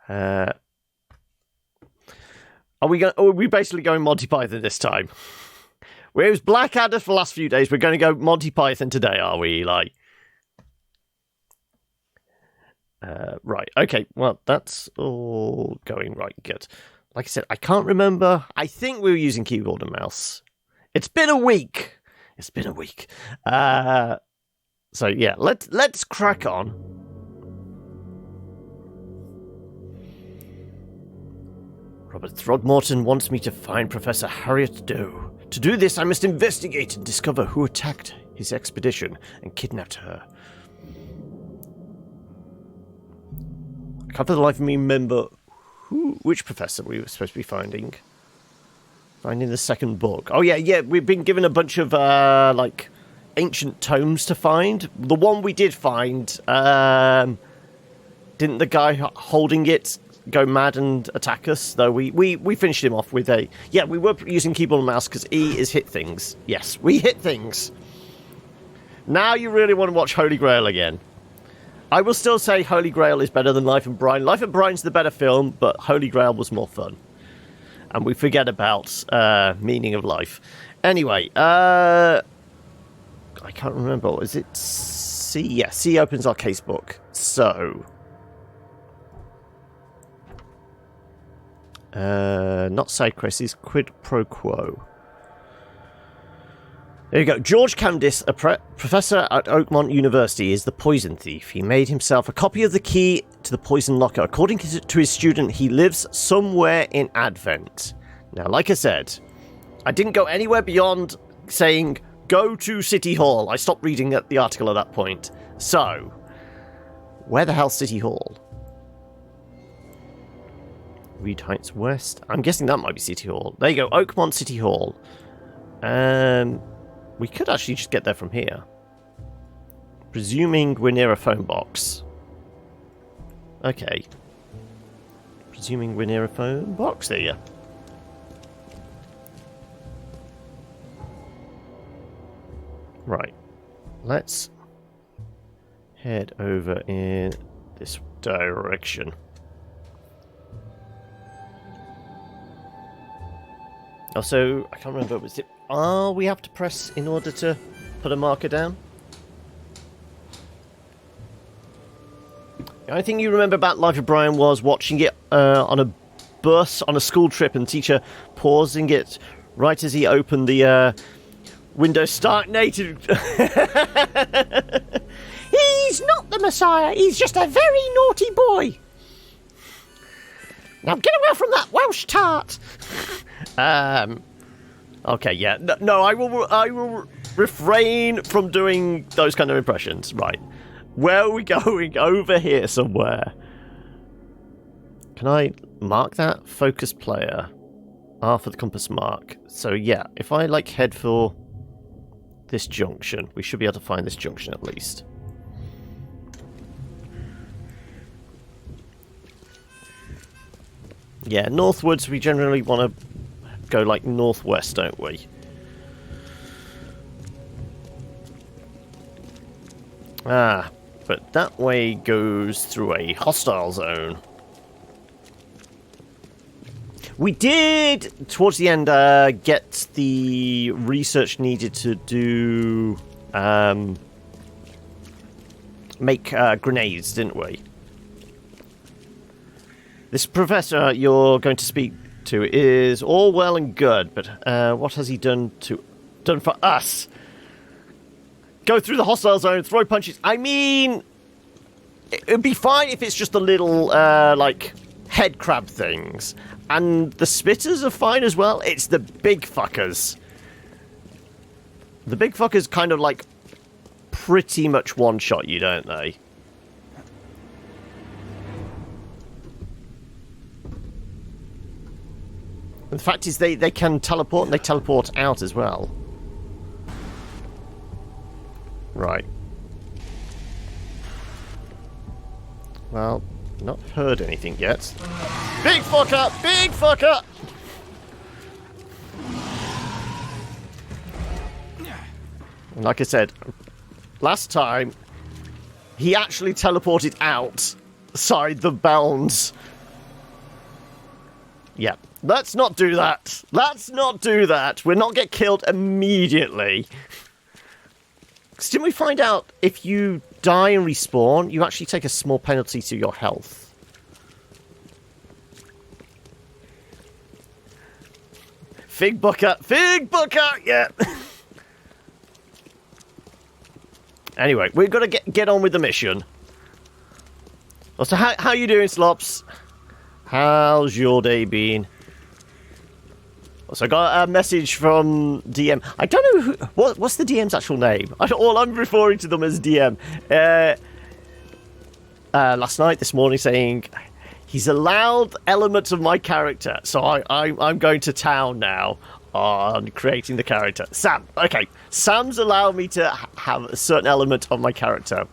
Are we basically going Monty Python this time? It was Blackadder for the last few days. We're going to go Monty Python today, are we, Eli? Right. Okay. Well, that's all going right. Good. Like I said, I can't remember. I think we were using keyboard and mouse. It's been a week. So yeah, let's crack on. Robert Throgmorton wants me to find Professor Harriet Doe. To do this, I must investigate and discover who attacked his expedition and kidnapped her. I can't for the life of me remember which professor we were supposed to be finding. Finding the second book. Oh yeah, we've been given a bunch of like ancient tomes to find. The one we did find, didn't the guy holding it go mad and attack us? Though we finished him off with a... Yeah, we were using keyboard and mouse because E is hit things. Yes, we hit things. Now you really want to watch Holy Grail again. I will still say Holy Grail is better than Life of Brian. Life of Brian's the better film, but Holy Grail was more fun. And we forget about Meaning of Life. Anyway, I can't remember. Is it C? Yeah, C opens our casebook. So... not side quests, is quid pro quo. There you go. George Candice, a professor at Oakmont University, is the poison thief. He made himself a copy of the key to the poison locker. According to his student, he lives somewhere in Advent. Now, like I said, I didn't go anywhere beyond saying, go to City Hall. I stopped reading the article at that point. So, where the hell's City Hall? Reed Heights West. I'm guessing that might be City Hall. There you go, Oakmont City Hall. We could actually just get there from here. Presuming we're near a phone box. Okay. Presuming we're near a phone box. There you go. Right. Let's head over in this direction. Also, I can't remember, was it R we have to press in order to put a marker down? The only thing you remember about Life of Brian was watching it on a bus on a school trip and the teacher pausing it right as he opened the window stagnated. He's not the Messiah, he's just a very naughty boy. Now get away from that Welsh tart! Okay, yeah. No, I will refrain from doing those kind of impressions. Right. Where are we going? Over here somewhere. Can I mark that? Focus player. R for the compass mark. So, yeah, if I, like, head for this junction, we should be able to find this junction at least. Yeah, northwards, we generally want to go, like, northwest, don't we? Ah, but that way goes through a hostile zone. We did, towards the end, get the research needed to do... make grenades, didn't we? This professor you're going to speak to is all well and good, but what has he done for us? Go through the hostile zone, throw punches. I mean, it'd be fine if it's just the little, like, head crab things. And the spitters are fine as well. It's the big fuckers. The big fuckers kind of, like, pretty much one-shot you, don't they? And the fact is they can teleport, and they teleport out as well. Right. Well, not heard anything yet. Big fucker! Big fucker! And like I said, last time, he actually teleported outside the bounds Yeah. Let's not do that. Let's not do that. We'll not get killed immediately. Because didn't we find out if you die and respawn, you actually take a small penalty to your health? Fig bucket! Fig bucket! Yeah. Anyway, we've got to get on with the mission. So how you doing, Slops? How's your day been? So I got a message from DM. I don't know what's the DM's actual name. All I'm referring to them as DM. Last night, this morning, saying he's allowed elements of my character. So I'm going to town now on creating the character. Sam. Okay. Sam's allowed me to have a certain element of my character,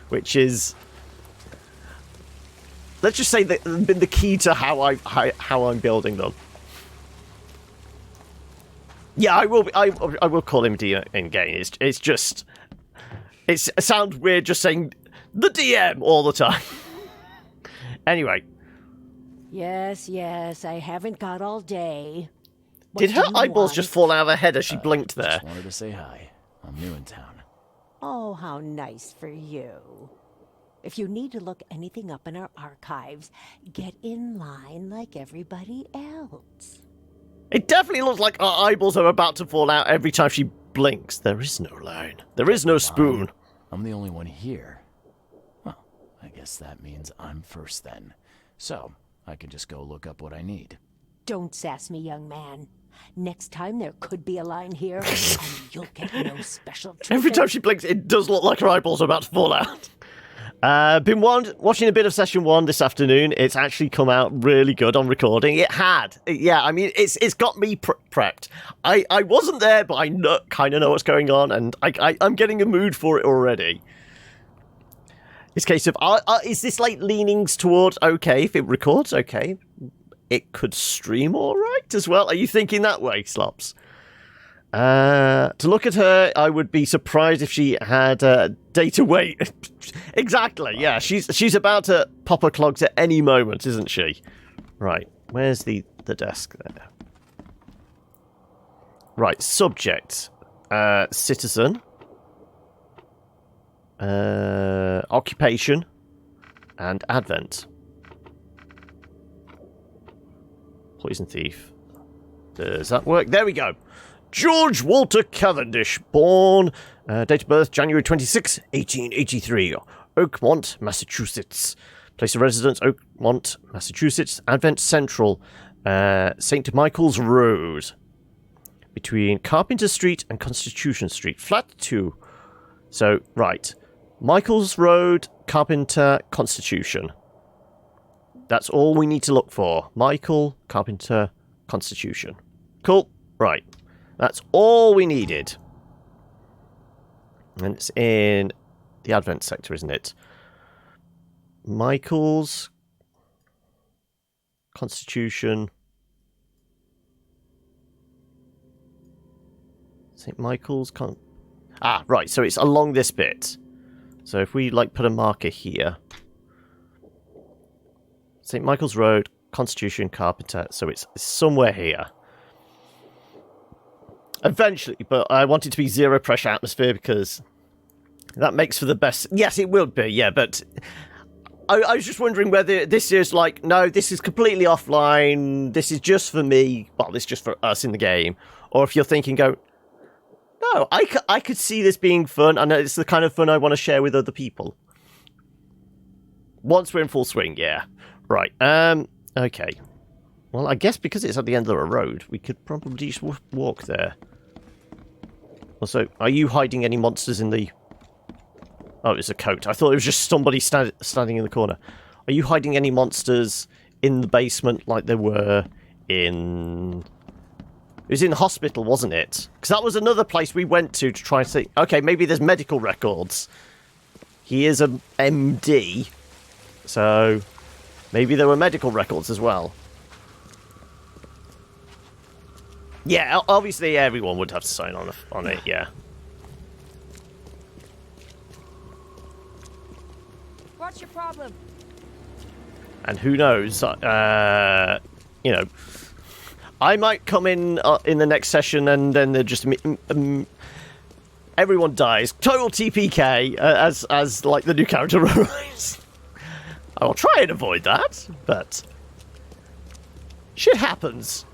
which is, let's just say, that been the key to how I'm building them. Yeah, I will. I will call him DM in game. It's just, it sounds weird just saying the DM all the time. Anyway. Yes, I haven't got all day. Did her eyeballs just fall out of her head as she blinked there? Just wanted to say hi. I'm new in town. Oh, how nice for you. If you need to look anything up in our archives, get in line like everybody else. It definitely looks like our eyeballs are about to fall out every time she blinks. There is no line. There is no spoon. I'm the only one here. Well, I guess that means I'm first then. So, I can just go look up what I need. Don't sass me, young man. Next time there could be a line here, and you'll get no special treatment. Every time she blinks, it does look like her eyeballs are about to fall out. Been watching a bit of session 1 this afternoon. It's actually come out really good on recording. It had. Yeah, I mean, it's got me prepped. I wasn't there, but I kind of know what's going on, and I'm getting a mood for it already. It's a case of, is this like leanings towards, okay, if it records, okay, it could stream all right as well? Are you thinking that way, Slops? To look at her, I would be surprised if she had data weight. Exactly, yeah. She's about to pop her clogs at any moment, isn't she? Right, where's the desk there? Right, subject. Citizen. Occupation. And Advent. Poison thief. Does that work? There we go. George Walter Cavendish, born, date of birth January 26, 1883, Oakmont, Massachusetts. Place of residence, Oakmont, Massachusetts. Advent Central, St. Michael's Road, between Carpenter Street and Constitution Street. Flat 2. So, right. Michael's Road, Carpenter, Constitution. That's all we need to look for. Michael, Carpenter, Constitution. Cool. Right. That's all we needed. And it's in the Advent sector, isn't it? Michael's Constitution. St. Michael's right, so it's along this bit. So if we like put a marker here. St. Michael's Road, Constitution, Carpenter. So it's somewhere here. Eventually, but I want it to be zero pressure atmosphere because that makes for the best. Yes, it will be, yeah, but I was just wondering whether this is like, no, this is completely offline. This is just for me. Well, this is just for us in the game. Or if you're thinking, no, I could see this being fun. I know it's the kind of fun I want to share with other people. Once we're in full swing, yeah. Right, okay. Well, I guess because it's at the end of the road, we could probably just walk there. Also, are you hiding any monsters in the... Oh, it's a coat. I thought it was just somebody standing in the corner. Are you hiding any monsters in the basement like there were in... It was in the hospital, wasn't it? Because that was another place we went to try and see... Okay, maybe there's medical records. He is an MD. So, maybe there were medical records as well. Yeah, obviously everyone would have to sign on it, yeah. What's your problem? And who knows, you know, I might come in the next session and then they're just everyone dies. Total TPK as like the new character arrives. I'll try and avoid that, but shit happens.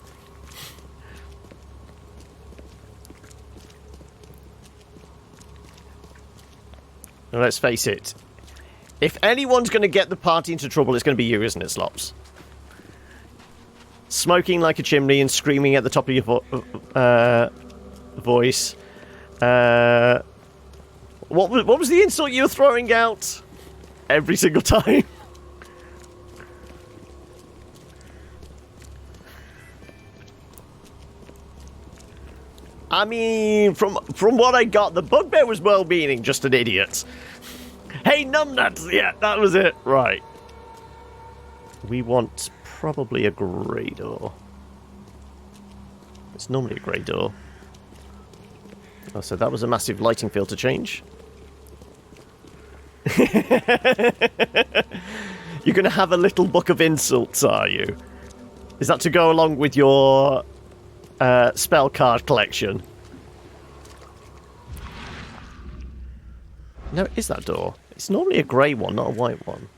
And let's face it, if anyone's going to get the party into trouble, it's going to be you, isn't it, Slops? Smoking like a chimney and screaming at the top of your voice. What was the insult you were throwing out every single time? I mean, from what I got, the bugbear was well-meaning, just an idiot. Hey, numbnuts! Yeah, that was it. Right. We want probably a grey door. It's normally a grey door. Oh, so that was a massive lighting filter change. You're going to have a little book of insults, are you? Is that to go along with your spell card collection? No, it is that door. It's normally a grey one, not a white one.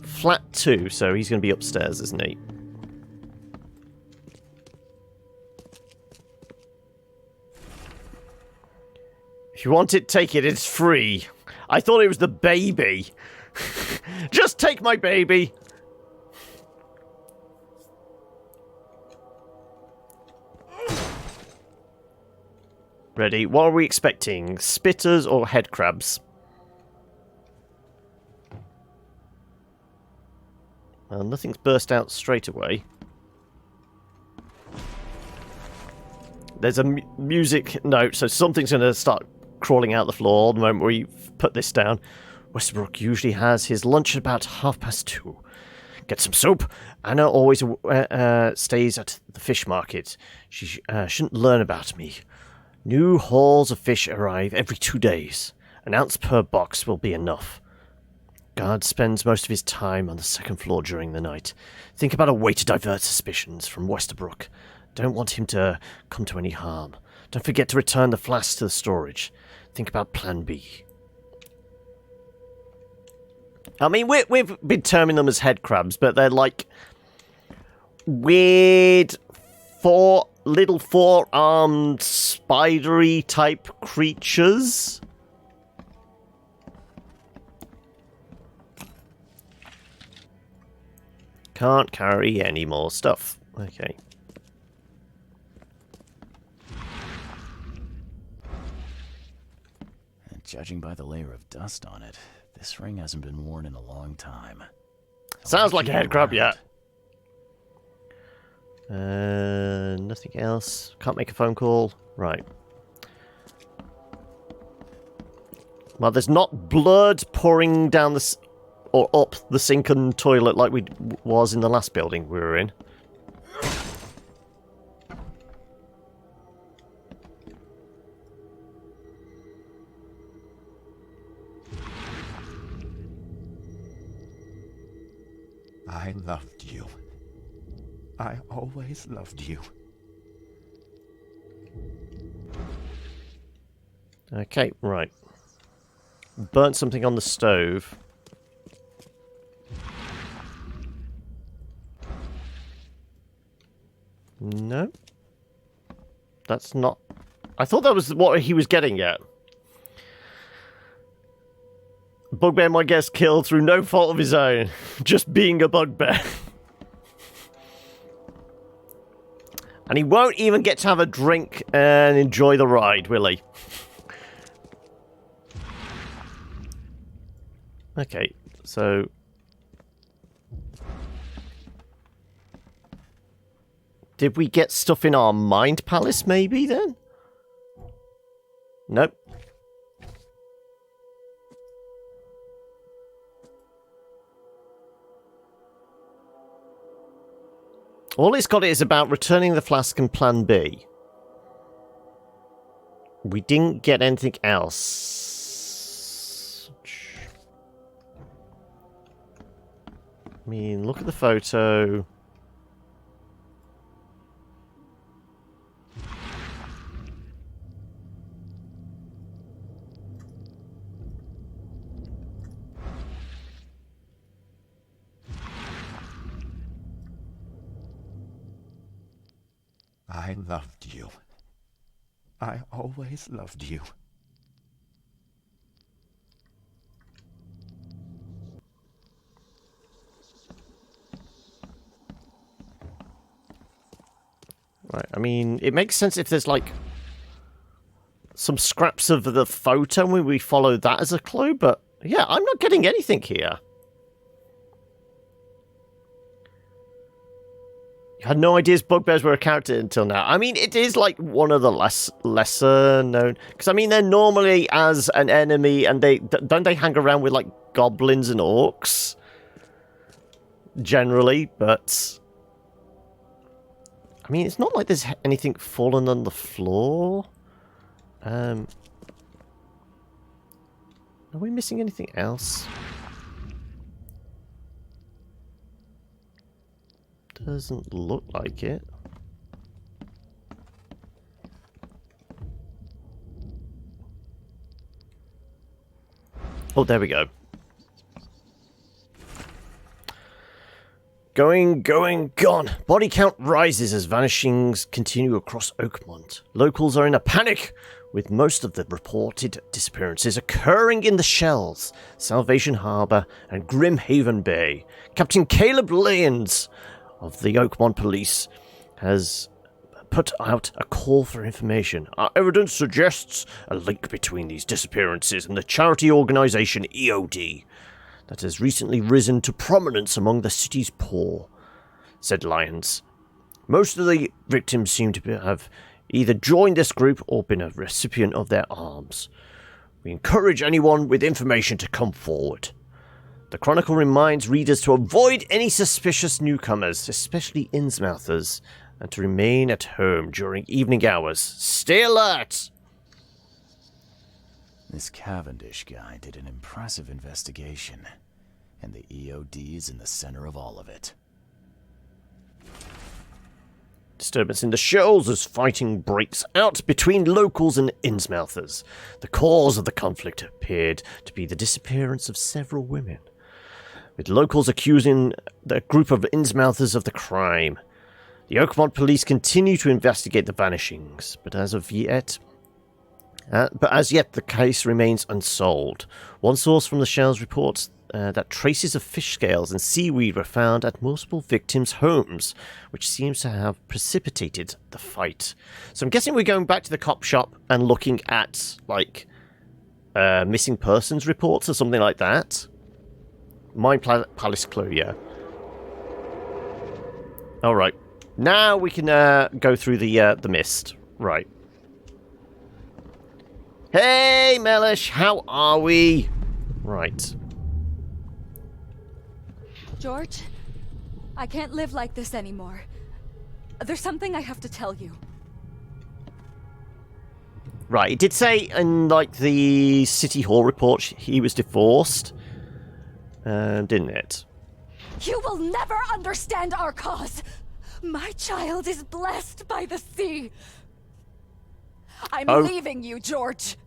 Flat 2, so he's going to be upstairs, isn't he? If you want it, take it. It's free. I thought it was the baby. Just take my baby. Ready? What are we expecting? Spitters or head crabs? Well, nothing's burst out straight away. There's a music note, so something's going to start crawling out the floor the moment we put this down. Westerbrook usually has his lunch at about 2:30. Get some soap. Anna always stays at the fish market. She shouldn't learn about me. New hauls of fish arrive every 2 days. An ounce per box will be enough. Guard spends most of his time on the second floor during the night. Think about a way to divert suspicions from Westerbrook. Don't want him to come to any harm. Don't forget to return the flasks to the storage. Think about Plan B. I mean, we've been terming them as head crabs, but they're like weird little four-armed spidery type creatures. Can't carry any more stuff. Okay. And judging by the layer of dust on it, this ring hasn't been worn in a long time. Sounds like a head crab, yeah. Nothing else. Can't make a phone call. Right. Well, there's not blood pouring down the or up the sinking toilet like we was in the last building we were in. I loved you. I always loved you. Okay, right. Burnt something on the stove. No. That's not... I thought that was what he was getting at. Bugbear might get killed through no fault of his own. Just being a bugbear. And he won't even get to have a drink and enjoy the ride, will he? Okay, so... Did we get stuff in our mind palace, maybe, then? Nope. All it's got is about returning the flask and Plan B. We didn't get anything else. I mean, look at the photo. I loved you. I always loved you. Right, I mean, it makes sense if there's, like, some scraps of the photo when we follow that as a clue, but, yeah, I'm not getting anything here. You had no ideas bugbears were a character until now. I mean, it is, like, one of the lesser known... Because, I mean, they're normally as an enemy, and don't they hang around with, like, goblins and orcs? Generally, but... I mean, it's not like there's anything fallen on the floor. Are we missing anything else? Doesn't look like it. Oh, there we go. Gone. Body count rises as vanishings continue across Oakmont. Locals are in a panic, with most of the reported disappearances occurring in the Shells, Salvation Harbour, and Grimhaven Bay. Captain Caleb Lyons of the Oakmont Police has put out a call for information. Our evidence suggests a link between these disappearances and the charity organisation EOD that has recently risen to prominence among the city's poor, said Lyons. Most of the victims seem to have either joined this group or been a recipient of their alms. We encourage anyone with information to come forward. The Chronicle reminds readers to avoid any suspicious newcomers, especially Innsmouthers, and to remain at home during evening hours. Stay alert! This Cavendish guy did an impressive investigation, and the EOD is in the center of all of it. Disturbance in the Shells as fighting breaks out between locals and Innsmouthers. The cause of the conflict appeared to be the disappearance of several women, with locals accusing the group of Innsmouthers of the crime. The Oakmont police continue to investigate the vanishings, but as yet, the case remains unsolved. One source from the Shells reports that traces of fish scales and seaweed were found at multiple victims' homes, which seems to have precipitated the fight. So I'm guessing we're going back to the cop shop and looking at, like, missing persons reports or something like that. Mind Palace clue, yeah. Alright. Now we can go through the mist. Right. Hey, Mellish, how are we? Right. George, I can't live like this anymore. There's something I have to tell you. Right, it did say in, like, the City Hall report he was divorced. Didn't it? You will never understand our cause! My child is blessed by the sea! I'm leaving you, George!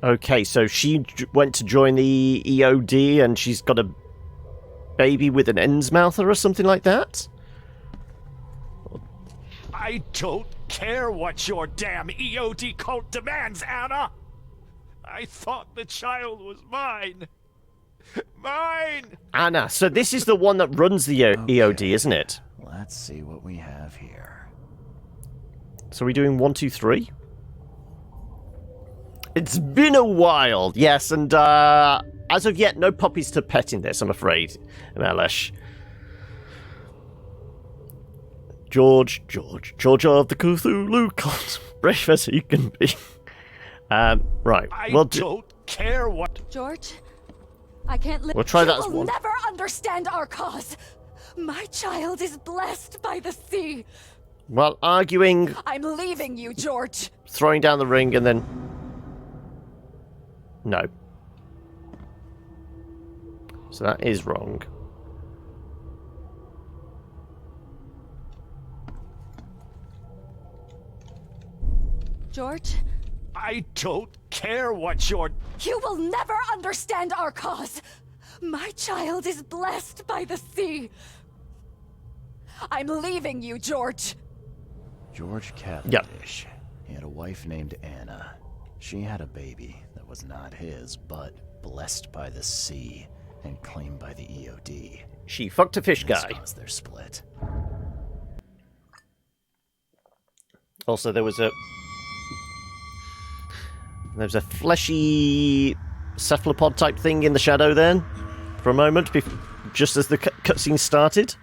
Okay, so she went to join the EOD and she's got a baby with an Innsmouther or something like that? I don't care what your damn EOD cult demands, Anna! I thought the child was mine! Mine! Anna, so this is the one that runs the EOD, isn't it? Let's see what we have here. So are we doing 1, 2, 3? It's been a while, yes, and as of yet, no puppies to pet in this, I'm afraid, Melesh. George of the Cthulhu cult, brave as he can be. Right. I don't care what... George, I can't live... We'll try that as one. You will one. never understand our cause! My child is blessed by the sea! Well, arguing... I'm leaving you, George! Throwing down the ring and then... No. So that is wrong. George, I don't care what your... you will never understand our cause. My child is blessed by the sea. I'm leaving you, George. George Cavendish. He had a wife named Anna. She had a baby that was not his, but blessed by the sea and claimed by the EOD. She fucked a fish This guy. caused their split. Also, there was a fleshy cephalopod type thing in the shadow then, for a moment, just as the cutscene started.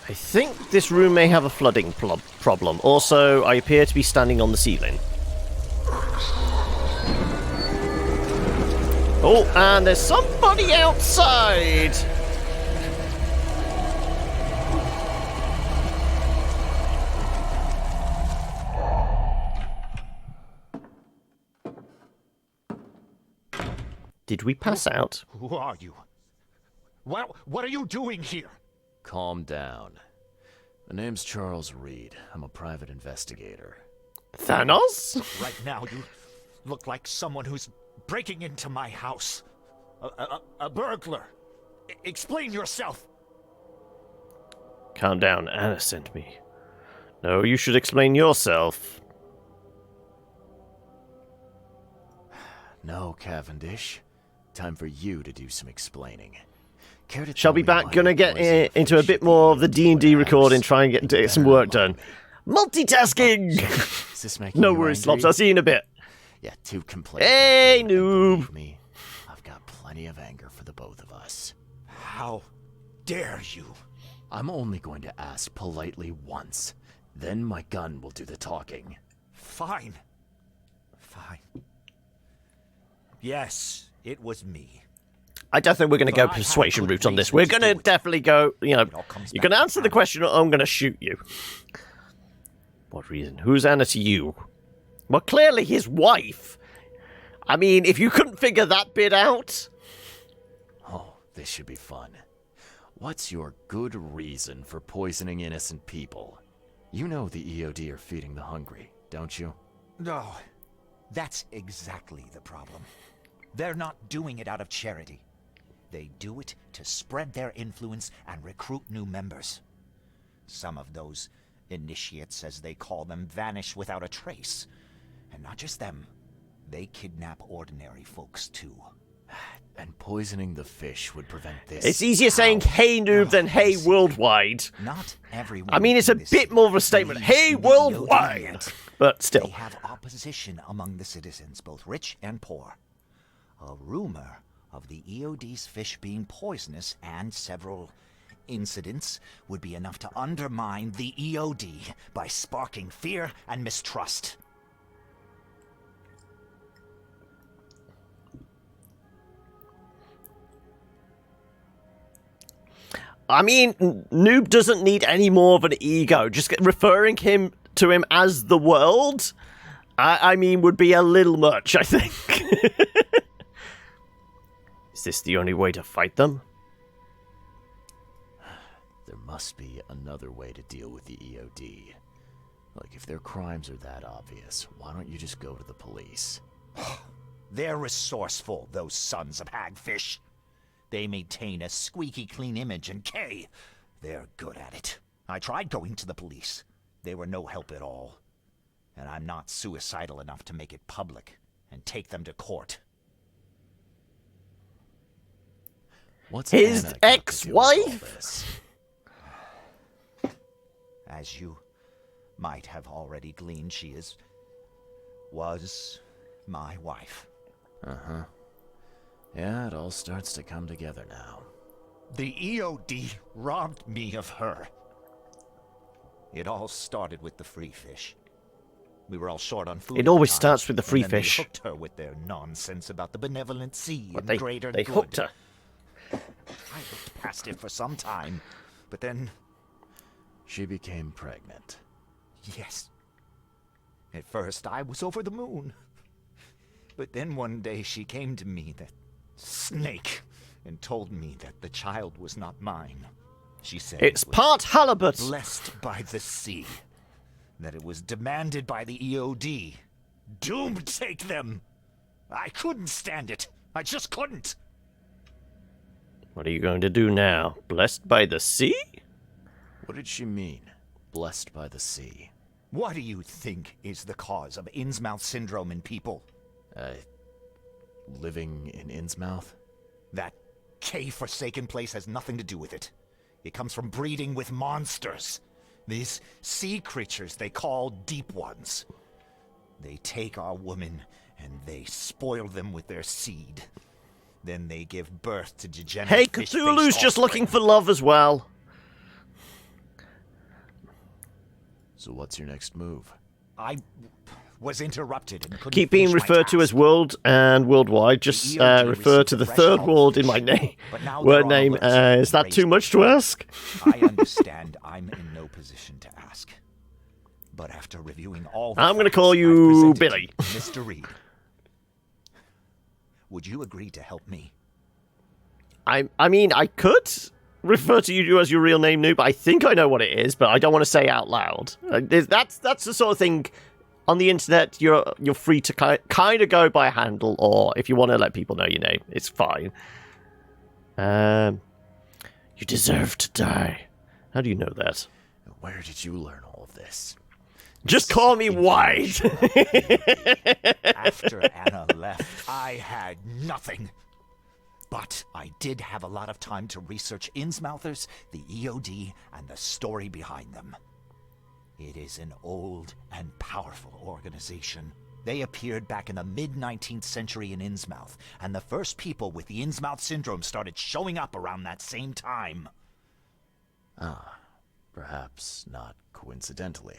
I think this room may have a flooding problem. Also, I appear to be standing on the ceiling. Oh, and there's somebody outside! Did we pass out? Who are you? What are you doing here? Calm down. The name's Charles Reed. I'm a private investigator. Thanos? Right now, you look like someone who's breaking into my house. A burglar. Explain yourself. Calm down, Anna sent me. No, you should explain yourself. No, Cavendish. Time for you to do some explaining. Care to Shall tell be me back. why Gonna you get poisoned into a fish bit at the more of the EOD D&D warehouse? recording, try and get some work done. Multitasking! Is this making No you worries, angry? Slops. I'll see you in a bit. Yeah, too complacent. Hey, But believe noob. me, I've got plenty of anger for the both of us. How dare you? I'm only going to ask politely once. Then my gun will do the talking. Fine. Fine. Yes, it was me. I don't think we're going to But go I had a persuasion good route on this. reason We're to going to do it. definitely go, It all comes you're back going to to answer the Anna. question or I'm going to shoot you. What reason? Who's Anna to you? Well, clearly his wife. I mean, if you couldn't figure that bit out... Oh, this should be fun. What's your good reason for poisoning innocent people? You know the EOD are feeding the hungry, don't you? No, that's exactly the problem. They're not doing it out of charity. They do it to spread their influence and recruit new members. Some of those initiates, as they call them, vanish without a trace. And not just them, they kidnap ordinary folks too. And poisoning the fish would prevent this. It's easier saying hey noob than hey worldwide. Not everyone. I mean, it's a in this bit more of a statement. believes Hey in the worldwide! EOD. But They still. have opposition among the citizens, both rich and poor. A rumor of the EOD's fish being poisonous and several incidents would be enough to undermine the EOD by sparking fear and mistrust. I mean, Noob doesn't need any more of an ego. Just referring to him as the world, I mean, would be a little much, I think. Is this the only way to fight them? There must be another way to deal with the EOD. Like, if their crimes are that obvious, why don't you just go to the police? They're resourceful, those sons of hagfish. They maintain a squeaky clean image, and they're good at it. I tried going to the police. They were no help at all. And I'm not suicidal enough to make it public and take them to court. What's His Anna got to do with all ex-wife? this? As you might have already gleaned, she was my wife. Uh-huh. Yeah, it all starts to come together now. The EOD robbed me of her. It all started with the free fish. We were all short on food. It at the always time, starts with the free and then fish. They hooked her with their nonsense about the benevolent sea But and they greater good. hooked her. I looked past it for some time, but then, She became pregnant. yes, At first, I was over the moon. But then one day she came to me, that snake, and told me that the child was not mine. She said It's it was part halibut. blessed by the sea, that it was demanded by the EOD. Doom take them! I couldn't stand it. I just couldn't. What are you going to do now? Blessed by the sea? What did she mean? Blessed by the sea. What do you think is the cause of Innsmouth syndrome in people? Living in Innsmouth? That K-forsaken place has nothing to do with it. It comes from breeding with monsters. These sea creatures they call Deep Ones. They take our women and they spoil them with their seed. Then they give birth to degenerate Hey, fish-faced Cthulhu's just offspring. looking for love as well. So what's your next move? I was interrupted and couldn't Keep being finish my referred to task. as world and worldwide. Just The EOD refer received to the fresh third Holmes world in fish, my name. but now Word they're on name. alert Is that and too raised much to ask? I understand I'm in no position to ask. But after reviewing all the I'm gonna facts call I've you presented Billy. to you, Mr. Reed, would you agree to help me? I mean, I could refer to you as your real name, Noob. I think I know what it is, but I don't want to say out loud. That's the sort of thing on the internet. You're free to kind of go by a handle, or if you want to let people know your name, it's fine. You deserve to die. How do you know that? Where did you learn all of this? Just call me White. After Anna left, I had nothing. But I did have a lot of time to research Innsmouthers, the EOD, and the story behind them. It is an old and powerful organization. They appeared back in the mid-19th century in Innsmouth, and the first people with the Innsmouth syndrome started showing up around that same time. Perhaps not coincidentally.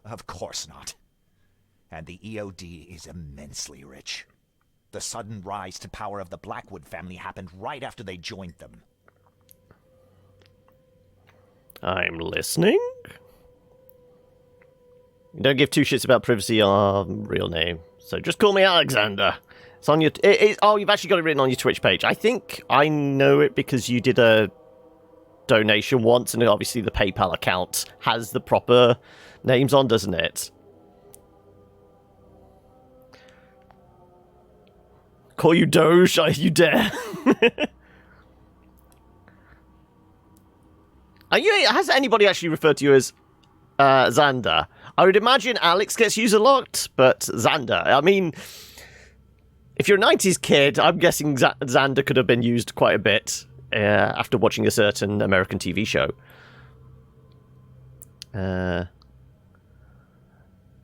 Of course not. And the EOD is immensely rich. The sudden rise to power of the Blackwood family happened right after they joined them. I'm listening. Don't give two shits about privacy or real name. So just call me Alexander. It's on your... oh, you've actually got it written on your Twitch page. I think I know it because you did a donation once, and obviously the PayPal account has the proper names on, doesn't it? Call you Doge, you dare. Has anybody actually referred to you as Xander? I would imagine Alex gets used a lot, but Xander, I mean, if you're a 90s kid, I'm guessing Xander could have been used quite a bit after watching a certain American TV show.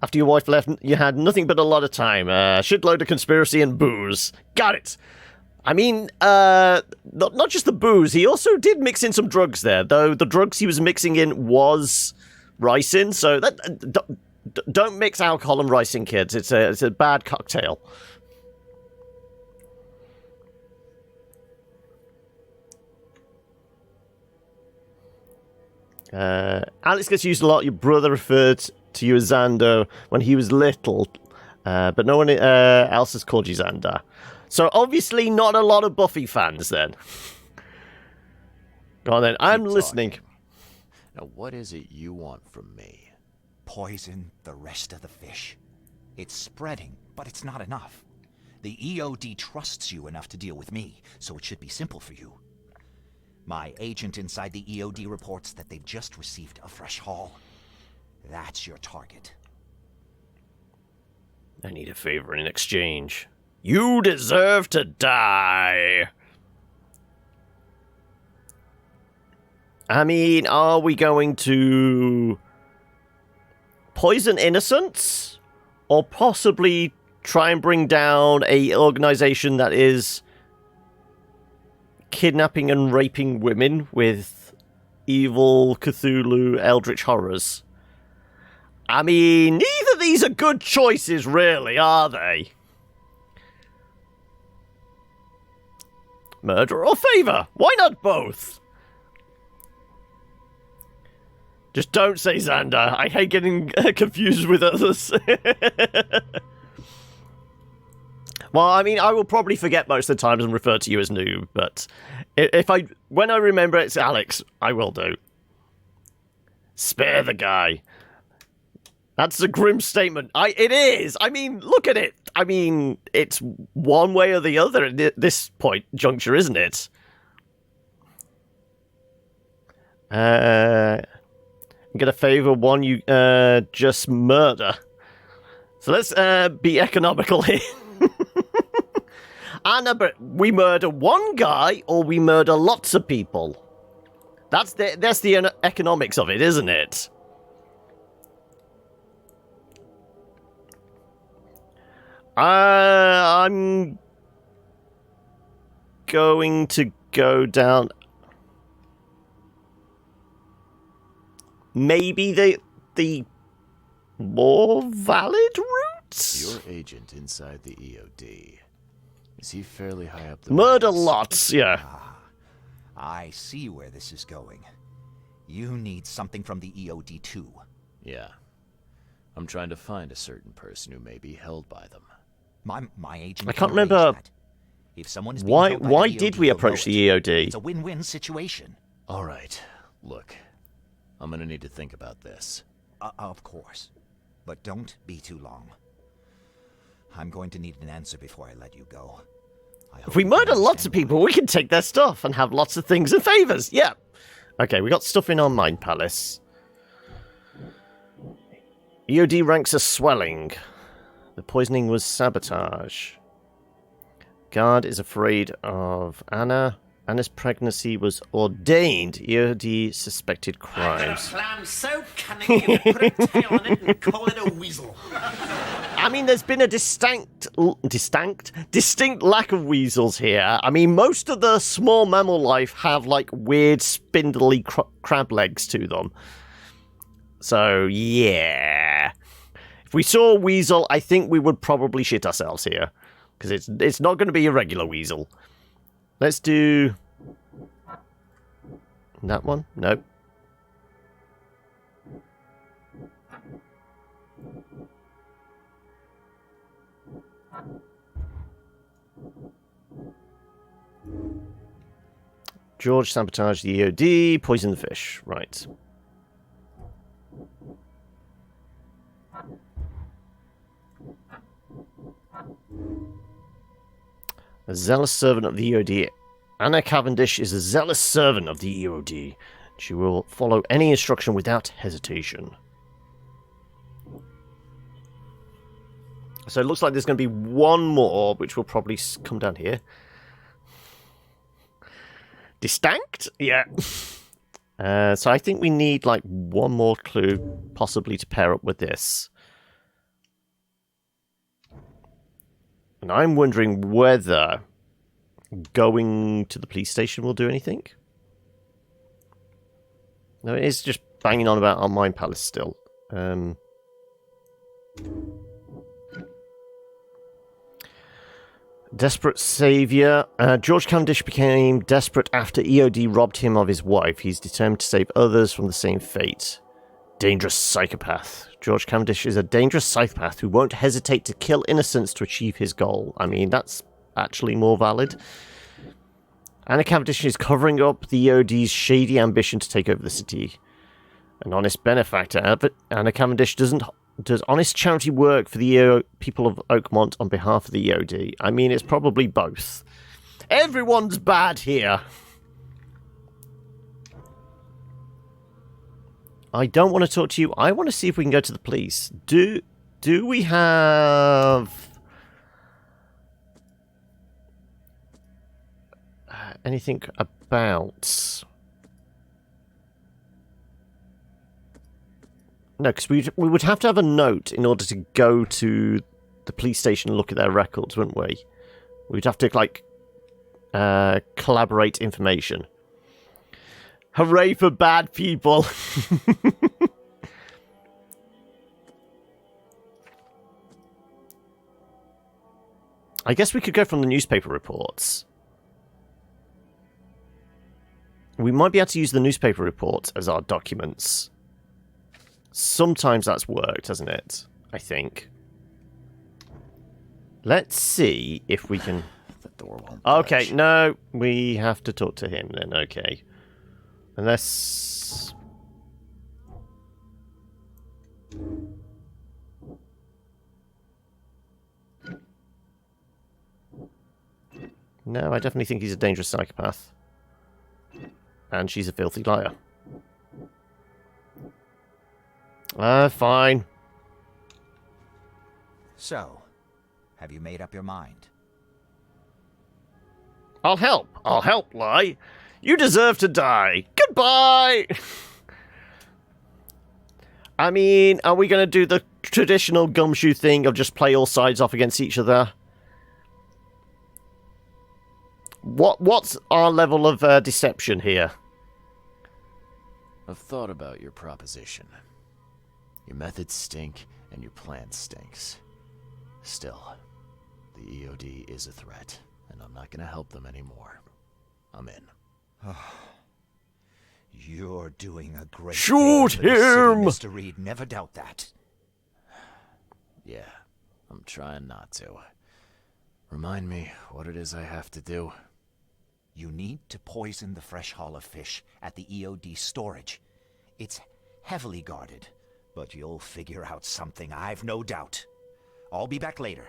After your wife left, you had nothing but a lot of time. Shitload of conspiracy and booze. Got it. I mean, not just the booze. He also did mix in some drugs there, though the drugs he was mixing in was ricin. So don't mix alcohol and ricin, kids. It's a bad cocktail. Alex gets used a lot. Your brother referred to you as Xander when he was little, but no one else has called you Xander. So obviously not a lot of Buffy fans then. Go on then, I'm listening. Now what is it you want from me? Poison the rest of the fish. It's spreading, but it's not enough. The EOD trusts you enough to deal with me, so it should be simple for you. My agent inside the EOD reports that they've just received a fresh haul. That's your target. I need a favor in exchange. You deserve to die. I mean, are we going to poison innocents? Or possibly try and bring down a organization that is kidnapping and raping women with evil Cthulhu eldritch horrors? I mean, neither of these are good choices, really, are they? Murder or favor? Why not both? Just don't say Xander. I hate getting confused with others. Well, I mean, I will probably forget most of the times and refer to you as Noob, but when I remember it's Alex, I will do. Spare the guy. That's a grim statement. It is. I mean, look at it. I mean, it's one way or the other at this juncture, isn't it? I'm gonna favor one you just murder. So let's be economical here. Anna, but we murder one guy or we murder lots of people. That's the economics of it, isn't it? I'm going to go down maybe the more valid route? Your agent inside the EOD. Is he fairly high up the Murder ranks? lots, yeah. I see where this is going. You need something from the EOD too. Yeah. I'm trying to find a certain person who may be held by them. My agent. I can't can arrange remember that. If someone is being held by why the did EOD, we you'll approach know the it. EOD? It's a win-win situation. All right. Look, I'm gonna need to think about this. Of course. But don't be too long. I'm going to need an answer before I let you go. If we murder lots of people, we can take their stuff and have lots of things and favors. Yeah. Okay, we got stuff in our Mind Palace. EOD ranks are swelling. The poisoning was sabotage. Guard is afraid of Anna. Anna's pregnancy was ordained. EOD suspected crimes. I got a plan so cunning you could put a tail on it and call it a weasel. I mean, there's been a distinct lack of weasels here. I mean, most of the small mammal life have, like, weird spindly crab legs to them. So, yeah. If we saw a weasel, I think we would probably shit ourselves here. Because it's not going to be a regular weasel. Let's do... that one? Nope. George sabotaged the EOD, poison the fish. Right. A zealous servant of the EOD. Anna Cavendish is a zealous servant of the EOD. She will follow any instruction without hesitation. So it looks like there's going to be one more, which will probably come down here. Distinct? Yeah. So I think we need like one more clue, possibly to pair up with this. And I'm wondering whether going to the police station will do anything. No, it is just banging on about our Mind Palace still. Desperate savior. George Cavendish became desperate after EOD robbed him of his wife. He's determined to save others from the same fate. Dangerous psychopath. George Cavendish is a dangerous psychopath who won't hesitate to kill innocents to achieve his goal. I mean, that's actually more valid. Anna Cavendish is covering up the EOD's shady ambition to take over the city. An honest benefactor, but Anna Cavendish does honest charity work for the people of Oakmont on behalf of the EOD. I mean, it's probably both. Everyone's bad here. I don't want to talk to you. I want to see if we can go to the police. Do we have anything about... No, because we would have to have a note in order to go to the police station and look at their records, wouldn't we? We'd have to, like, collaborate information. Hooray for bad people! I guess we could go from the newspaper reports. We might be able to use the newspaper reports as our documents. sometimes that's worked, hasn't it? I think. Let's see if we can... The door won't Okay, budge. no, we have to talk to him then, okay. Unless... No, I definitely think he's a dangerous psychopath. And she's a filthy liar. Fine. So, have you made up your mind? I'll help, lie. You deserve to die. Goodbye! I mean, are we going to do the traditional gumshoe thing of just play all sides off against each other? What's our level of deception here? I've thought about your proposition. Your methods stink, and your plan stinks. Still, the EOD is a threat, and I'm not gonna help them anymore. I'm in. You're doing a great Shoot thing for the city, him! Mr. Reed, never doubt that. Yeah, I'm trying not to. Remind me what it is I have to do. You need to poison the fresh haul of fish at the EOD storage. It's heavily guarded, but you'll figure out something, I've no doubt. I'll be back later.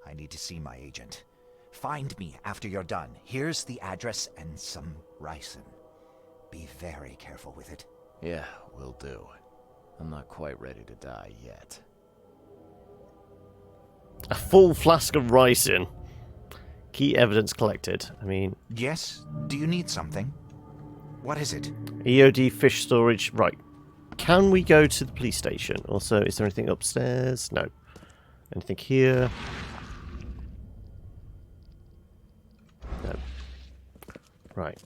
I need to see my agent. Find me after you're done. Here's the address and some ricin. Be very careful with it. Yeah, will do. I'm not quite ready to die yet. A full flask of ricin. Key evidence collected. I mean... Yes? Do you need something? What is it? EOD fish storage. Right. Can we go to the police station? Also, is there anything upstairs? No. Anything here? No. Right.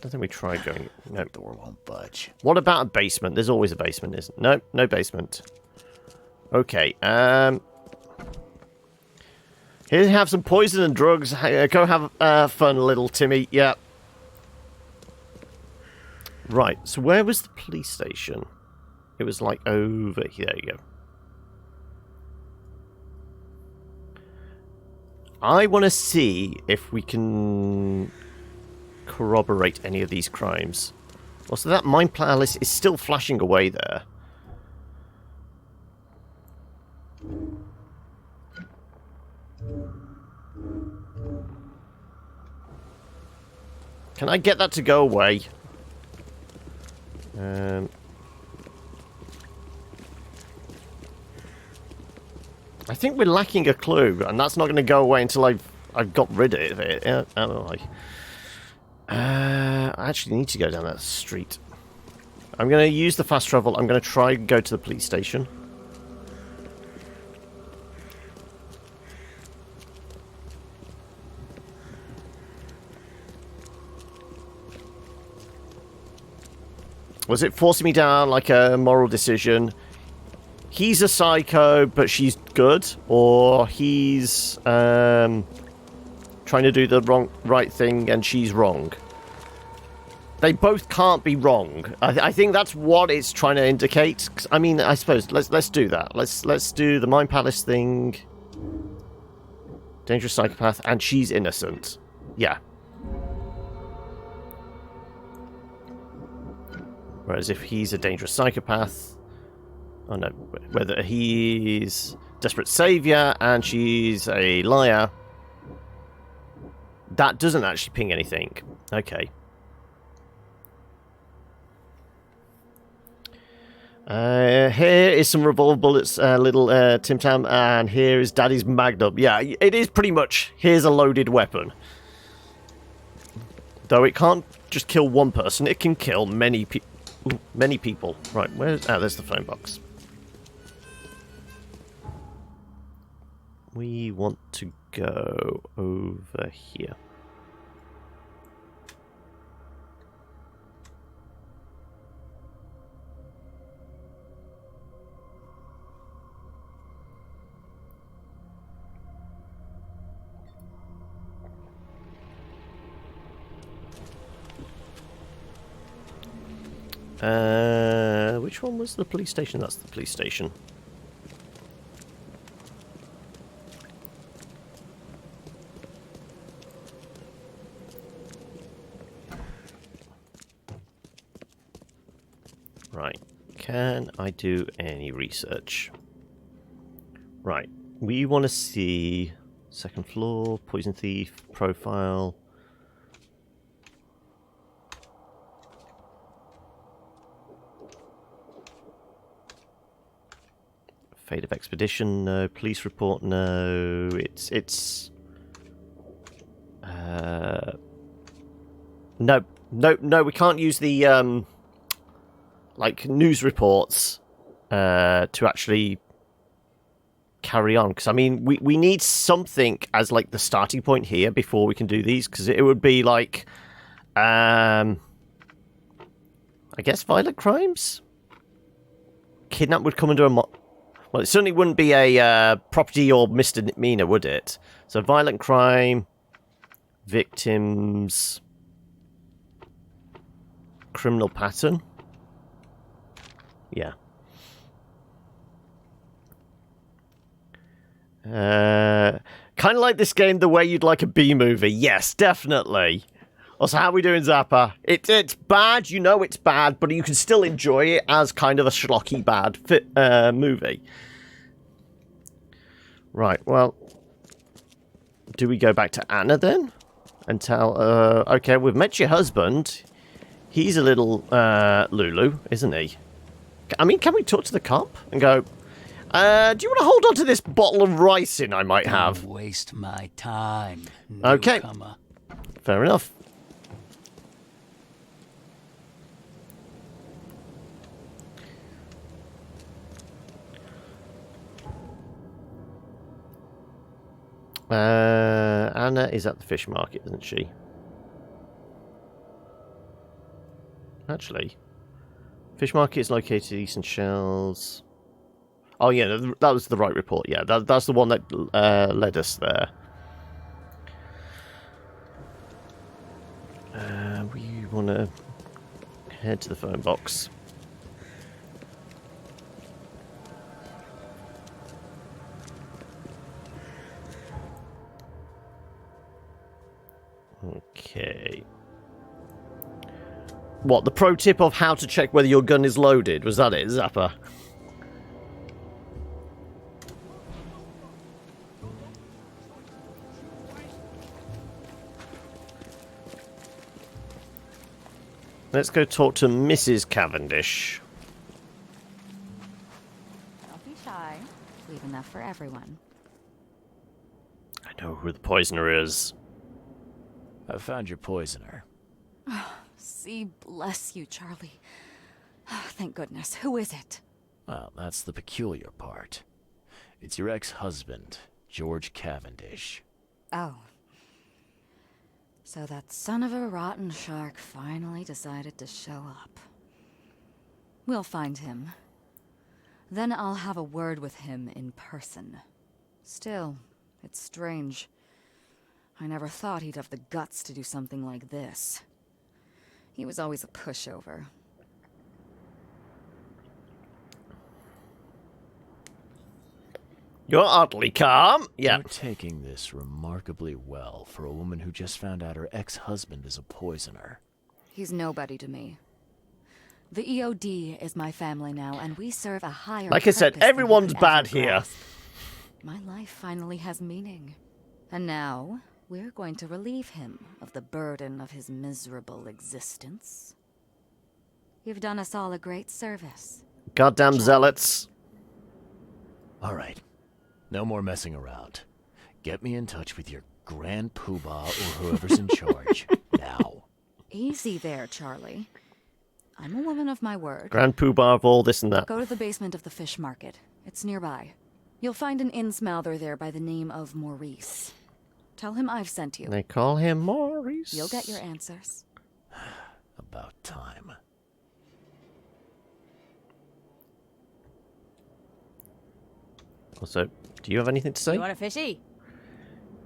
I think we tried going... No. The door won't budge. What about a basement? There's always a basement, isn't there? No, no basement. Okay, here, have some poison and drugs. Go have fun, little Timmy. Yeah. Right, so where was the police station? It was like over here. There you go. I want to see if we can corroborate any of these crimes. Also, that Mind Palace is still flashing away there. Can I get that to go away? I think we're lacking a clue, and that's not going to go away until I've got rid of it. I actually need to go down that street. I'm going to use the fast travel. I'm going to try and go to the police station. Was it forcing me down like a moral decision? He's a psycho, but she's good, or he's trying to do the right thing and she's wrong. They both can't be wrong. I think that's what it's trying to indicate. I mean, I suppose let's do that. Let's do the Mind Palace thing. Dangerous psychopath, and she's innocent. Yeah. Whereas if he's a dangerous psychopath... Oh no, whether he's desperate savior and she's a liar... That doesn't actually ping anything. Okay. Here is some revolver bullets, little Tim Tam, and here is Daddy's Magnum. Yeah, it is pretty much, here's a loaded weapon. Though it can't just kill one person, it can kill many people. Many people. Right, where's... Oh, there's the phone box. We want to go over here. Which one was the police station? That's the police station. Right. Can I do any research? Right. We want to see second floor, poison thief, profile. Fate of expedition, no. Police report, no. No, we can't use the like news reports to actually carry on, because I mean we need something as like the starting point here before we can do these, because it would be like I guess violent crimes. Kidnap would come under a well, it certainly wouldn't be a property or misdemeanor, would it? So violent crime, victims, criminal pattern. Yeah. Kind of like this game the way you'd like a B movie. Yes, definitely. Also, how are we doing, Zappa? It's bad, you know it's bad, but you can still enjoy it as kind of a schlocky bad movie. Right, well, do we go back to Anna then? And tell, okay, we've met your husband. He's a little, Lulu, isn't he? I mean, can we talk to the cop and go, do you want to hold on to this bottle of ricin I might have? Don't waste my time, okay, newcomer. Fair enough. Anna is at the fish market, isn't she? Actually, fish market is located east in Shells. Oh yeah, that was the right report. Yeah, that's the one that led us there. We want to head to the phone box. Okay. What, the pro tip of how to check whether your gun is loaded? Was that it, Zappa? Let's go talk to Mrs. Cavendish. Don't be shy. We've enough for everyone. I know who the poisoner is. I found your poisoner. See, bless you, Charlie. Thank goodness. Who is it? Well, that's the peculiar part. It's your ex-husband, George Cavendish. Oh. So that son of a rotten shark finally decided to show up. We'll find him. Then I'll have a word with him in person. Still, it's strange. I never thought he'd have the guts to do something like this. He was always a pushover. You're oddly calm. Yeah. You're taking this remarkably well for a woman who just found out her ex-husband is a poisoner. He's nobody to me. The EOD is my family now, and we serve a higher Like I said, purpose than everyone's you could ever bad here. grasp. My life finally has meaning. And now, we're going to relieve him of the burden of his miserable existence. You've done us all a great service. Goddamn zealots. All right. No more messing around. Get me in touch with your Grand Poobah or whoever's in charge. Now. Easy there, Charlie. I'm a woman of my word. Grand Poobah of all this and that. Go to the basement of the fish market. It's nearby. You'll find an inn-smouther there by the name of Maurice. Tell him I've sent you. They call him Maurice. You'll get your answers. About time. Also, do you have anything to say? You want a fishy?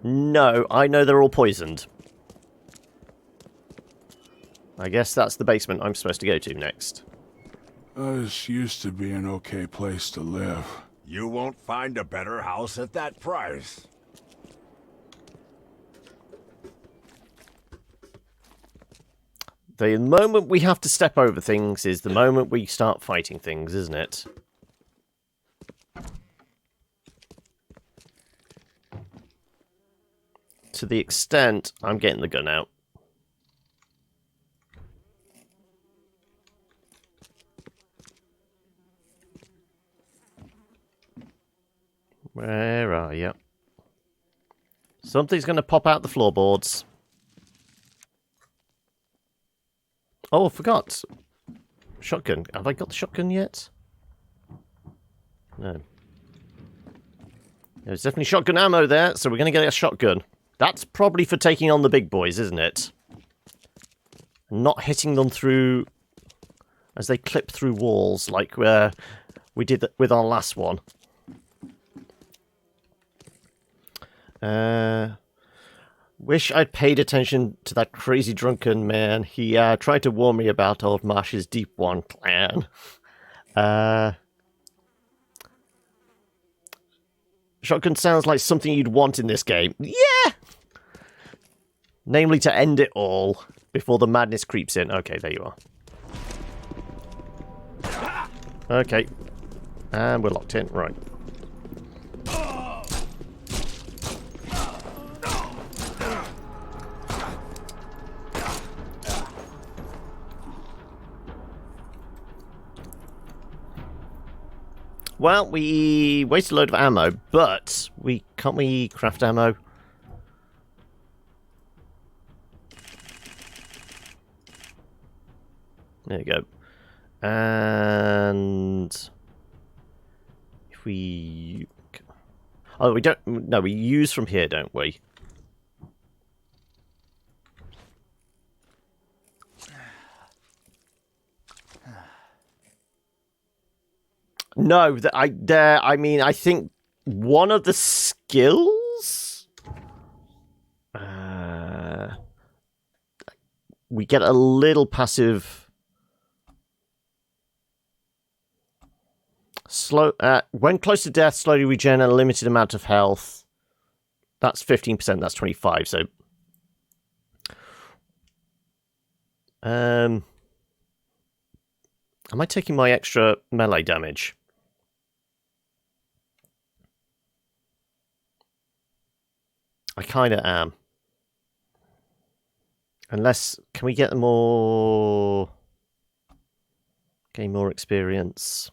No, I know they're all poisoned. I guess that's the basement I'm supposed to go to next. This used to be an okay place to live. You won't find a better house at that price. The moment we have to step over things is the moment we start fighting things, isn't it? To the extent I'm getting the gun out. Where are you? Something's going to pop out the floorboards. Oh, I forgot. Shotgun. Have I got the shotgun yet? No. There's definitely shotgun ammo there, so we're going to get a shotgun. That's probably for taking on the big boys, isn't it? Not hitting them through... as they clip through walls, like we did with our last one. Wish I'd paid attention to that crazy drunken man. He tried to warn me about old Marsh's Deep One clan. Shotgun sounds like something you'd want in this game. Yeah! Namely to end it all before the madness creeps in. Okay, there you are. Okay. And we're locked in. Right. Well, we wasted a load of ammo, but can't we craft ammo? There you go. And if we... oh, we don't... no, we use from here, don't we? No, I mean, I think one of the skills... we get a little passive... when close to death, slowly regen a limited amount of health. That's 15%, that's 25, so... am I taking my extra melee damage? I kind of am. Unless, can we get more... gain more experience?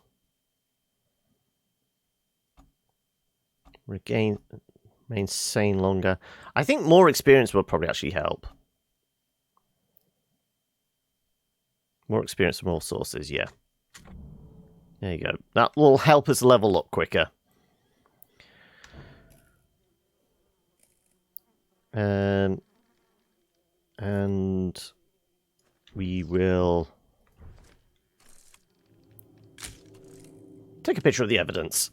Remain sane longer. I think more experience will probably actually help. More experience from all sources, yeah. There you go. That will help us level up quicker. And we will take a picture of the evidence.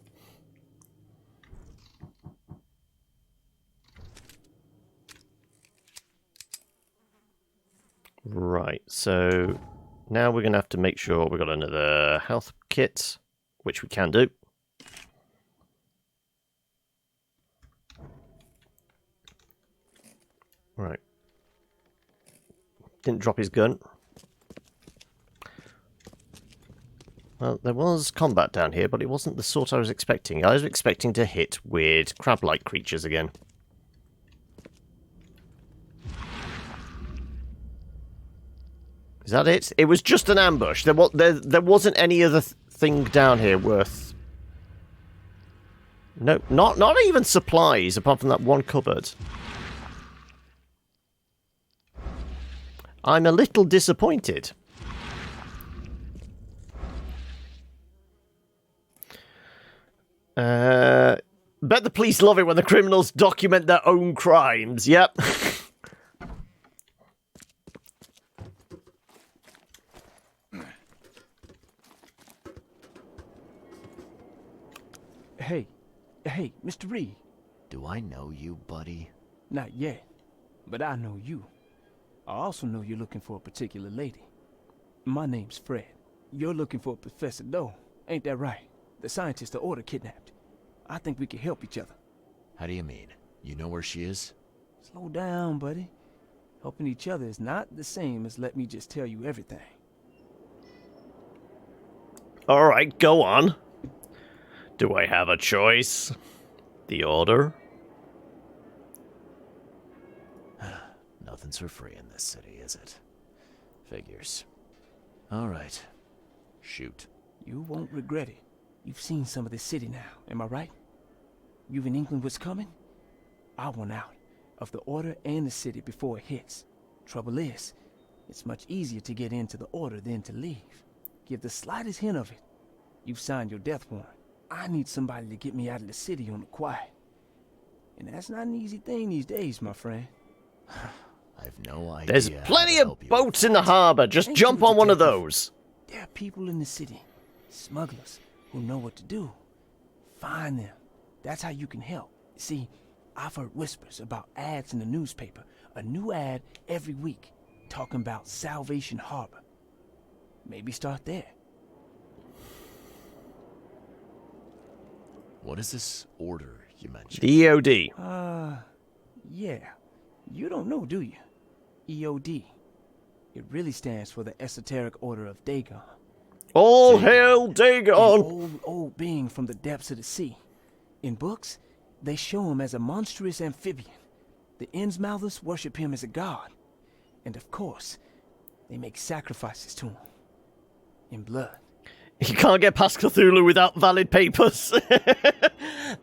Right, so now we're going to have to make sure we've got another health kit, which we can do. Right. Didn't drop his gun. Well, there was combat down here, but it wasn't the sort I was expecting. I was expecting to hit weird crab-like creatures again. Is that it? It was just an ambush. There wasn't any other thing down here worth... no, not even supplies, apart from that one cupboard. I'm a little disappointed. Bet the police love it when the criminals document their own crimes. Yep. Hey, Mr. Reed. Do I know you, buddy? Not yet, but I know you. I also know you're looking for a particular lady. My name's Fred. You're looking for Professor Doe, ain't that right? The scientist the Order kidnapped. I think we can help each other. How do you mean? You know where she is? Slow down, buddy. Helping each other is not the same as let me just tell you everything. Alright, go on. Do I have a choice? The Order? Nothing's for free in this city, is it? Figures. Alright. Shoot. You won't regret it. You've seen some of this city now, am I right? You've an inkling what's coming? I want out of the Order and the city before it hits. Trouble is, it's much easier to get into the Order than to leave. Give the slightest hint of it, you've signed your death warrant. I need somebody to get me out of the city on the quiet. And that's not an easy thing these days, my friend. I've no idea. There's plenty of boats in the harbor. Just jump on one of those. There are people in the city, smugglers, who know what to do. Find them. That's how you can help. See, I've heard whispers about ads in the newspaper. A new ad every week, talking about Salvation Harbor. Maybe start there. What is this order you mentioned? The EOD. Yeah. You don't know, do you? EOD. It really stands for the Esoteric Order of Dagon. All hail Dagon! An old being from the depths of the sea. In books, they show him as a monstrous amphibian. The Innsmouthers worship him as a god. And of course, they make sacrifices to him. In blood. You can't get past Cthulhu without valid papers.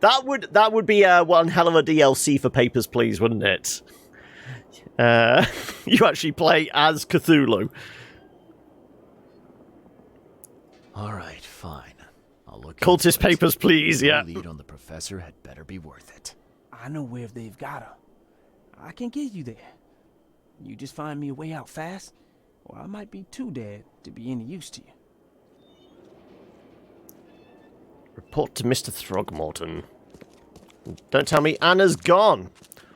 that would be one hell of a DLC for Papers, Please, wouldn't it? You actually play as Cthulhu. All right, fine. I'll look. Cultist Papers, Please. Yeah. Lead on the professor had better be worth it. I know where they've got her. I can get you there. You just find me a way out fast, or I might be too dead to be any use to you. Report to Mr. Throgmorton. Don't tell me Anna's gone.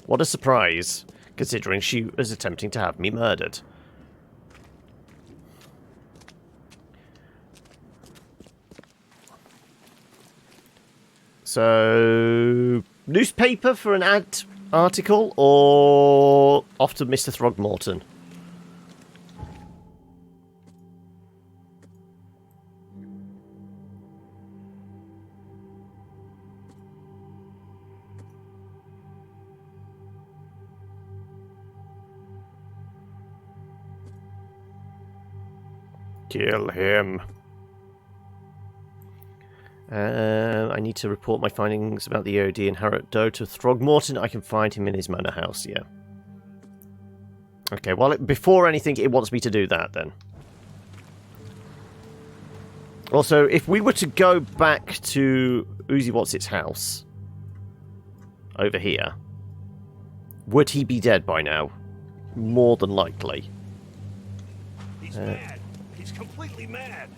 What a surprise, considering she was attempting to have me murdered. So, newspaper for an ad article, or off to Mr. Throgmorton? Kill him. I need to report my findings about the EOD and Harriet Doe to Throgmorton. I can find him in his manor house, yeah. Okay, well, before anything, it wants me to do that, then. Also, if we were to go back to Uzi What's-Its house, over here, would he be dead by now? More than likely. He's mad. He's completely mad.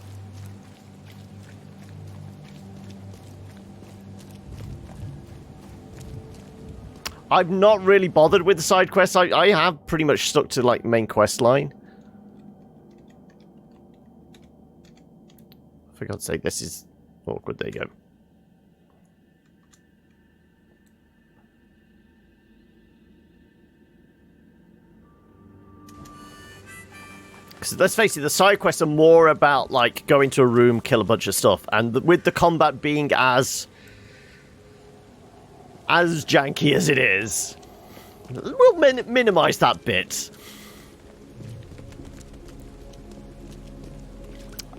I'm not really bothered with the side quests. I have pretty much stuck to, like, main quest line. For God's sake, this is awkward. There you go. Because let's face it, the side quests are more about, like, going to a room, kill a bunch of stuff. And with the combat being as janky as it is, we'll minimize that bit.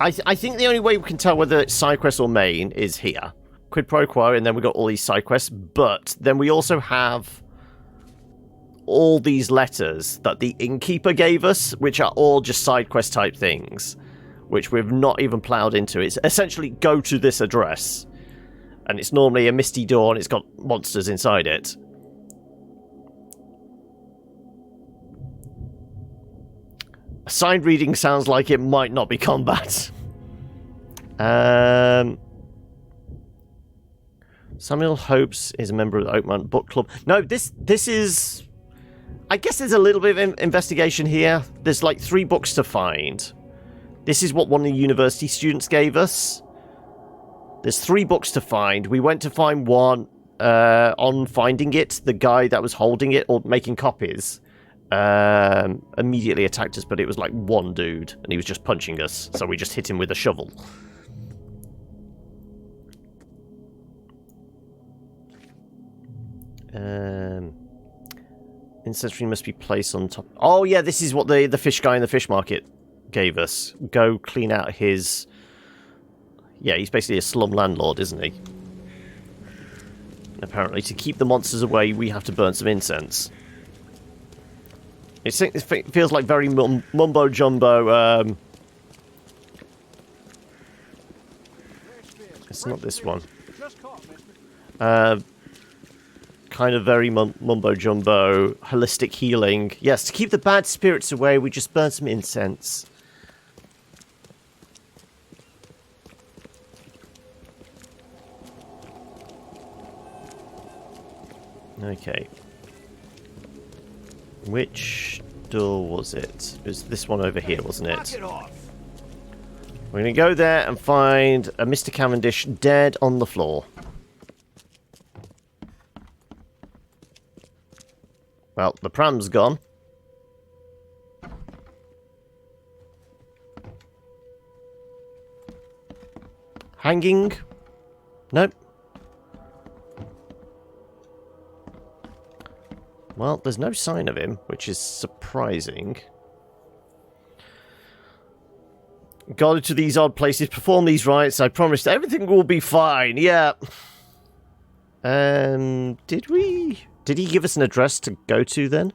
I think the only way we can tell whether it's side quest or main is here. Quid pro quo, and then we've got all these side quests, but then we also have all these letters that the innkeeper gave us, which are all just side quest type things, which we've not even ploughed into. It's essentially go to this address. And it's normally a misty door and it's got monsters inside it. Signed reading sounds like it might not be combat. Samuel Hopes is a member of the Oakmont Book Club. No, this is... I guess there's a little bit of investigation here. There's like 3 books to find. This is what one of the university students gave us. There's 3 books to find. We went to find one. On finding it, the guy that was holding it or making copies immediately attacked us, but it was like one dude, and he was just punching us, so we just hit him with a shovel. Incendiary must be placed on top. Oh yeah, this is what the fish guy in the fish market gave us. Go clean out his... Yeah, he's basically a slum landlord, isn't he? Apparently, to keep the monsters away, we have to burn some incense. It feels like very mumbo-jumbo. It's not this one. Kind of very mumbo-jumbo, holistic healing. Yes, to keep the bad spirits away, we just burn some incense. Okay. Which door was it? It was this one over here, wasn't it? We're going to go there and find a Mr. Cavendish dead on the floor. Well, the pram's gone. Hanging? Nope. Well, there's no sign of him, which is surprising. Go to these odd places, perform these rites, I promised everything will be fine, yeah. Did he give us an address to go to then?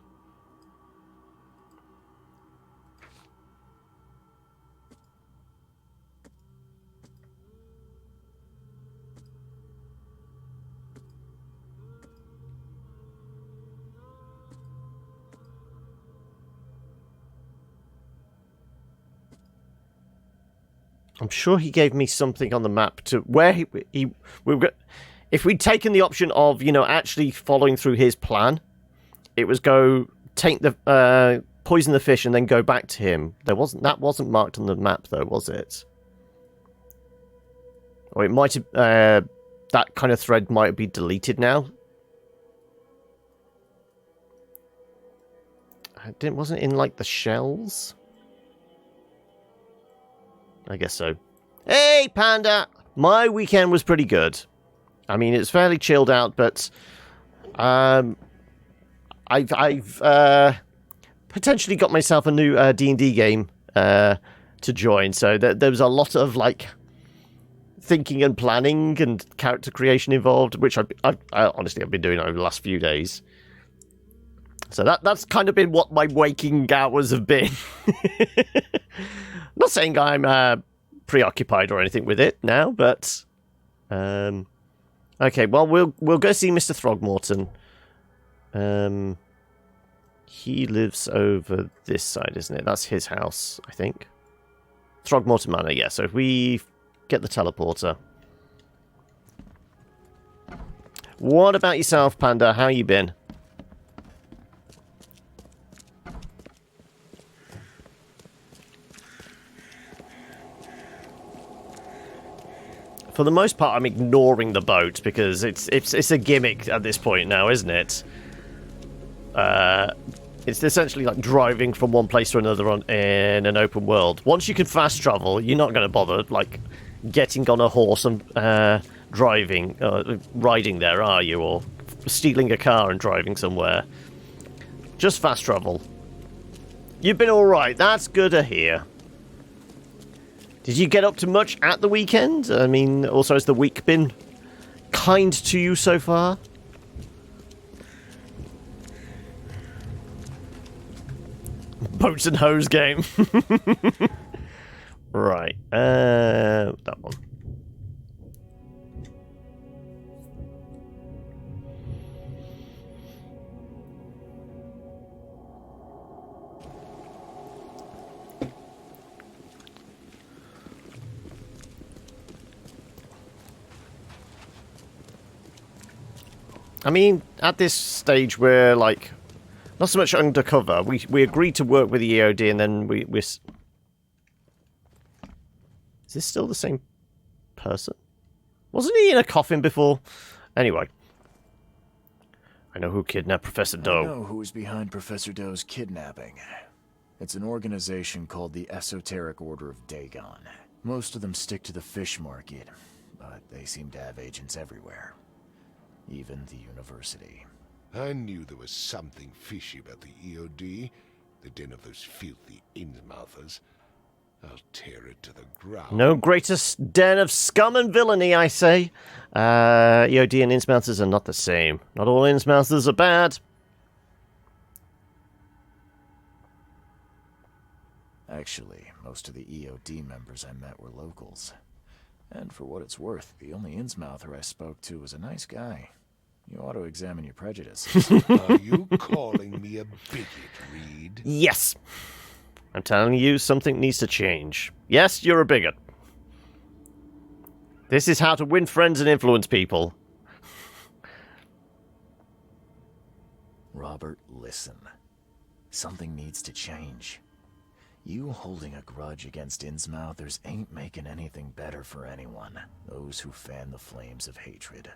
I'm sure he gave me something on the map to where we were. If we'd taken the option of, you know, actually following through his plan, it was go take the poison the fish and then go back to him. That wasn't marked on the map though, was it? Or it might have that kind of thread might be deleted now. Wasn't it in like the shells? I guess so. Hey, Panda! My weekend was pretty good. I mean, it's fairly chilled out, but I've potentially got myself a new D&D game to join. So there was a lot of like thinking and planning and character creation involved, which I honestly I've been doing over the last few days. So that's kind of been what my waking hours have been. Not saying I'm preoccupied or anything with it now, but okay. Well, we'll go see Mr. Throgmorton. He lives over this side, isn't it? That's his house, I think. Throgmorton Manor, yeah. So if we get the teleporter. What about yourself, Panda? How you been? For the most part, I'm ignoring the boat because it's a gimmick at this point now, isn't it? It's essentially like driving from one place to another in an open world. Once you can fast travel, you're not going to bother like getting on a horse and riding there, are you? Or stealing a car and driving somewhere. Just fast travel. You've been all right. That's good to hear. Did you get up to much at the weekend? I mean, also, has the week been kind to you so far? Boats and hose game. Right. That one. I mean, at this stage, we're like not so much undercover. We agreed to work with the EOD, and then we're Is this still the same person? Wasn't he in a coffin before? Anyway. I know who kidnapped Professor Doe. I know who's behind Professor Doe's kidnapping. It's an organization called the Esoteric Order of Dagon. Most of them stick to the fish market, but they seem to have agents everywhere. Even the university. I knew there was something fishy about the EOD, the den of those filthy Innsmouthers. I'll tear it to the ground. No greatest den of scum and villainy, I say. EOD and Innsmouthers are not the same. Not all Innsmouthers are bad. Actually, most of the EOD members I met were locals. And for what it's worth, the only Innsmouther I spoke to was a nice guy. You ought to examine your prejudices. Are you calling me a bigot, Reed? Yes. I'm telling you, something needs to change. Yes, you're a bigot. This is how to win friends and influence people. Robert, listen. Something needs to change. You holding a grudge against Innsmouthers ain't making anything better for anyone. Those who fan the flames of hatred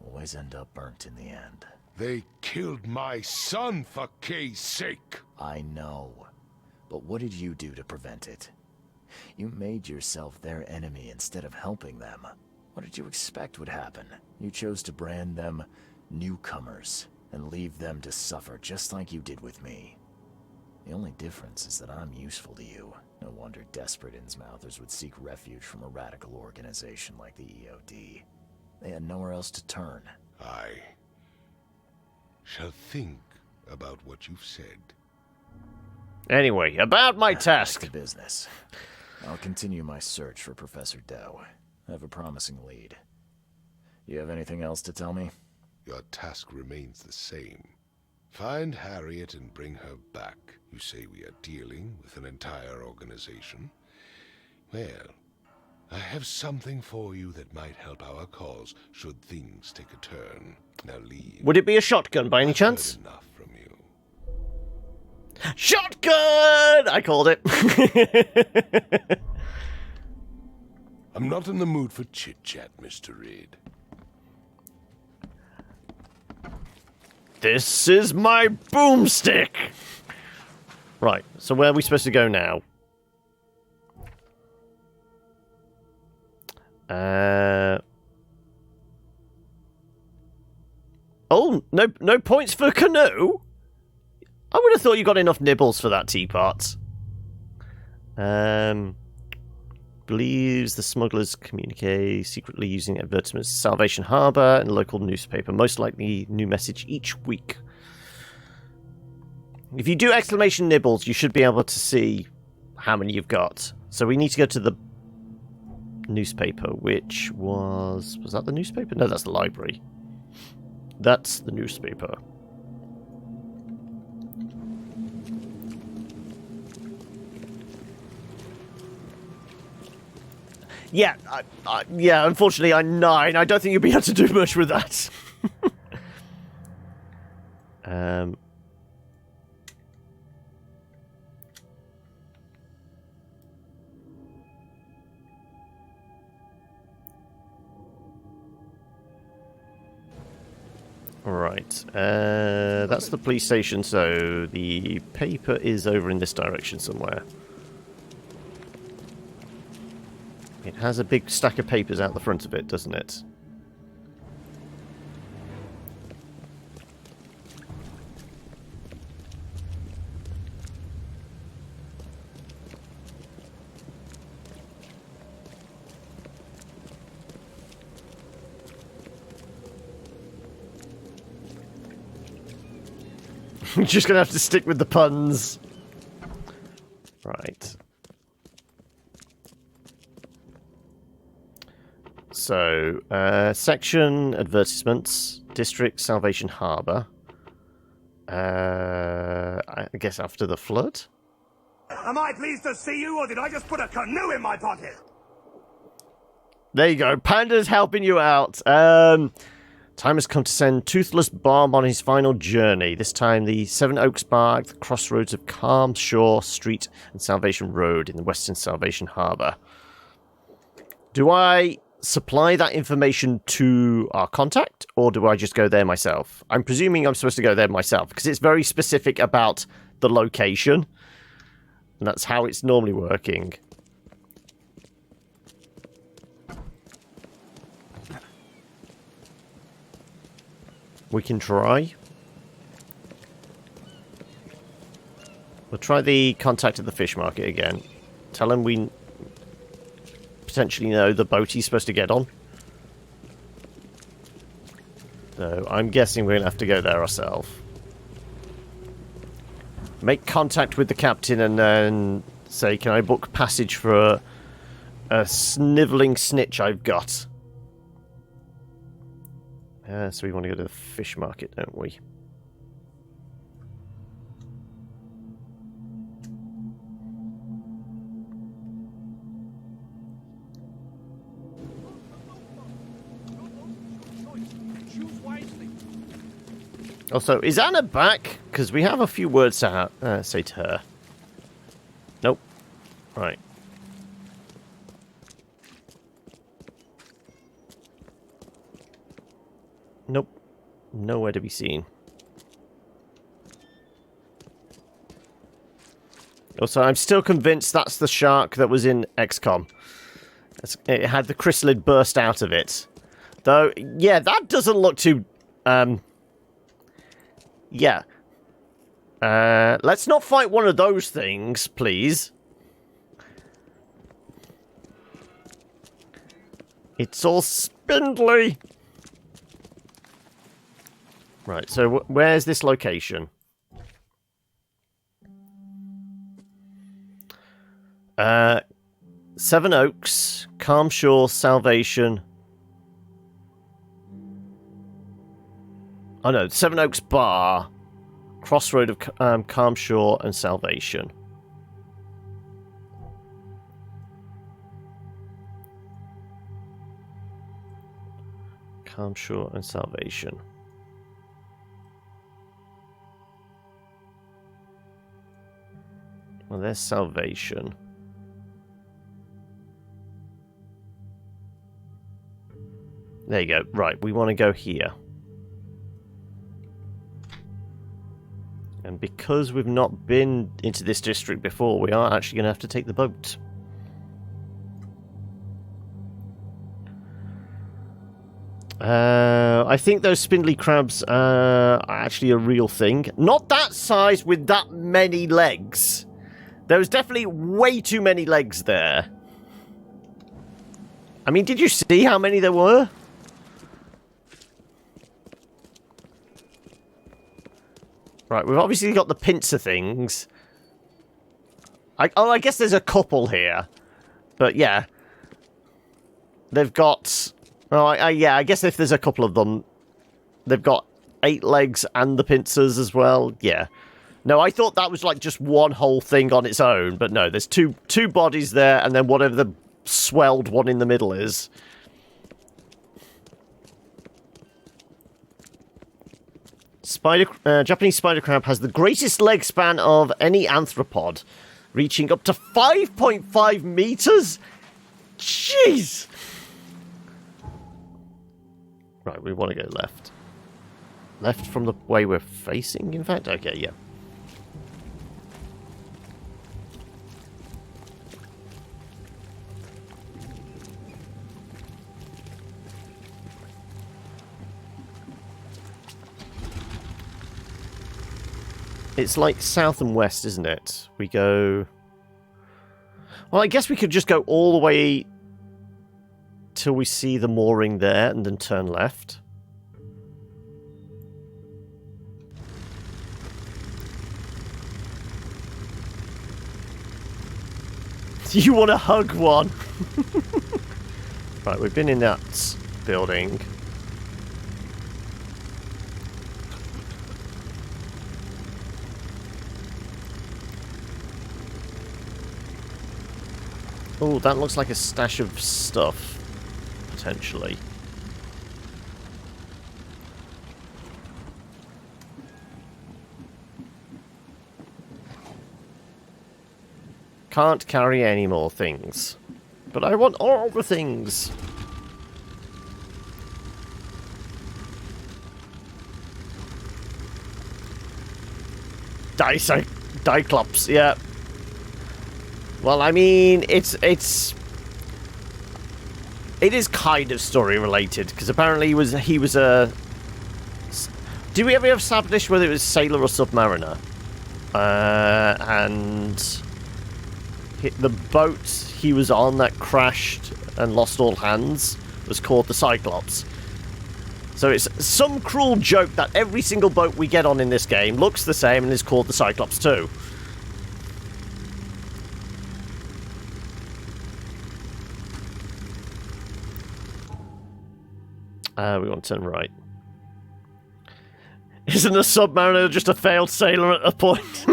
always end up burnt in the end. They killed my son for Kay's sake. I know. But what did you do to prevent it? You made yourself their enemy instead of helping them. What did you expect would happen? You chose to brand them newcomers and leave them to suffer just like you did with me. The only difference is that I'm useful to you. No wonder desperate Innsmouthers would seek refuge from a radical organization like the EOD. They had nowhere else to turn. I shall think about what you've said. Anyway, about my task. Back to business. I'll continue my search for Professor Doe. I have a promising lead. You have anything else to tell me? Your task remains the same. Find Harriet and bring her back. You say we are dealing with an entire organization? Well, I have something for you that might help our cause should things take a turn. Now leave. Would it be a shotgun by any chance? Enough from you. Shotgun! I called it. I'm not in the mood for chit-chat, Mr. Reed. This is my boomstick! Right, so where are we supposed to go now? Oh, no points for canoe? I would have thought you got enough nibbles for that teapot. Believes the smugglers communicate secretly using advertisements to Salvation Harbour and local newspaper. Most likely new message each week. If you do exclamation nibbles, you should be able to see how many you've got. So we need to go to the newspaper, which was that the newspaper? No, that's the library. That's the newspaper. Yeah, yeah, unfortunately I'm 9. I don't think you'll be able to do much with that. Right, that's the police station, so the paper is over in this direction somewhere. It has a big stack of papers out the front of it, doesn't it? You're just gonna have to stick with the puns. Right. So, section, advertisements, district, Salvation Harbour. I guess after the flood? Am I pleased to see you, or did I just put a canoe in my pocket? There you go, Panda's helping you out. Time has come to send Toothless Bomb on his final journey. This time the Seven Oaks Bar at the crossroads of Calm Shore Street and Salvation Road in the western Salvation Harbour. Do I supply that information to our contact, or do I just go there myself? I'm presuming I'm supposed to go there myself, because it's very specific about the location. And that's how it's normally working. We can try. We'll try the contact at the fish market again. Tell him we potentially know the boat he's supposed to get on. So I'm guessing we're going to have to go there ourselves. Make contact with the captain and then say, can I book passage for a snivelling snitch I've got? So we want to go to the fish market, don't we? Also, is Anna back? Because we have a few words to say to her. Nope. Right. Nope. Nowhere to be seen. Also, I'm still convinced that's the shark that was in XCOM. It had the chrysalid burst out of it. Though, yeah, that doesn't look too... Yeah. Let's not fight one of those things, please. It's all spindly. Right, so where's this location? Seven Oaks, Calm Shore, Salvation. Oh no, Seven Oaks Bar, Crossroad of Calm Shore and Salvation. Calm Shore and Salvation. Well, there's Salvation. There you go. Right, we want to go here. And because we've not been into this district before, we are actually going to have to take the boat. I think those spindly crabs are actually a real thing. Not that size with that many legs. There was definitely way too many legs there. I mean, did you see how many there were? Right, we've obviously got the pincer things. I guess there's a couple here. But yeah. They've got... Oh, yeah, I guess if there's a couple of them, they've got 8 legs and the pincers as well. Yeah. No, I thought that was like just one whole thing on its own. But no, there's two bodies there and then whatever the swelled one in the middle is. Japanese spider crab has the greatest leg span of any arthropod, reaching up to 5.5 meters. Jeez! Right, we want to go left. Left from the way we're facing, in fact? Okay, yeah. It's like south and west, isn't it? We go... Well, I guess we could just go all the way till we see the mooring there and then turn left. You want to hug one? Right, we've been in that building. Oh, that looks like a stash of stuff, potentially. Can't carry any more things. But I want all the things. Diclops, yeah. Well, I mean, it is kind of story related because apparently he was a. Did we ever establish whether it was sailor or submariner? And the boat he was on that crashed and lost all hands was called the Cyclops. So it's some cruel joke that every single boat we get on in this game looks the same and is called the Cyclops too. We want to turn right. Isn't a submariner just a failed sailor at a point?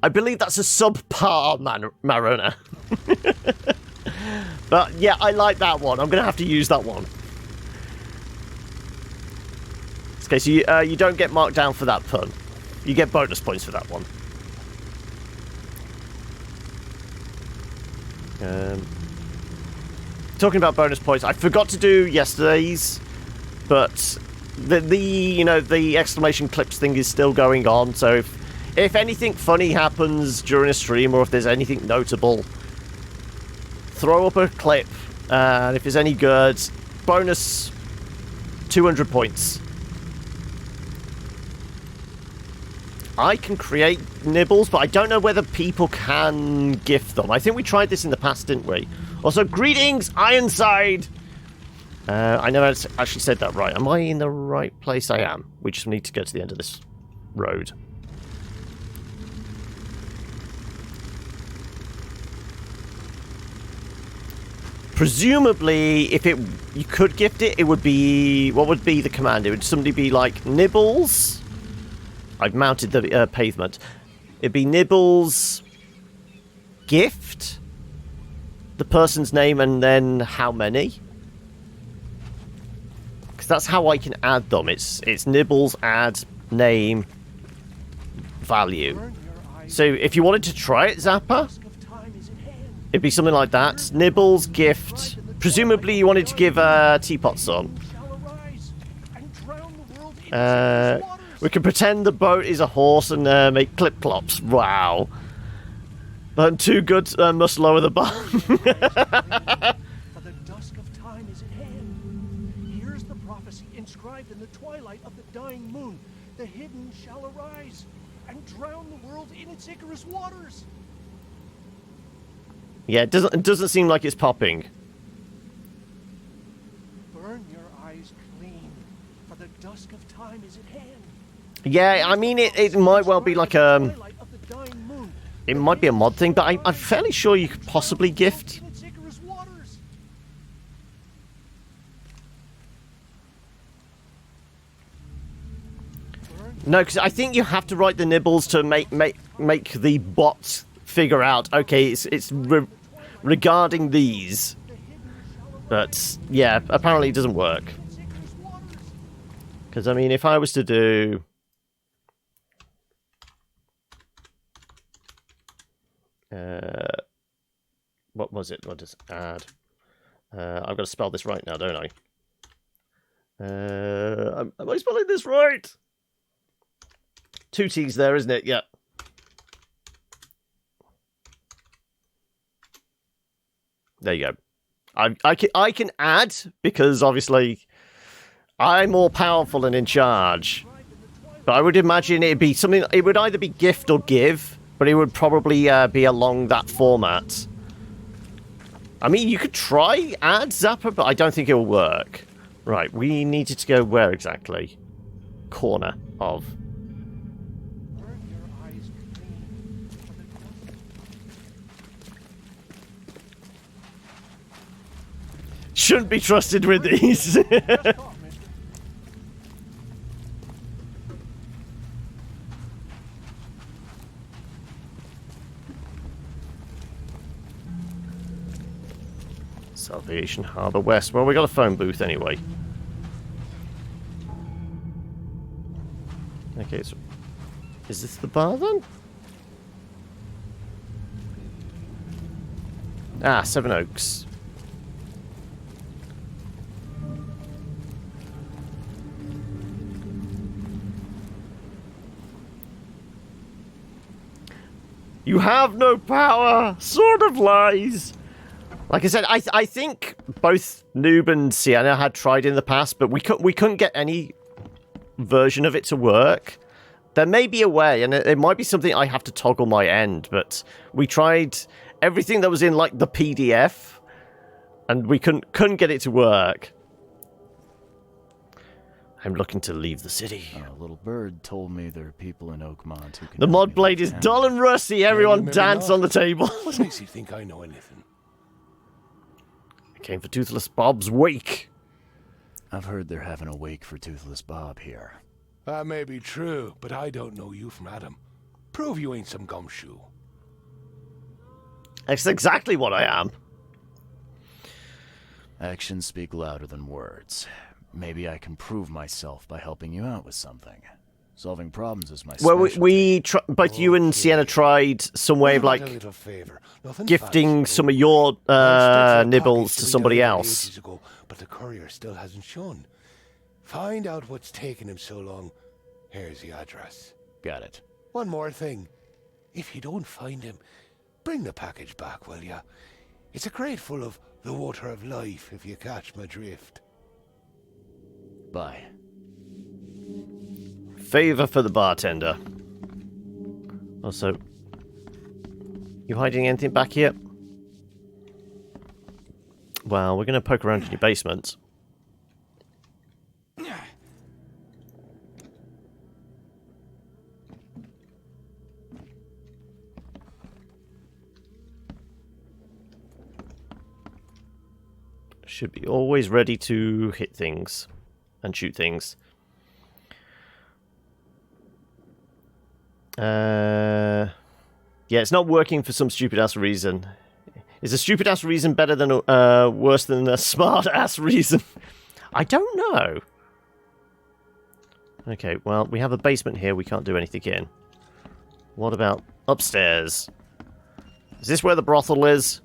I believe that's a subpar mariner. But yeah, I like that one. I'm going to have to use that one. Okay, so you don't get marked down for that pun. You get bonus points for that one. Talking about bonus points, I forgot to do yesterday's, but the exclamation clips thing is still going on. So if anything funny happens during a stream or if there's anything notable, throw up a clip, and if it's any good, bonus 200 points. I can create nibbles, but I don't know whether people can gift them. I think we tried this in the past, didn't we? Also, greetings, Ironside! I never actually said that right. Am I in the right place? I am. We just need to go to the end of this road. Presumably, if you could gift it, it would be... What would be the command? It would somebody be like, nibbles... I've mounted the pavement. It'd be nibbles... gift... the person's name and then how many. Because that's how I can add them. It's nibbles, add, name, value. So if you wanted to try it, Zappa, it'd be something like that. Nibbles, gift. Presumably you wanted to give Teapot some. We can pretend the boat is a horse and make clip-clops. Wow. But too good must lower the bar. For the dusk of time is at hand. Here's the prophecy inscribed in the twilight of the dying moon. The hidden shall arise and drown the world in its Icarus waters. Yeah, it doesn't seem like it's popping. Burn your eyes clean, for the dusk of time is at hand. Yeah, I mean, it might well be like a... It might be a mod thing, but I'm fairly sure you could possibly gift. No, because I think you have to write the nibbles to make the bots figure out, okay, it's regarding these. But, yeah, apparently it doesn't work. Because, I mean, if I was to do... what was it? What does add? I've got to spell this right now, don't I? Am I spelling this right? 2 T's there, isn't it? Yeah. There you go. I can add because obviously I'm more powerful and in charge. But I would imagine it'd be something. It would either be gift or give. But it would probably be along that format. I mean, you could try add Zapper, but I don't think it will work. Right, we needed to go where exactly? Corner of. Shouldn't be trusted with these. Salvation Harbour West. Well, we got a phone booth anyway. Okay, so is this the bar then? Ah, Seven Oaks. You have no power! Sword of Lies! Like I said, I think both Noob and Sienna had tried in the past, but we couldn't get any version of it to work. There may be a way, and it might be something I have to toggle my end, but we tried everything that was in, like, the PDF, and we couldn't get it to work. I'm looking to leave the city. A little bird told me there are people in Oakmont who can... The mod blade is dull and rusty. Everyone dance on the table. What makes you think I know anything? I came for Toothless Bob's wake. I've heard they're having a wake for Toothless Bob here. That may be true, but I don't know you from Adam. Prove you ain't some gumshoe. That's exactly what I am. Actions speak louder than words. Maybe I can prove myself by helping you out with something. Solving problems is my specialty. Well, both you and Sienna tried some way of, like, gifting some of your nibbles to somebody else. Ago, but the courier still hasn't shown. Find out what's taken him so long. Here's the address. Got it. One more thing. If you don't find him, bring the package back, will ya? It's a crate full of the water of life, if you catch my drift. Bye. Favor for the bartender. Also, you hiding anything back here? Well, we're going to poke around in your basement. Should be always ready to hit things and shoot things. Yeah, it's not working for some stupid-ass reason. Is a stupid-ass reason better than worse than a smart-ass reason? I don't know. Okay, well, we have a basement here. We can't do anything in. What about upstairs? Is this where the brothel is?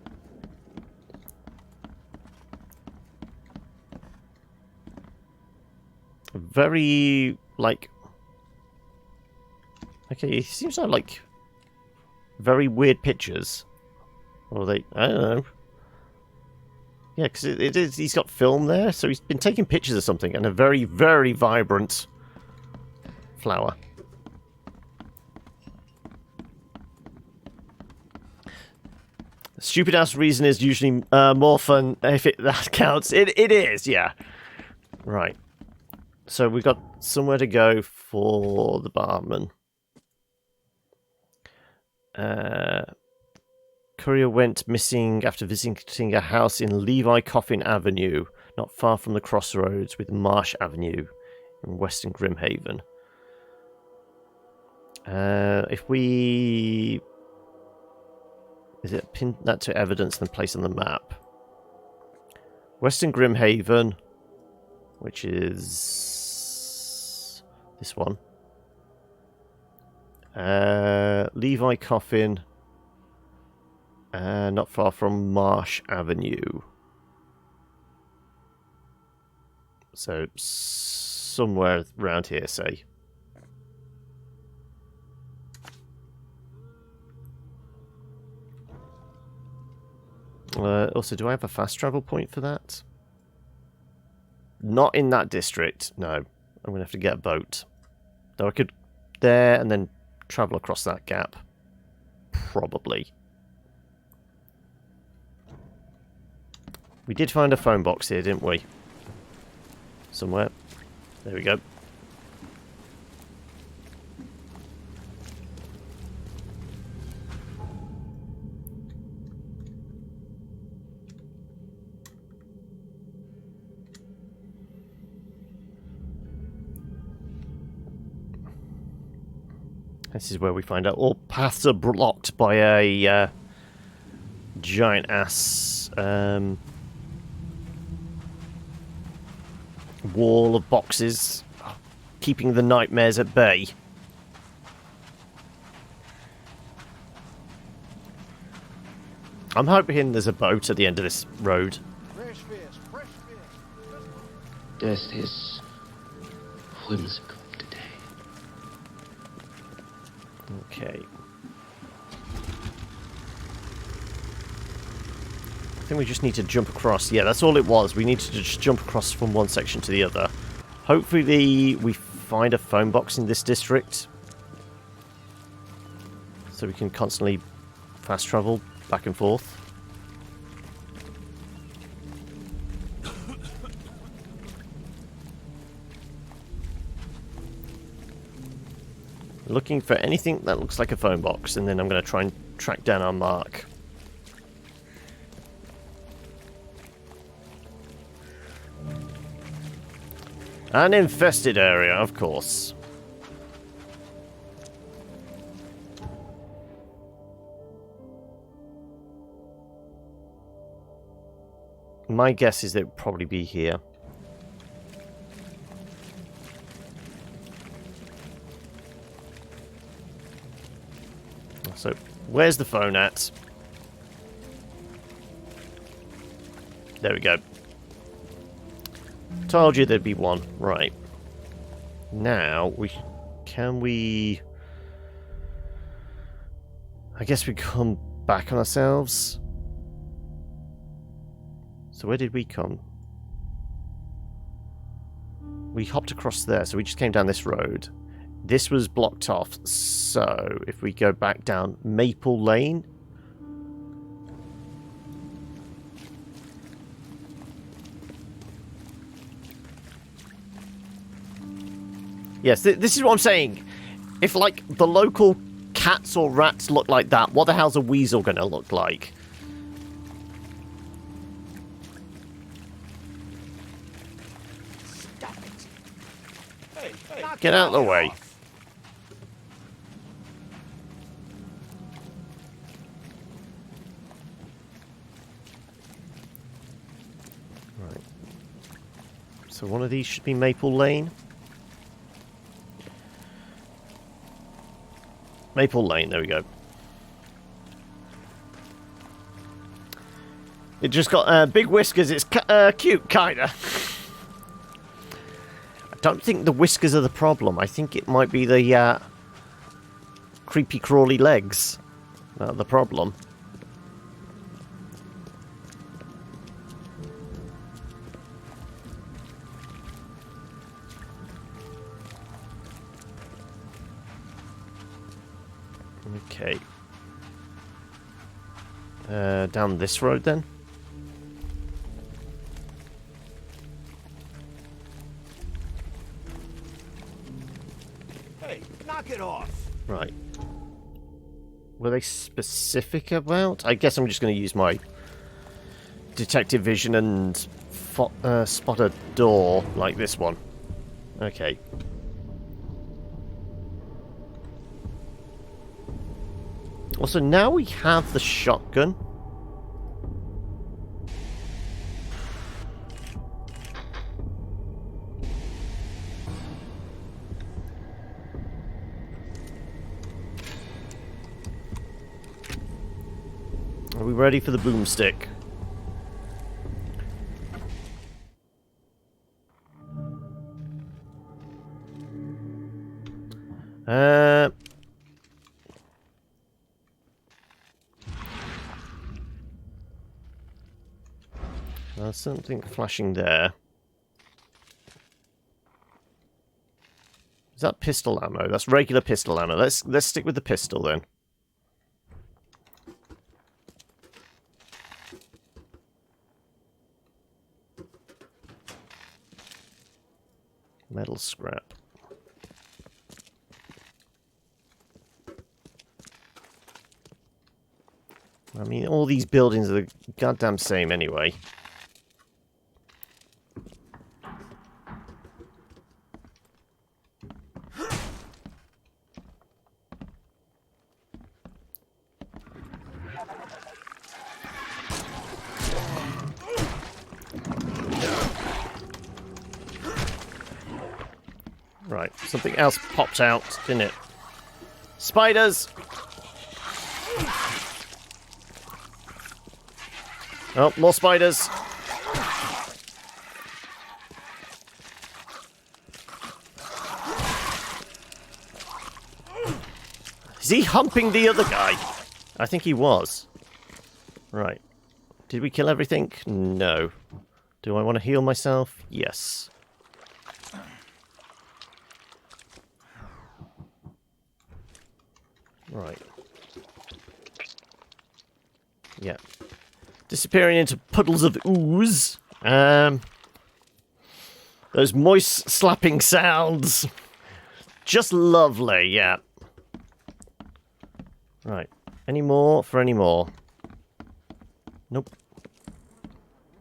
Very, like... Okay, it seems like very weird pictures. Or they... I don't know. Yeah, because it is... He's got film there, so he's been taking pictures of something, and a very, very vibrant flower. Stupid-ass reason is usually more fun if that counts. It is, yeah. Right. So we've got somewhere to go for the barman. Courier went missing after visiting a house in Levi Coffin Avenue, not far from the crossroads with Marsh Avenue in Western Grimhaven. If we... Is it pin that to evidence and place on the map? Western Grimhaven, which is this one. Levi Coffin, not far from Marsh Avenue. So somewhere around here, say. Also, do I have a fast travel point for that? Not in that district, no. I'm going to have to get a boat. Though I could there and then travel across that gap. Probably. We did find a phone box here, didn't we? Somewhere. There we go. This is where we find out all paths are blocked by a giant ass wall of boxes, keeping the nightmares at bay. I'm hoping there's a boat at the end of this road. Fresh fish, fresh fish. Death is whimsical today. Okay. I think we just need to jump across. Yeah, that's all it was. We need to just jump across from one section to the other. Hopefully we find a phone box in this district, so we can constantly fast travel back and forth. Looking for anything that looks like a phone box, and then I'm going to try and track down our mark. An infested area, of course. My guess is they'd probably be here. So, where's the phone at? There we go. Told you there'd be one. Right. Now, can we... I guess we come back on ourselves. So where did we come? We hopped across there, so we just came down this road. This was blocked off, so if we go back down Maple Lane... Yes, this is what I'm saying. If, like, the local cats or rats look like that, what the hell's a weasel going to look like? Stop it. Hey, Get out of the way. Right. So one of these should be Maple Lane. Maple Lane, there we go. It just got big whiskers. It's cute, kinda. I don't think the whiskers are the problem. I think it might be the creepy crawly legs that are the problem. Okay. Down this road then? Hey, knock it off. Right. Were they specific about? I guess I'm just going to use my detective vision and spot a door like this one. Okay. Also, now we have the shotgun. Are we ready for the boomstick? There's something flashing there. Is that pistol ammo? That's regular pistol ammo. Let's stick with the pistol then. Metal scrap. I mean, all these buildings are the goddamn same anyway. Right, something else popped out, didn't it? Spiders! Oh, more spiders. Is he humping the other guy? I think he was. Right. Did we kill everything? No. Do I want to heal myself? Yes. Right. Yeah. Disappearing into puddles of ooze. Those moist slapping sounds. Just lovely, yeah. Right. Any more for any more? Nope.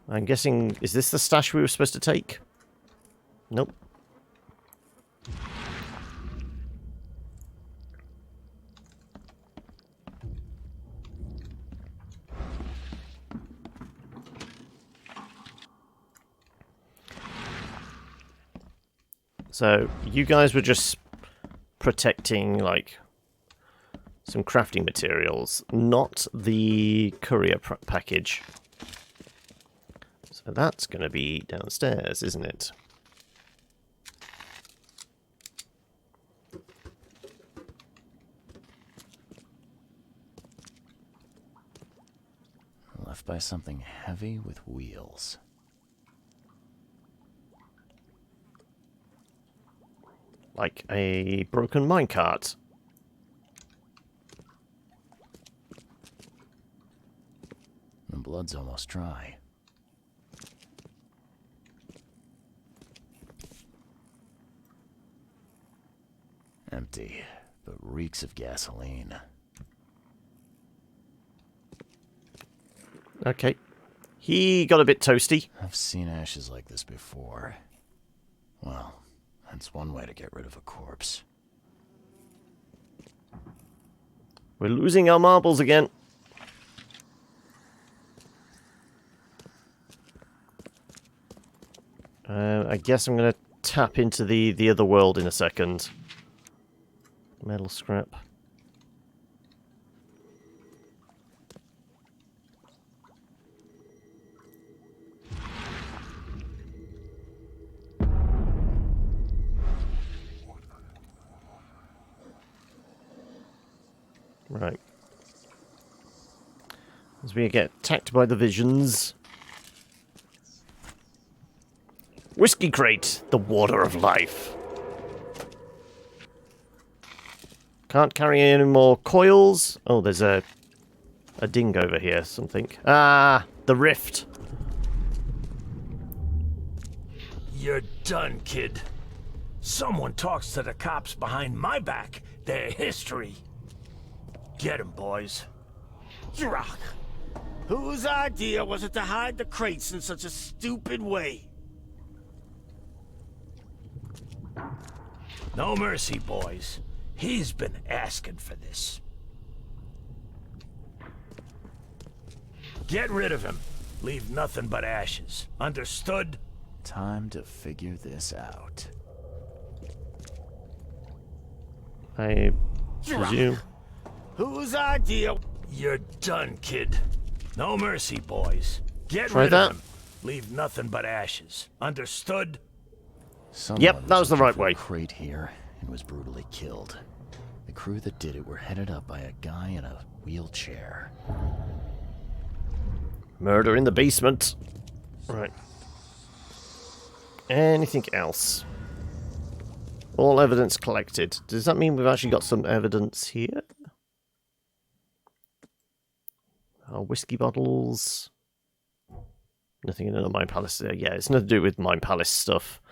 I'm guessing... Is this the stash we were supposed to take? Nope. So, you guys were just protecting, like, some crafting materials, not the courier package. So that's going to be downstairs, isn't it? Left by something heavy with wheels. Like a broken minecart. The blood's almost dry. Empty, but reeks of gasoline. Okay. He got a bit toasty. I've seen ashes like this before. Well, that's one way to get rid of a corpse. We're losing our marbles again. I guess I'm going to tap into the other world in a second. Metal scrap. Right. As we get attacked by the visions. Whiskey crate, the water of life. Can't carry any more coils. Oh, there's a ding over here, something. Ah, the rift. You're done, kid. Someone talks to the cops behind my back. Their history. Get 'em, boys. Rock. Whose idea was it to hide the crates in such a stupid way? No mercy, boys. He's been asking for this. Get rid of him. Leave nothing but ashes. Understood? Time to figure this out. I presume. Whose idea? You're done, kid. No mercy, boys. Get Try rid that. of him. Leave nothing but ashes. Understood? Yep, that was the right way. Crate here and was brutally killed. The crew that did it were headed up by a guy in a wheelchair. Murder in the basement. Right. Anything else? All evidence collected. Does that mean we've actually got some evidence here? Whiskey bottles. Nothing in the Mine Palace there. Yeah, it's nothing to do with Mine Palace stuff.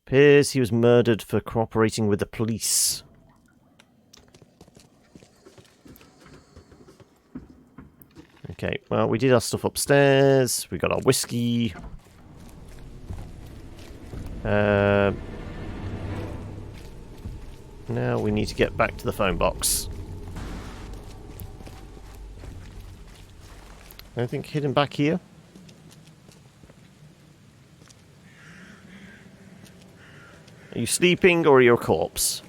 Appears he was murdered for cooperating with the police. Okay, well, we did our stuff upstairs. We got our whiskey. Now we need to get back to the phone box. Anything hidden back here? Are you sleeping or are you a corpse?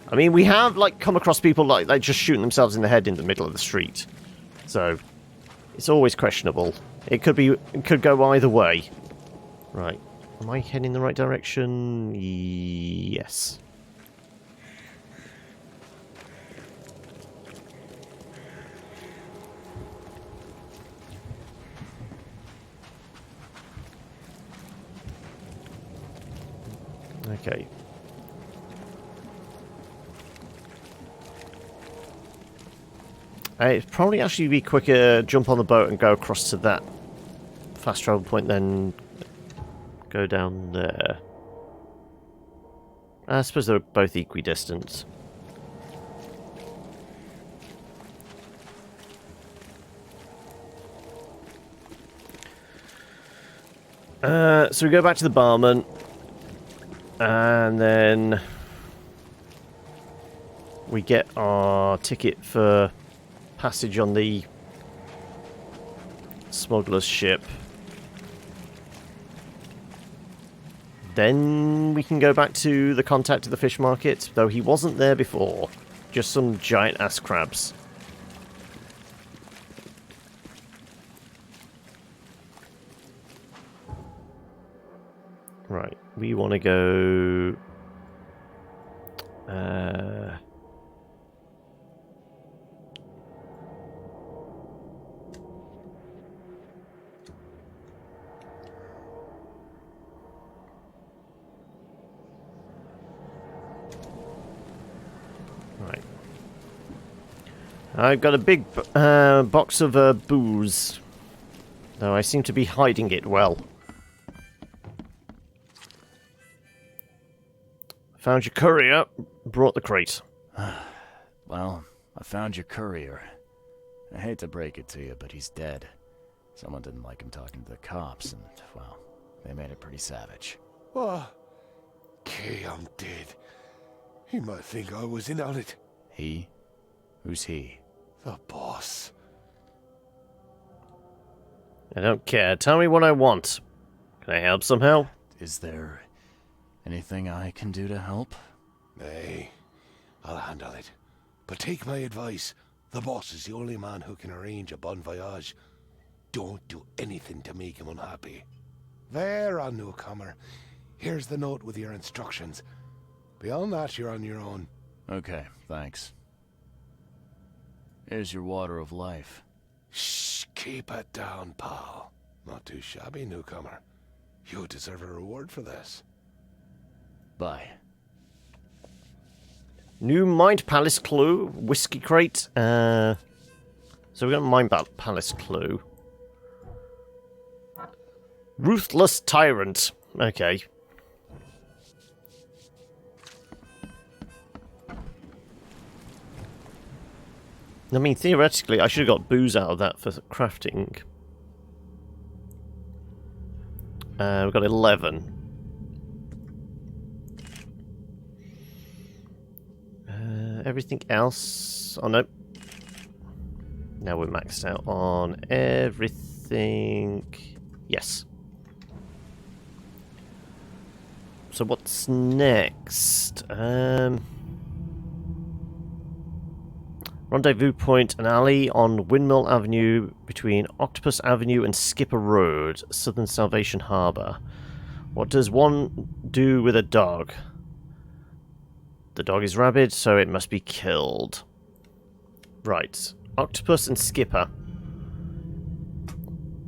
I mean, we have, like, come across people like just shooting themselves in the head in the middle of the street. So, It's always questionable. It could go either way. Right. Am I heading in the right direction? Yes. Okay. It'd probably actually be quicker jump on the boat and go across to that fast travel point than go down there. I suppose they're both equidistant. So we go back to the barman. And then we get our ticket for passage on the smuggler's ship. Then we can go back to the contact at the fish market, though he wasn't there before. Just some giant ass crabs. Right, we want to go... Right. I've got a big box of booze, though I seem to be hiding it well. Found your courier, brought the crate. Well, I found your courier. I hate to break it to you, but he's dead. Someone didn't like him talking to the cops, and, well, they made it pretty savage. What? Okay, I'm dead. He might think I was in on it. He? Who's he? The boss. I don't care. Tell me what I want. Can I help somehow? Is there anything I can do to help? Nay, I'll handle it. But take my advice. The boss is the only man who can arrange a bon voyage. Don't do anything to make him unhappy. There, a newcomer. Here's the note with your instructions. Beyond that, you're on your own. Okay, thanks. Here's your water of life. Shh, keep it down, pal. Not too shabby, newcomer. You deserve a reward for this. Bye. New Mind Palace clue, whiskey crate. So we got a Mind Palace clue. Ruthless tyrant. Okay. I mean, theoretically, I should have got booze out of that for crafting. We've got 11. Everything else... Oh, no. Now we're maxed out on everything. Yes. So what's next? Rendezvous point, an alley on Windmill Avenue between Octopus Avenue and Skipper Road, Southern Salvation Harbour. What does one do with a dog? The dog is rabid, so it must be killed. Right. Octopus and Skipper.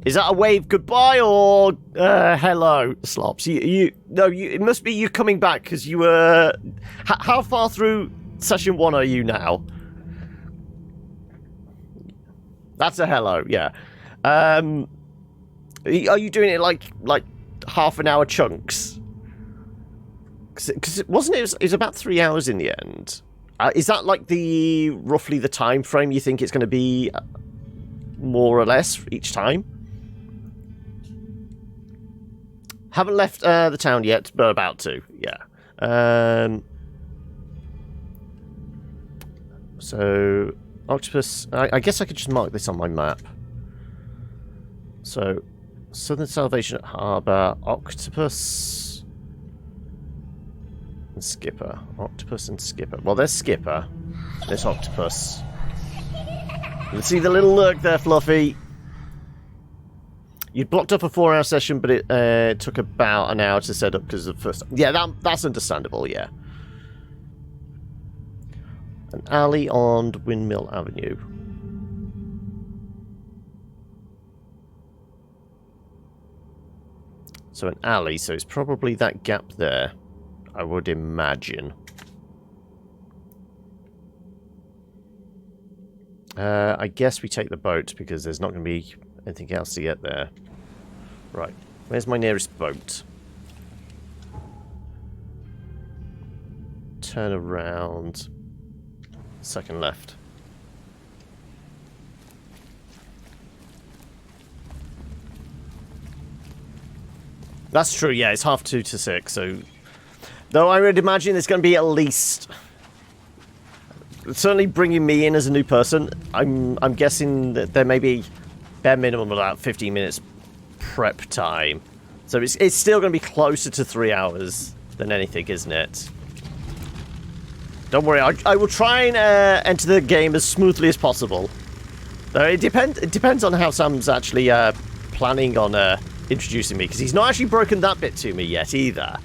Is that a wave goodbye or hello, Slops? It must be you coming back because you were... how far through session 1 are you now? That's a hello, yeah. Are you doing it like half an hour chunks? Because it was about 3 hours in the end. Is that like roughly the time frame you think it's going to be, more or less each time? Haven't left the town yet, but about to. Yeah. So Octopus. I guess I could just mark this on my map. So Southern Salvation Harbour, Octopus and Skipper. Octopus and Skipper. Well, there's Skipper. There's Octopus. Let's see the little lurk there, Fluffy. You blocked up a 4-hour session, but it took about an hour to set up because of the first... Yeah, that's understandable, yeah. An alley on Windmill Avenue. So an alley, so it's probably that gap there, I would imagine. I guess we take the boat because there's not going to be anything else to get there. Right, where's my nearest boat? Turn around. Second left. That's true, yeah, it's 2:30 to 6, so... Though I would imagine there's going to be at least... Certainly bringing me in as a new person, I'm guessing that there may be bare minimum about 15 minutes prep time. So it's still going to be closer to 3 hours than anything, isn't it? Don't worry, I will try and enter the game as smoothly as possible. Though it depends on how Sam's actually planning on introducing me, because he's not actually broken that bit to me yet either.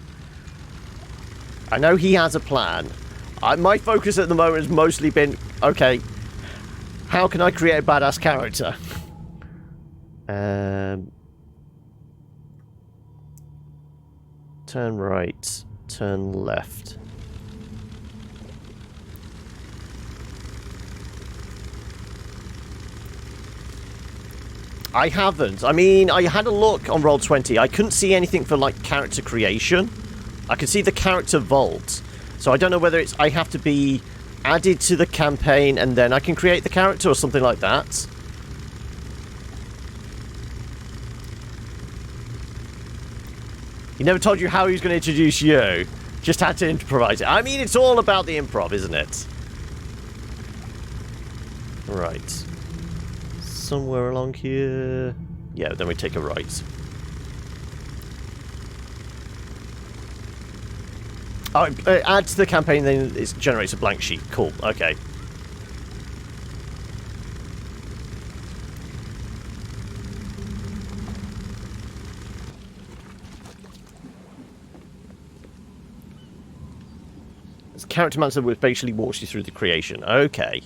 I know he has a plan. My focus at the moment has mostly been, okay, how can I create a badass character? Turn right, turn left. I haven't. I mean, I had a look on Roll20. I couldn't see anything for, like, character creation. I could see the character vault. So I don't know whether it's I have to be added to the campaign and then I can create the character or something like that. He never told you how he was going to introduce you. Just had to improvise it. I mean, it's all about the improv, isn't it? Right. Somewhere along here... Yeah, then we take a right. Oh, add to the campaign, then it generates a blank sheet. Cool, okay. It's Character Mancer, which basically walks you through the creation. Okay.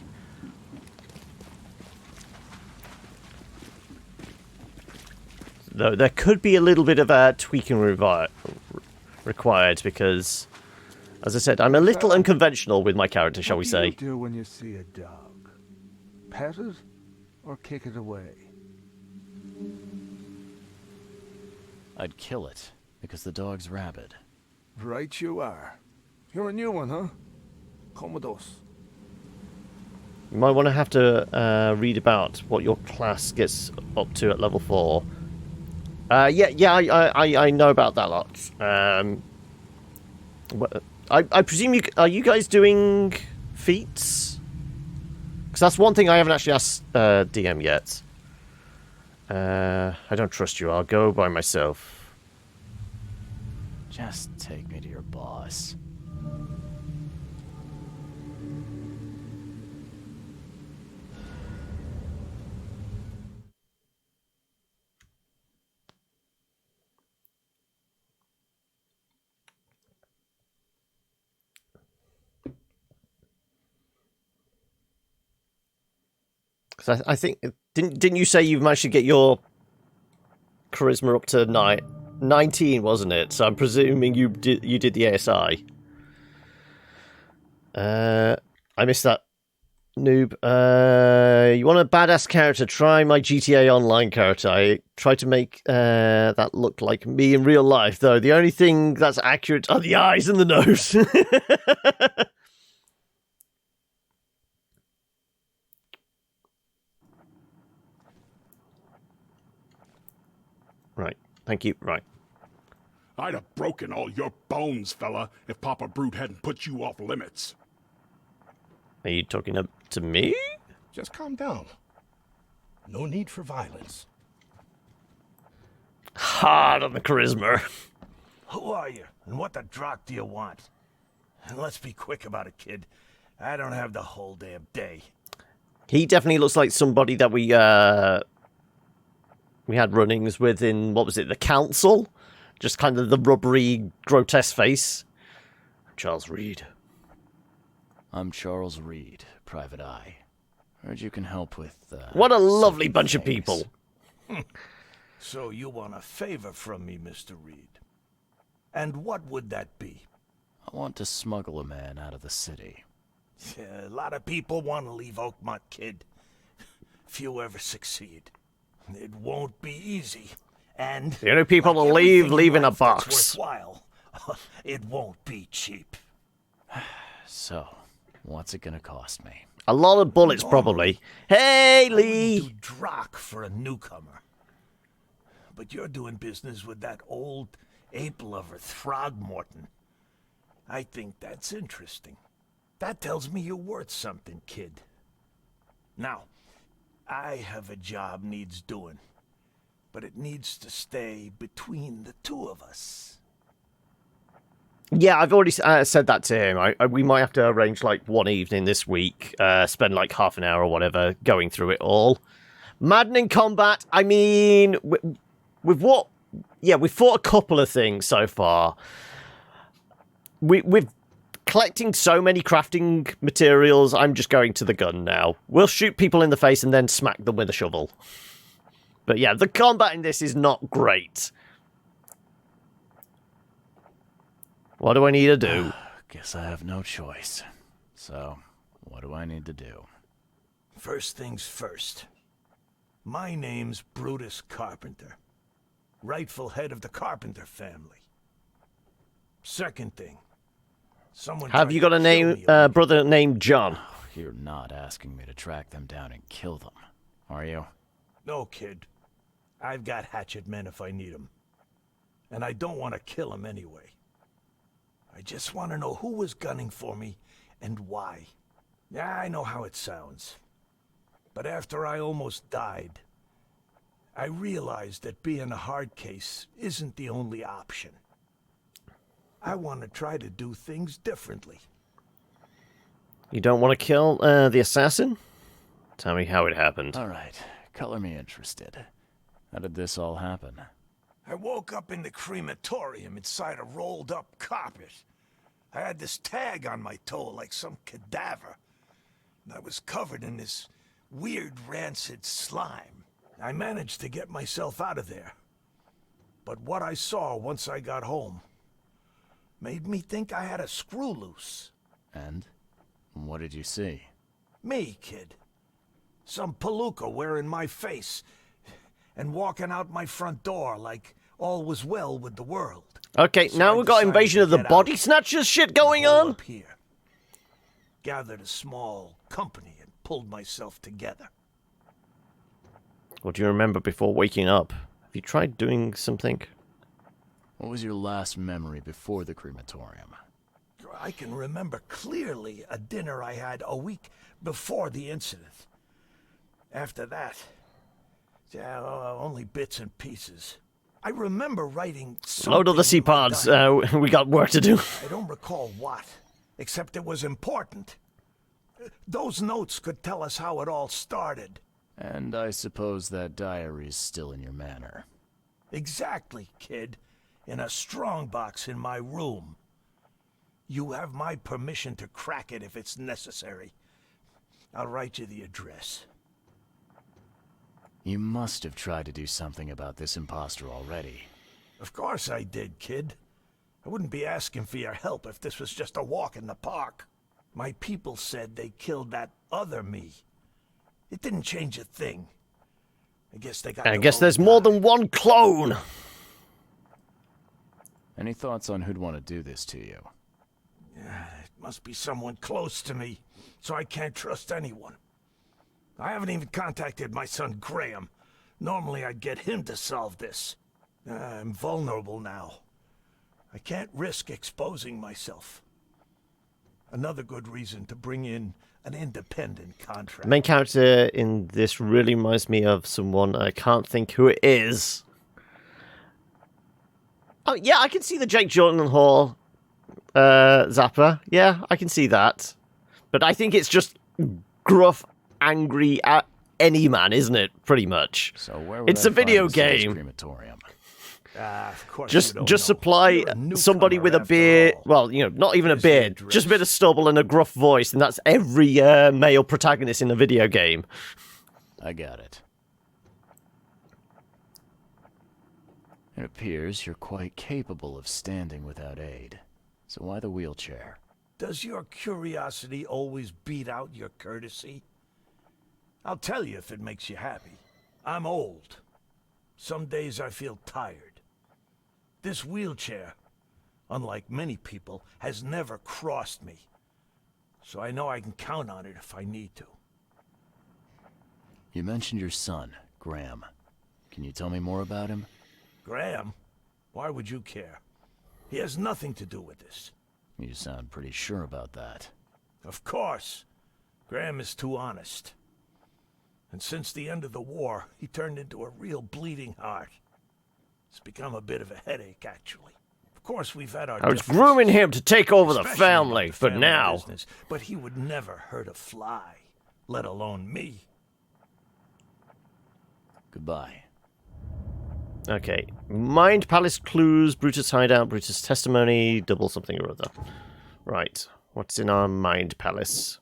Though there could be a little bit of tweaking required because... As I said, I'm a little unconventional with my character, shall we say. What do you do when you see a dog? Pet it or kick it away? I'd kill it, because the dog's rabid. Right you are. You're a new one, huh? Come with us. You might want to have to read about what your class gets up to at level 4. I know about that lot. I presume are you guys doing feats? Because that's one thing I haven't actually asked DM yet. I don't trust you. I'll go by myself. Just take me to your boss. Because I think didn't you say you've managed to get your charisma up to 19, wasn't it? So I'm presuming you did the ASI. I missed that. Noob. You want a badass character? Try my GTA Online character. I tried to make that look like me in real life, though. The only thing that's accurate are the eyes and the nose. Right. Thank you. Right. I'd have broken all your bones, fella, if Papa Brute hadn't put you off limits. Are you talking to me? Just calm down. No need for violence. Hard on the charisma. Who are you, and what the drock do you want? And let's be quick about it, kid. I don't have the whole damn day. He definitely looks like somebody that we we had run-ins with in, what was it, the council? Just kind of the rubbery, grotesque face. Charles Reed. I'm Charles Reed, Private Eye. Heard you can help with, what a lovely bunch things. of people. So you want a favor from me, Mr. Reed. And what would that be? I want to smuggle a man out of the city. Yeah, a lot of people want to leave Oakmont, kid. Few ever succeed. It won't be easy. And the only people to leave in a box. Worthwhile, it won't be cheap. So, what's it gonna cost me? A lot of bullets, probably. Hey, Lee! Do Drock for a newcomer. But you're doing business with that old ape-lover Throgmorton. I think that's interesting. That tells me you're worth something, kid. Now, I have a job needs doing, but it needs to stay between the two of us. Yeah, I've already said that to him. We might have to arrange, like, one evening this week, spend, like, half an hour or whatever going through it all. Maddening combat, I mean, with what... Yeah, we've fought a couple of things so far. We've collecting so many crafting materials, I'm just going to the gun now. We'll shoot people in the face and then smack them with a shovel. But yeah, the combat in this is not great. What do I need to do? Guess I have no choice. So, what do I need to do? First things first. My name's Brutus Carpenter. Rightful head of the Carpenter family. Second thing. Someone have you got a name, brother named John? You're not asking me to track them down and kill them, are you? No, kid. I've got hatchet men if I need them. And I don't want to kill them anyway. I just want to know who was gunning for me and why. Yeah, I know how it sounds. But after I almost died, I realized that being a hard case isn't the only option. I want to try to do things differently. You don't want to kill the assassin? Tell me how it happened. All right, color me interested. How did this all happen? I woke up in the crematorium inside a rolled-up carpet. I had this tag on my toe like some cadaver. And I was covered in this weird rancid slime. I managed to get myself out of there. But what I saw once I got home made me think I had a screw loose. And? What did you see? Me, kid. Some palooka wearing my face and walking out my front door like all was well with the world. Okay, so now we've got Invasion of the Body Snatchers shit going on. Up here. Gathered a small company and pulled myself together. What do you remember before waking up? Have you tried doing something? What was your last memory before the crematorium? I can remember clearly a dinner I had a week before the incident. After that, yeah, only bits and pieces. I remember writing something. Load of the C-pods. We got work to do. I don't recall what, except it was important. Those notes could tell us how it all started. And I suppose that diary's still in your manor. Exactly, kid. In a strong box in my room. You have my permission to crack it if it's necessary. I'll write you the address. You must have tried to do something about this imposter already. Of course I did, kid. I wouldn't be asking for your help if this was just a walk in the park. My people said they killed that other me. It didn't change a thing. I guess they got. I guess there's more than one clone. Any thoughts on who'd want to do this to you? It must be someone close to me, so I can't trust anyone. I haven't even contacted my son Graham. Normally I'd get him to solve this. I'm vulnerable now. I can't risk exposing myself. Another good reason to bring in an independent contractor. The main character in this really reminds me of someone. I can't think who it is. Oh, yeah, I can see the Jake Gyllenhaal Zappa. Yeah, I can see that. But I think it's just gruff, angry any man, isn't it? Pretty much. So where would It's I a video find this game. crematorium? Of course Just you don't know. supply You're a newcomer somebody with a after beard. all. Well, you know, not even a Here's the beard, address. just a bit of stubble and a gruff voice, and that's every male protagonist in a video game. I got it. It appears you're quite capable of standing without aid. So why the wheelchair? Does your curiosity always beat out your courtesy? I'll tell you if it makes you happy. I'm old. Some days I feel tired. This wheelchair, unlike many people, has never crossed me. So I know I can count on it if I need to. You mentioned your son, Graham. Can you tell me more about him? Graham? Why would you care? He has nothing to do with this. You sound pretty sure about that. Of course. Graham is too honest. And since the end of the war, he turned into a real bleeding heart. It's become a bit of a headache, actually. Of course, we've had our I was differences, grooming him to take over the especially family, about the but family now... business, but he would never hurt a fly, let alone me. Goodbye. Okay. Mind Palace clues, Brutus hideout, Brutus testimony, double something or other. Right. What's in our Mind Palace?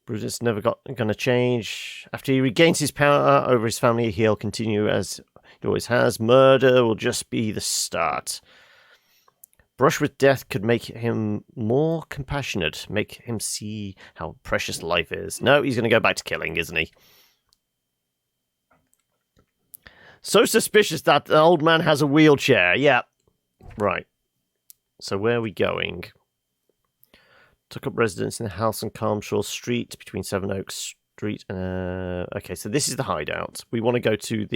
Brutus never gonna change. After he regains his power over his family, he'll continue as he always has. Murder will just be the start. Brush with death could make him more compassionate, make him see how precious life is. No, he's gonna go back to killing, isn't he? So suspicious that the old man has a wheelchair. Yeah. Right. So where are we going? Took up residence in a house on Calmshaw Street between Seven Oaks Street. Okay, so this is the hideout. We want to go to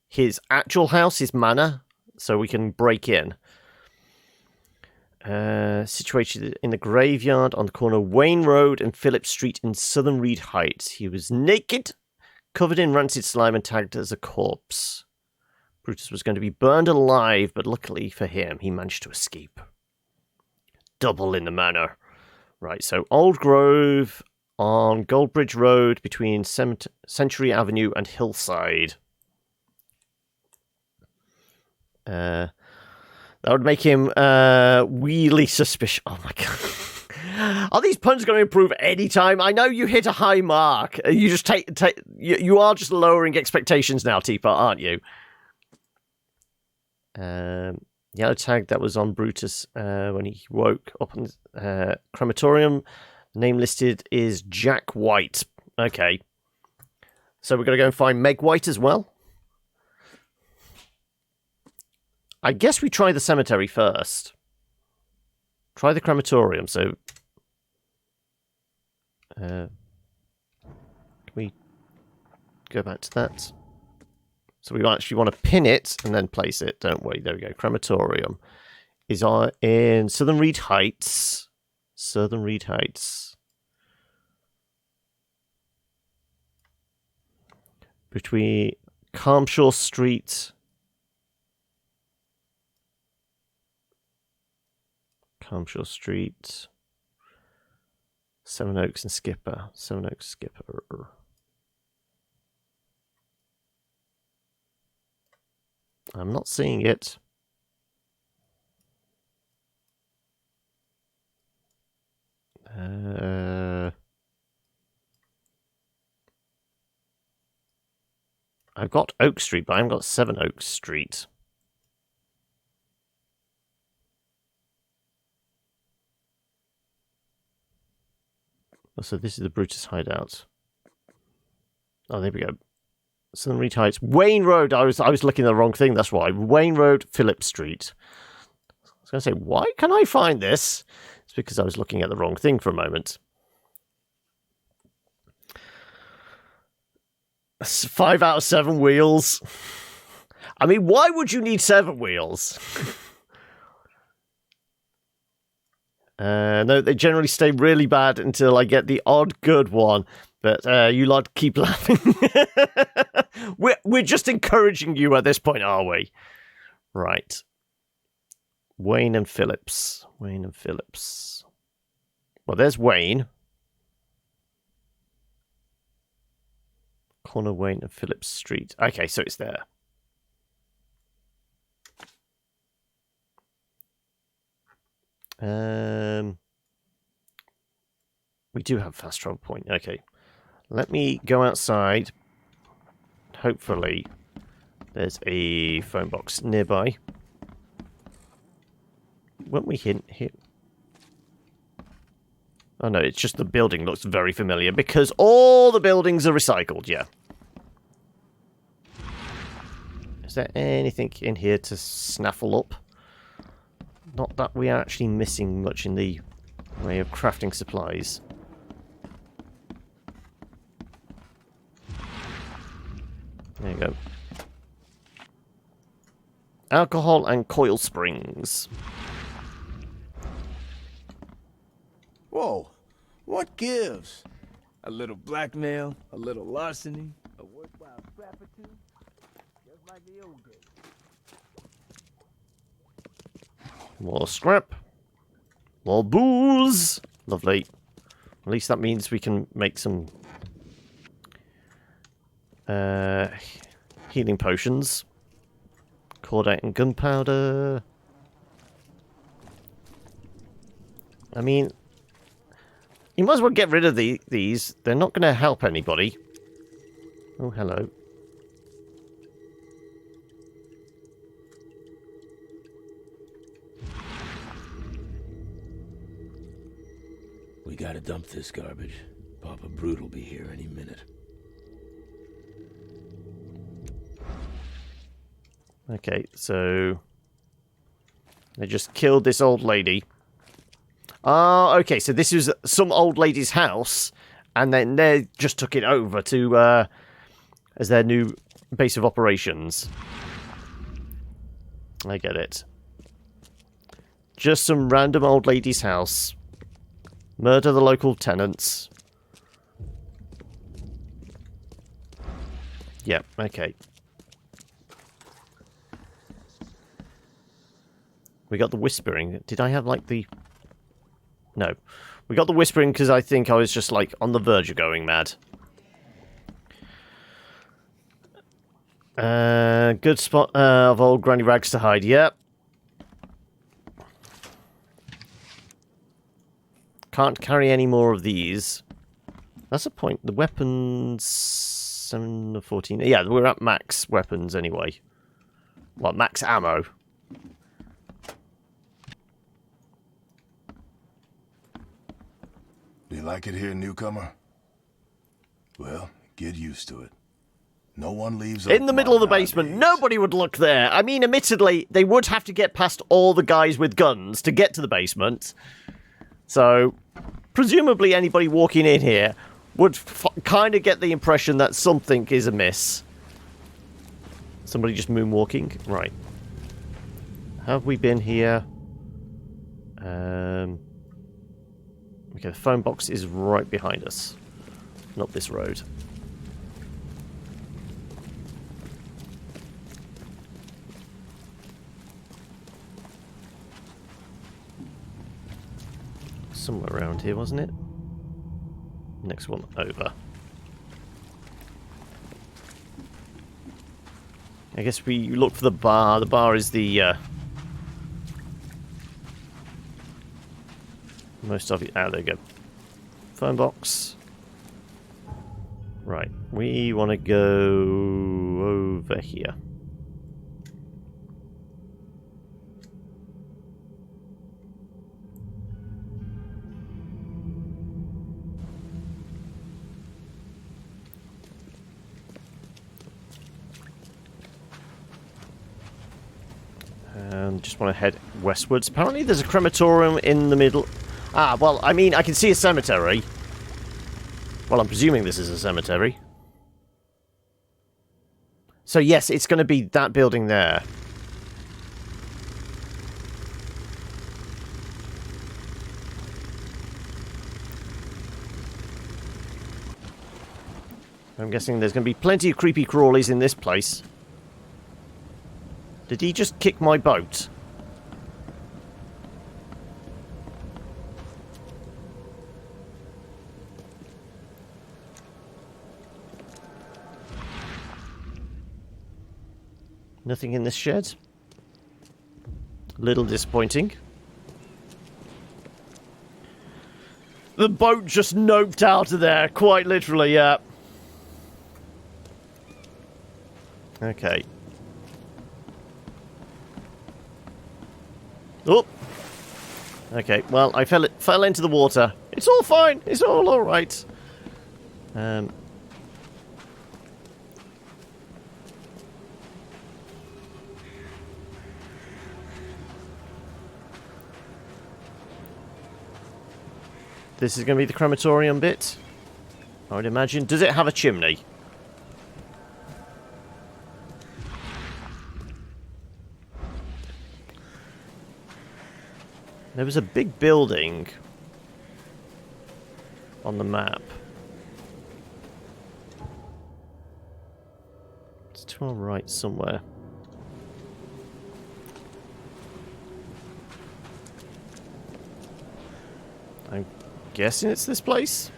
his actual house, his manor, so we can break in. Situated in the graveyard on the corner of Wayne Road and Phillip Street in Southern Reed Heights. He was naked, covered in rancid slime and tagged as a corpse. Brutus was going to be burned alive, but luckily for him, he managed to escape. Double in the manor. Right, so Old Grove on Goldbridge Road between Century Avenue and Hillside. That would make him really suspicious. Oh my god. Are these puns going to improve any time? I know you hit a high mark. You just you are just lowering expectations now, Teapot, aren't you? Yellow tag that was on Brutus when he woke up in crematorium. The name listed is Jack White. Okay. So we're going to go and find Meg White as well. I guess we try the cemetery first. Try the crematorium. So can we go back to that? So we actually want to pin it and then place it, don't we? There we go. Crematorium is in Southern Reed Heights. Southern Reed Heights. Between Calmshaw Street. Calmshaw Street. Seven Oaks and Skipper. Seven Oaks Skipper. I'm not seeing it. I've got Oak Street, but I haven't got Seven Oaks Street. Oh, so this is the Brutus hideout. Oh, there we go. Southern Reed Heights. Wayne Road. I was looking at the wrong thing. That's why. Wayne Road, Phillip Street. I was going to say, why can I find this? It's because I was looking at the wrong thing for a moment. 5 out of 7 wheels. I mean, why would you need 7 wheels? No, they generally stay really bad until I get the odd good one. But you lot keep laughing. We're just encouraging you at this point, are we? Right. Wayne and Phillips. Wayne and Phillips. Well, there's Wayne. Corner Wayne and Phillips Street. Okay, so it's there. We do have fast travel point. Okay. Let me go outside. Hopefully there's a phone box nearby. Won't we hit? Oh no, it's just the building looks very familiar because all the buildings are recycled, yeah. Is there anything in here to snaffle up? Not that we are actually missing much in the way of crafting supplies. There you go. Alcohol and coil springs. Whoa, what gives? A little blackmail, a little larceny, a worthwhile scrap or two, just like the old days. More scrap. More booze. Lovely. At least that means we can make some healing potions. Cordite and gunpowder. I mean, you might as well get rid of these. They're not going to help anybody. Oh, hello. We gotta dump this garbage. Papa Brute will be here any minute. Okay, so they just killed this old lady. Oh, okay, so this was some old lady's house, and then they just took it over to as their new base of operations. I get it. Just some random old lady's house. Murder the local tenants. Yep, okay. We got the whispering. Did I have, like, the... No. We got the whispering because I think I was just, like, on the verge of going mad. Good spot of old Granny Rags to hide. Yep. Can't carry any more of these. That's a point. The weapons... 7 of 14. Yeah, we're at max weapons anyway. Well, max ammo. Do you like it here, newcomer? Well, get used to it. No one leaves in the middle of the basement. Nobody would look there. I mean, admittedly, they would have to get past all the guys with guns to get to the basement. So, presumably anybody walking in here would kind of get the impression that something is amiss. Somebody just moonwalking? Right. Have we been here? Okay, the phone box is right behind us. Not this road. Somewhere around here, wasn't it? Next one over. I guess we look for the bar. The bar is the most of it. Ah, there you go. Phone box. Right, we want to go over here. And just want to head westwards. Apparently there's a crematorium in the middle. Ah, well, I mean, I can see a cemetery. Well, I'm presuming this is a cemetery. So yes, it's going to be that building there. I'm guessing there's going to be plenty of creepy crawlies in this place. Did he just kick my boat? Nothing in this shed. Little disappointing. The boat just noped out of there, quite literally, yeah. Okay. Oh! Okay, well, I fell into the water. It's all fine. It's all alright. This is going to be the crematorium bit, I would imagine. Does it have a chimney? There was a big building on the map. It's to our right somewhere. I'm guessing it's this place.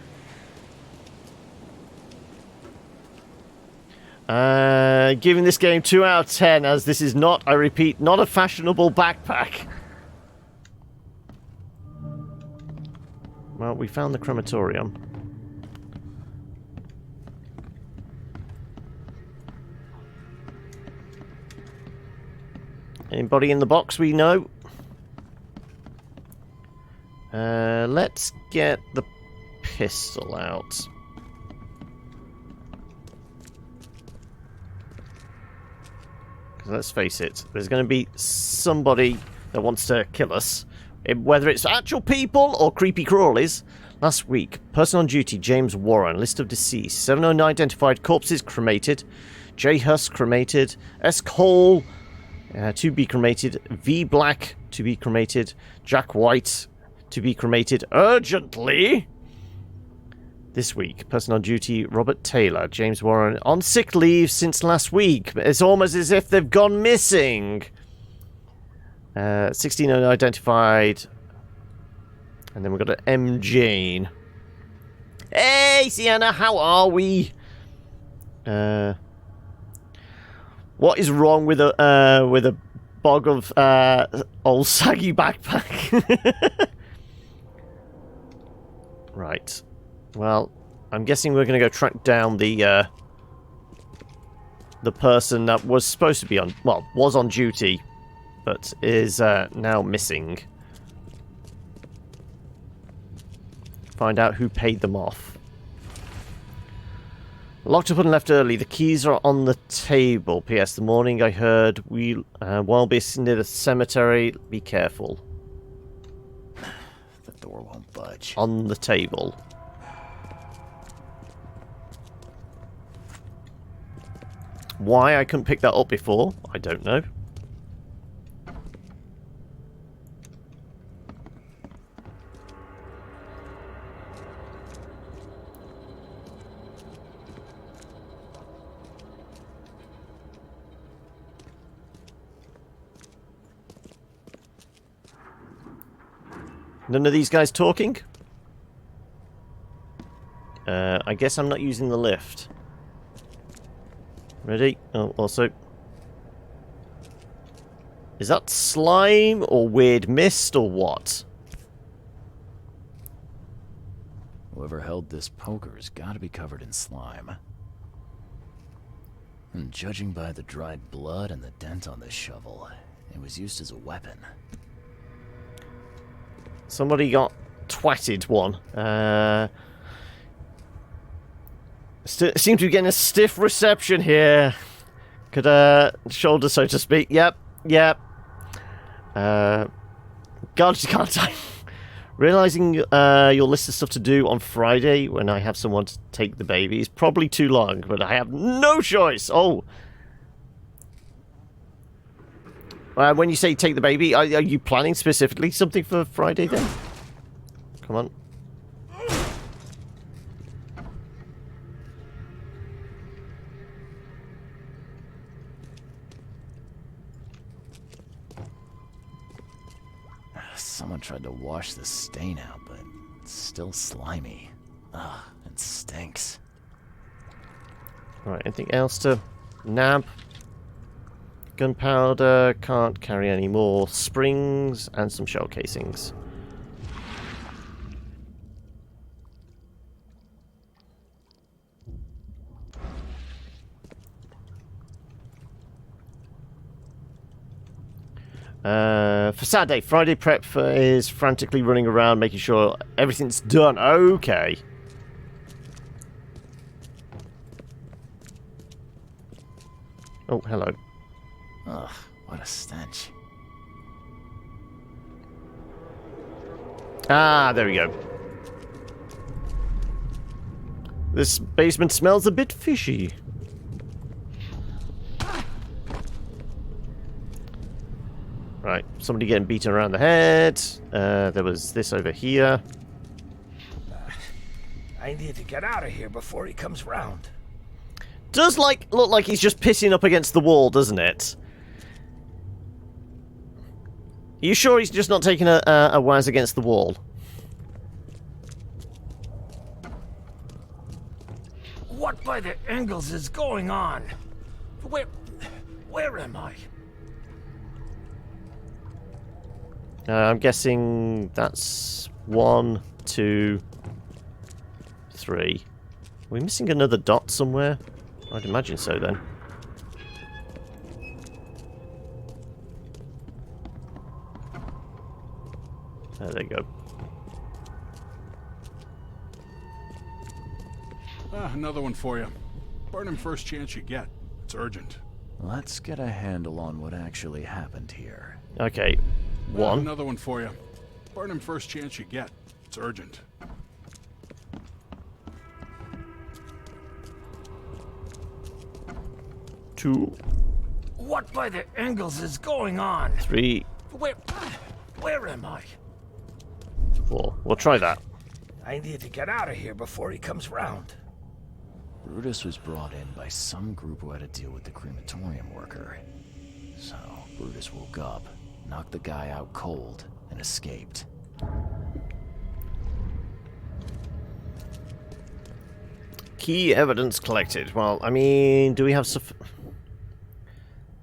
Giving this game 2 out of 10, as this is not, I repeat, not a fashionable backpack. Well, we found the crematorium. Anybody in the box we know? Let's get the pistol out. Let's face it, there's going to be somebody that wants to kill us. Whether it's actual people or creepy crawlies. Last week, person on duty, James Warren. List of deceased. 7 unidentified corpses cremated. J. Huss cremated. S. Cole to be cremated. V. Black to be cremated. Jack White to be cremated urgently. This week, person on duty, Robert Taylor. James Warren on sick leave since last week. It's almost as if they've gone missing. 16 unidentified. And then we've got an M. Jane. Hey, Sienna, how are we? What is wrong with a bog of old saggy backpack? Right. Well, I'm guessing we're going to go track down the person that was supposed to be on, well, was on duty, but is now missing. Find out who paid them off. Locked up and left early. The keys are on the table. P.S. The morning I heard while being near the cemetery. Be careful. The door won't budge. On the table. Why I couldn't pick that up before, I don't know. None of these guys talking? I guess I'm not using the lift. Ready? Oh, also. Is that slime or weird mist or what? Whoever held this poker's got to be covered in slime. And judging by the dried blood and the dent on this shovel, it was used as a weapon. Somebody got twatted one. Seem to be getting a stiff reception here. Could shoulder, so to speak. Yep. God, you can't time. Realizing your list of stuff to do on Friday when I have someone to take the baby is probably too long, but I have no choice. Oh. When you say take the baby, are you planning specifically something for Friday then? Come on. Someone tried to wash the stain out, but it's still slimy. Ugh, it stinks. Alright, anything else to nab? Gunpowder, can't carry any more. Springs and some shell casings. For Saturday, Friday prep is frantically running around making sure everything's done. Okay. Oh, hello. Ugh, what a stench. Ah, there we go. This basement smells a bit fishy. Right, somebody getting beaten around the head. There was this over here. I need to get out of here before he comes round. Does look like he's just pissing up against the wall, doesn't it? Are you sure he's just not taking a waz against the wall? What by the Engels is going on? Where am I? I'm guessing that's 1, 2, 3. Are we missing another dot somewhere? I'd imagine so then. There you go. Another one for you. Burn him first chance you get. It's urgent. Let's get a handle on what actually happened here. Okay. 1. Another one for you. Burn him first chance you get. It's urgent. 2. What by the Engels is going on? 3. Where am I? 4. We'll try that. I need to get out of here before he comes round. Brutus was brought in by some group who had to deal with the crematorium worker. So, Brutus woke up, knocked the guy out cold, and escaped. Key evidence collected. Well, I mean, do we have stuff?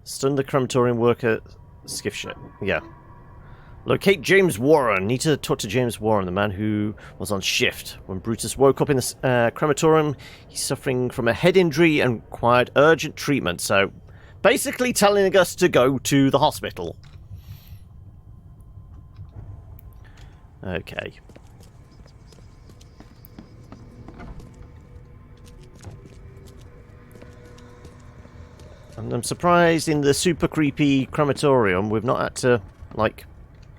Stun the crematorium worker. Skiff ship. Yeah. Locate James Warren. Need to talk to James Warren, the man who was on shift. When Brutus woke up in the crematorium, he's suffering from a head injury and required urgent treatment. So, basically telling us to go to the hospital. Okay. And I'm surprised in the super creepy crematorium we've not had to, like,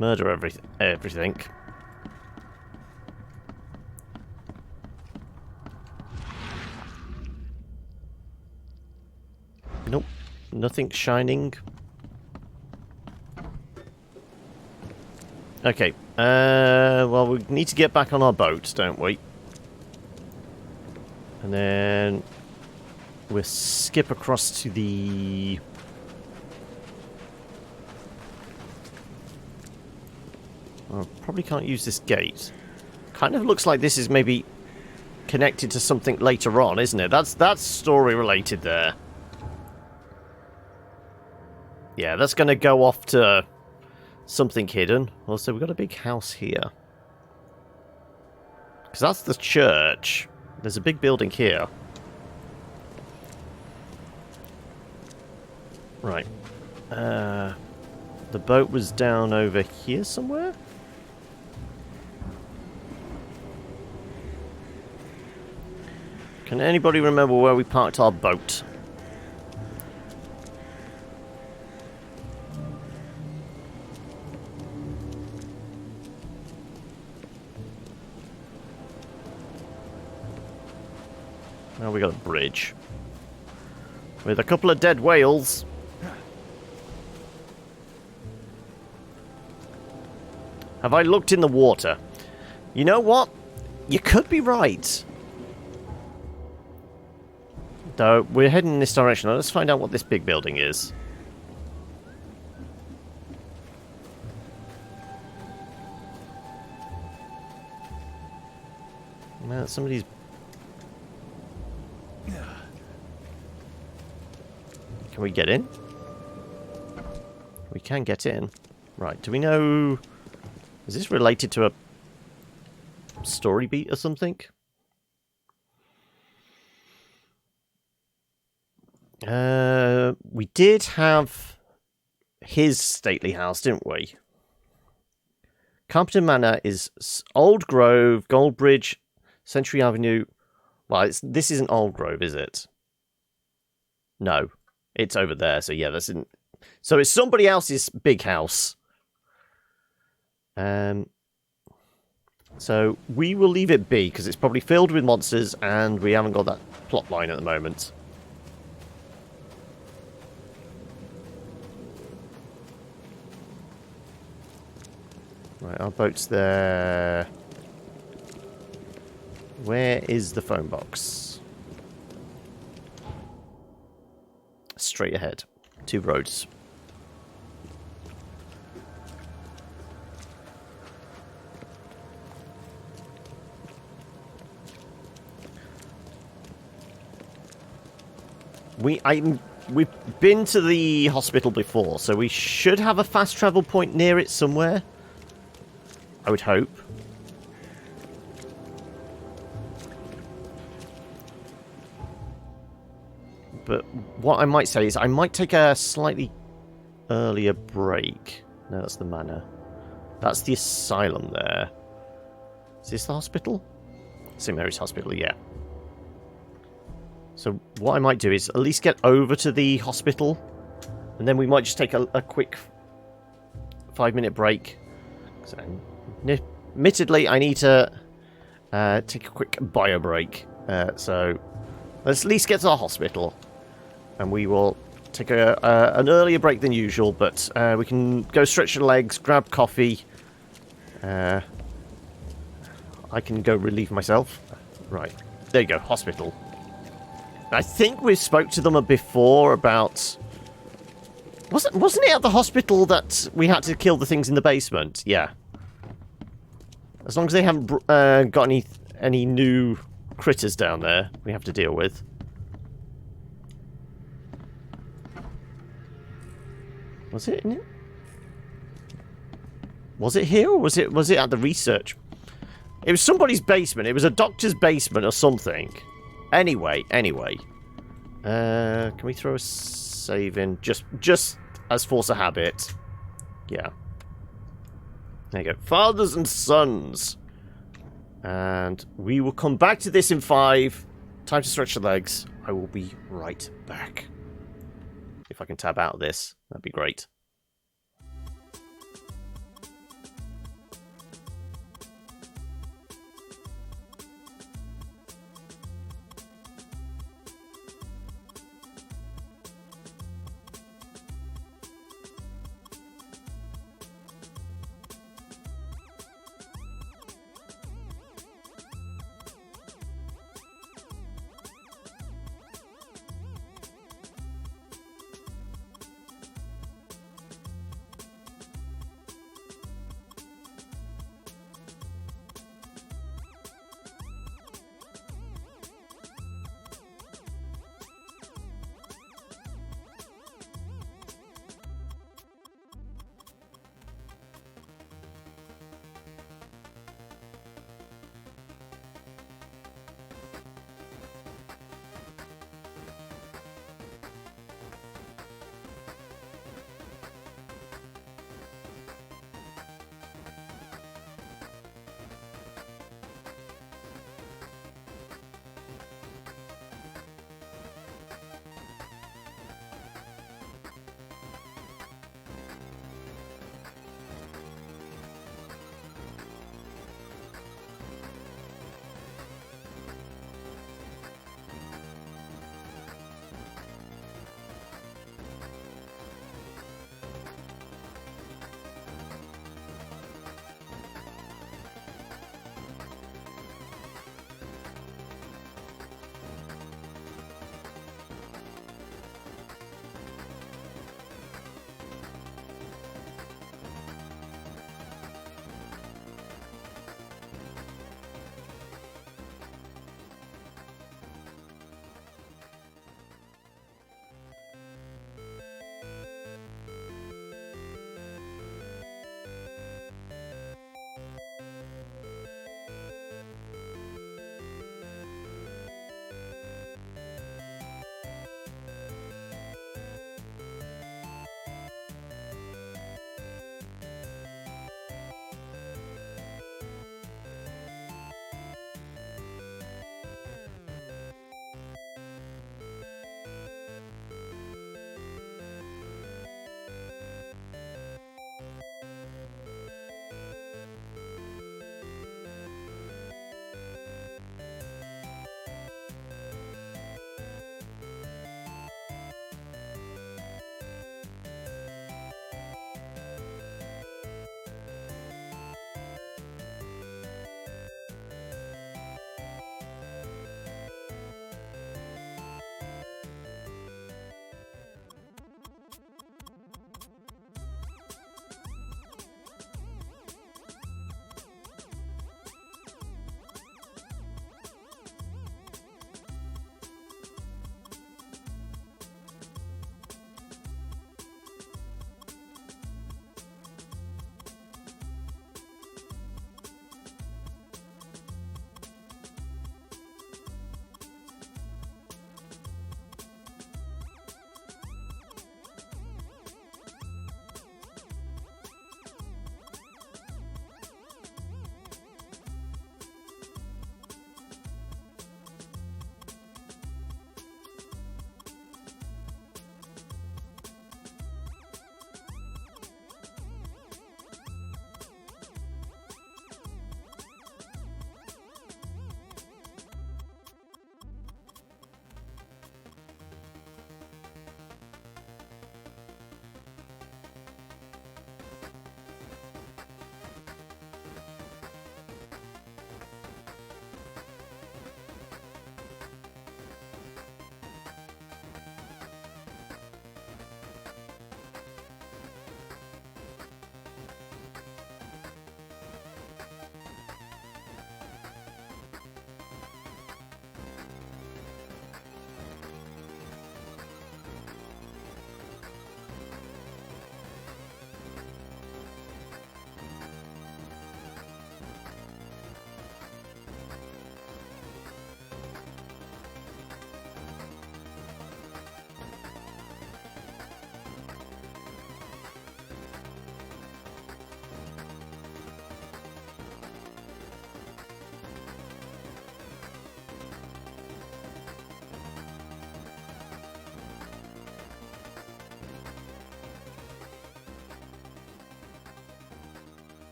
murder everything. Nope. Nothing shining. Okay. Well, we need to get back on our boat, don't we? And then we'll skip across to the... I probably can't use this gate. Kind of looks like this is maybe connected to something later on, isn't it? That's story related there. Yeah, that's going to go off to something hidden. Also, we've got a big house here. Because that's the church. There's a big building here. Right. The boat was down over here somewhere? Can anybody remember where we parked our boat? Now we got a bridge. With a couple of dead whales. Have I looked in the water? You know what? You could be right. Though, we're heading in this direction. Let's find out what this big building is. Somebody's... Can we get in? We can get in. Right, do we know... Is this related to a story beat or something? We did have his stately house, didn't we? Carpenter Manor is Old Grove, Goldbridge, Century Avenue. Well, this isn't Old Grove, is it? No, it's over there. So yeah, that's in. So it's somebody else's big house. So we will leave it be because it's probably filled with monsters, and we haven't got that plot line at the moment. Right, our boat's there. Where is the phone box? Straight ahead. 2 roads. We've been to the hospital before, so we should have a fast travel point near it somewhere. I would hope. But what I might say is I might take a slightly earlier break. No, that's the manor. That's the asylum there. Is this the hospital? St. Mary's Hospital, yeah. So what I might do is at least get over to the hospital, and then we might just take a quick 5-minute break. So, admittedly, I need to take a quick bio break. So let's at least get to the hospital, and we will take an earlier break than usual, but we can go stretch your legs, grab coffee. I can go relieve myself. Right, there you go, hospital. I think we spoke to them before about... Wasn't it at the hospital that we had to kill the things in the basement? Yeah. As long as they haven't got any new critters down there we have to deal with. Was it in it? Was it here or was it at the research? It was somebody's basement. It was a doctor's basement or something. Anyway. Can we throw a save in? Just as force of habit. Yeah. There you go. Fathers and sons. And we will come back to this in 5. Time to stretch the legs. I will be right back. If I can tab out of this, that'd be great.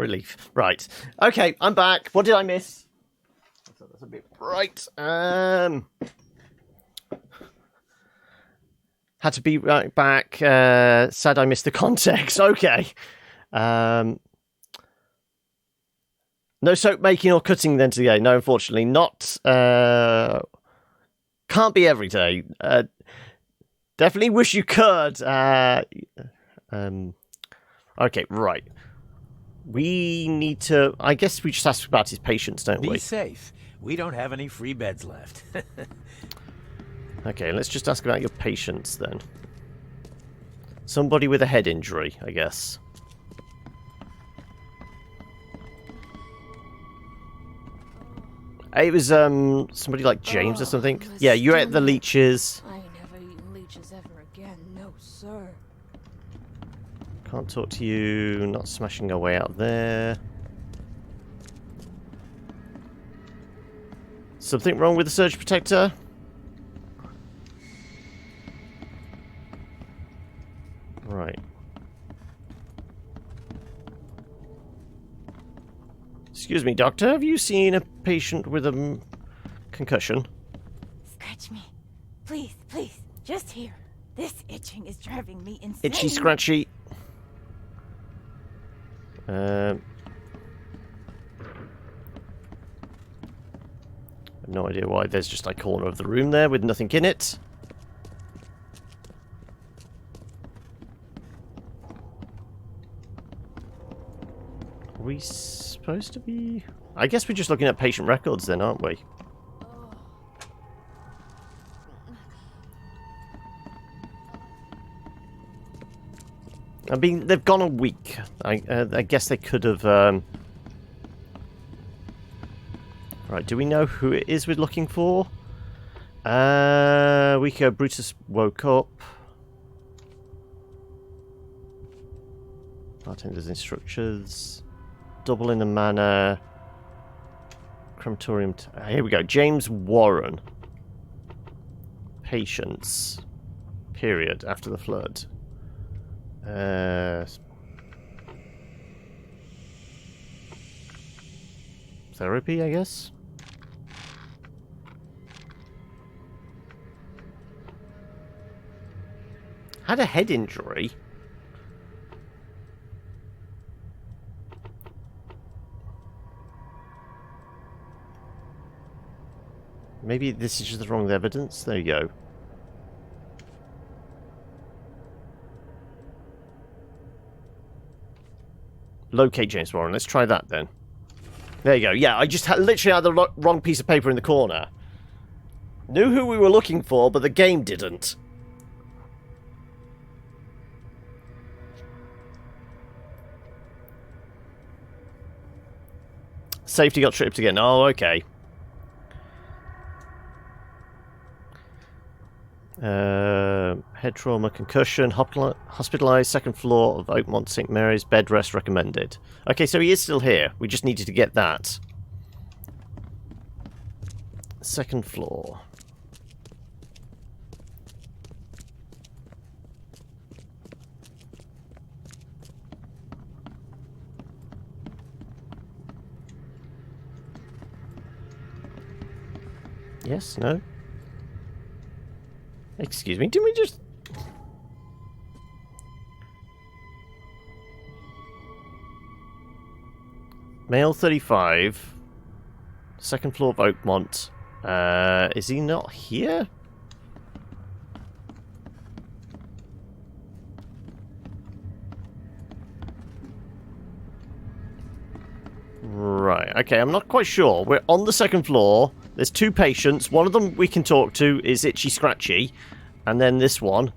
Relief. Right. Okay, I'm back. What did I miss? That's a bit bright. Had to be right back. Sad I missed the context. Okay. No soap making or cutting then today. No, unfortunately. Not. Can't be every day. Definitely wish you could. Okay, right. We need to... I guess we just ask about his patients, don't we? Be safe. We don't have any free beds left. Okay, let's just ask about your patients then. Somebody with a head injury, I guess. It was somebody like James or something. Yeah, you ate the leeches. I ain't never eaten leeches ever again. No, sir. Can't talk to you. Not smashing our way out there. Something wrong with the surge protector? Right. Excuse me, doctor. Have you seen a patient with a concussion? Scratch me. Please, please. Just here. This itching is driving me insane. Itchy, scratchy. I have no idea why there's just a corner of the room there with nothing in it. Are we supposed to be... I guess we're just looking at patient records then, aren't we? I mean, they've gone a week. I guess they could have... Right, do we know who it is we're looking for? A week ago, Brutus woke up. Bartender's instructions. Double in the manor. Crematorium. Here we go. James Warren. Patients. Period. After the flood. Therapy, I guess. Had a head injury. Maybe this is just the wrong evidence. There you go. Locate James Warren. Let's try that then. There you go. Yeah, I just literally had the wrong piece of paper in the corner. Knew who we were looking for, but the game didn't. Safety got tripped again. Oh, okay. Head trauma, concussion, hospitalized, second floor of Oakmont St. Mary's, bed rest recommended. Okay, so he is still here. We just needed to get that. Second floor. Yes, no? Excuse me, didn't we just... Male 35. Second floor of Oakmont. Is he not here? Right, okay, I'm not quite sure. We're on the second floor. There's two patients. One of them we can talk to is Itchy Scratchy. And then this one,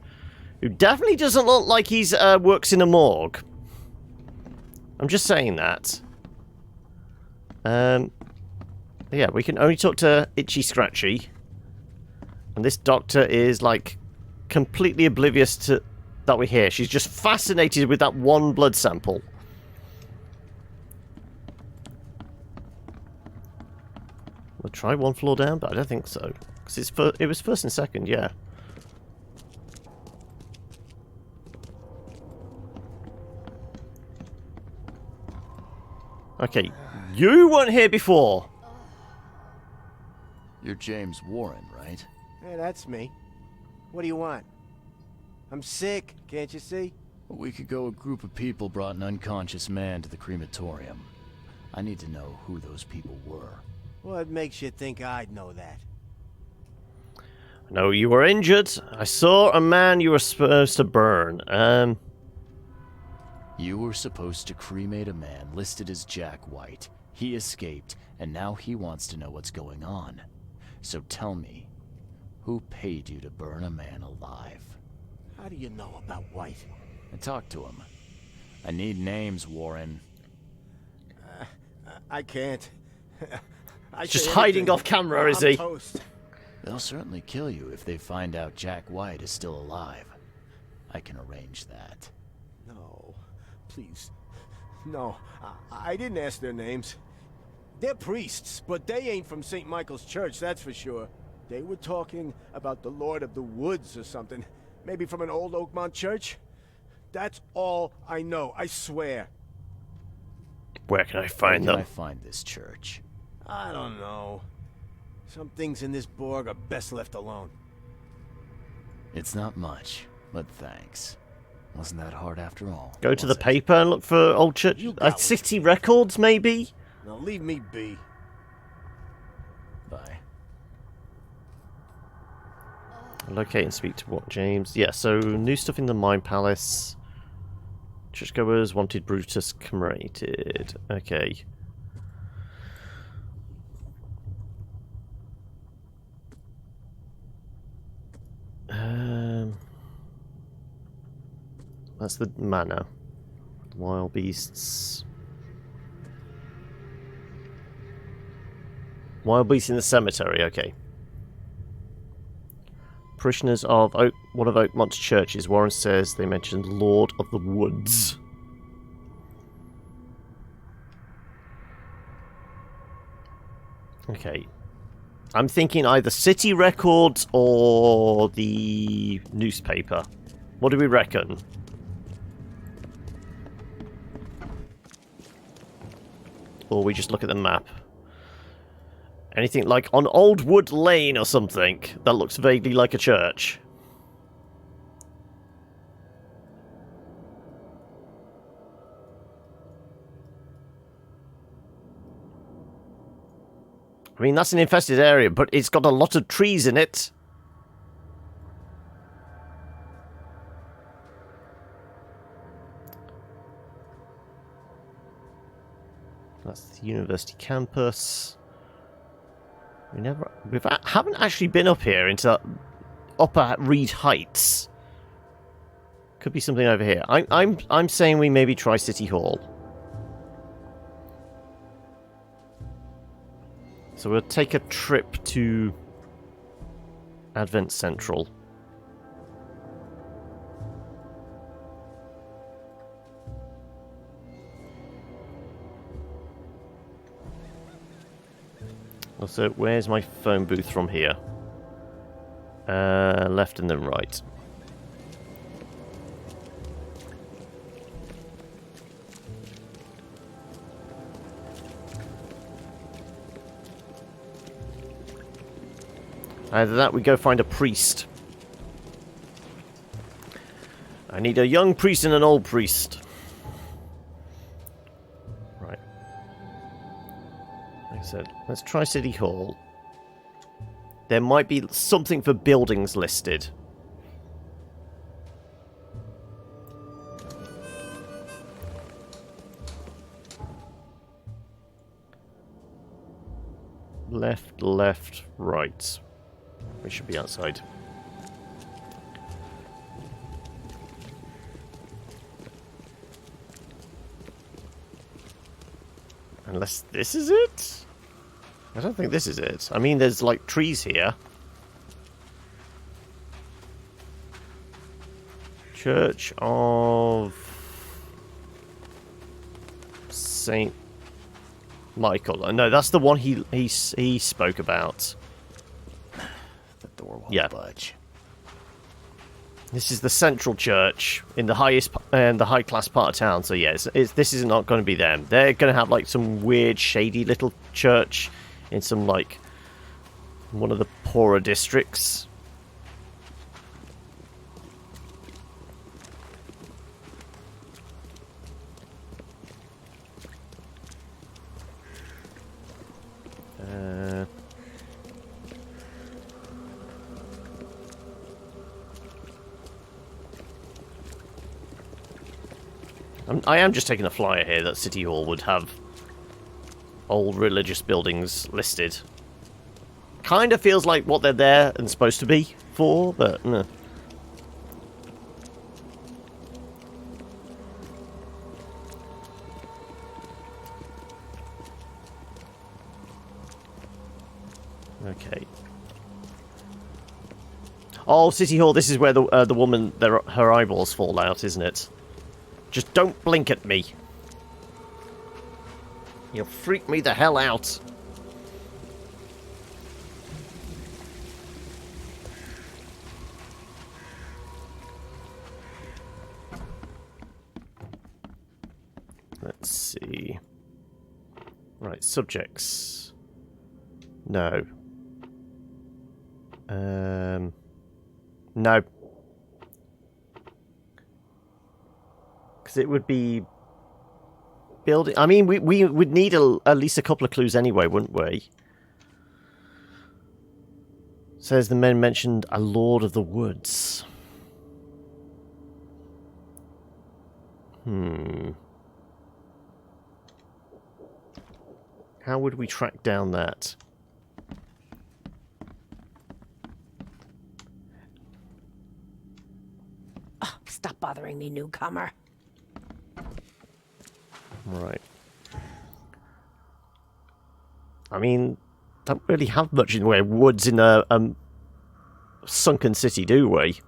who definitely doesn't look like he's works in a morgue. I'm just saying that. Yeah, we can only talk to Itchy Scratchy. And this doctor is, like, completely oblivious to that we're here. She's just fascinated with that one blood sample. We'll try one floor down, but I don't think so. Because it was first and second, yeah. Okay, you weren't here before. You're James Warren, right? Hey, that's me. What do you want? I'm sick, can't you see? A week ago, a group of people brought an unconscious man to the crematorium. I need to know who those people were. What makes you think I'd know that? I know you were injured. I saw a man you were supposed to burn. You were supposed to cremate a man listed as Jack White. He escaped, and now he wants to know what's going on. So tell me, who paid you to burn a man alive? How do you know about White? I talked to him. I need names, Warren. I can't. Just hiding off camera, is he? Toast. They'll certainly kill you if they find out Jack White is still alive. I can arrange that. No, please. No, I didn't ask their names. They're priests, but they ain't from St. Michael's Church, that's for sure. They were talking about the Lord of the Woods or something. Maybe from an old Oakmont church? That's all I know, I swear. Where can I find them? Where can I find this church? I don't know. Some things in this Borg are best left alone. It's not much, but thanks. Wasn't that hard after all? Go to the paper and look for old church. City records, maybe? Now leave me be. Bye. Locate and speak to what, James? Yeah, so new stuff in the Mine Palace. Churchgoers wanted Brutus commemorated. Okay. That's the manor. Wild beasts. Wild beasts in the cemetery, okay. Parishioners of one of Oakmont's churches. Warren says they mentioned Lord of the Woods. Okay. I'm thinking either city records or the newspaper. What do we reckon? Or we just look at the map. Anything like on Old Wood Lane or something that looks vaguely like a church. I mean, that's an infested area, but it's got a lot of trees in it. That's the university campus. We haven't actually been up here into upper Reed Heights. Could be something over here. I'm saying we maybe try City Hall. So we'll take a trip to Advent Central. Also, where's my phone booth from here? Left and then right. Either that, we go find a priest. I need a young priest and an old priest. Right. Like I said, let's try City Hall. There might be something for buildings listed. Left, left, right. We should be outside. Unless this is it? I don't think this is it. I mean, there's like trees here. Church of Saint Michael. No, that's the one he spoke about. The door won't yeah. budge. This is the central church in the highest and the high class part of town. So yeah, this is not going to be them. They're going to have like some weird, shady little church in some like one of the poorer districts. I am just taking a flyer here that City Hall would have old religious buildings listed. Kind of feels like what they're there and supposed to be for, but no. Okay. Oh, City Hall, this is where the woman, her eyeballs fall out, isn't it? Just don't blink at me. You'll freak me the hell out. Let's see. Right, subjects. No. No. Because it would be building. I mean, we would need at least a couple of clues anyway, wouldn't we? Says the men mentioned a Lord of the Woods. How would we track down that? Oh, stop bothering me, newcomer. Right. I mean, don't really have much in the way of woods in a sunken city, do we?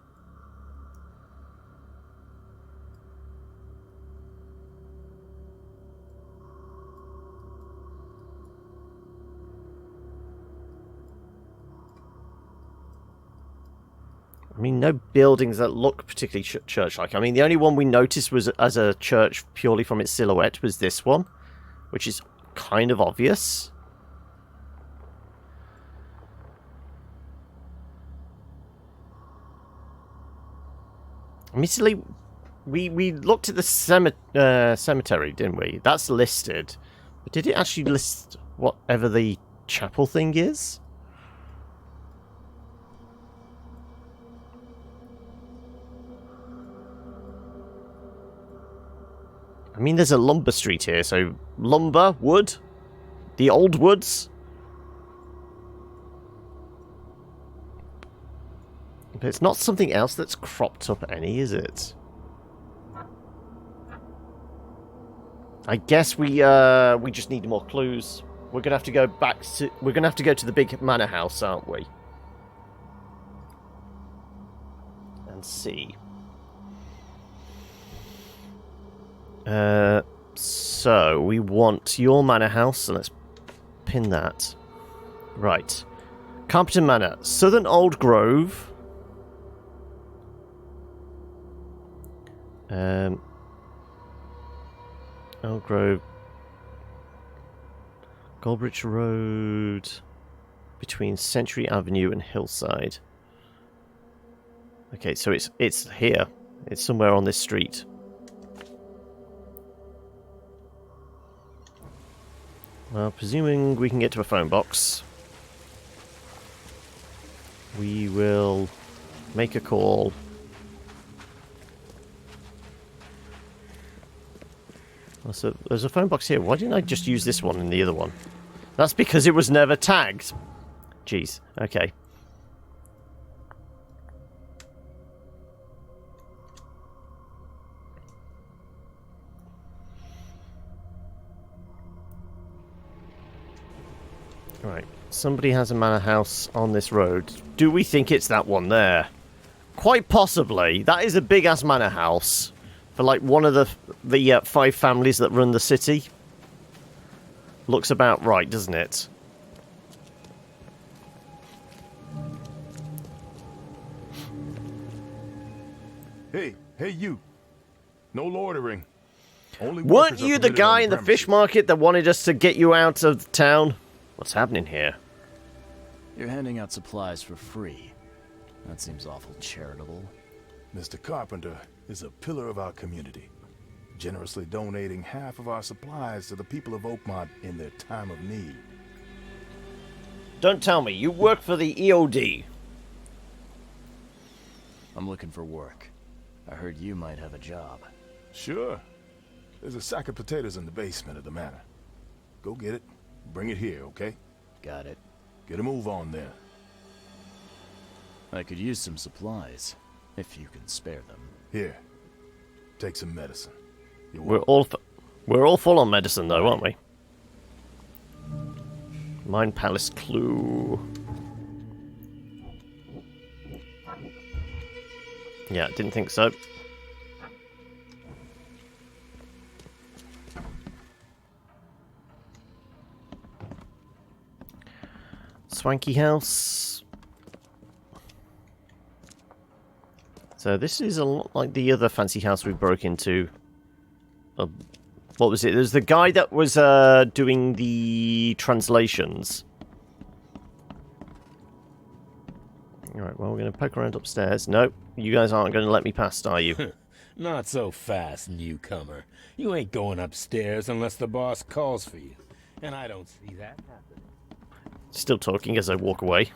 I mean, no buildings that look particularly church-like. I mean, the only one we noticed was as a church purely from its silhouette was this one, which is kind of obvious. Admittedly, we looked at the cemetery, didn't we? That's listed. But did it actually list whatever the chapel thing is? I mean, there's a lumber street here, so lumber, wood, the old woods. But it's not something else that's cropped up any, is it? I guess we just need more clues. We're gonna have to go back to. We're gonna have to go to the big manor house, aren't we? And see. So we want your manor house, so let's pin that. Right. Carpenton Manor, Southern Old Grove. Old Grove. Goldbridge Road. Between Century Avenue and Hillside. Okay, so it's here. It's somewhere on this street. Well, presuming we can get to a phone box, we will make a call. So there's a phone box here. Why didn't I just use this one and the other one? That's because it was never tagged. Jeez. Okay. Right, somebody has a manor house on this road. Do we think it's that one there? Quite possibly. That is a big-ass manor house for, like, one of the 5 families that run the city. Looks about right, doesn't it? Hey, you. No loitering. Only Weren't workers are you the permitted on guy in the fish market that wanted us to get you out of town? What's happening here? You're handing out supplies for free. That seems awful charitable. Mr. Carpenter is a pillar of our community, generously donating half of our supplies to the people of Oakmont in their time of need. Don't tell me, you work for the EOD. I'm looking for work. I heard you might have a job. Sure. There's a sack of potatoes in the basement of the manor. Go get it. Bring it here, okay? Got it. Get a move on then. I could use some supplies, if you can spare them. Here. Take some medicine. We're all full on medicine though, aren't we? Mind Palace clue. Yeah, didn't think so. Swanky house. So this is a lot like the other fancy house we broke into. What was it? There's the guy that was doing the translations. Alright, well, we're going to poke around upstairs. Nope, you guys aren't going to let me past, are you? Not so fast, newcomer. You ain't going upstairs unless the boss calls for you. And I don't see that happening. Still talking as I walk away.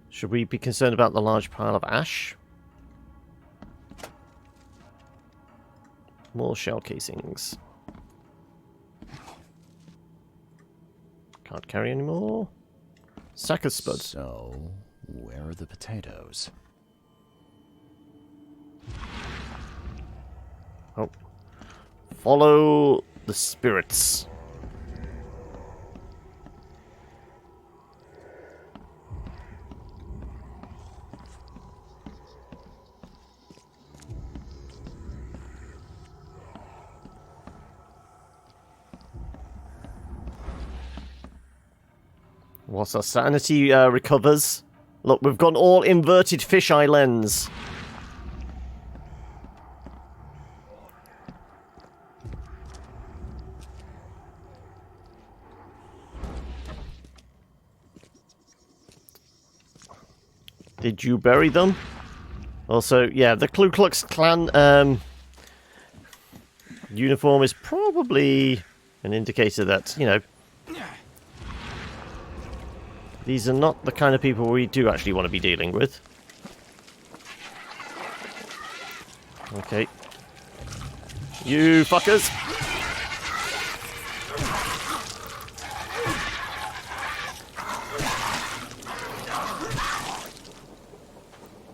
Should we be concerned about the large pile of ash? More shell casings. Can't carry any more. Sack of spud. So, where are the potatoes? Oh. Follow the spirits. Whilst our sanity recovers. Look, we've gone all inverted fisheye lens. Did you bury them? Also, yeah, the Ku Klux Klan uniform is probably an indicator that, you know, these are not the kind of people we do actually want to be dealing with. Okay. You fuckers!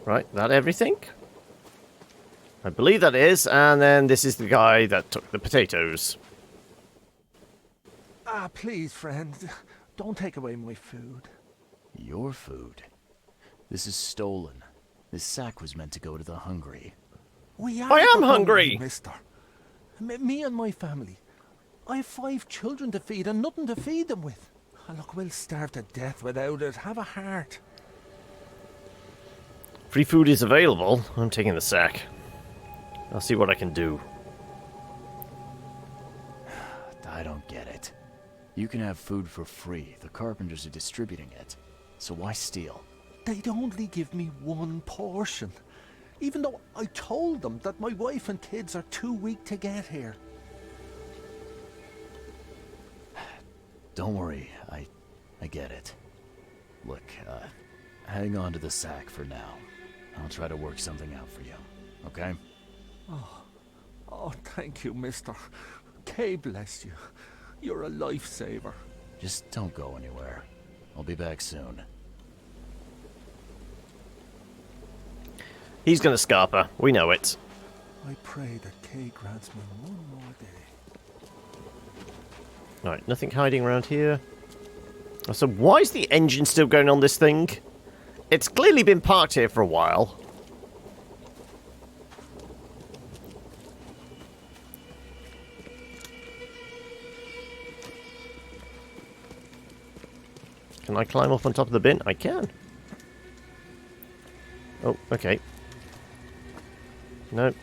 Right, that everything? I believe that is, and then this is the guy that took the potatoes. Ah, please, friend. Don't take away my food. Your food? This is stolen. This sack was meant to go to the hungry. I am hungry, mister. Me and my family. I have 5 children to feed and nothing to feed them with. Oh, look, we'll starve to death without it. Have a heart. Free food is available. I'm taking the sack. I'll see what I can do. I don't get it. You can have food for free. The carpenters are distributing it. So why steal? They'd only give me 1 portion. Even though I told them that my wife and kids are too weak to get here. Don't worry. I get it. Look, hang on to the sack for now. I'll try to work something out for you. Okay? Oh, thank you, mister. Kay bless you. You're a lifesaver. Just don't go anywhere. I'll be back soon. He's gonna scarper. We know it. I pray that Kay grants me 1 more day. Alright, nothing hiding around here. So why is the engine still going on this thing? It's clearly been parked here for a while. Can I climb up on top of the bin? I can. Oh, okay. No.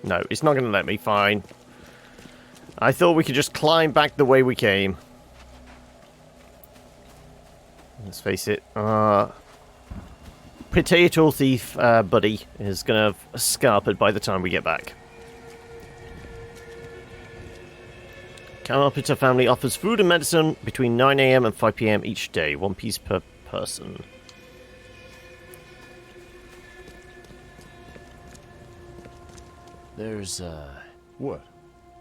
No, it's not going to let me. Fine. I thought we could just climb back the way we came. Let's face it. Potato thief buddy is going to have scarpered by the time we get back. Carpenter family offers food and medicine between 9 AM and 5 PM each day. 1 piece per person. There's, What?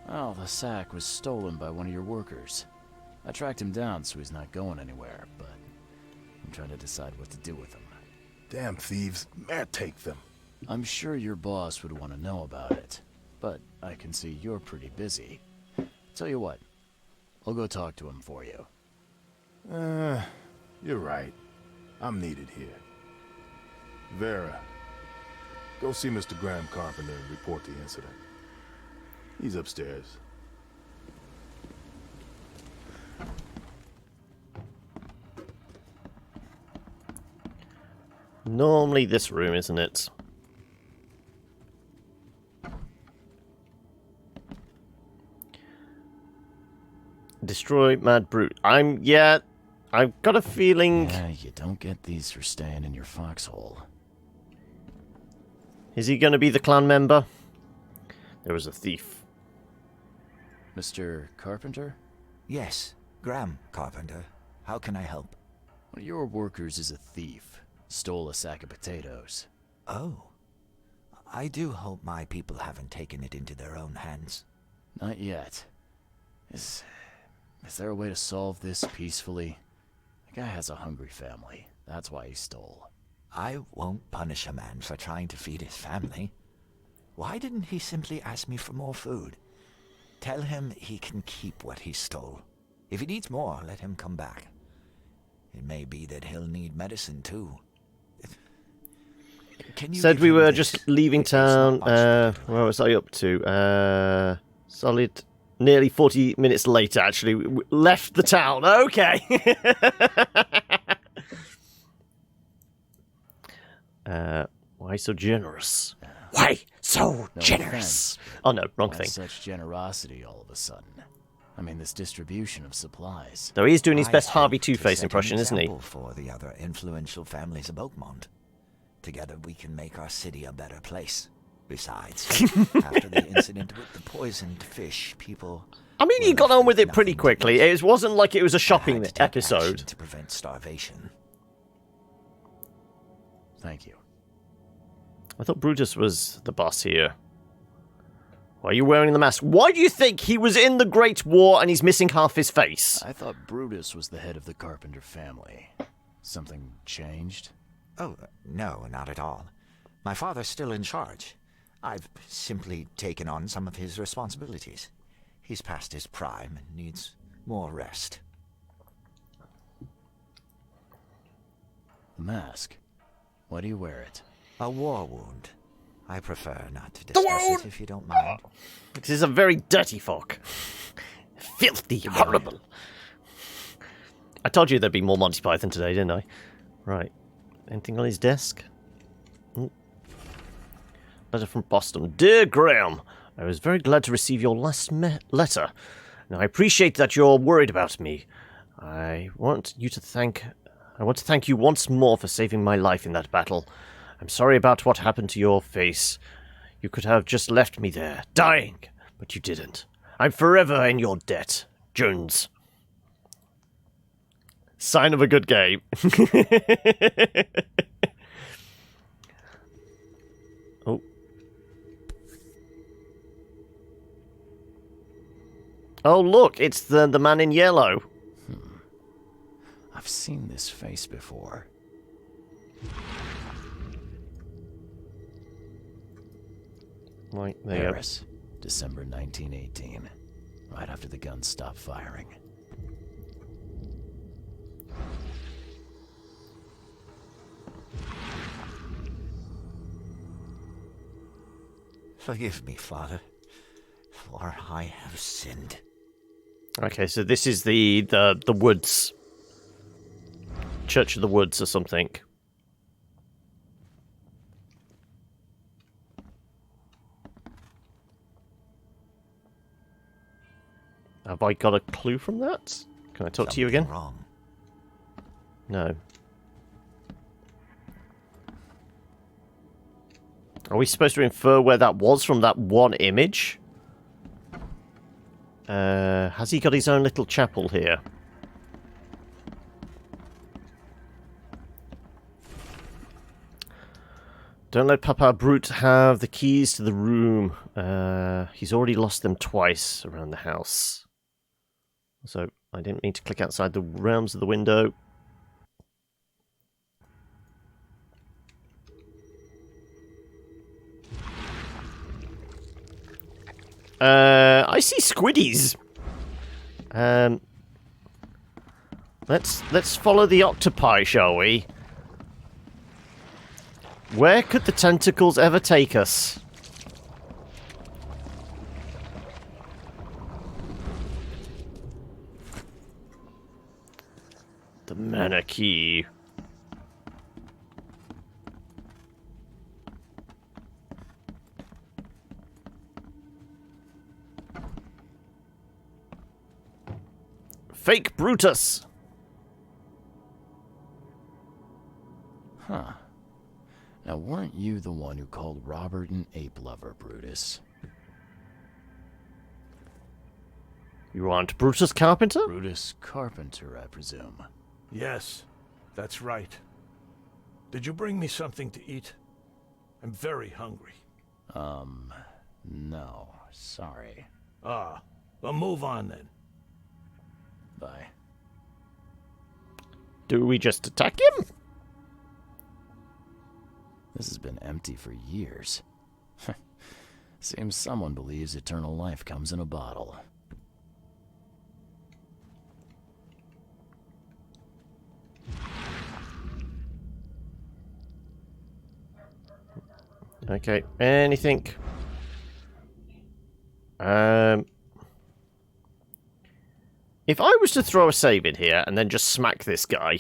Oh, the sack was stolen by one of your workers. I tracked him down so he's not going anywhere, but I'm trying to decide what to do with him. Damn thieves. Man, take them. I'm sure your boss would want to know about it, but I can see you're pretty busy. Tell you what, I'll go talk to him for you. You're right. I'm needed here. Vera, go see Mr. Graham Carpenter and report the incident. He's upstairs. Normally this room, isn't it? Destroy Mad Brute. I've got a feeling... Yeah, you don't get these for staying in your foxhole. Is he going to be the clan member? There was a thief. Mr. Carpenter? Yes, Graham Carpenter. How can I help? One of your workers is a thief. Stole a sack of potatoes. Oh. I do hope my people haven't taken it into their own hands. Not yet. Is there a way to solve this peacefully? The guy has a hungry family. That's why he stole. I won't punish a man for trying to feed his family. Why didn't he simply ask me for more food? Tell him he can keep what he stole. If he needs more, let him come back. It may be that he'll need medicine too. Can you Said we give him were this? just leaving town. Where was I up to? Solid nearly 40 minutes later, actually. We left the town. Okay. Why so generous? Why so generous? Oh no, wrong Why thing. such generosity all of a sudden? I mean, this distribution of supplies. Though he's doing his best I Harvey hope to Two-Face set an impression, isn't he? example for the other influential families of Oakmont. Together we can make our city a better place. Besides, after the incident with the poisoned fish, people... I mean, he got on with it pretty quickly. It wasn't like it was a shopping had to take episode. action to prevent starvation. Thank you. I thought Brutus was the boss here. Why are you wearing the mask? Why do you think he was in the Great War and he's missing half his face? I thought Brutus was the head of the Carpenter family. Something changed? Oh, no, not at all. My father's still in charge. I've simply taken on some of his responsibilities. He's past his prime and needs more rest. The mask. Why do you wear it? A war wound. I prefer not to discuss it if you don't mind. This is a very dirty folk. Filthy, horrible. I told you there'd be more Monty Python today, didn't I? Right. Anything on his desk? Ooh. Letter from Boston. Dear Graham, I was very glad to receive your last letter. Now, I appreciate that you're worried about me. I want to thank you once more for saving my life in that battle. I'm sorry about what happened to your face. You could have just left me there, dying, but you didn't. I'm forever in your debt. Jones. Sign of a good game. Oh. Oh, look, it's the man in yellow. I've seen this face before. Right, there you go. Paris, December 1918. Right after the guns stopped firing. Forgive me, Father, for for I have sinned. Okay, so this is the woods. Church of the Woods or something. Have I got a clue from that? Can I talk to you again? Wrong. No. Are we supposed to infer where that was from that one image? Has he got his own little chapel here? Don't let Papa Brute have the keys to the room. He's already lost them twice around the house. So, I didn't mean to click outside the realms of the window. I see squiddies. Let's follow the octopi, shall we? Where could the tentacles ever take us? The mana key. Fake Brutus! Huh. Now, weren't you the one who called Robert an ape lover, Brutus? You aren't Brutus Carpenter? Brutus Carpenter, I presume. Yes, that's right. Did you bring me something to eat? I'm very hungry. No. Sorry. Ah, well, move on then. Bye. Do we just attack him? This has been empty for years. Seems someone believes eternal life comes in a bottle. Okay, anything? If I was to throw a save in here and then just smack this guy,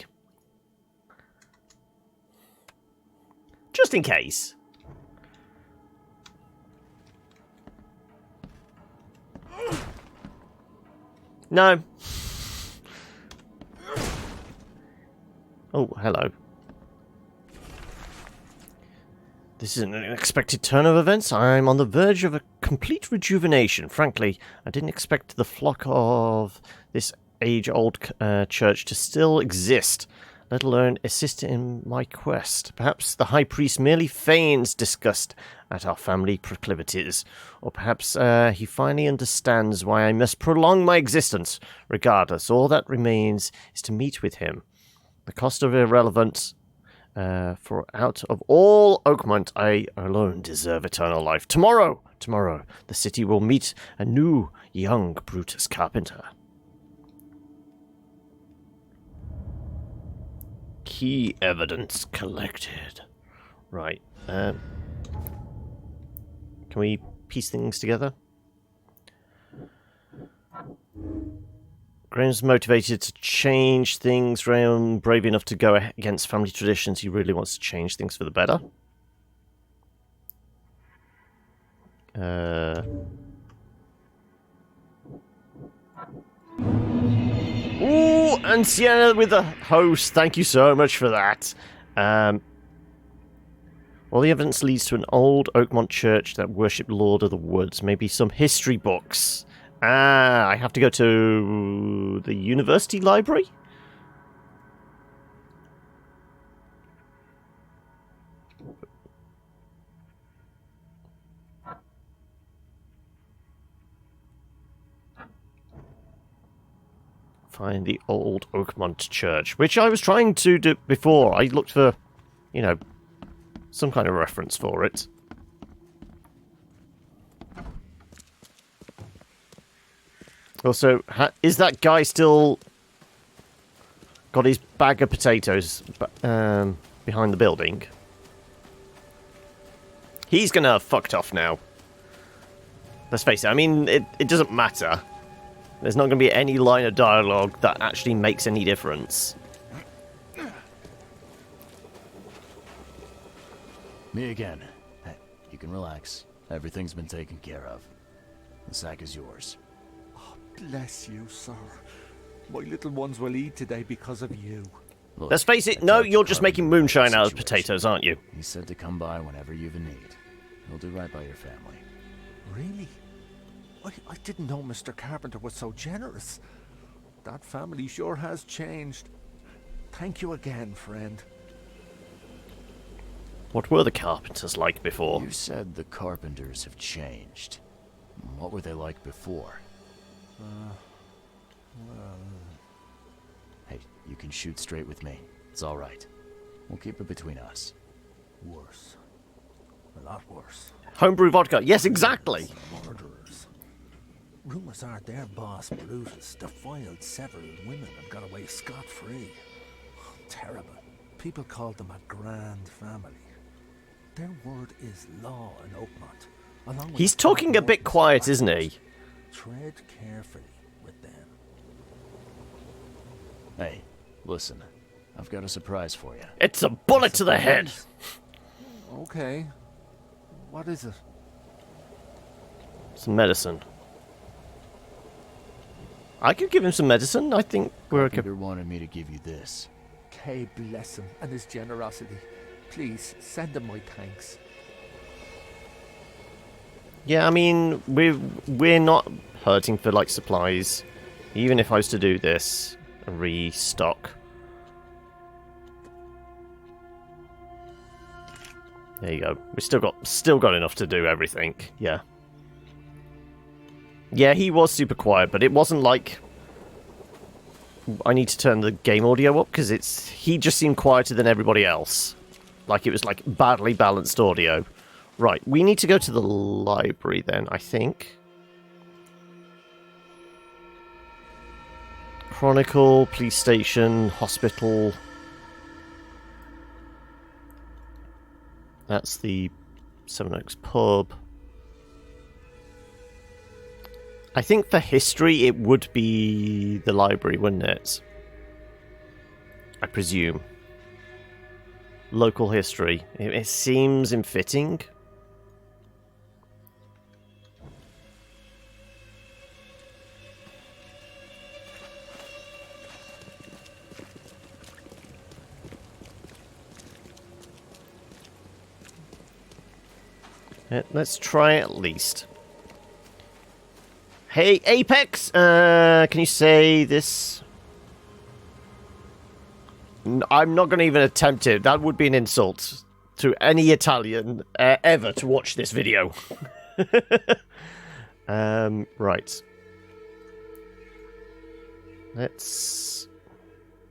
just in case. No. Oh, hello. This is an unexpected turn of events. I'm on the verge of a complete rejuvenation. Frankly, I didn't expect the flock of this age-old church to still exist, let alone assist in my quest. Perhaps the High Priest merely feigns disgust at our family proclivities, or perhaps he finally understands why I must prolong my existence. Regardless, all that remains is to meet with him. The cost of irrelevance... for out of all Oakmont, I alone deserve eternal life. Tomorrow, the city will meet a new, young Brutus Carpenter. Key evidence collected. Right. Can we piece things together? Graham's motivated to change things. Graham brave enough to go against family traditions. He really wants to change things for the better. Ooh, and Sienna with the host. Thank you so much for that. Well, the evidence leads to an old Oakmont church that worshipped Lord of the Woods. Maybe some history books. I have to go to the university library? Find the old Oakmont church, which I was trying to do before. I looked for, you know, some kind of reference for it. Also, is that guy still got his bag of potatoes behind the building? He's gonna have fucked off now. Let's face it, I mean, it doesn't matter. There's not going to be any line of dialogue that actually makes any difference. Me again. Hey, you can relax. Everything's been taken care of. The sack is yours. Oh, bless you, sir. My little ones will eat today because of you. Look, let's face it, no, you're just making moonshine out of potatoes, aren't you? He said to come by whenever you've a need. He'll do right by your family. Really? I didn't know Mr. Carpenter was so generous. That family sure has changed. Thank you again, friend. What were the Carpenters like before? You said the Carpenters have changed. What were they like before? Hey, you can shoot straight with me. It's all right. We'll keep it between us. Worse. A lot worse. Homebrew vodka. Yes, exactly. Murderers. Rumors are their boss, Brutus, defiled several women and got away scot-free. Terrible. People called them a grand family. Their word is law in Oakmont. Along with He's talking a bit quiet, isn't he? Tread carefully with them. Hey, listen. I've got a surprise for you. It's a bullet to the head. Okay. What is it? Some medicine. I could give him some medicine. I think we're okay. Carpenter wanted me to give you this. Kay bless him and his generosity. Please, send him my thanks. Yeah, I mean, we're not hurting for, like, supplies. Even if I was to do this, restock. There you go. We still got enough to do everything. Yeah. Yeah, he was super quiet, but it wasn't like I need to turn the game audio up because he just seemed quieter than everybody else. Like it was like badly balanced audio. Right, we need to go to the library then, I think. Chronicle, police station, hospital. That's the Seven Oaks pub. I think for history it would be the library, wouldn't it? I presume. Local history. It seems unfitting. Let's try at least. Hey, Apex! Can you say this? I'm not going to even attempt it. That would be an insult to any Italian ever to watch this video. Right. Let's...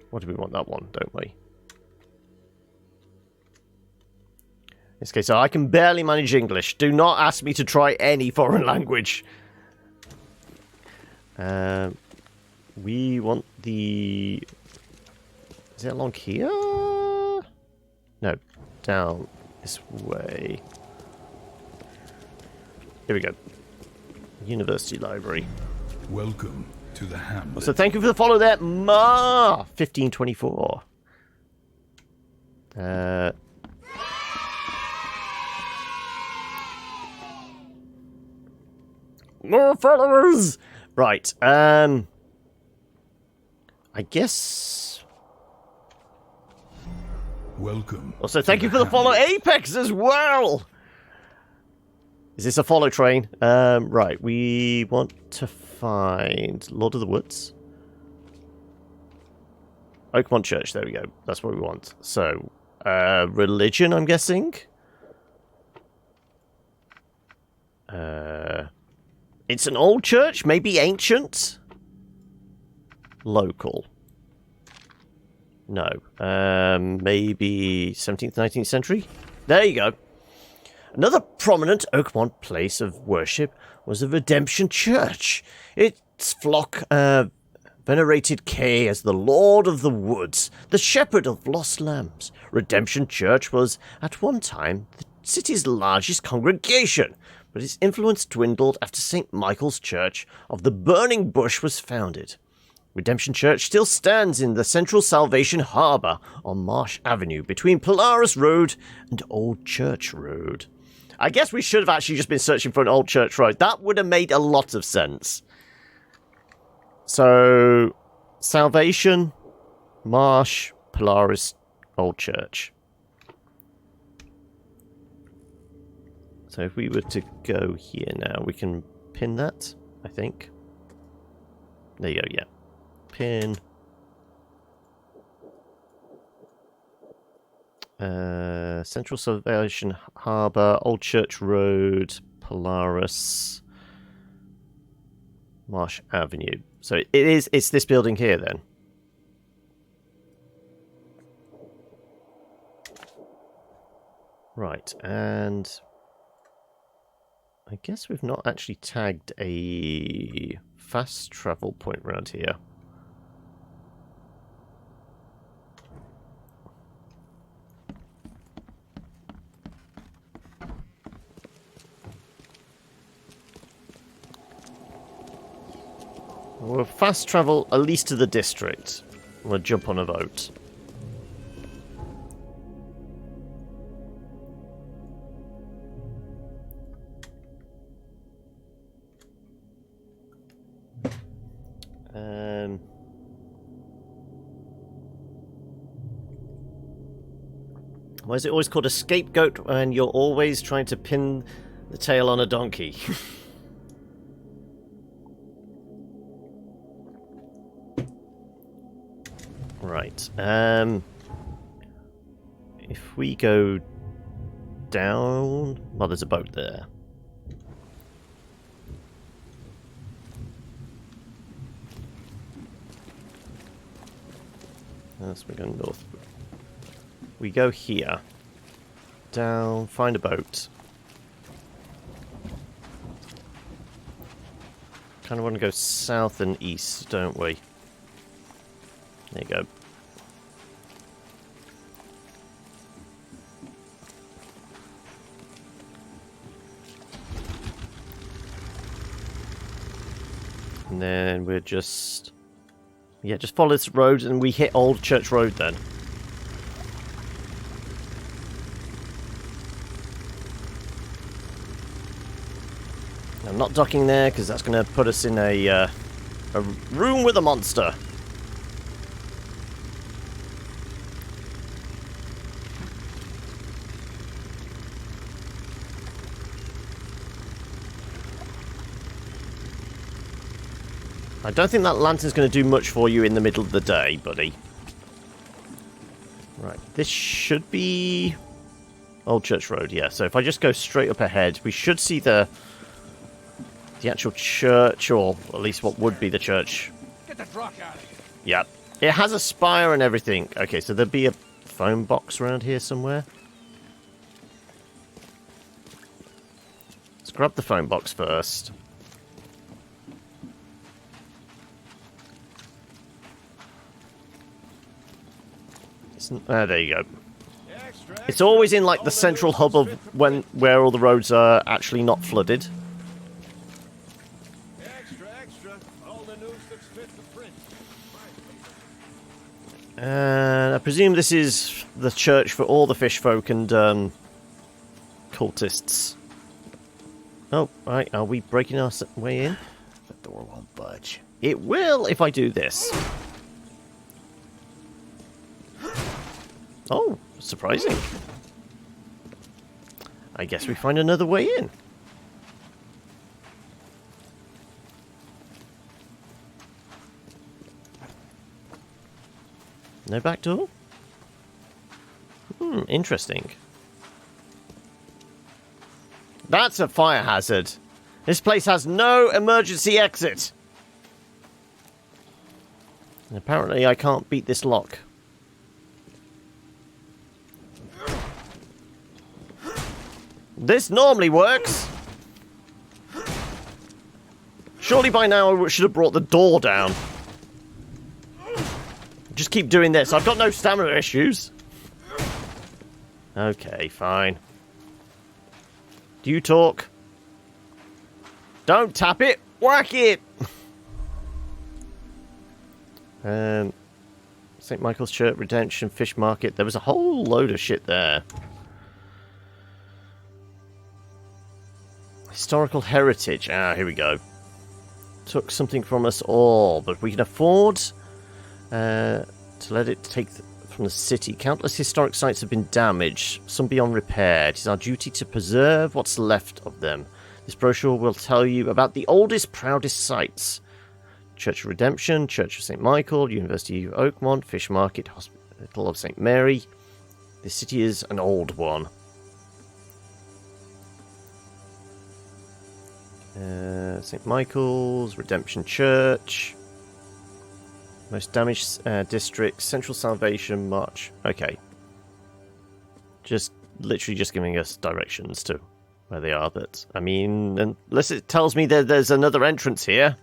What do we want? That one, don't we? In this case, I can barely manage English. Do not ask me to try any foreign language. We want the... Is it along here? No, down this way. Here we go. University Library. Welcome to the Hamlet. So thank you for the follow there, Ma 1524. More followers! Right, I guess... Welcome. Also, thank you for the follow, Apex, as well! Is this a follow train? Right, we want to find Lord of the Woods. Oakmont Church, there we go. That's what we want. So, religion, I'm guessing? It's an old church, maybe ancient? Local. No. Maybe 17th, 19th century? There you go. Another prominent Oakmont place of worship was the Redemption Church. Its flock venerated Kay as the Lord of the Woods, the shepherd of lost lambs. Redemption Church was, at one time, the city's largest congregation. but its influence dwindled after St. Michael's Church of the Burning Bush was founded. Redemption Church still stands in the central Salvation Harbour on Marsh Avenue between Polaris Road and Old Church Road. I guess we should have actually just been searching for an Old Church Road. That would have made a lot of sense. So, Salvation, Marsh, Polaris, Old Church. So if we were to go here now, we can pin that, I think. There you go, yeah. Pin. Central Salvation Harbour, Old Church Road, Polaris, Marsh Avenue. So it's this building here then. Right, and I guess we've not actually tagged a fast travel point around here. We'll fast travel at least to the district. We'll jump on a boat. Why is it always called a scapegoat when you're always trying to pin the tail on a donkey? Right. If we go down... Well, there's a boat there. As we go north. We go here. Down, find a boat. Kind of want to go south and east, don't we? There you go. And then we're just... Yeah, just follow this road and we hit Old Church Road then. I'm not docking there because that's going to put us in a room with a monster. I don't think that lantern's going to do much for you in the middle of the day, buddy. Right, this should be Old Church Road, yeah. So if I just go straight up ahead, we should see the actual church, or at least what would be the church. Get the rock out of here. Yep. It has a spire and everything. Okay, so there'd be a phone box around here somewhere. Let's grab the phone box first. There you go. It's always in like the central hub of where all the roads are actually not flooded. And I presume this is the church for all the fish folk and cultists. Oh, right. Are we breaking our way in? The door won't budge. It will if I do this. Oh, surprising. I guess we find another way in. No back door? Interesting. That's a fire hazard. This place has no emergency exit. And apparently I can't beat this lock. This normally works. Surely by now I should have brought the door down. Just keep doing this. I've got no stamina issues. Okay, fine. Do you talk? Don't tap it. Whack it. St. Michael's Church, Redemption, Fish Market. There was a whole load of shit there. Historical heritage. Ah, here we go. Took something from us all, but we can afford to let it take from the city. Countless historic sites have been damaged, some beyond repair. It is our duty to preserve what's left of them. This brochure will tell you about the oldest, proudest sites. Church of Redemption, Church of St. Michael, University of Oakmont, Fish Market, Hospital of St. Mary. This city is an old one. St. Michael's, Redemption Church. Most damaged district, Central Salvation, March. Okay. Literally just giving us directions to where they are, but, I mean, unless it tells me that there's another entrance here,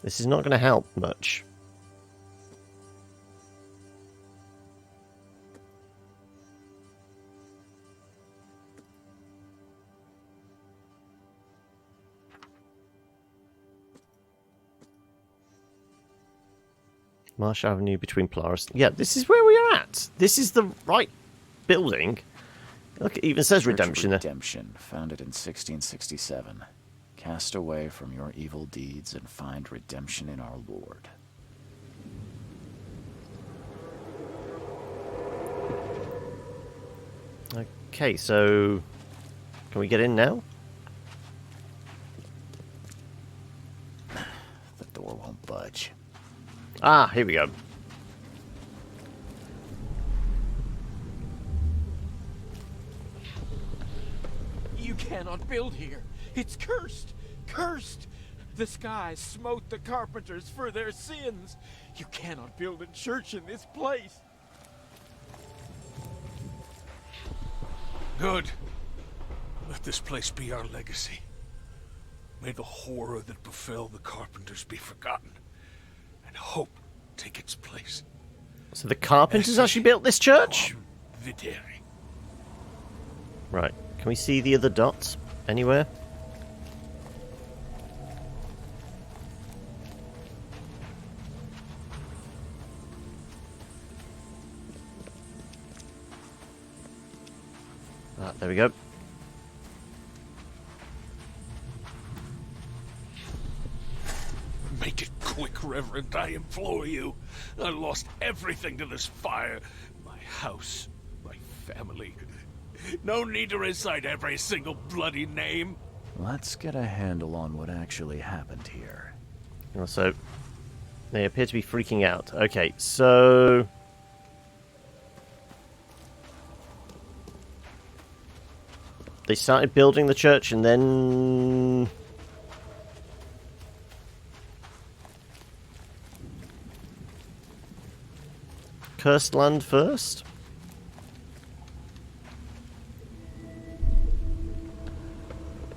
this is not going to help much. Marsh Avenue between Polaris. Yeah, this is where we are at. This is the right building. Look, it even says Redemption there. Redemption, founded in 1667. Cast away from your evil deeds and find redemption in our Lord. Okay, so can we get in now? The door won't budge. Ah, here we go. You cannot build here. It's cursed. Cursed. The skies smote the carpenters for their sins. You cannot build a church in this place. Good. Let this place be our legacy. May the horror that befell the carpenters be forgotten, and hope take its place. So the carpenters actually built this church? Videri. Right. Can we see the other dots anywhere? Ah, there we go. Make it quick, Reverend, I implore you. I lost everything to this fire. My house, my family. No need to recite every single bloody name. Let's get a handle on what actually happened here. Also, they appear to be freaking out. Okay, so... they started building the church and then... cursed land first?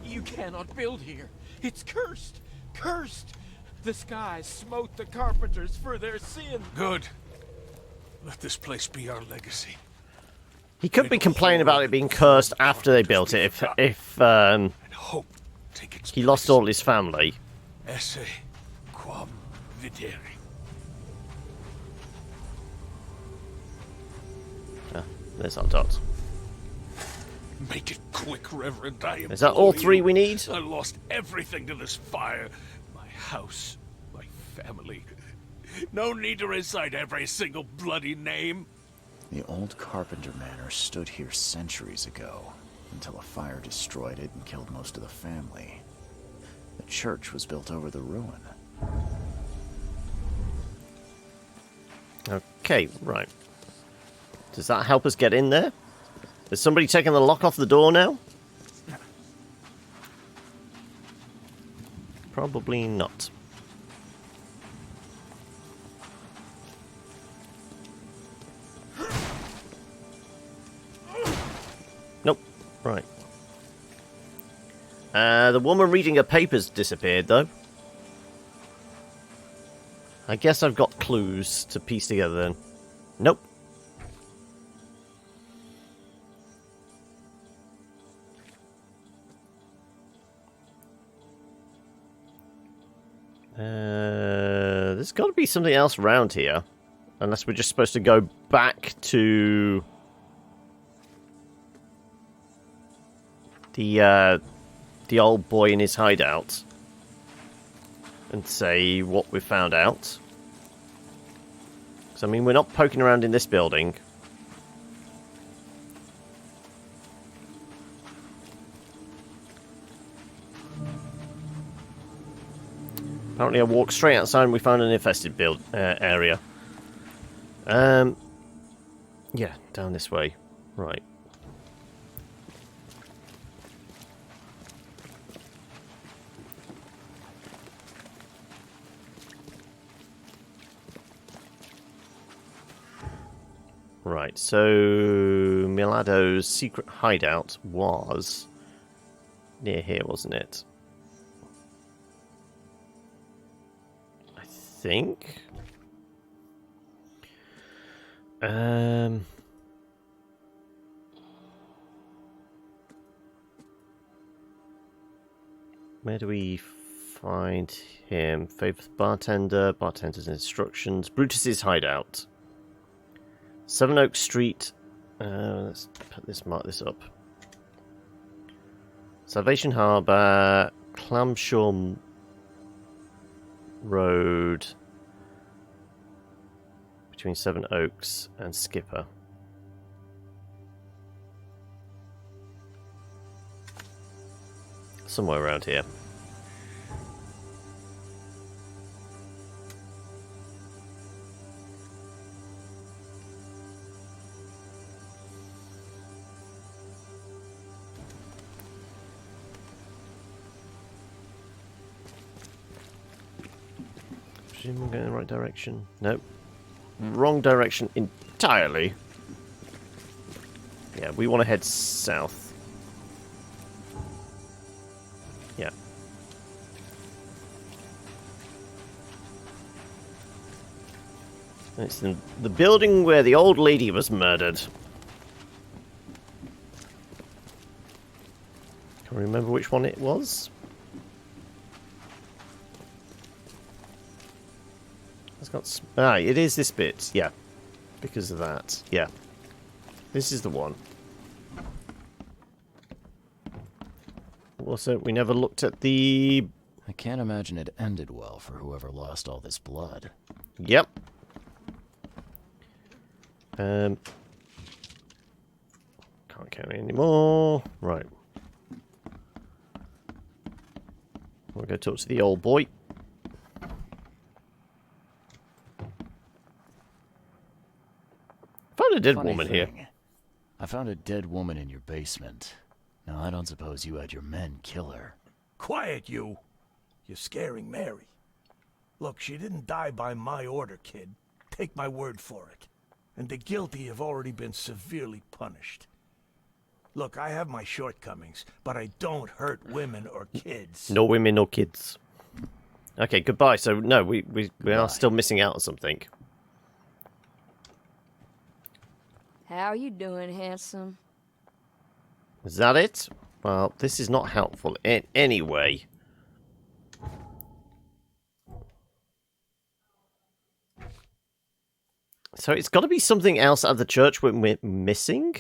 You cannot build here. It's cursed. Cursed. The skies smote the carpenters for their sins. Good. Let this place be our legacy. He could be complaining about it being cursed after they built it if he lost all his family. Esse quam videri. Ah, there's our dots. Make it quick, Reverend. I Is that all three we need? I lost everything to this fire. My house, my family. No need to recite every single bloody name. The old Carpenter Manor stood here centuries ago, until a fire destroyed it and killed most of the family. The church was built over the ruin. Okay, right. Does that help us get in there? Is somebody taking the lock off the door now? Probably not. Nope. Right. The woman reading her papers disappeared, though. I guess I've got clues to piece together then. Nope. There's got to be something else around here. Unless we're just supposed to go back to the old boy in his hideout and say what we found out. Because, I mean, we're not poking around in this building. Apparently I walked straight outside and we found an infested area. Yeah, down this way. Right. Right, so Milado's secret hideout was near here, wasn't it? I think. Where do we find him? Favorite bartender, bartender's instructions, Brutus's hideout. 7 Oak Street. Let's mark this up. Salvation Harbour, Clamshaw Road, between 7 Oaks and Skipper. Somewhere around here. Presume we're going in the right direction. Nope. Wrong direction entirely. Yeah, we want to head south. Yeah. It's in the building where the old lady was murdered. Can we remember which one it was? It's got... it is this bit. Yeah. Because of that. Yeah. This is the one. Also, we never looked at the... I can't imagine it ended well for whoever lost all this blood. Yep. Can't carry any more. Right. We'll go talk to the old boy. Found a dead woman here. I found a dead woman in your basement. Now, I don't suppose you had your men kill her. Quiet, you. You're scaring Mary. Look, she didn't die by my order, kid. Take my word for it. And the guilty have already been severely punished. Look, I have my shortcomings, but I don't hurt women or kids. No women, no kids. Okay, goodbye. So, no, we are still missing out on something. How are you doing, handsome? Is that it? Well, this is not helpful in any way. So it's got to be something else at the church we're missing?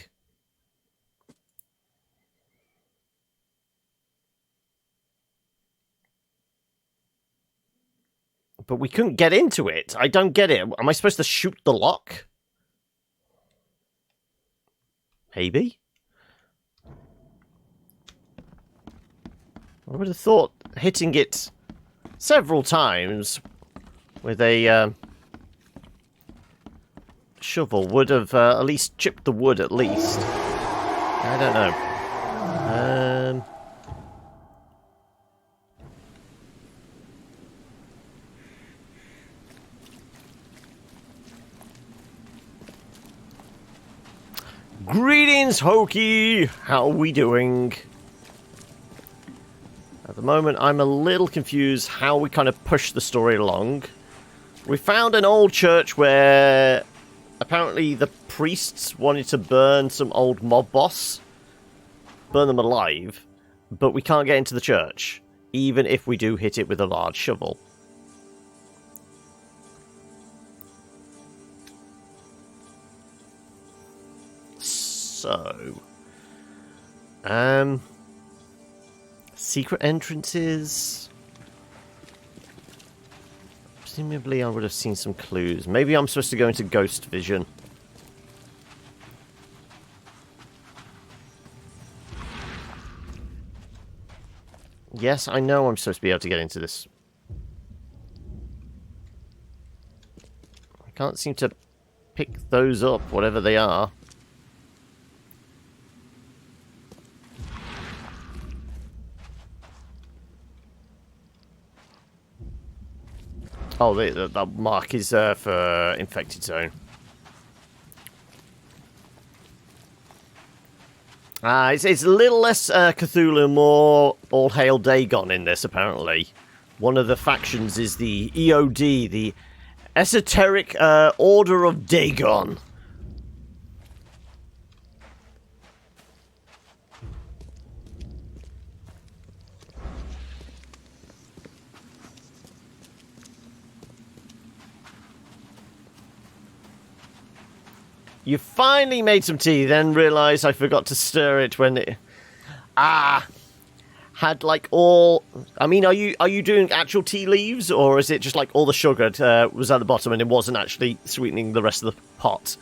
But we couldn't get into it. I don't get it. Am I supposed to shoot the lock? Maybe? I would have thought hitting it several times with a shovel would have at least chipped the wood at least. I don't know. Greetings, Hokey! How are we doing? At the moment, I'm a little confused how we kind of push the story along. We found an old church where apparently the priests wanted to burn some old mob boss. Burn them alive. But we can't get into the church, even if we do hit it with a large shovel. So, secret entrances. Presumably, I would have seen some clues. Maybe I'm supposed to go into ghost vision. Yes, I know I'm supposed to be able to get into this. I can't seem to pick those up, whatever they are. Oh, the mark is for infected zone. It's a little less Cthulhu, more All Hail Dagon in this, apparently. One of the factions is the EOD, the Esoteric Order of Dagon. You finally made some tea, then realised I forgot to stir it when it... Had like all... I mean, are you doing actual tea leaves, or is it just like all the sugar was at the bottom and it wasn't actually sweetening the rest of the pot?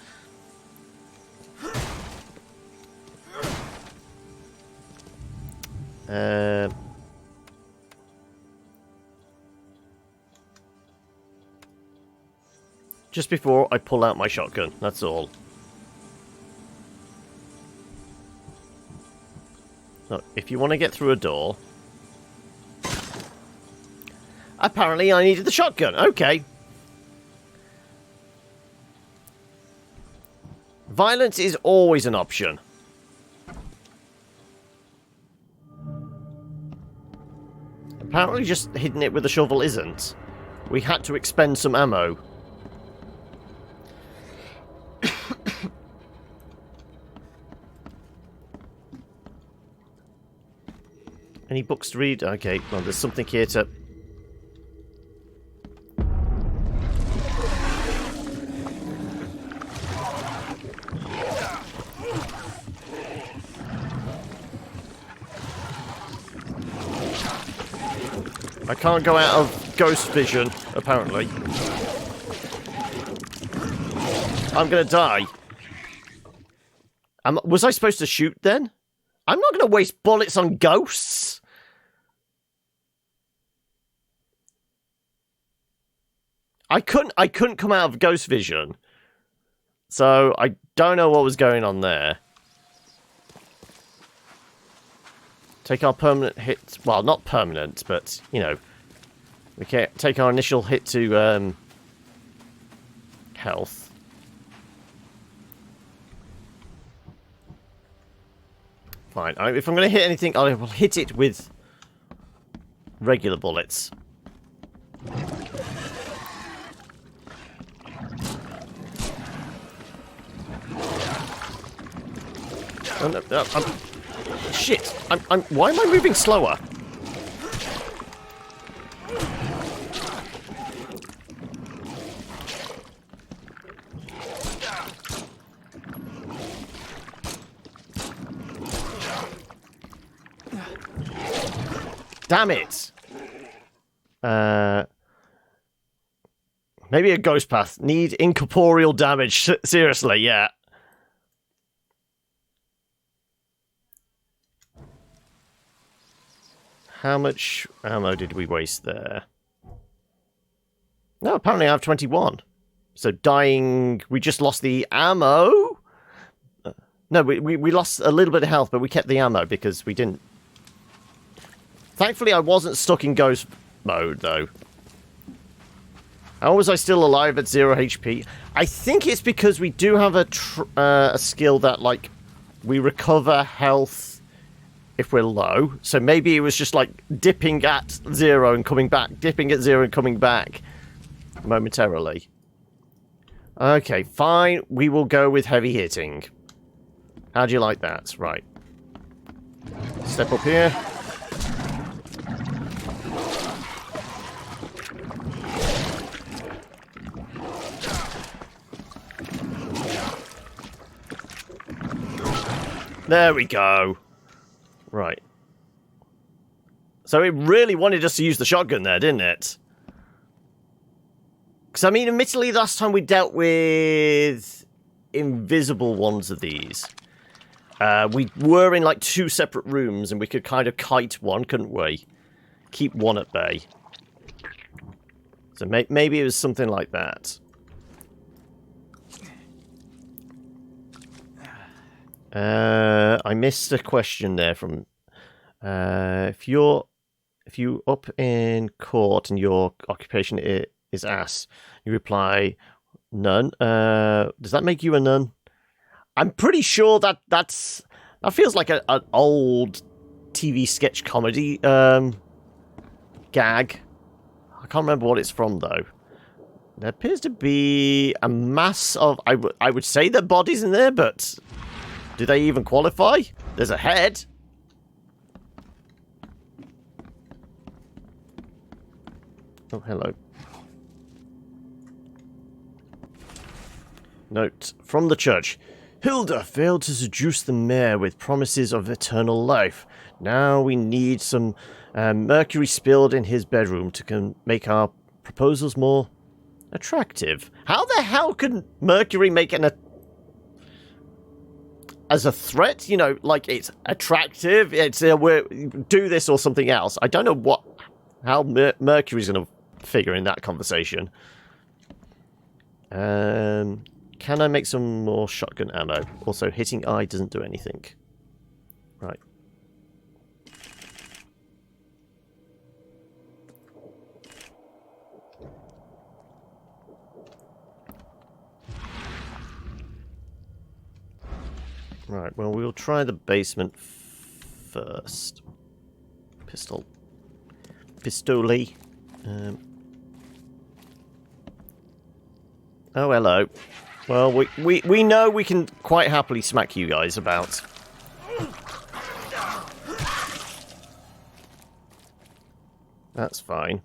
Just before I pull out my shotgun, that's all. Look, if you want to get through a door... Apparently I needed the shotgun. Okay. Violence is always an option. Apparently just hitting it with a shovel isn't. We had to expend some ammo. Any books to read? Okay, well, there's something here to... I can't go out of ghost vision, apparently. I'm gonna die. Was I supposed to shoot then? I'm not gonna waste bullets on ghosts. I couldn't come out of ghost vision. So I don't know what was going on there. Take our permanent hit. Well, not permanent, but, you know, we can take our initial hit to health. Fine. If I'm going to hit anything, I will hit it with regular bullets. Oh, no, shit! Why am I moving slower? Damn it! Maybe a ghost path. Need incorporeal damage. Seriously, yeah. How much ammo did we waste there? No, apparently I have 21. So dying... We just lost the ammo? No, we lost a little bit of health, but we kept the ammo because we didn't... Thankfully, I wasn't stuck in ghost mode, though. How was I still alive at 0 HP? I think it's because we do have a skill that, like, we recover health if we're low. So maybe it was just like dipping at 0 and coming back, dipping at 0 and coming back momentarily. Okay, fine. We will go with heavy hitting. How do you like that? Right. Step up here. There we go. Right. So it really wanted us to use the shotgun there, didn't it? Because, I mean, admittedly, last time we dealt with invisible ones of these. We were in, like, 2 separate rooms, and we could kind of kite one, couldn't we? Keep one at bay. So maybe it was something like that. I missed a question there from... if you up in court and your occupation is ass, you reply, none. Does that make you a nun? I'm pretty sure that feels like an old TV sketch comedy gag. I can't remember what it's from, though. There appears to be a mass of... I would say there are bodies in there, but... do they even qualify? There's a head. Oh, hello. Note from the church. Hilda failed to seduce the mayor with promises of eternal life. Now we need some mercury spilled in his bedroom to make our proposals more attractive. How the hell can mercury make as a threat? You know, like it's attractive. It's do this or something else. I don't know how mercury's going to figure in that conversation. Can I make some more shotgun ammo? Also, hitting I doesn't do anything. Right. Right, well, we'll try the basement first. Pistol. Pistoli. Oh, hello. Well, we know we can quite happily smack you guys about. That's fine.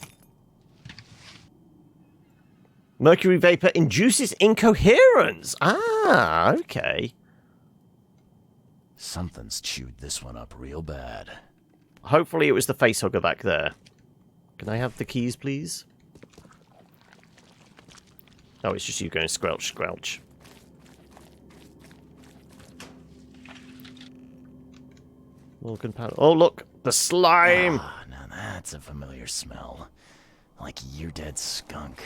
Mercury vapor induces incoherence. Ah, okay. Something's chewed this one up real bad. Hopefully it was the facehugger back there. Can I have the keys, please? Oh, it's just you going squelch, squelch. Morgan powder. Oh, look! The slime! Ah, now that's a familiar smell. Like year-dead skunk.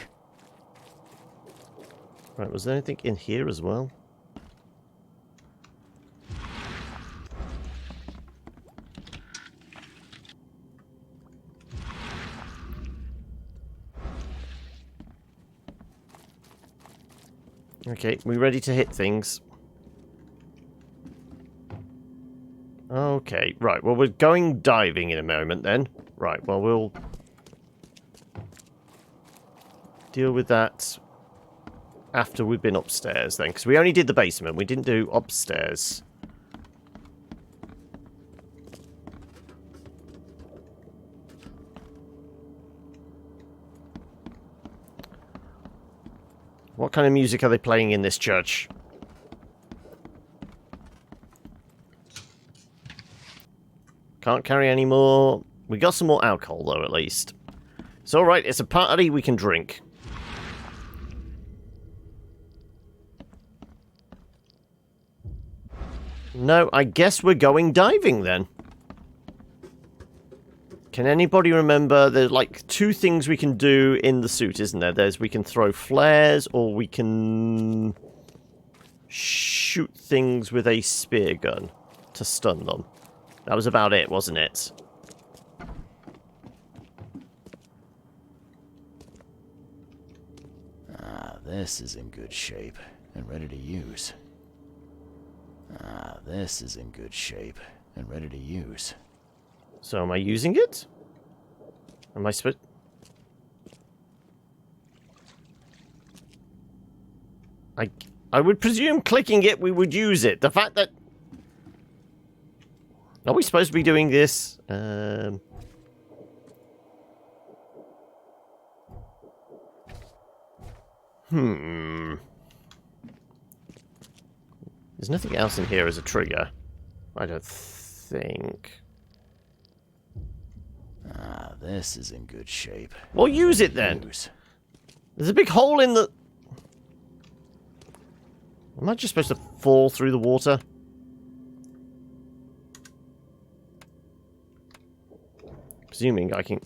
Right, was there anything in here as well? Okay, we ready to hit things? Okay, right, well, we're going diving in a moment then. Right, well, we'll deal with that after we've been upstairs then, because we only did the basement, we didn't do upstairs. What kind of music are they playing in this church? Can't carry any more. We got some more alcohol, though, at least. It's alright, it's a party we can drink. No, I guess we're going diving, then. Can anybody remember, there's like 2 things we can do in the suit, isn't there? We can throw flares, or we can shoot things with a spear gun to stun them. That was about it, wasn't it? Ah, this is in good shape and ready to use. Ah, this is in good shape and ready to use. So am I using it? Am I supposed... I would presume clicking it, we would use it. The fact that... Are we supposed to be doing this? There's nothing else in here as a trigger. I don't think. Ah, this is in good shape. Well, use it then. There's a big hole in the... Am I just supposed to fall through the water? Presuming I can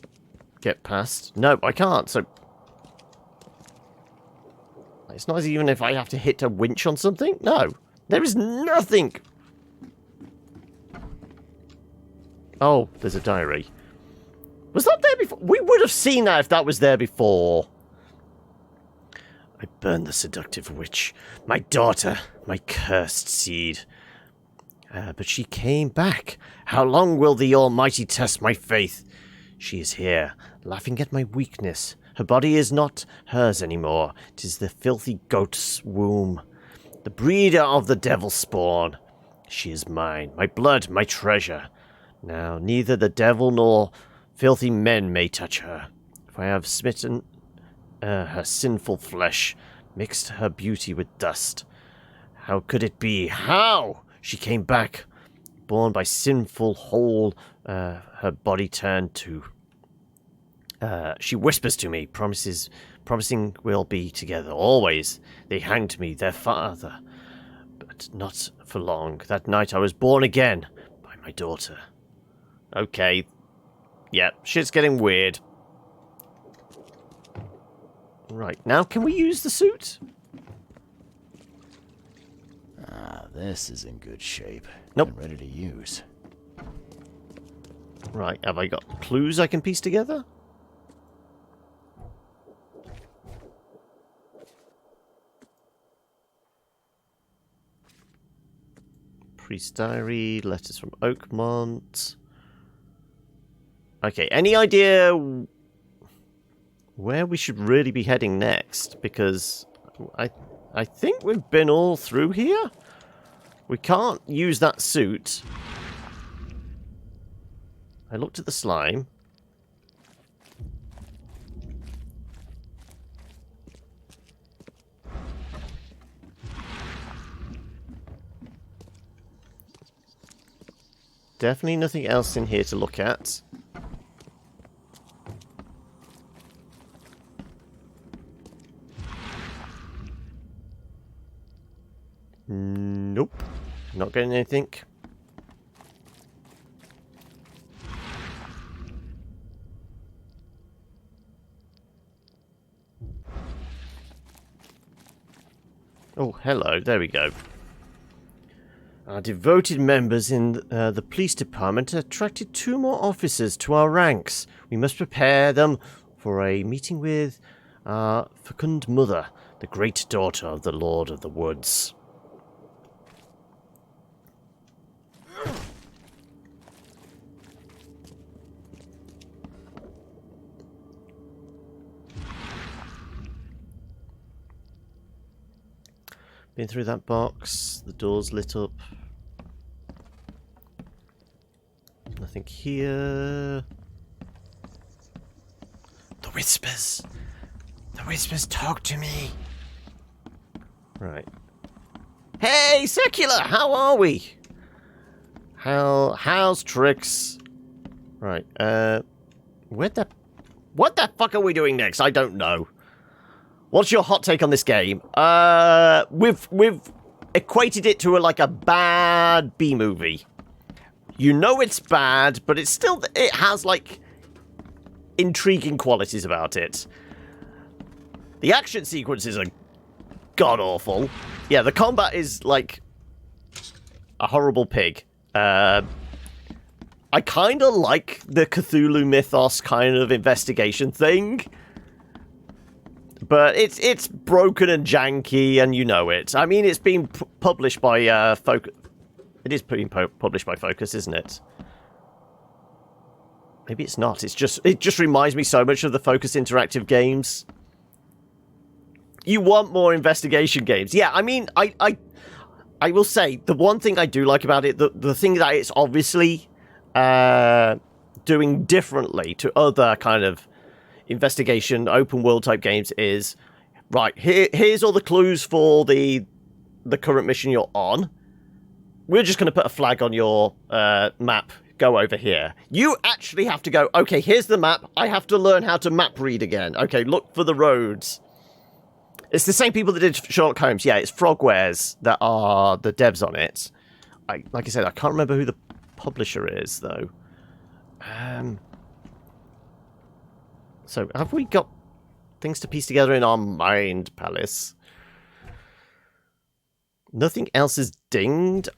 get past. No, I can't, so... It's not as even if I have to hit a winch on something. No, there is nothing. Oh, there's a diary. Was that there before? We would have seen that if that was there before. I burned the seductive witch, my daughter, my cursed seed. But she came back. How long will the Almighty test my faith? She is here, laughing at my weakness. Her body is not hers anymore. 'Tis the filthy goat's womb, the breeder of the devil's spawn. She is mine, my blood, my treasure. Now neither the devil nor filthy men may touch her. For I have smitten her sinful flesh, mixed her beauty with dust. How could it be? How? She came back, born by sinful hole, her body turned to. She whispers to me, promising we'll be together always. They hanged me, their father, but not for long. That night I was born again by my daughter. Okay. Yeah, shit's getting weird. Right, now can we use the suit? Ah, this is in good shape. Nope. And ready to use. Right, have I got clues I can piece together? Priest Diary, letters from Oakmont. Okay, any idea where we should really be heading next? Because I think we've been all through here. We can't use that suit. I looked at the slime. Definitely nothing else in here to look at. Nope. Not getting anything. Oh, hello. There we go. Our devoted members in the police department attracted 2 more officers to our ranks. We must prepare them for a meeting with our fecund mother, the great daughter of the Lord of the Woods. Been through that box. The door's lit up. Nothing here. The whispers. The whispers talk to me. Right. Hey, Secular! How are we? How's tricks? Right. What the fuck are we doing next? I don't know. What's your hot take on this game? We've equated it to like a bad B movie. You know it's bad, but it has like intriguing qualities about it. The action sequences are god awful. Yeah, the combat is like a horrible pig. I kind of like the Cthulhu mythos kind of investigation thing. But it's broken and janky, and you know it. I mean, it's been published by Focus. It is being published by Focus, isn't it? Maybe it's not. It just reminds me so much of the Focus Interactive games. You want more investigation games. Yeah, I mean, I will say, the one thing I do like about it, the thing that it's obviously doing differently to other kind of investigation open world type games is, right, here's all the clues for the current mission you're on. we're just going to put a flag on your map. Go over here. You actually have to go, okay, here's the map. I have to learn how to map read again. Okay, look for the roads. It's the same people that did Sherlock Holmes. Yeah, it's Frogwares that are the devs on it. Like I said, I can't remember who the publisher is, though. So, have we got things to piece together in our mind palace? Nothing else is dinged.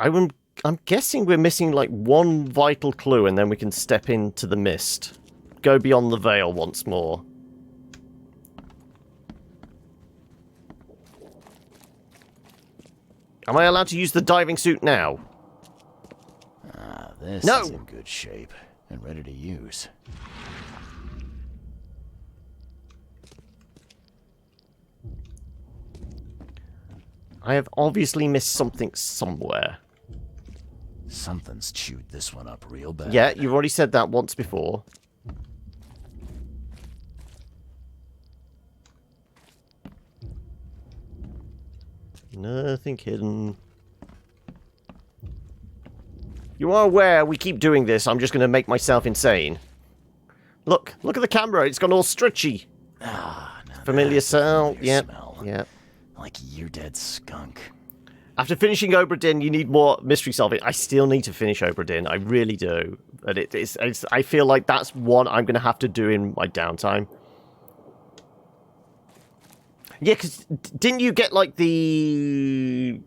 I'm guessing we're missing like one vital clue, and then we can step into the mist. Go beyond the veil once more. Am I allowed to use the diving suit now? This No! is in good shape and ready to use. I have obviously missed something somewhere. Something's chewed this one up real bad. Yeah, you've already said that once before. Nothing hidden. You are aware we keep doing this. I'm just going to make myself insane. Look at the camera. It's gone all stretchy. Familiar cell. Yep. Yep. Like you're dead skunk. After finishing Obra Dinn, you need more mystery solving. I still need to finish Obra Dinn. I really do. But I feel like that's one I'm going to have to do in my downtime. Yeah, because didn't you get like the...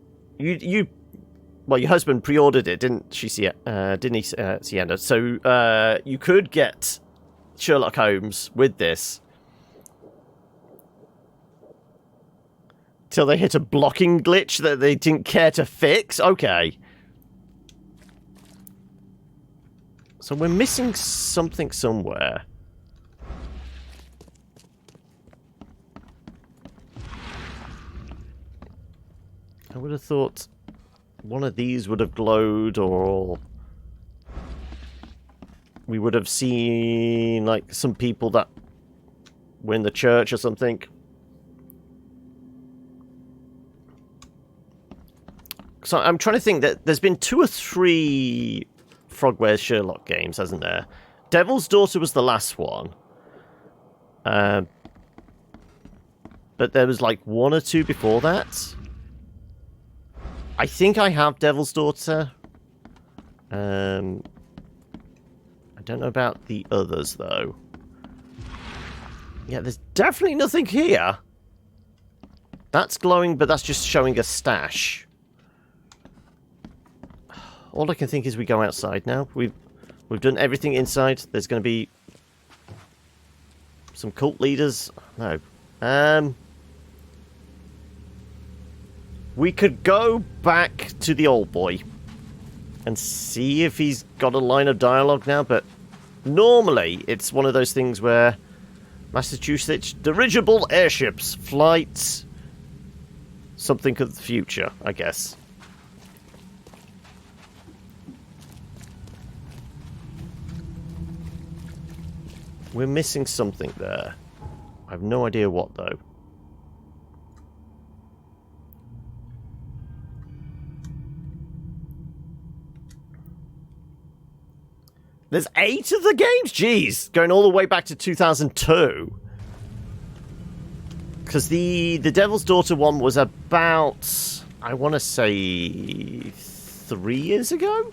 Well, your husband pre-ordered it, didn't he, Sienna? So you could get Sherlock Holmes with this. Till they hit a blocking glitch that they didn't care to fix? Okay. So we're missing something somewhere. I would have thought one of these would have glowed, or we would have seen like some people that were in the church or something. So I'm trying to think that there's been 2 or 3 Frogwares Sherlock games, hasn't there? Devil's Daughter was the last one. But there was like 1 or 2 before that. I think I have Devil's Daughter. I don't know about the others, though. Yeah, there's definitely nothing here. That's glowing, but that's just showing a stash. All I can think is we go outside now. We've done everything inside. There's going to be some cult leaders. No. We could go back to the old boy and see if he's got a line of dialogue now, but normally it's one of those things where Massachusetts dirigible airships, flights, something of the future, I guess. We're missing something there. I have no idea what, though. There's 8 of the games? Jeez. Going all the way back to 2002. Because the Devil's Daughter one was about, I want to say, 3 years ago?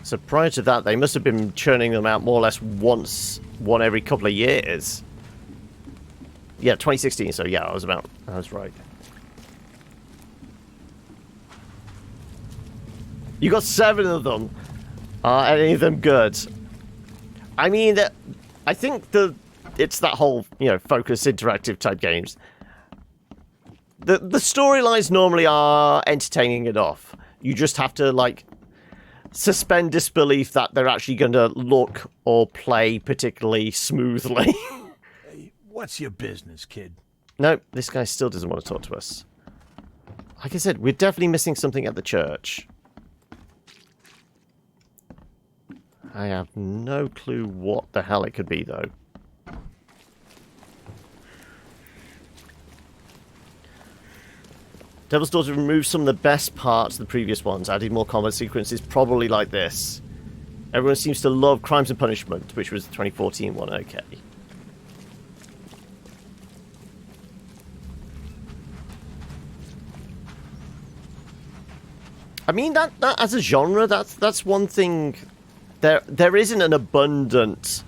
So prior to that, they must have been churning them out more or less one every couple of years. Yeah, 2016, so yeah, I was right. You got 7 of them. Are any of them good? I mean, I think it's that whole, focus interactive type games. The storylines normally are entertaining enough. You just have to, suspend disbelief that they're actually going to look or play particularly smoothly. Hey, what's your business, kid? No, this guy still doesn't want to talk to us. Like I said, we're definitely missing something at the church. I have no clue what the hell it could be, though. Devil's Daughter removed some of the best parts of the previous ones, added more combat sequences, probably like this. Everyone seems to love Crimes and Punishment, which was the 2014 one, okay. I mean, that as a genre, that's one thing. There isn't an abundant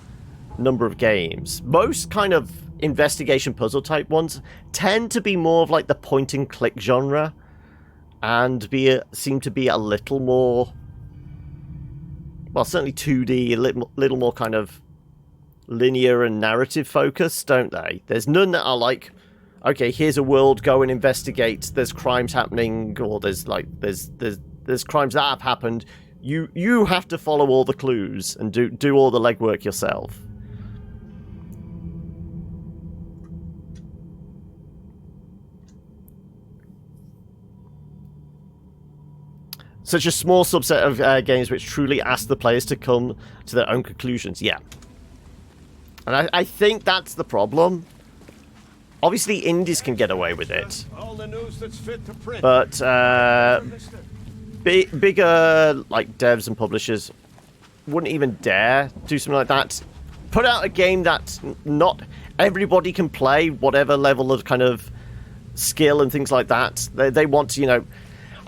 number of games. Most kind of investigation puzzle type ones tend to be more of like the point and click genre, and seem to be a little more, well, certainly 2D, a little more kind of linear and narrative focused, don't they? There's none that are like, okay, here's a world, go and investigate. There's crimes happening, or there's crimes that have happened. You have to follow all the clues and do all the legwork yourself. Such a small subset of games which truly ask the players to come to their own conclusions. Yeah. And I think that's the problem. Obviously, indies can get away with it. All the news that's fit to print. But bigger like devs and publishers wouldn't even dare do something like that. Put out a game that not everybody can play, whatever level of kind of skill and things like that. They want to, you know,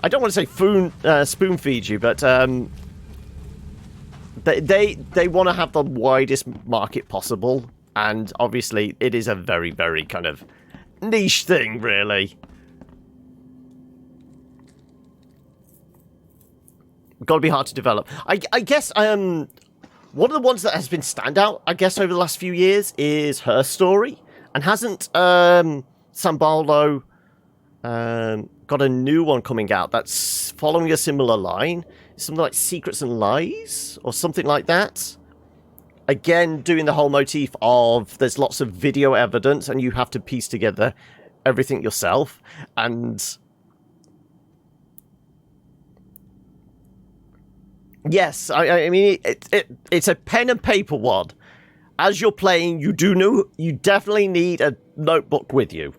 I don't want to say spoon feed you, but they want to have the widest market possible, and obviously it is a very, very kind of niche thing, really. Got to be hard to develop. I guess one of the ones that has been standout, I guess, over the last few years is Her Story, and hasn't Samballo got a new one coming out that's following a similar line? Something like Secrets and Lies or something like that. Again, doing the whole motif of there's lots of video evidence and you have to piece together everything yourself. And yes, I mean, it's a pen and paper one. As you're playing, you definitely need a notebook with you.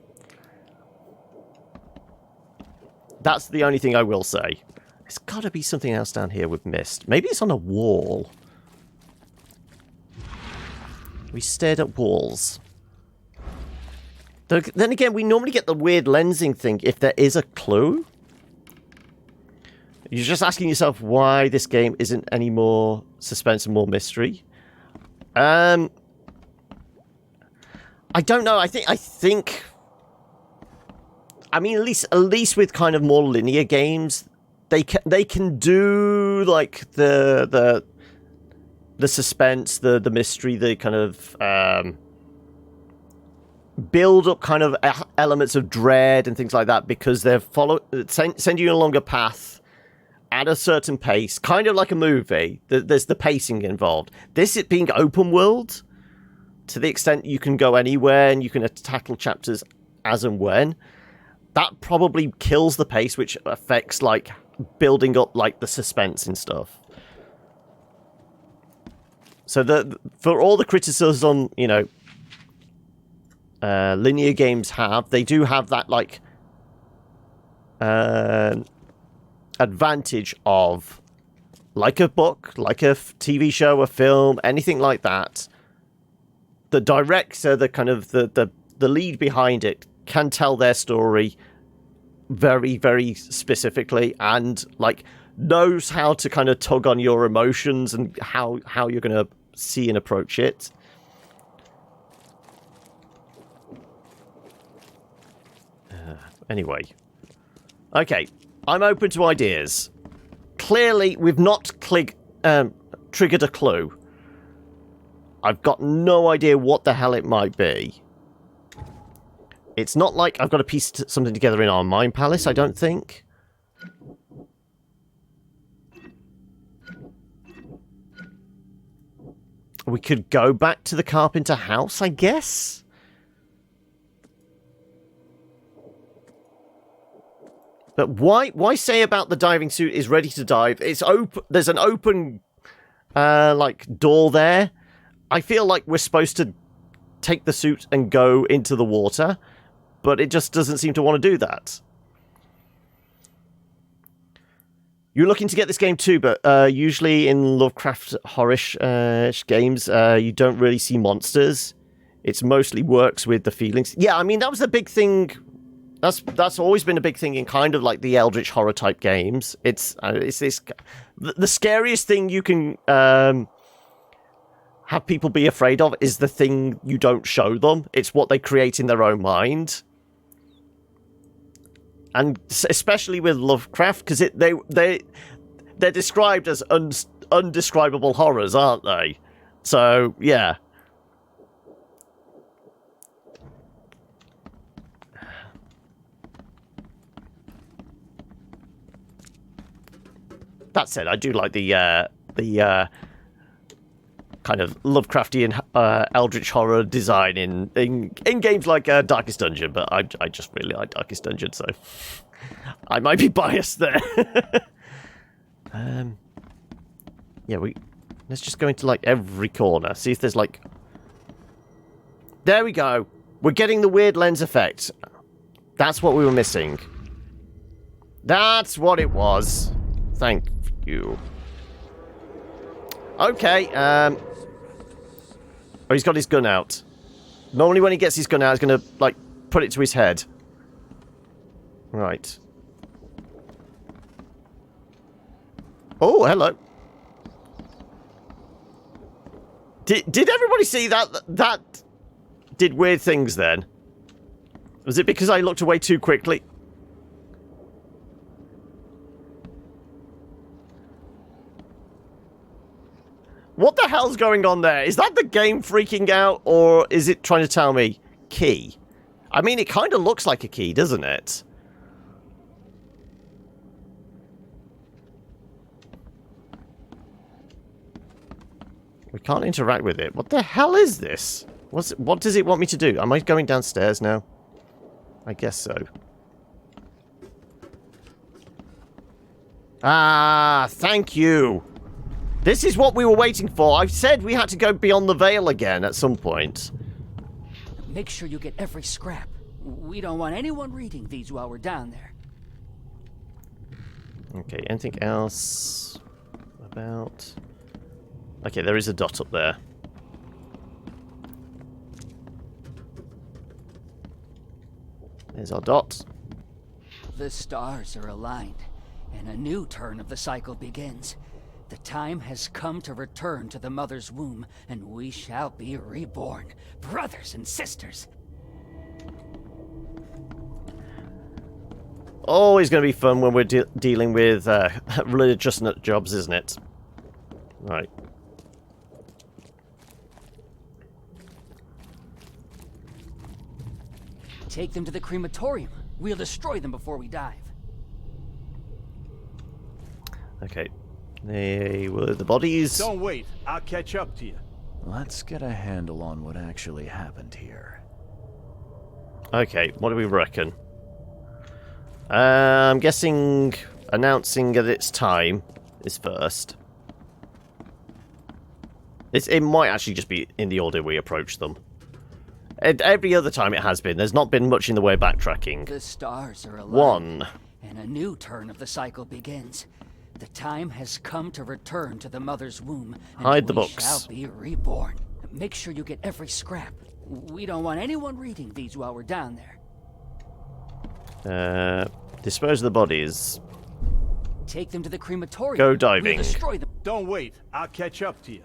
That's the only thing I will say. There's got to be something else down here with mist. Maybe it's on a wall. We stared at walls. Then again, we normally get the weird lensing thing if there is a clue. You're just asking yourself why this game isn't any more suspense and more mystery. I don't know. I think. I mean, at least with kind of more linear games, they can do like the suspense, the mystery, the kind of build up kind of elements of dread and things like that, because they're send you along a path at a certain pace, kind of like a movie. There's the pacing involved. This it being open world, to the extent you can go anywhere and you can tackle chapters as and when. That probably kills the pace, which affects like building up like the suspense and stuff. So for all the criticism, you know, linear games have, they do have that like advantage of, like a book, like a TV show, a film, anything like that. The director, the kind of the lead behind it, can tell their story very, very specifically, and like knows how to kind of tug on your emotions and how you're going to see and approach it. Anyway. Okay. I'm open to ideas. Clearly, we've not triggered a clue. I've got no idea what the hell it might be. It's not like I've got to piece something together in our mind palace, I don't think. We could go back to the carpenter house, I guess? But why say about the diving suit is ready to dive? It's open. There's an open, like, door there. I feel like we're supposed to take the suit and go into the water, but it just doesn't seem to want to do that. You're looking to get this game too, but usually in Lovecraft horror-ish games, you don't really see monsters. It's mostly works with the feelings. Yeah, I mean, that was a big thing. That's always been a big thing in kind of like the eldritch horror type games. It's this the scariest thing you can have people be afraid of is the thing you don't show them. It's what they create in their own mind. And especially with Lovecraft, because they're described as undescribable horrors, aren't they? So, yeah. That said, I do like the kind of Lovecraftian eldritch horror design in games like Darkest Dungeon, but I just really like Darkest Dungeon, so I might be biased there. Yeah, let's just go into like every corner, see if there's like... There we go. We're getting the weird lens effect. That's what we were missing. That's what it was. Thank you. Okay, oh, he's got his gun out. Normally when he gets his gun out, he's going to, like, put it to his head. Right. Oh, hello. Did everybody see that? That did weird things then. Was it because I looked away too quickly? What the hell's going on there? Is that the game freaking out, or is it trying to tell me key? I mean, it kind of looks like a key, doesn't it? We can't interact with it. What the hell is this? What does it want me to do? Am I going downstairs now? I guess so. Ah, thank you. This is what we were waiting for. I've said we had to go beyond the veil again at some point. Make sure you get every scrap. We don't want anyone reading these while we're down there. Okay, anything else about... Okay, there is a dot up there. There's our dot. The stars are aligned, and a new turn of the cycle begins. The time has come to return to the mother's womb, and we shall be reborn, brothers and sisters. Always going to be fun when we're dealing with religious nut jobs, isn't it? Right. Take them to the crematorium. We'll destroy them before we dive. Okay. They were the bodies. Don't wait. I'll catch up to you. Let's get a handle on what actually happened here. Okay, what do we reckon? I'm guessing announcing that it's time is first. It might actually just be in the order we approach them. Every other time it has been. There's not been much in the way of backtracking. The stars are aligned, 1. And a new turn of the cycle begins. The time has come to return to the mother's womb, and Hide the we books. shall be reborn. Make sure you get every scrap. We don't want anyone reading these while we're down there. Dispose of the bodies. Take them to the crematorium. Go diving. We'll destroy them. Don't wait. I'll catch up to you.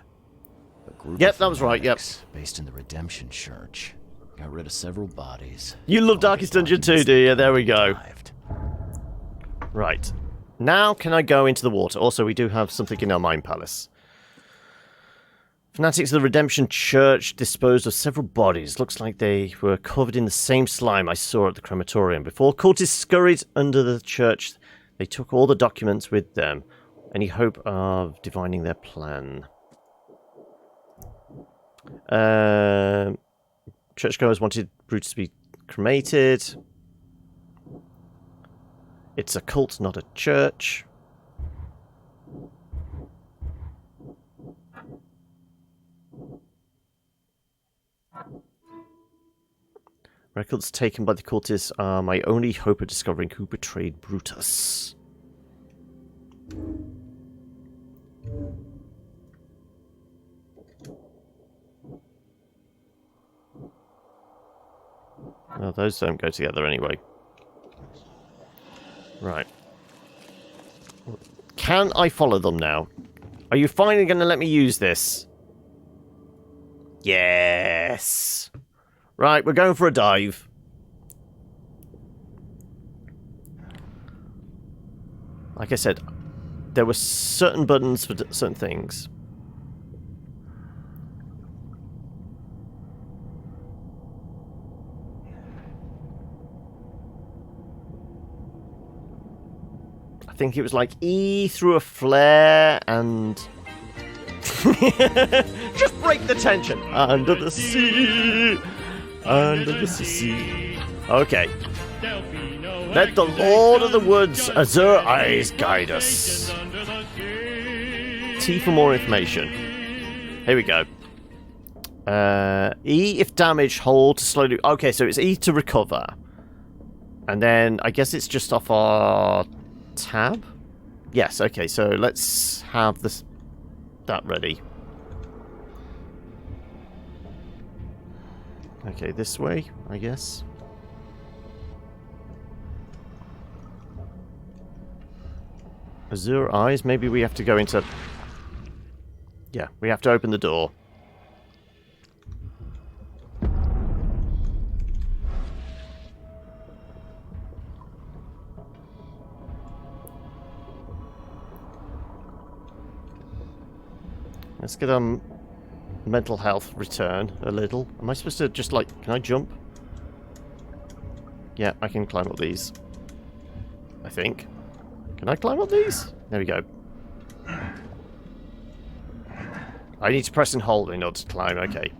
Yep, that was right, yep. Based in the Redemption Church. Got rid of several bodies. You love Darkest Dungeon too, do you? There we go. Right. Now can I go into the water? Also, we do have something in our Mind Palace. Fanatics of the Redemption Church disposed of several bodies. Looks like they were covered in the same slime I saw at the crematorium. Before cultists scurried under the church, they took all the documents with them. Any hope of divining their plan? Churchgoers wanted Brutus to be cremated. It's a cult, not a church. Records taken by the cultists are my only hope of discovering who betrayed Brutus. Well, those don't go together anyway. Right. Can I follow them now? Are you finally going to let me use this? Yes! Right, we're going for a dive. Like I said, there were certain buttons for certain things. I think it was like E through a flare and... Just break the tension! Under the sea! Under the sea. Okay. Let the Lord of the Woods' azure eyes guide us. T for more information. Here we go. E if damaged, hold to slowly... Okay, so it's E to recover. And then I guess it's just off our tab? Yes, okay, so let's have this that ready. Okay, this way, I guess. Azure eyes, maybe we have to go into... Yeah, we have to open the door. Let's get mental health return a little. Am I supposed to just like... Can I jump? Yeah, I can climb up these. I think. Can I climb up these? There we go. I need to press and hold in order to climb. Okay.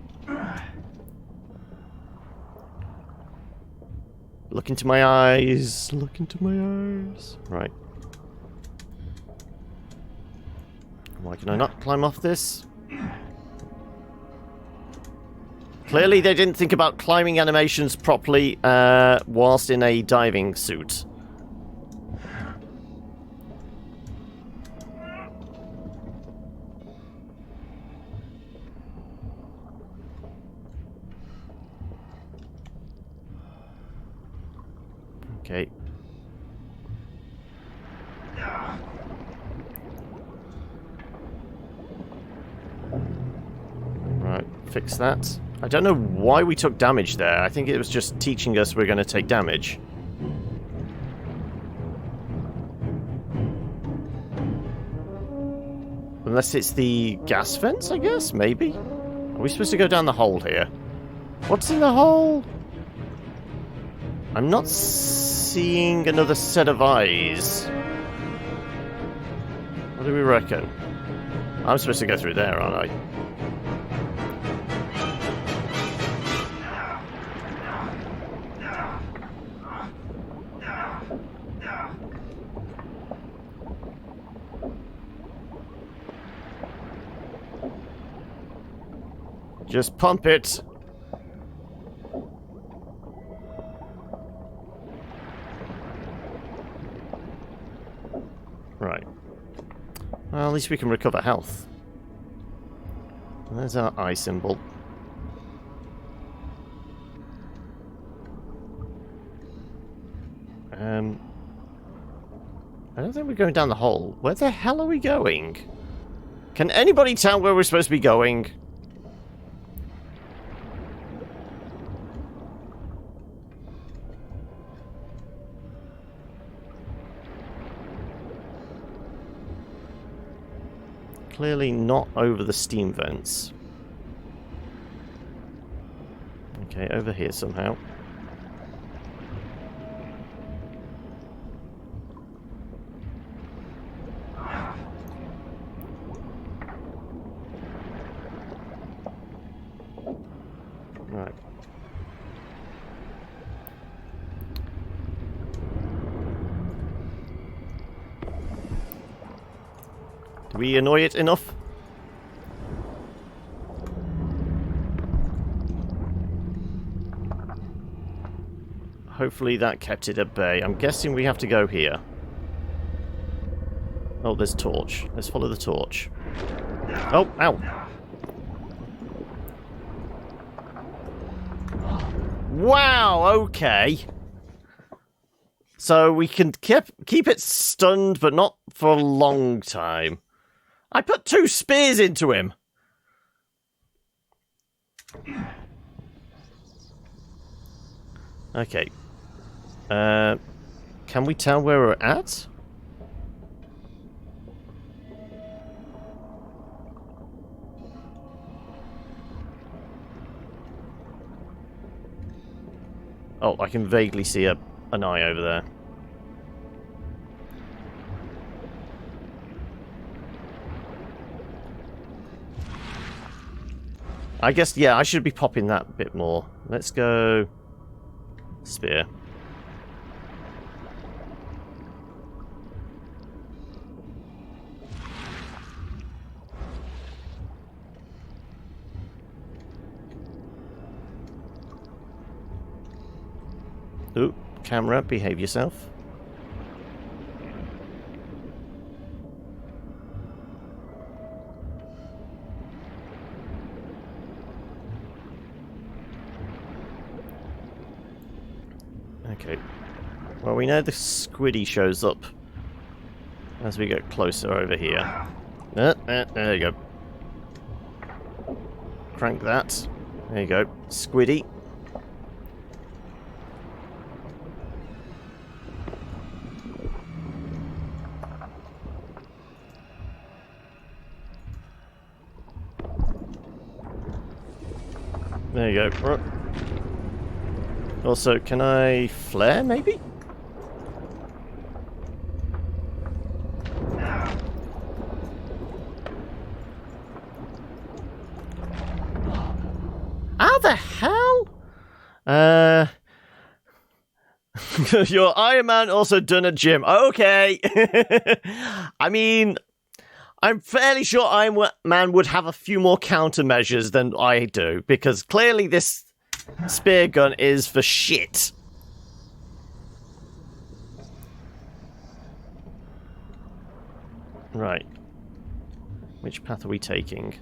Look into my eyes. Look into my eyes. Right. Why can I not climb off this? Clearly they didn't think about climbing animations properly whilst in a diving suit. Okay. Right, fix that. I don't know why we took damage there. I think it was just teaching us we're going to take damage. Unless it's the gas vents, I guess? Maybe? Are we supposed to go down the hole here? What's in the hole? I'm not seeing another set of eyes. What do we reckon? I'm supposed to go through there, aren't I? Just pump it. Right. Well, at least we can recover health. And there's our eye symbol. I don't think we're going down the hole. Where the hell are we going? Can anybody tell where we're supposed to be going? Clearly not over the steam vents. Okay, over here somehow. Right. Do we annoy it enough? Hopefully that kept it at bay. I'm guessing we have to go here. Oh, there's torch. Let's follow the torch. Oh, ow. Wow, okay. So we can keep it stunned, but not for a long time. I put 2 spears into him. Okay. Can we tell where we're at? Oh, I can vaguely see an eye over there. I guess, yeah, I should be popping that a bit more. Let's go... Spear. Ooh, camera, behave yourself. Okay. Well, we know the squiddy shows up as we get closer over here. There you go. Crank that. There you go. Squiddy. There you go. Also, can I flare, maybe? How the hell? Your Iron Man also done a gym. Okay. I mean, I'm fairly sure Iron Man would have a few more countermeasures than I do, because clearly this spear gun is for shit. Right. Which path are we taking?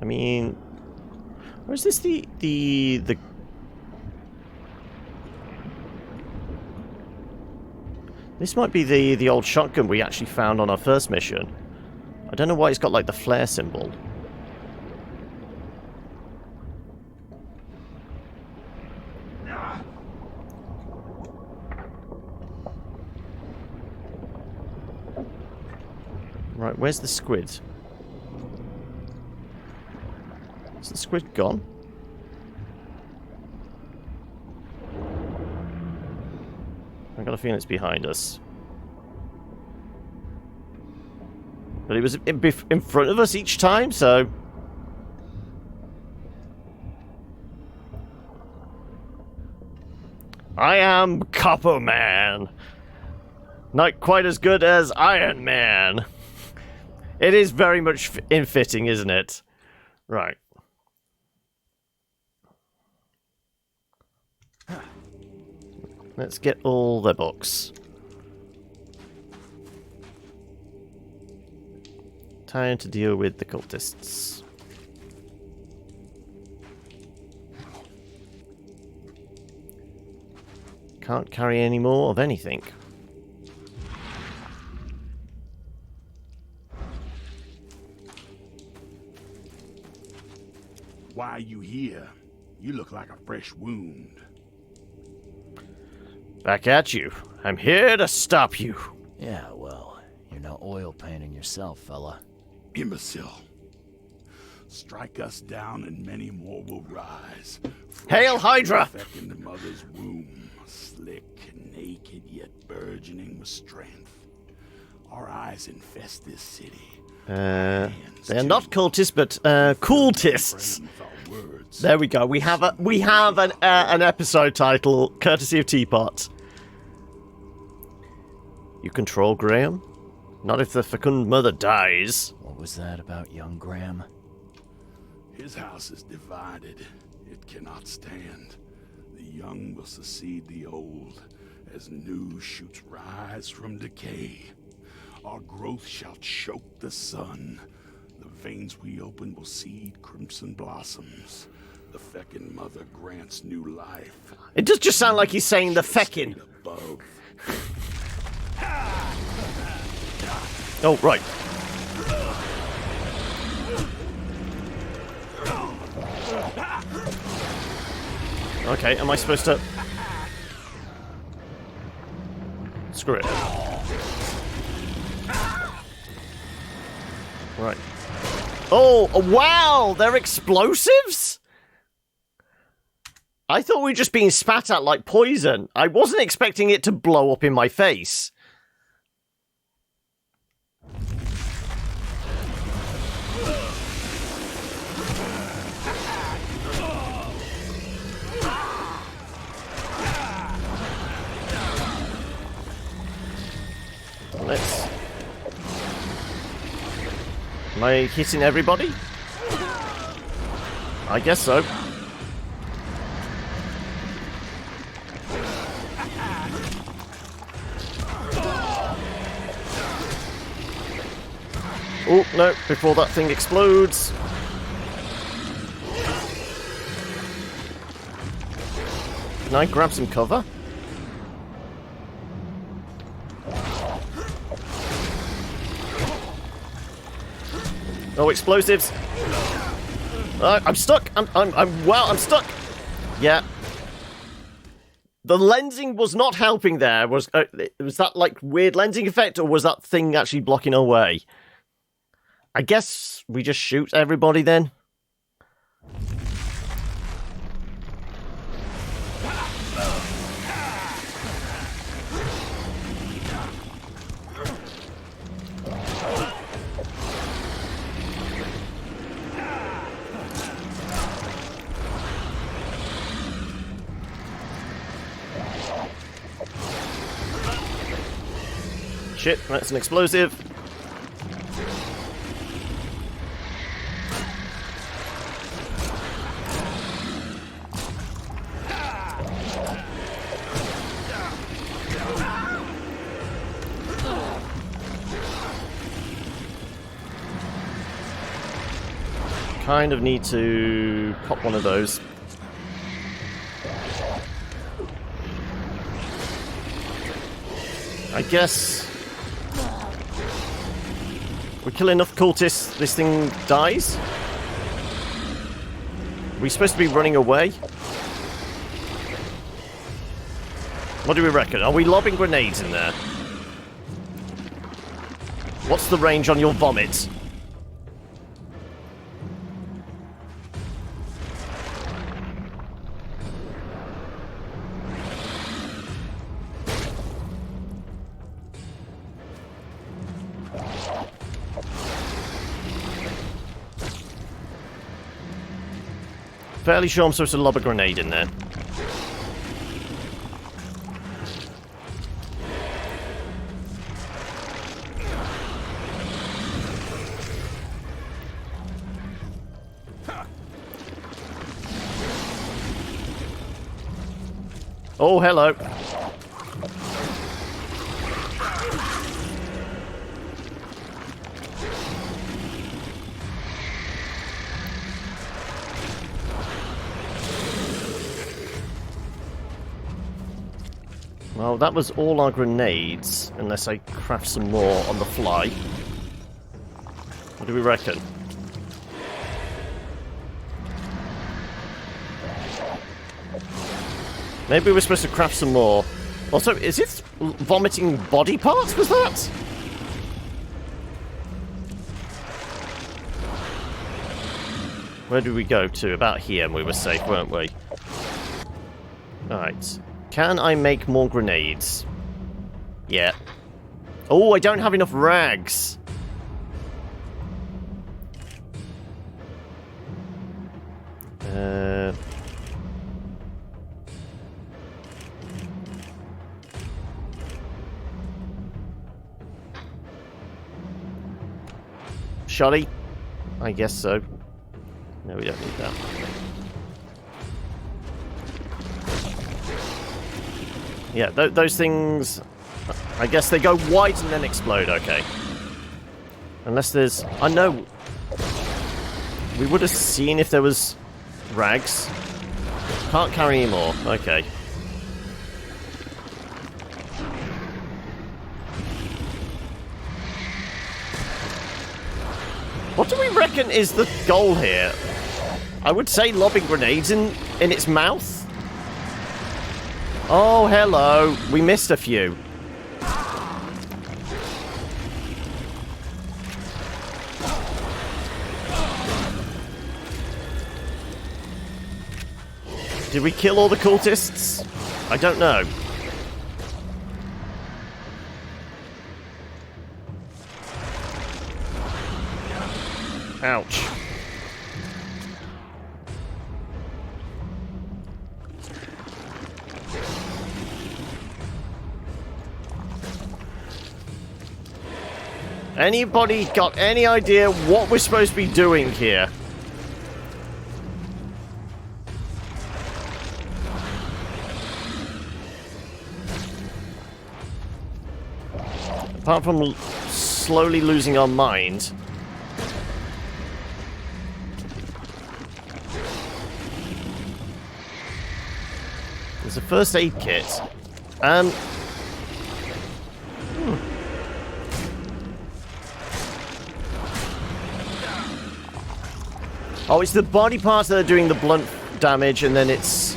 I mean, or is this the this might be the old shotgun we actually found on our first mission. I don't know why it's got like the flare symbol. Right, where's the squid? Is the squid gone? I got a feeling it's behind us. But it was in front of us each time, so... I am Copper Man. Not quite as good as Iron Man. It is very much infitting, isn't it? Right. Let's get all the books. Time to deal with the cultists. Can't carry any more of anything. Why are you here? You look like a fresh wound. Back at you. I'm here to stop you. Yeah, well, you're no oil painting yourself, fella. Imbecile. Strike us down and many more will rise. Hail Hydra! In the mother's womb, slick, naked, yet burgeoning with strength. Our eyes infest this city. They are not cultists, but cultists. There we go. We have an episode title, courtesy of Teapot. You control Graham? Not if the fecund mother dies. What was that about young Graham? His house is divided. It cannot stand. The young will succeed the old, as new shoots rise from decay. Our growth shall choke the sun. The veins we open will seed crimson blossoms. The feckin' mother grants new life. It does just sound like he's saying the feckin'. Oh, right. Okay, am I supposed to... Screw it. Right. Oh, wow! They're explosives? I thought we were just being spat at like poison. I wasn't expecting it to blow up in my face. Let's... Am I hitting everybody? I guess so. Oh, no, before that thing explodes. Can I grab some cover? Oh, explosives! I'm stuck. I'm stuck. Yeah. The lensing was not helping there. Was that like weird lensing effect, or was that thing actually blocking our way? I guess we just shoot everybody then. Shit, that's an explosive. Kind of need to pop one of those. I guess we kill enough cultists, this thing dies? Are we supposed to be running away? What do we reckon? Are we lobbing grenades in there? What's the range on your vomit? Fairly sure I'm supposed to lob a grenade in there. Oh, hello. Well, that was all our grenades, unless I craft some more on the fly. What do we reckon? Maybe we're supposed to craft some more. Also, is it vomiting body parts, was that? Where did we go to? About here, and we were safe, weren't we? Alright. Can I make more grenades? Yeah. Oh, I don't have enough rags. Shoddy? I guess so. No, we don't need that. Yeah, those things... I guess they go white and then explode, okay. Unless there's... I know... We would have seen if there was rags. Can't carry any more, okay. What do we reckon is the goal here? I would say lobbing grenades in its mouth. Oh, hello. We missed a few. Did we kill all the cultists? I don't know. Ouch. Anybody got any idea what we're supposed to be doing here? Apart from slowly losing our mind. There's a first aid kit. Oh, it's the body parts that are doing the blunt damage, and then it's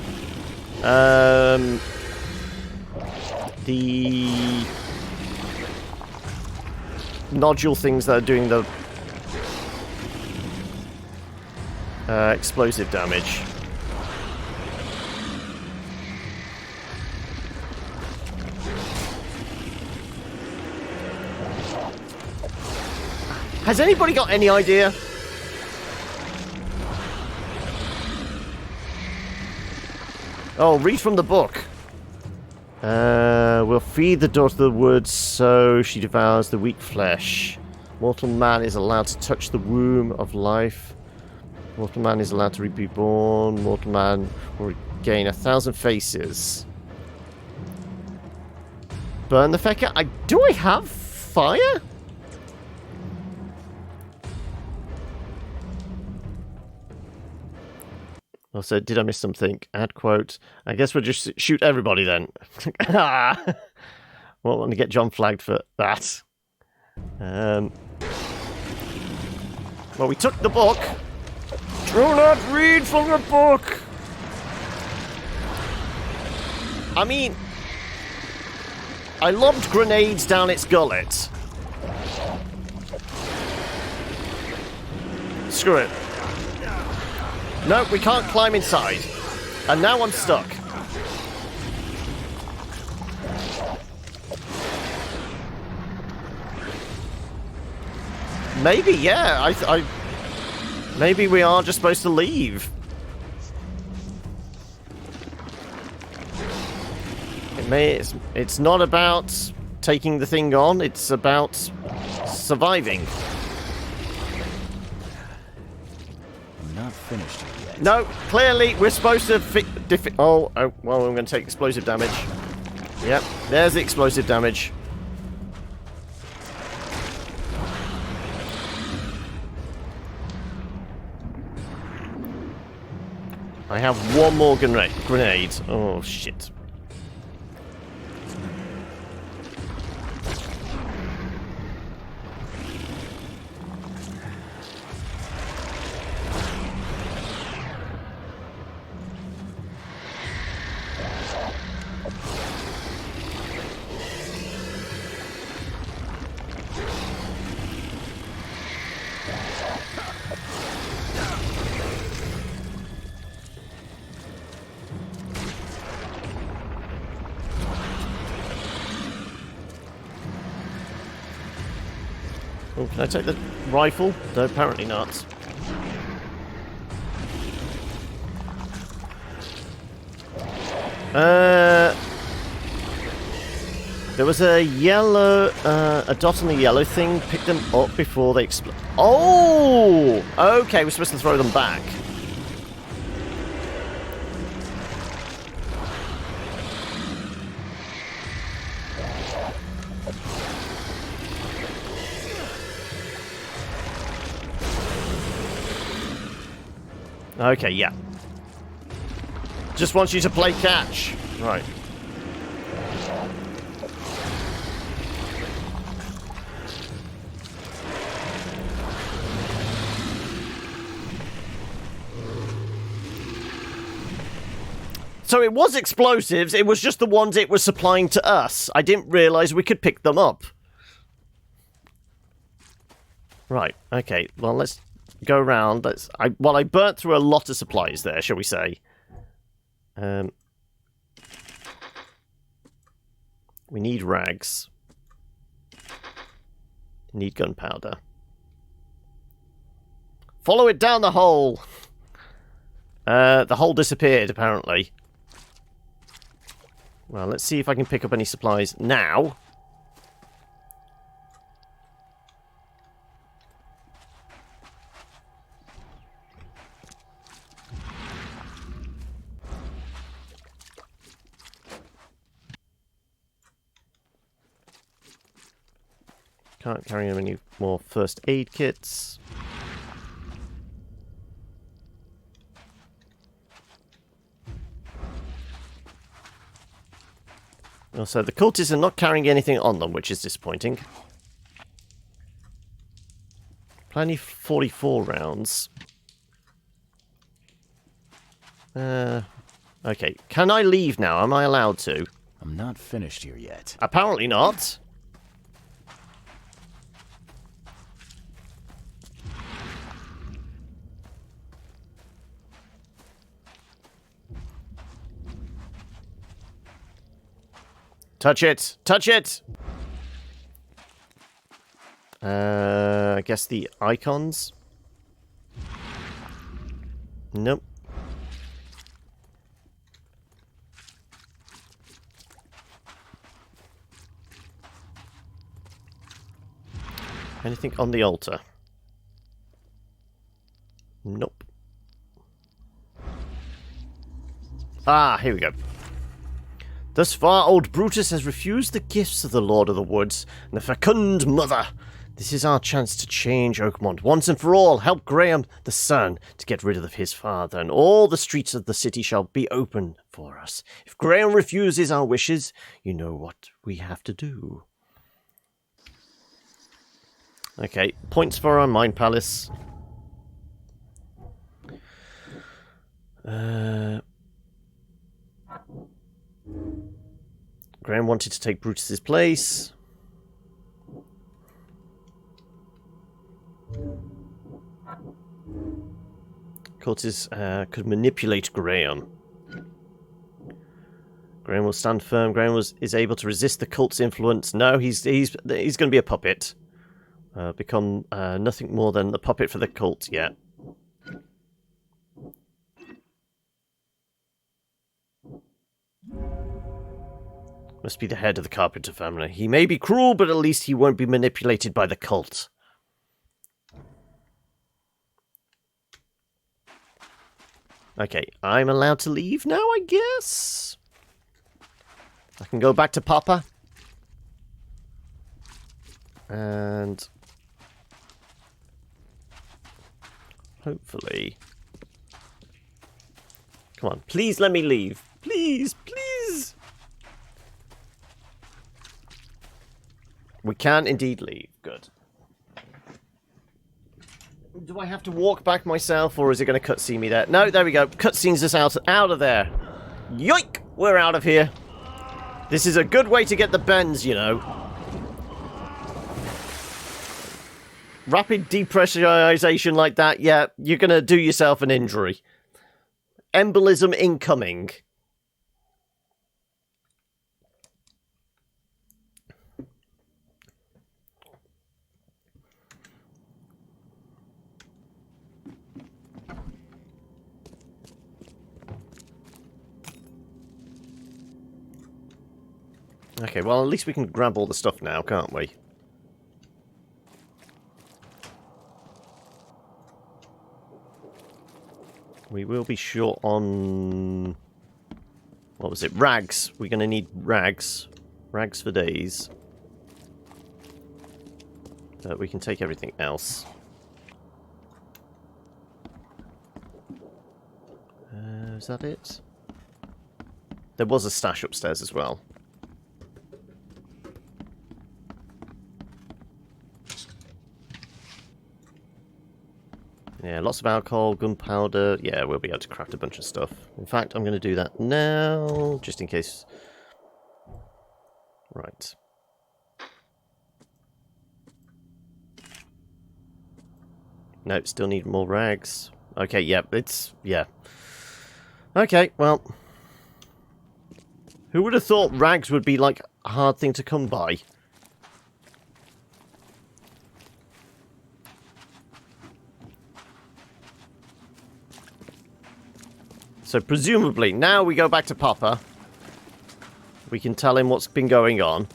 the nodule things that are doing the explosive damage. Has anybody got any idea? Oh, read from the book. We'll feed the daughter of the woods so she devours the weak flesh. Mortal man is allowed to touch the womb of life. Mortal man is allowed to be born. Mortal man will regain 1,000 faces. Burn the fecker. Do I have fire? Also, did I miss something? Add quote. I guess we'll just shoot everybody then. Well, let me get John flagged for that. Well, we took the book. Do not read from the book! I mean, I lobbed grenades down its gullet. Screw it. No, we can't climb inside. And now I'm stuck. Maybe, yeah. Maybe we are just supposed to leave. It's not about taking the thing on. It's about surviving. I'm not finished here yet. No, clearly we're supposed to well, I'm going to take explosive damage. Yep, there's the explosive damage. I have one more grenade. Oh, shit. Oh, can I take the rifle? No, apparently not. There was a yellow, a dot on the yellow thing. Pick them up before they explode. Oh! Okay, we're supposed to throw them back. Okay, yeah. Just wants you to play catch. Right. So it was explosives, it was just the ones it was supplying to us. I didn't realise we could pick them up. Right, okay, well let's go around. I burnt through a lot of supplies there, shall we say. We need rags. Need gunpowder. Follow it down the hole! The hole disappeared, apparently. Well, let's see if I can pick up any supplies now. Can't carry any more first aid kits. Also, the cultists are not carrying anything on them, which is disappointing. Plenty 44 rounds. Okay, can I leave now? Am I allowed to? I'm not finished here yet. Apparently not. Touch it! Touch it! I guess the icons? Nope. Anything on the altar? Nope. Ah, here we go. Thus far, old Brutus has refused the gifts of the Lord of the Woods and the fecund mother. This is our chance to change Oakmont once and for all. Help Graham, the son, to get rid of his father, and all the streets of the city shall be open for us. If Graham refuses our wishes, you know what we have to do. Okay, points for our Mind Palace. Graham wanted to take Brutus's place. Cortes could manipulate Graham. Graham will stand firm. Graham is able to resist the cult's influence. No, he's going to be a puppet. Become nothing more than a puppet for the cult. Yeah. Must be the head of the Carpenter family. He may be cruel, but at least he won't be manipulated by the cult. Okay, I'm allowed to leave now, I guess? I can go back to Papa. And hopefully... Come on, please let me leave. Please, please! We can indeed leave. Good. Do I have to walk back myself, or is it going to cutscene me there? No, there we go. Cutscenes us out of there. Yoink! We're out of here. This is a good way to get the bends, you know. Rapid depressurization like that, yeah, you're going to do yourself an injury. Embolism incoming. Okay, well, at least we can grab all the stuff now, can't we? We will be short on... What was it? Rags. We're going to need rags. Rags for days. But we can take everything else. Is that it? There was a stash upstairs as well. Yeah, lots of alcohol, gunpowder. Yeah, we'll be able to craft a bunch of stuff. In fact, I'm going to do that now, just in case. Right. Nope, still need more rags. Okay, yep, yeah. Okay, well. Who would have thought rags would be, like, a hard thing to come by? So, presumably, now we go back to Papa. We can tell him what's been going on.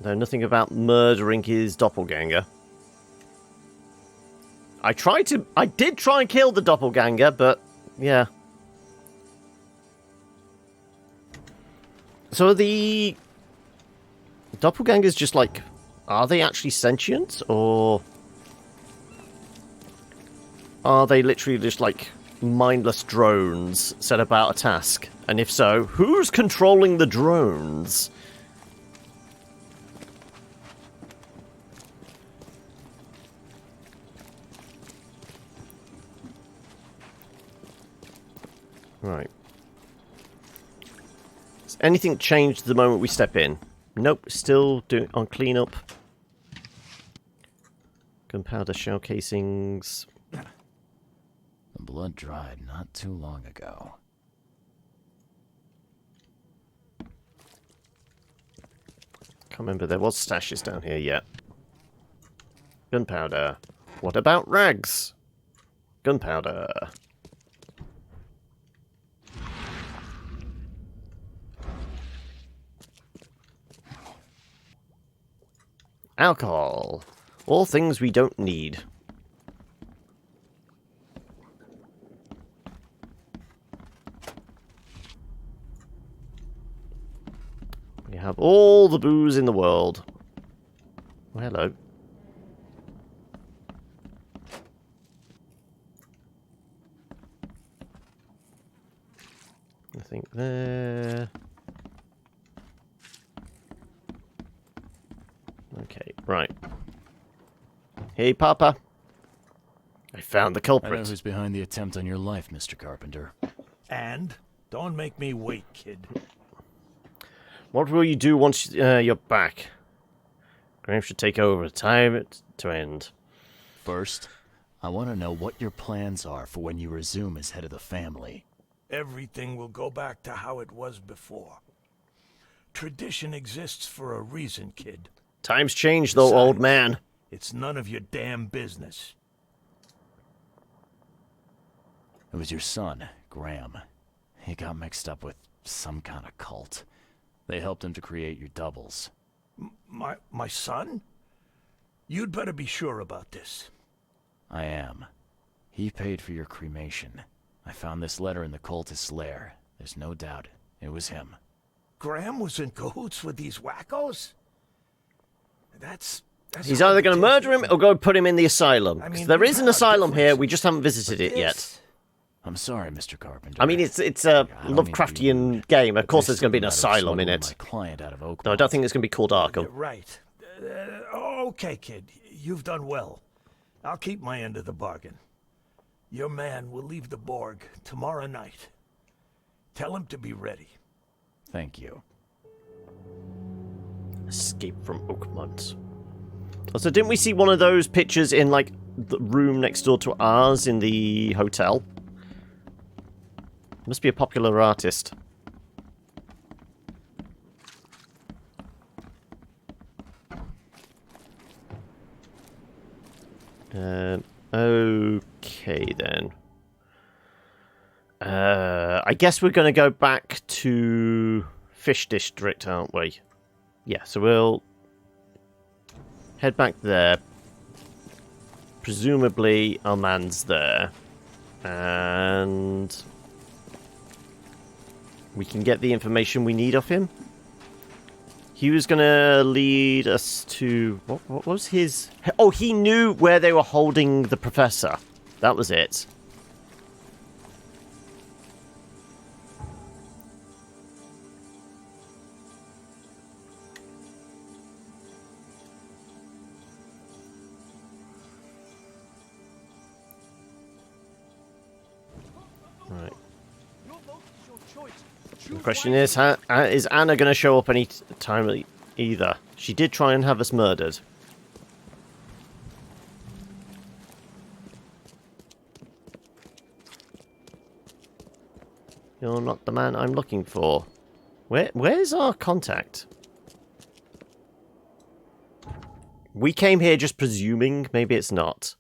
No, nothing about murdering his doppelganger. I did try and kill the doppelganger, but, yeah. So are the doppelgangers just like, are they actually sentient, or are they literally just like mindless drones set about a task? And if so, who's controlling the drones? Right. Has anything changed the moment we step in? Nope, still doing on cleanup. Gunpowder shell casings. The blood dried not too long ago. Can't remember, there was stashes down here yet. Gunpowder. What about rags? Gunpowder. Alcohol. All things we don't need. We have all the booze in the world. Oh, hello. Nothing there. Okay, right. Hey, Papa. I found the culprit. I know who's behind the attempt on your life, Mr. Carpenter. And? Don't make me wait, kid. What will you do once you're back? Graham should take over. Time it to end. First, I want to know what your plans are for when you resume as head of the family. Everything will go back to how it was before. Tradition exists for a reason, kid. Times change, though, old man. It's none of your damn business. It was your son, Graham. He got mixed up with some kind of cult. They helped him to create your doubles. My son? You'd better be sure about this. I am. He paid for your cremation. I found this letter in the cultist's lair. There's no doubt it was him. Graham was in cahoots with these wackos? That's He's either going to murder him or go put him in the asylum. I mean, there is an asylum here, we just haven't visited it yet. I'm sorry, Mr. Carpenter. I mean, it's a Lovecraftian game. Of course there's going to be an asylum in it. No, I don't think it's going to be called Arkham. Right. Okay, kid. You've done well. I'll keep my end of the bargain. Your man will leave the Borg tomorrow night. Tell him to be ready. Thank you. Escape from Oakmont. Also, didn't we see one of those pictures in, like, the room next door to ours in the hotel? Must be a popular artist. Okay, then. I guess we're going to go back to Fish District, aren't we? Yeah, so we'll head back there. Presumably our man's there. And we can get the information we need of him. He was going to lead us to... What was his... Oh, he knew where they were holding the professor. That was it. Right. The question is Anna going to show up any time either? She did try and have us murdered. You're not the man I'm looking for. Where's our contact? We came here just presuming. Maybe it's not.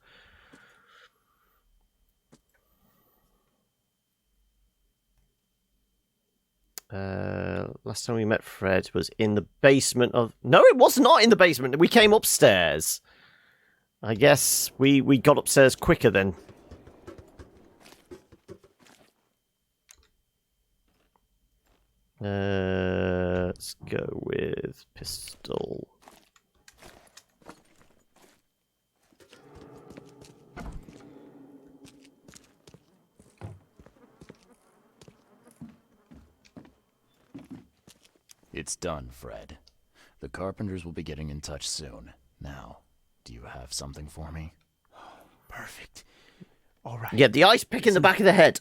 Last time we met Fred was in the basement of... No, it was not in the basement. We came upstairs. I guess we got upstairs quicker then. Let's go with pistol. It's done, Fred. The Carpenters will be getting in touch soon. Now, do you have something for me? Perfect. All right. Yeah, the ice pick in the back of the head.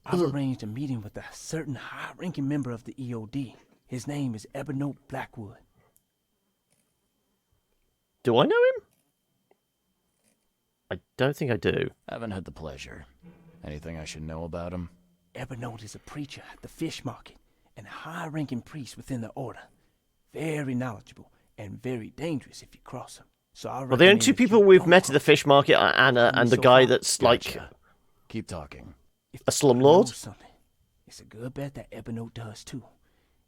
I've arranged a meeting with a certain high-ranking member of the EOD. His name is Ebony Blackwood. Do I know him? I don't think I do. Haven't had the pleasure. Anything I should know about him? Ebony is a preacher at the fish market and a high-ranking priest within the order. Very knowledgeable and very dangerous if you cross him. So I well, the only two people we've met at the fish market are Anna and the guy that's like... Keep talking. A slumlord? It's a good bet that Ebony does too.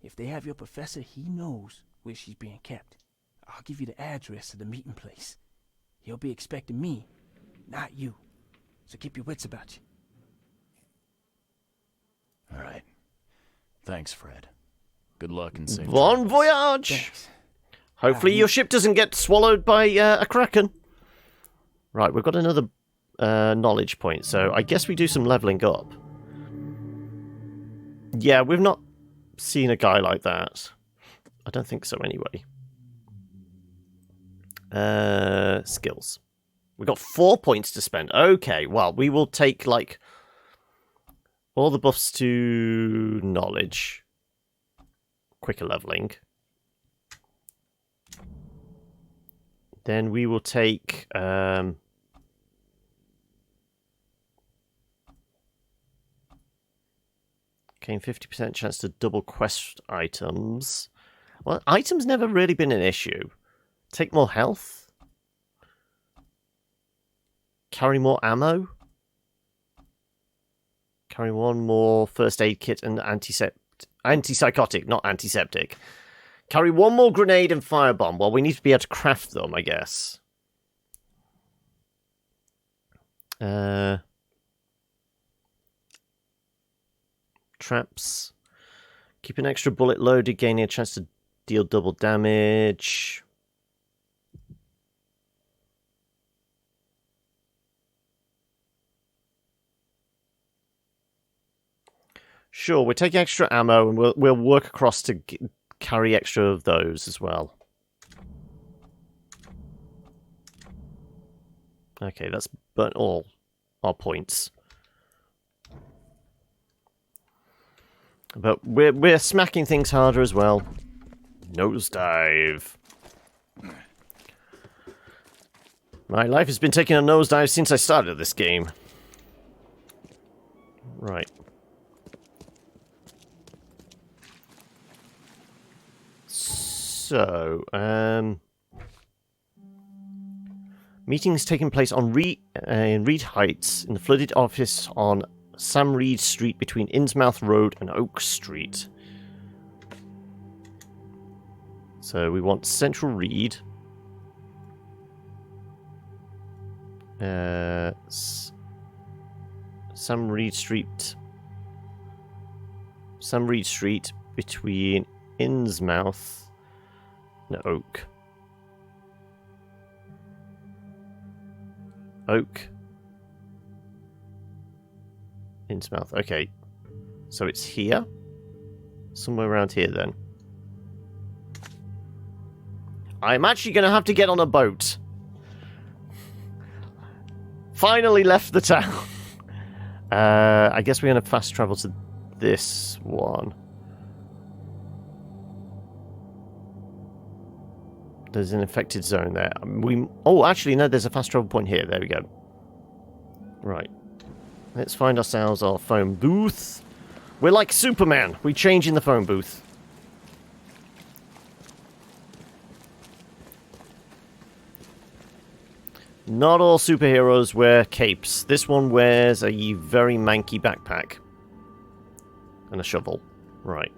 If they have your professor, he knows where she's being kept. I'll give you the address of the meeting place. He'll be expecting me, not you. So keep your wits about you. All right. Thanks, Fred. Good luck and safe Bon travels. voyage! Thanks. Hopefully your ship doesn't get swallowed by a kraken. Right, we've got another knowledge point, so I guess we do some leveling up. Yeah, we've not seen a guy like that. I don't think so anyway. Skills. We've got 4 points to spend. Okay, well, we will take, like, all the buffs to knowledge. Quicker leveling. Then we will take... Gain 50% chance to double quest items. Well, items never really been an issue. Take more health. Carry more ammo. Carry one more first aid kit and antipsychotic, not antiseptic. Carry one more grenade and firebomb. Well, we need to be able to craft them, I guess. Traps. Keep an extra bullet loaded, gaining a chance to deal double damage. Sure, we'll take extra ammo and we'll work across to carry extra of those as well. Okay, that's burnt all our points. But we're smacking things harder as well. Nosedive. My life has been taking a nosedive since I started this game. Right. So, meetings taking place on in Reed Heights in the flooded office on Sam Reed Street between Innsmouth Road and Oak Street. So we want Central Reed. Sam Reed Street. Sam Reed Street between Innsmouth and Oak. Oak. Innsmouth. Okay. So it's here? Somewhere around here then. I'm actually going to have to get on a boat. Finally left the town. I guess we're going to fast travel to this one. There's an infected zone there. Oh, actually, no, there's a fast travel point here. There we go. Right. Let's find ourselves our phone booth. We're like Superman. We change in the phone booth. Not all superheroes wear capes. This one wears a very manky backpack. And a shovel. Right.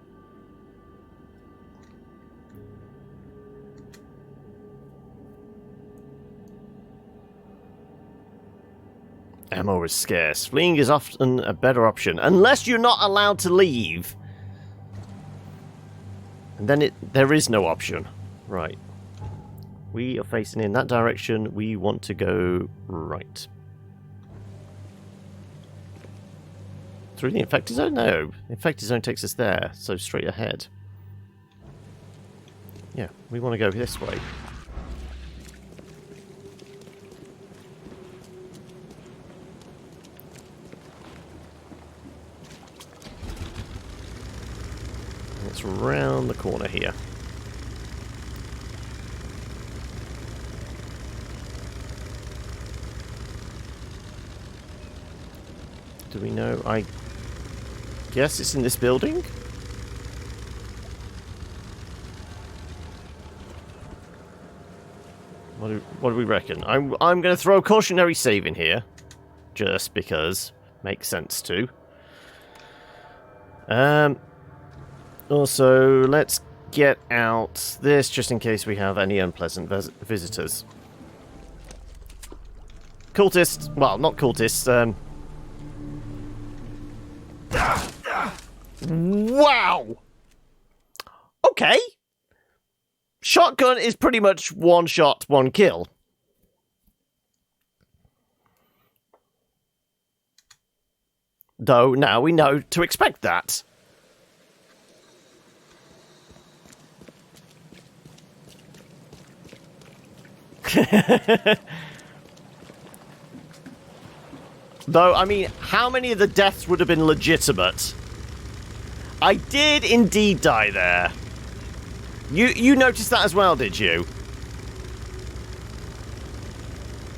Ammo is scarce. Fleeing is often a better option. Unless you're not allowed to leave. And then there is no option. Right. We are facing in that direction. We want to go right. Through the infected zone? No. The infected zone takes us there. So straight ahead. Yeah, we want to go this way. It's round the corner here. Do we know? I guess it's in this building? What do we reckon? I'm going to throw a cautionary save in here. Just because. Makes sense to. Also, let's get out this just in case we have any unpleasant visitors. Cultists. Well, not cultists. Wow! Okay. Shotgun is pretty much one shot, one kill. Though now we know to expect that. Though, I mean, how many of the deaths would have been legitimate? I did indeed die there. You noticed that as well, did you?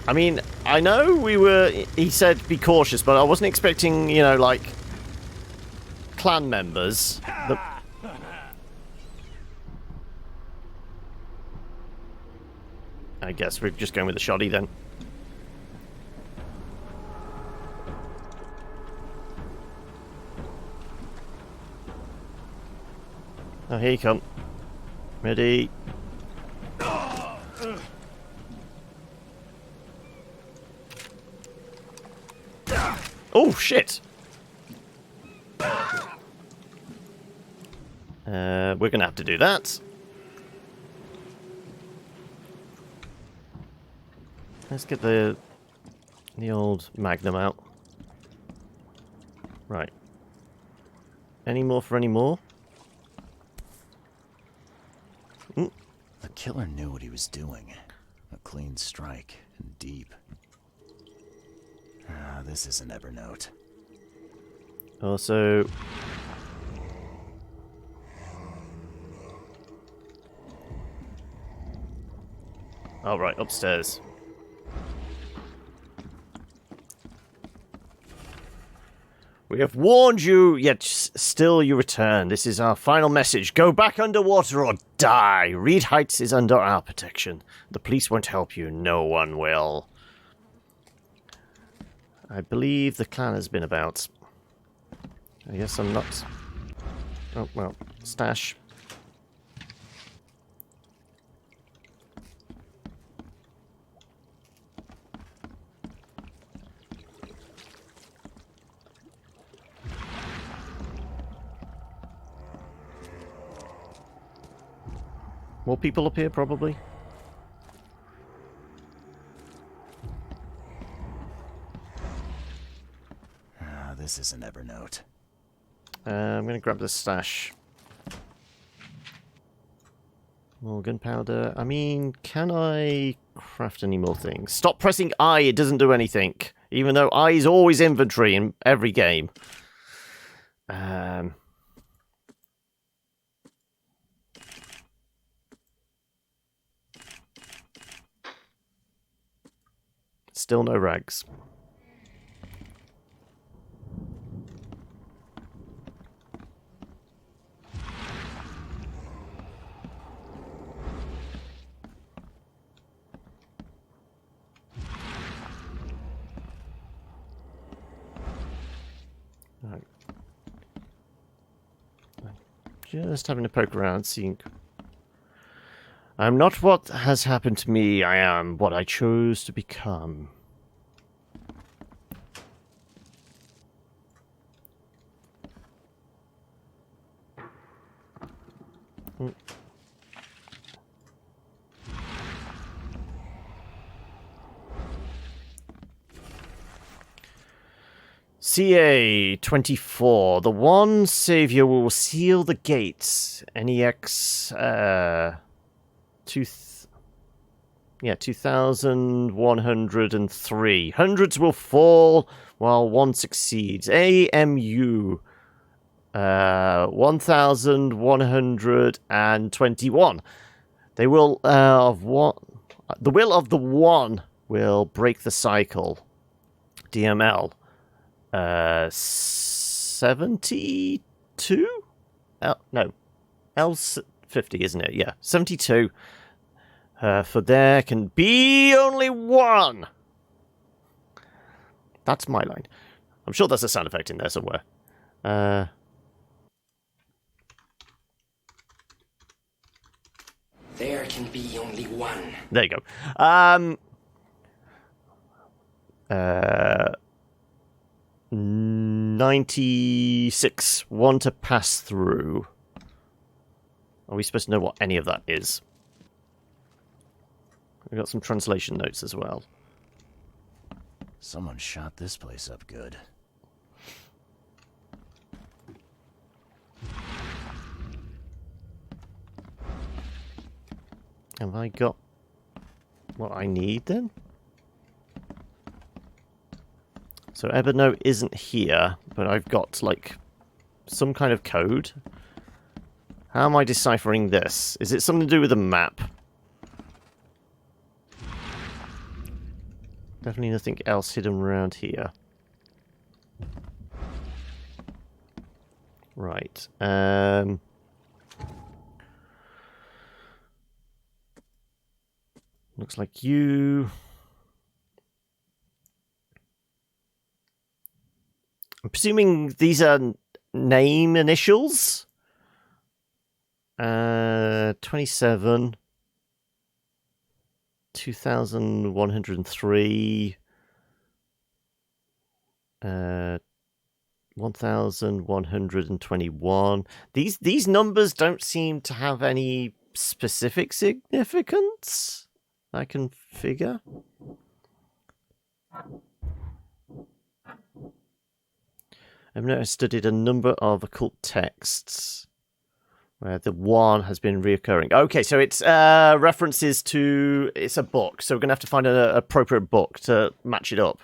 I mean, I know he said be cautious, but I wasn't expecting, you know, like, clan members. I guess we're just going with the shoddy then. Oh, here you come. Ready. Oh, shit! We're gonna have to do that. Let's get the old Magnum out. Right. Any more for any more? The killer knew what he was doing. A clean strike, and deep. Ah, this is an Evernote. Also... oh, right, upstairs. We have warned you, yet still you return. This is our final message. Go back underwater or die. Reed Heights is under our protection. The police won't help you. No one will. I believe the clan has been about. I guess I'm not... Oh, well, stash. More people up here, probably. Ah, this isn't Evernote. I'm going to grab the stash. More gunpowder. I mean, can I craft any more things? Stop pressing I, it doesn't do anything. Even though I is always inventory in every game. Still no rags. Right. Just having a poke around, seeing... I'm not what has happened to me, I am what I chose to become. CA 24. The one savior will seal the gates. NEX 2103. Hundreds will fall while one succeeds. AMU 1121. They will of what the will of the one will break the cycle. DML 72? No. L50, isn't it? Yeah, 72. For there can be only one. That's my line. I'm sure there's a sound effect in there somewhere. There can be only one. There you go. 96. One to pass through. Are we supposed to know what any of that is? We've got some translation notes as well. Someone shot this place up good. Have I got what I need then? So Evernote isn't here, but I've got like some kind of code. How am I deciphering this? Is it something to do with a map? Definitely nothing else hidden around here. Right. Looks like you... I'm presuming these are name initials? 27... 2103... 1121. These numbers don't seem to have any specific significance I can figure. I've noticed studied a number of occult texts where the one has been reoccurring. Okay, so it's references to... It's a book, so we're going to have to find an appropriate book to match it up.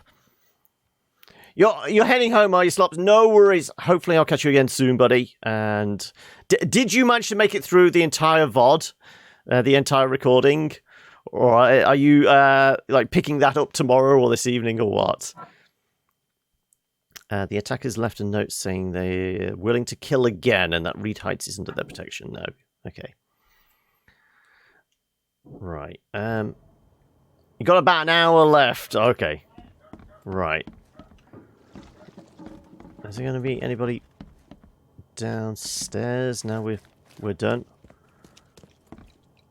You're heading home, are you, Slops? No worries. Hopefully I'll catch you again soon, buddy. And did you manage to make it through the entire VOD? The entire recording? Or are you like picking that up tomorrow or this evening or what? The attackers left a note saying they're willing to kill again and that Reed Heights isn't at their protection. No. Okay. Right. You got about an hour left. Okay. Right. Is there going to be anybody downstairs. Now we're done.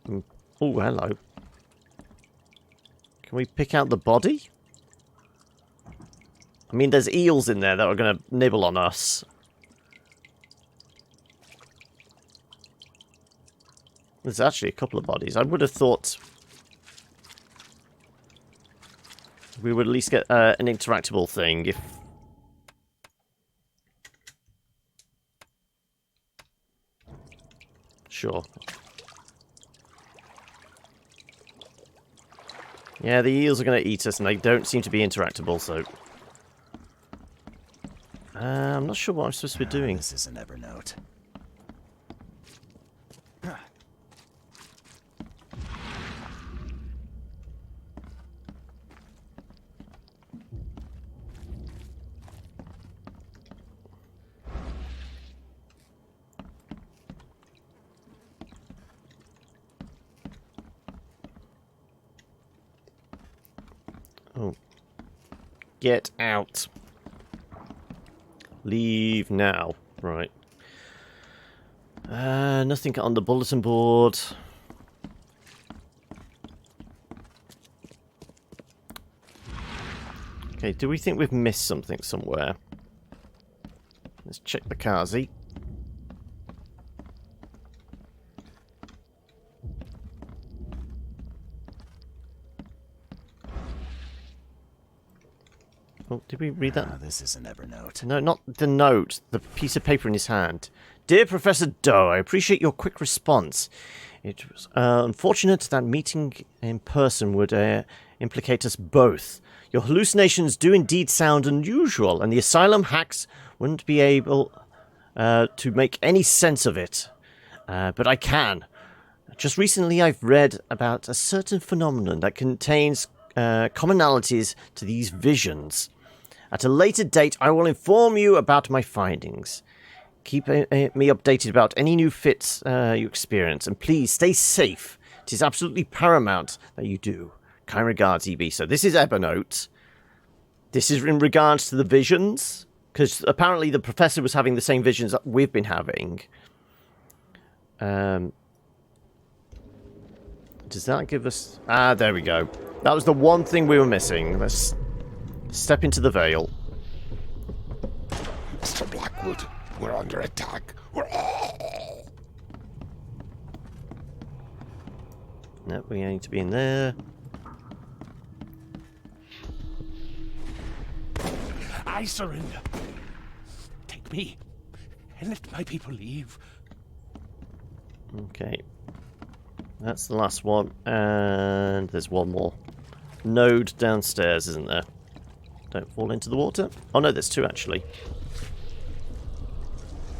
Oh, hello. Can we pick out the body? I mean, there's eels in there that are going to nibble on us. There's actually a couple of bodies. I would have thought we would at least get an interactable thing if... Sure. Yeah, the eels are going to eat us, and they don't seem to be interactable, so... I'm not sure what I'm supposed to be doing. This is an Evernote. Oh. Get out. Leave now. Right. Nothing on the bulletin board. Okay, do we think we've missed something somewhere? Let's check the Kazi. Oh, did we read that? This is an Evernote. No, not the note. The piece of paper in his hand. Dear Professor Doe, I appreciate your quick response. It was unfortunate that meeting in person would implicate us both. Your hallucinations do indeed sound unusual, and the asylum hacks wouldn't be able to make any sense of it. But I can. Just recently I've read about a certain phenomenon that contains commonalities to these visions. At a later date, I will inform you about my findings. Keep me updated about any new fits you experience, and please stay safe. It is absolutely paramount that you do. Kind regards, EB. So this is Evernote. This is in regards to the visions, because apparently the professor was having the same visions that we've been having. Does that give us... Ah, there we go. That was the one thing we were missing. Let's step into the veil. Mr. Blackwood, we're under attack. Nope, we need to be in there. I surrender. Take me and let my people leave. Okay. That's the last one. And there's one more. Node downstairs, isn't there? Don't fall into the water. Oh no, there's two actually.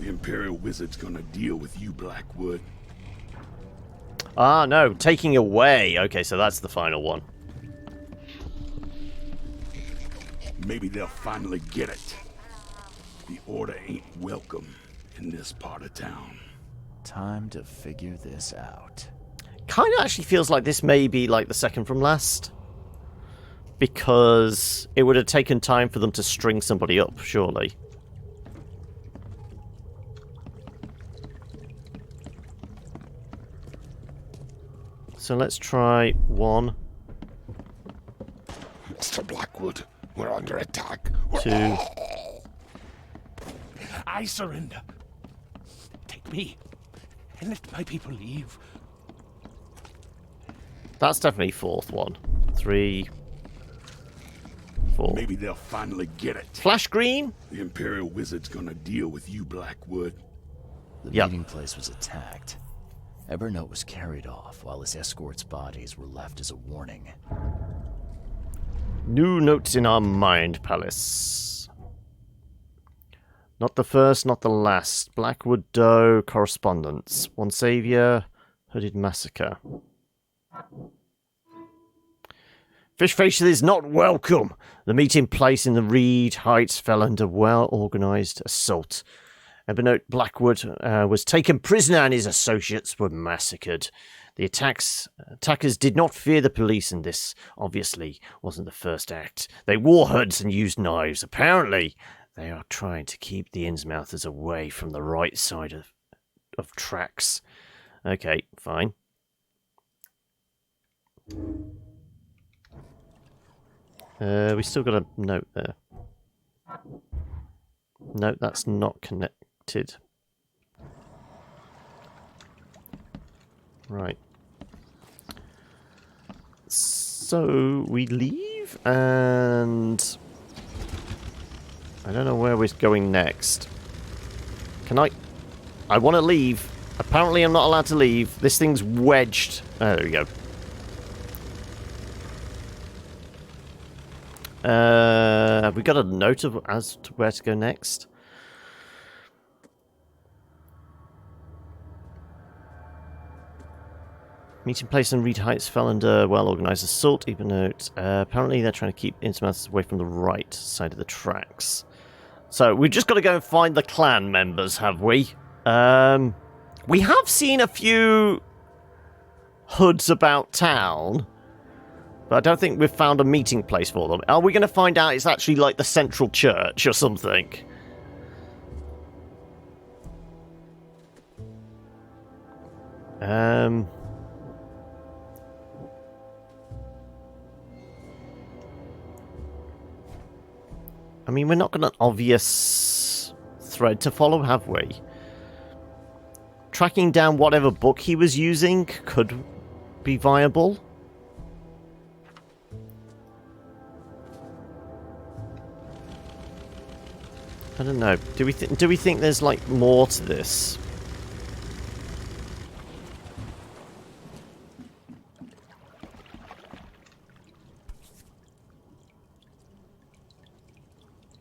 The Imperial Wizard's gonna deal with you, Blackwood. Ah, no. Taking away. Okay, so that's the final one. Maybe they'll finally get it. The Order ain't welcome in this part of town. Time to figure this out. Kind of actually feels like this may be like the second from last. Because it would have taken time for them to string somebody up, surely. So let's try one. Mr. Blackwood, we're under attack. Two. I surrender. Take me and let my people leave. That's definitely fourth one. 3, 4. Maybe they'll finally get it. Flash green? The Imperial Wizard's gonna deal with you, Blackwood. The meeting place was attacked. Evernote was carried off while his escort's bodies were left as a warning. New notes in our mind palace. Not the first, not the last. Blackwood Doe correspondence. One savior, hooded massacre. Fishface is not welcome. The meeting place in the Reed Heights fell under well-organized assault. Evernote Blackwood was taken prisoner and his associates were massacred. The attackers did not fear the police, and this, obviously, wasn't the first act. They wore hoods and used knives. Apparently, They are trying to keep the Innsmouthers away from the right side of tracks. Okay, fine. We still got a note there. Nope, that's not connected. Right. So we leave, and I don't know where we're going next. Can I want to leave. Apparently I'm not allowed to leave. This thing's wedged. Oh, there we go. Have we got a note of as to where to go next? Meeting place in Reed Heights fell under well-organized assault, even note. Apparently they're trying to keep Innsmouths away from the right side of the tracks. So we've just got to go and find the clan members, have we? We have seen a few hoods about town, but I don't think we've found a meeting place for them. Are we going to find out it's actually like the central church or something? I mean, we're not got an obvious thread to follow, have we? Tracking down whatever book he was using could be viable. I don't know. Do we think there's like more to this?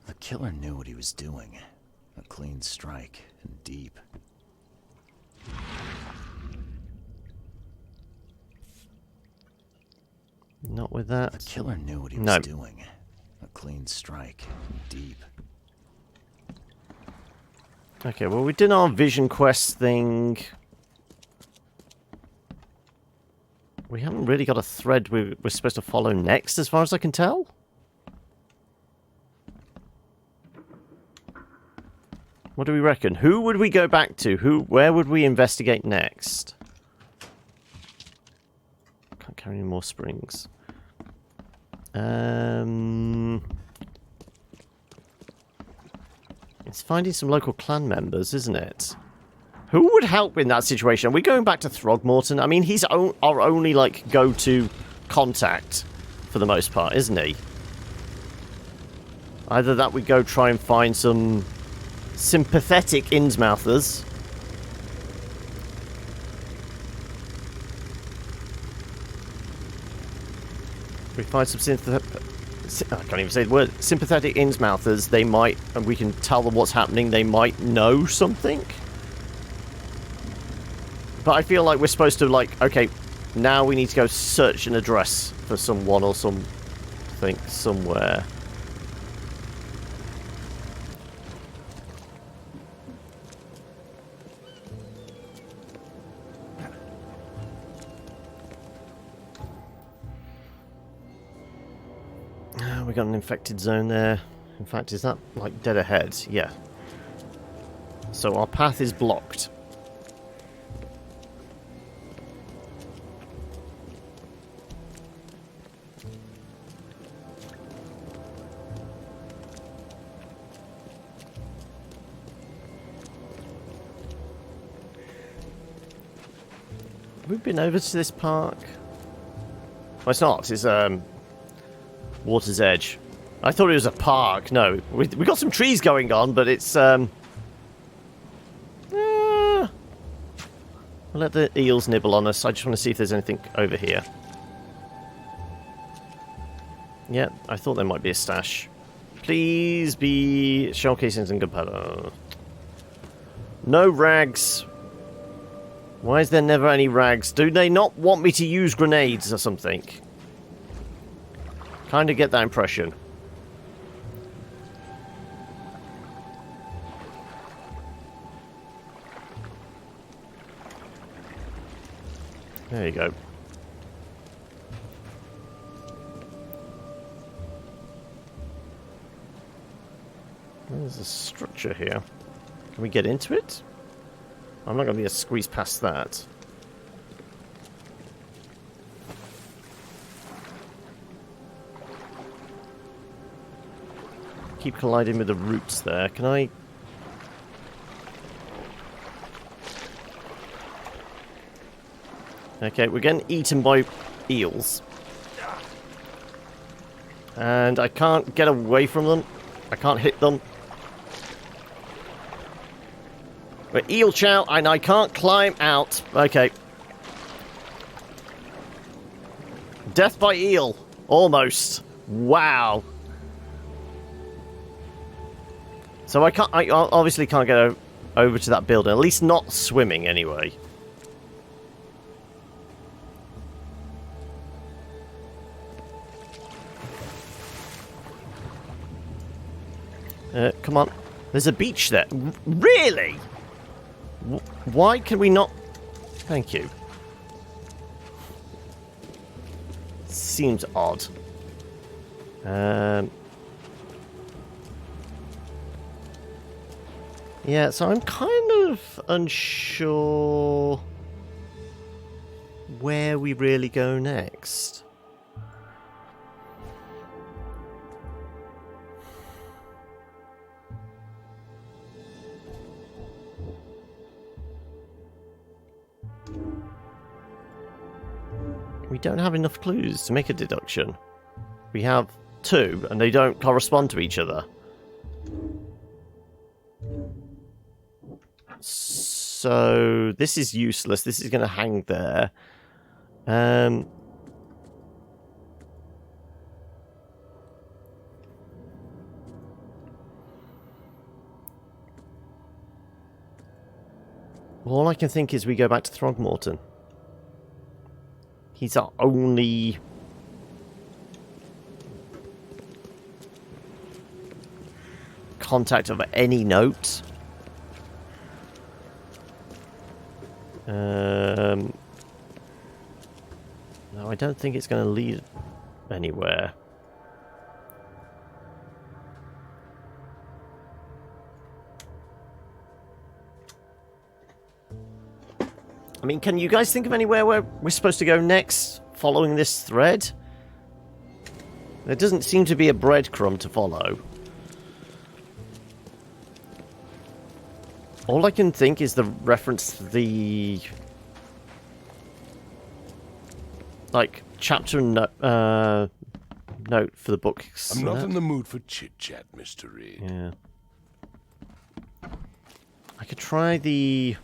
The killer knew what he was doing. A clean strike and deep. Not with that. The killer knew what he was doing. A clean strike and deep. Okay, well, we did our vision quest thing. We haven't really got a thread we're supposed to follow next, as far as I can tell. What do we reckon? Who would we go back to? Where would we investigate next? Can't carry any more springs. It's finding some local clan members, isn't it? Who would help in that situation? Are we going back to Throgmorton? I mean, he's our only, like, go-to contact for the most part, isn't he? Either that we go try and find some sympathetic Innsmouthers. We find some I can't even say the word. Sympathetic Innsmouthers, they might, and we can tell them what's happening, they might know something. But I feel like we're supposed to, like, okay, now we need to go search an address for someone or something somewhere. We got an infected zone there. In fact, is that like dead ahead? Yeah. So our path is blocked. Have we been over to this park? Well, it's not. It's Water's Edge. I thought it was a park. No, we got some trees going on, but it's we'll let the eels nibble on us. I just want to see if there's anything over here. Yeah, I thought there might be a stash. Please be shell casings and gunpowder. No rags. Why is there never any rags? Do they not want me to use grenades or something? Kind of get that impression. There you go. There's a structure here. Can we get into it? I'm not going to be able to squeeze past that. Keep colliding with the roots there. Can I... Okay, we're getting eaten by eels. And I can't get away from them. I can't hit them. But eel chow, and I can't climb out. Okay. Death by eel. Almost. Wow. So I obviously can't get over to that building. At least not swimming, anyway. Come on. There's a beach there. Really? Why can we not... Thank you. Seems odd. Yeah, so I'm kind of unsure where we really go next. We don't have enough clues to make a deduction. We have 2, and they don't correspond to each other. So this is useless. This is going to hang there. All I can think is we go back to Throgmorton. He's our only... contact of any note. No, I don't think it's going to lead anywhere. I mean, can you guys think of anywhere where we're supposed to go next, following this thread? There doesn't seem to be a breadcrumb to follow. All I can think is the reference to the... like, chapter note for the book. I'm not in the mood for chit-chat, Mr. Reed. Yeah. I could try the...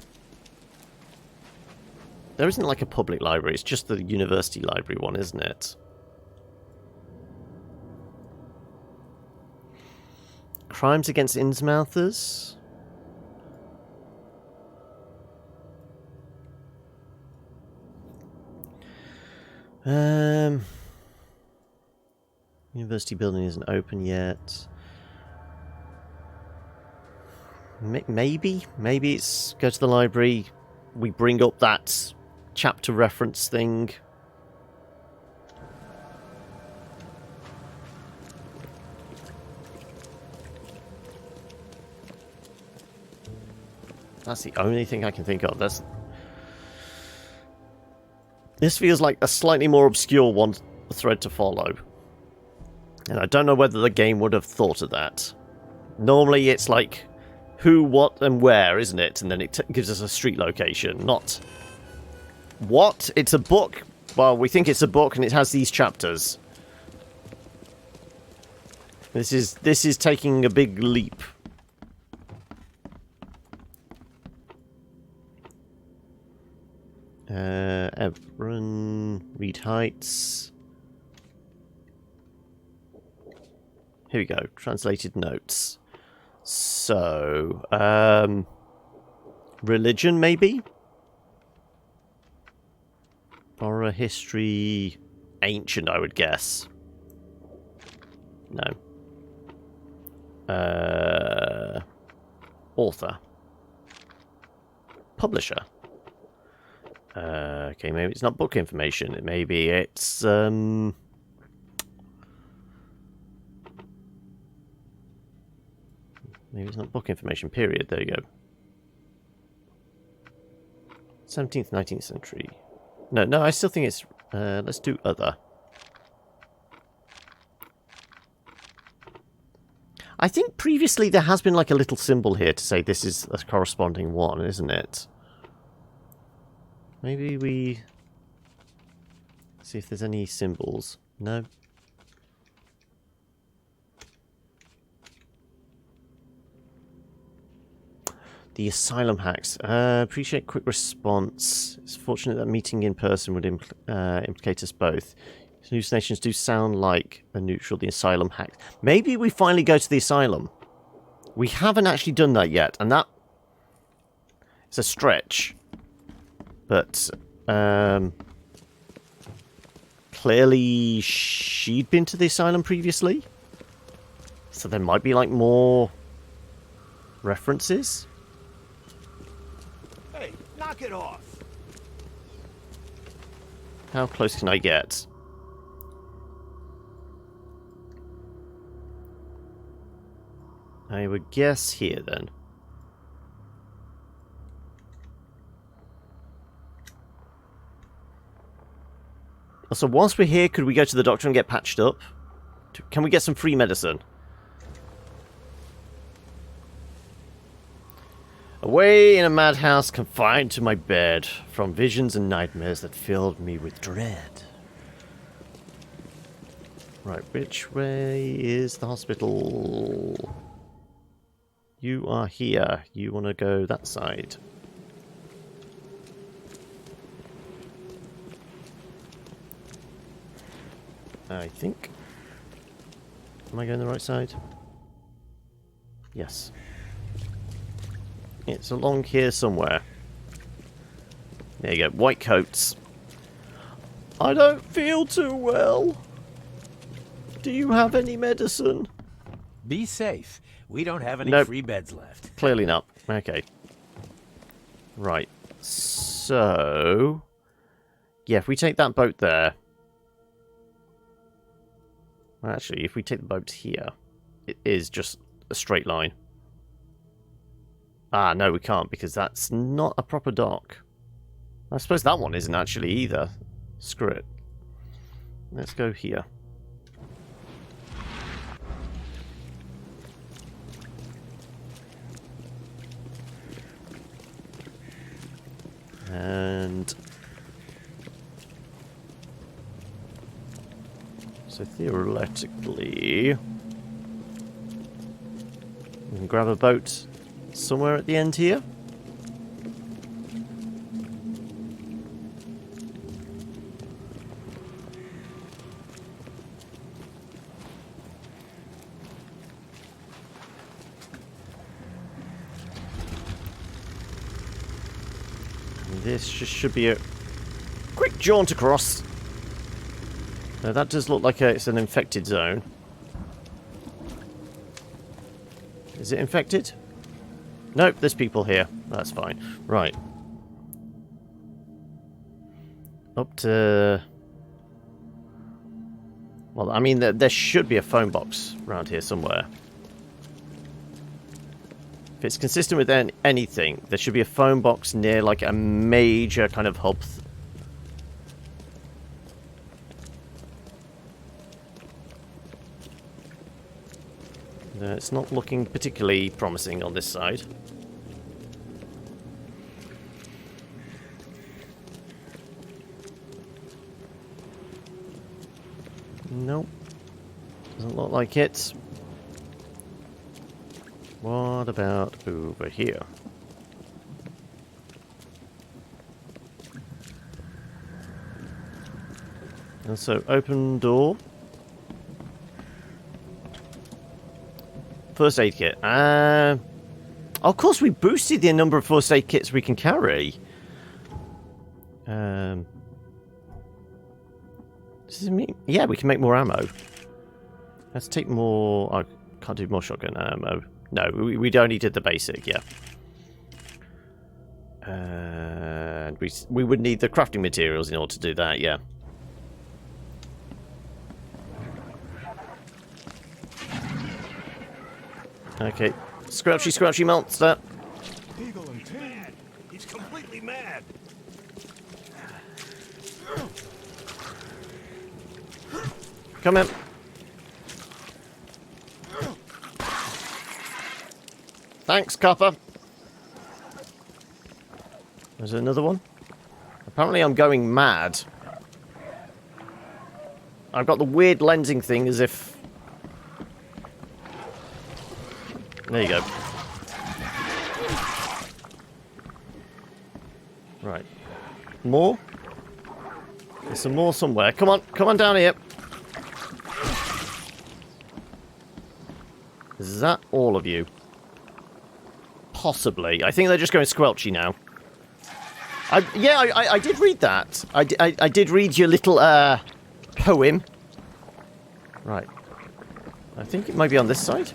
There isn't like a public library, it's just the university library one, isn't it? Crimes against Innsmouthers? University building isn't open yet. Maybe it's go to the library, we bring up that chapter reference thing. That's the only thing I can think of. This feels like a slightly more obscure one thread to follow. And I don't know whether the game would have thought of that. Normally it's like who, what, and where, isn't it? And then it gives us a street location, not... What? It's a book? Well, we think it's a book and it has these chapters. This is taking a big leap. Everon, Reed Heights. Here we go. Translated notes. So, religion, maybe? Or a history... ancient, I would guess. No. Author. Publisher. Okay, maybe it's not book information. Maybe it's... Maybe it's not book information, period. There you go. 17th, 19th century. No, I still think it's... let's do other. I think previously there has been like a little symbol here to say this is a corresponding one, isn't it? Maybe we... see if there's any symbols. No? The asylum hacks. Appreciate quick response. It's fortunate that meeting in person would implicate us both. Hallucinations do sound like a neutral. The asylum hacks. Maybe we finally go to the asylum. We haven't actually done that yet, and that is a stretch. But clearly she'd been to the asylum previously, so there might be like more references. Hey, knock it off! How close can I get? I would guess here then. So whilst we're here, could we go to the doctor and get patched up? Can we get some free medicine? Away in a madhouse, confined to my bed, from visions and nightmares that filled me with dread. Right, which way is the hospital? You are here. You want to go that side. I think. Am I going the right side? Yes. It's along here somewhere. There you go. White coats. I don't feel too well. Do you have any medicine? Be safe. We don't have any free beds left. Clearly not. Okay. Right. So... yeah, if we take that boat there... well, actually, if we take the boat here, it is just a straight line. Ah, no, we can't, because that's not a proper dock. I suppose that one isn't actually either. Screw it. Let's go here. And... so theoretically... we can grab a boat somewhere at the end here. And this just should be a quick jaunt across. Now that does look like it's an infected zone. Is it infected? Nope, there's people here. That's fine. Right. Up to... well, I mean, there should be a phone box around here somewhere. If it's consistent with anything, there should be a phone box near, like, a major kind of hub. It's not looking particularly promising on this side. Nope. Doesn't look like it. What about over here? And so, open door. First aid kit. Of course, we boosted the number of first aid kits we can carry. Does it mean... yeah, we can make more ammo. Let's take more... I can't do more shotgun ammo. No, we only did the basic, yeah. And we would need the crafting materials in order to do that, yeah. Okay, Scrouchy, scrouchy monster. Eagle and Mad. He's completely mad. Come in. Thanks, Copper. There's another one. Apparently I'm going mad. I've got the weird lensing thing as if... There you go. Right. More? There's some more somewhere. Come on down here. Is that all of you? Possibly. I think they're just going squelchy now. I did read that. I did read your little poem. Right. I think it might be on this side.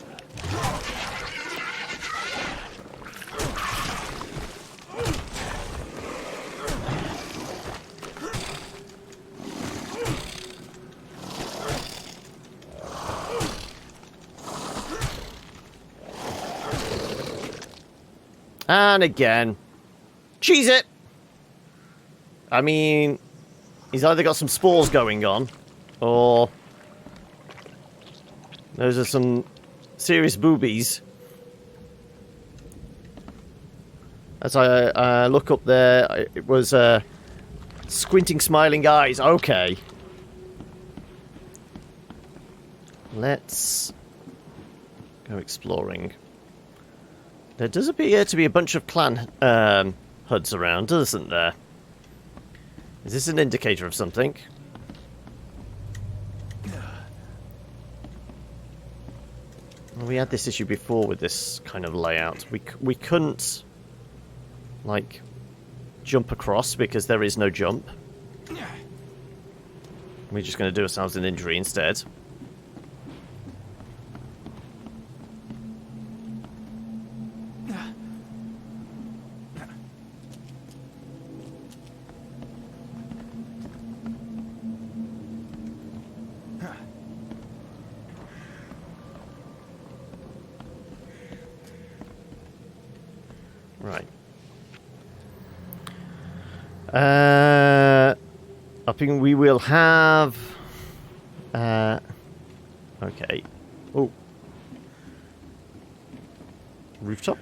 And again. Cheese it! I mean, he's either got some spores going on, or those are some serious boobies. As I look up there, it was squinting, smiling eyes. Okay. Let's go exploring. There does appear to be a bunch of clan HUDs around, doesn't there? Is this an indicator of something? Well, we had this issue before with this kind of layout. We couldn't, like, jump across because there is no jump. We're just going to do ourselves an injury instead. Right. I think we will have... okay. Oh. Rooftop?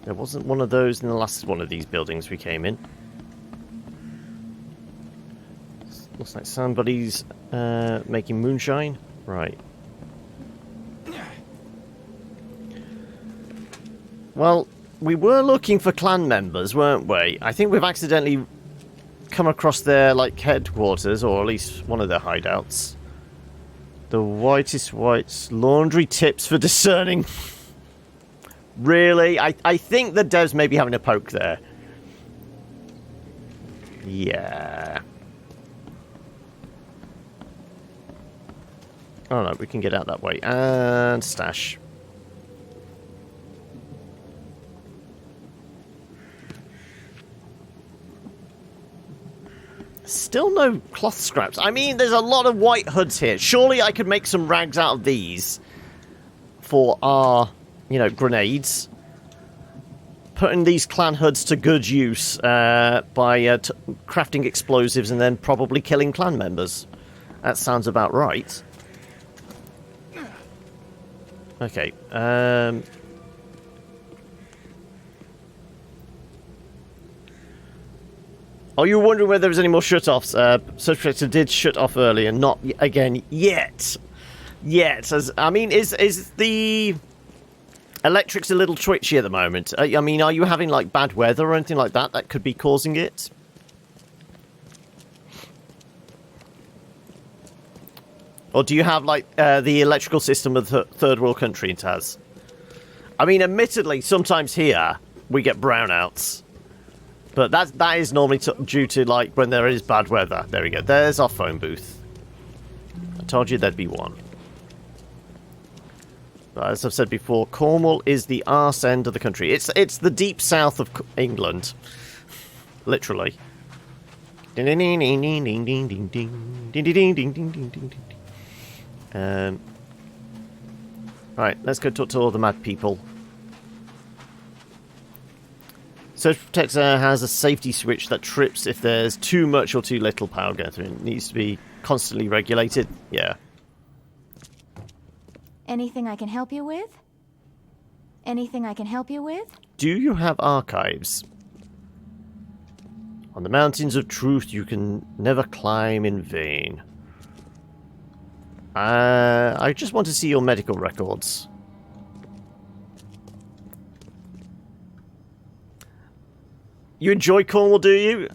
There wasn't one of those in the last one of these buildings we came in. Looks like somebody's making moonshine. Right. Well, we were looking for clan members, weren't we? I think we've accidentally come across their, like, headquarters, or at least one of their hideouts. The whitest whites. Laundry tips for discerning. Really? I think the devs may be having a poke there. Yeah. Oh no, we can get out that way. And stash. Still no cloth scraps. I mean, there's a lot of white hoods here. Surely I could make some rags out of these for our, you know, grenades. Putting these clan hoods to good use by crafting explosives and then probably killing clan members. That sounds about right. Okay. Oh, you were wondering whether there was any more shut-offs. Search Protector did shut off earlier, not again yet. Yet. I mean, is the electrics a little twitchy at the moment? I mean, are you having, like, bad weather or anything like that that could be causing it? Or do you have, like, the electrical system of the third world country in Taz? I mean, admittedly, sometimes here we get brownouts. But that is normally due to, like, when there is bad weather. There we go. There's our phone booth. I told you there'd be one. But as I've said before, Cornwall is the arse end of the country. It's the deep south of England. Literally. Alright, let's go talk to all the mad people. Surge Protector has a safety switch that trips if there's too much or too little power going through. It needs to be constantly regulated. Yeah. Anything I can help you with? Anything I can help you with? Do you have archives? On the mountains of truth you can never climb in vain. I just want to see your medical records. You enjoy Cornwall, do you?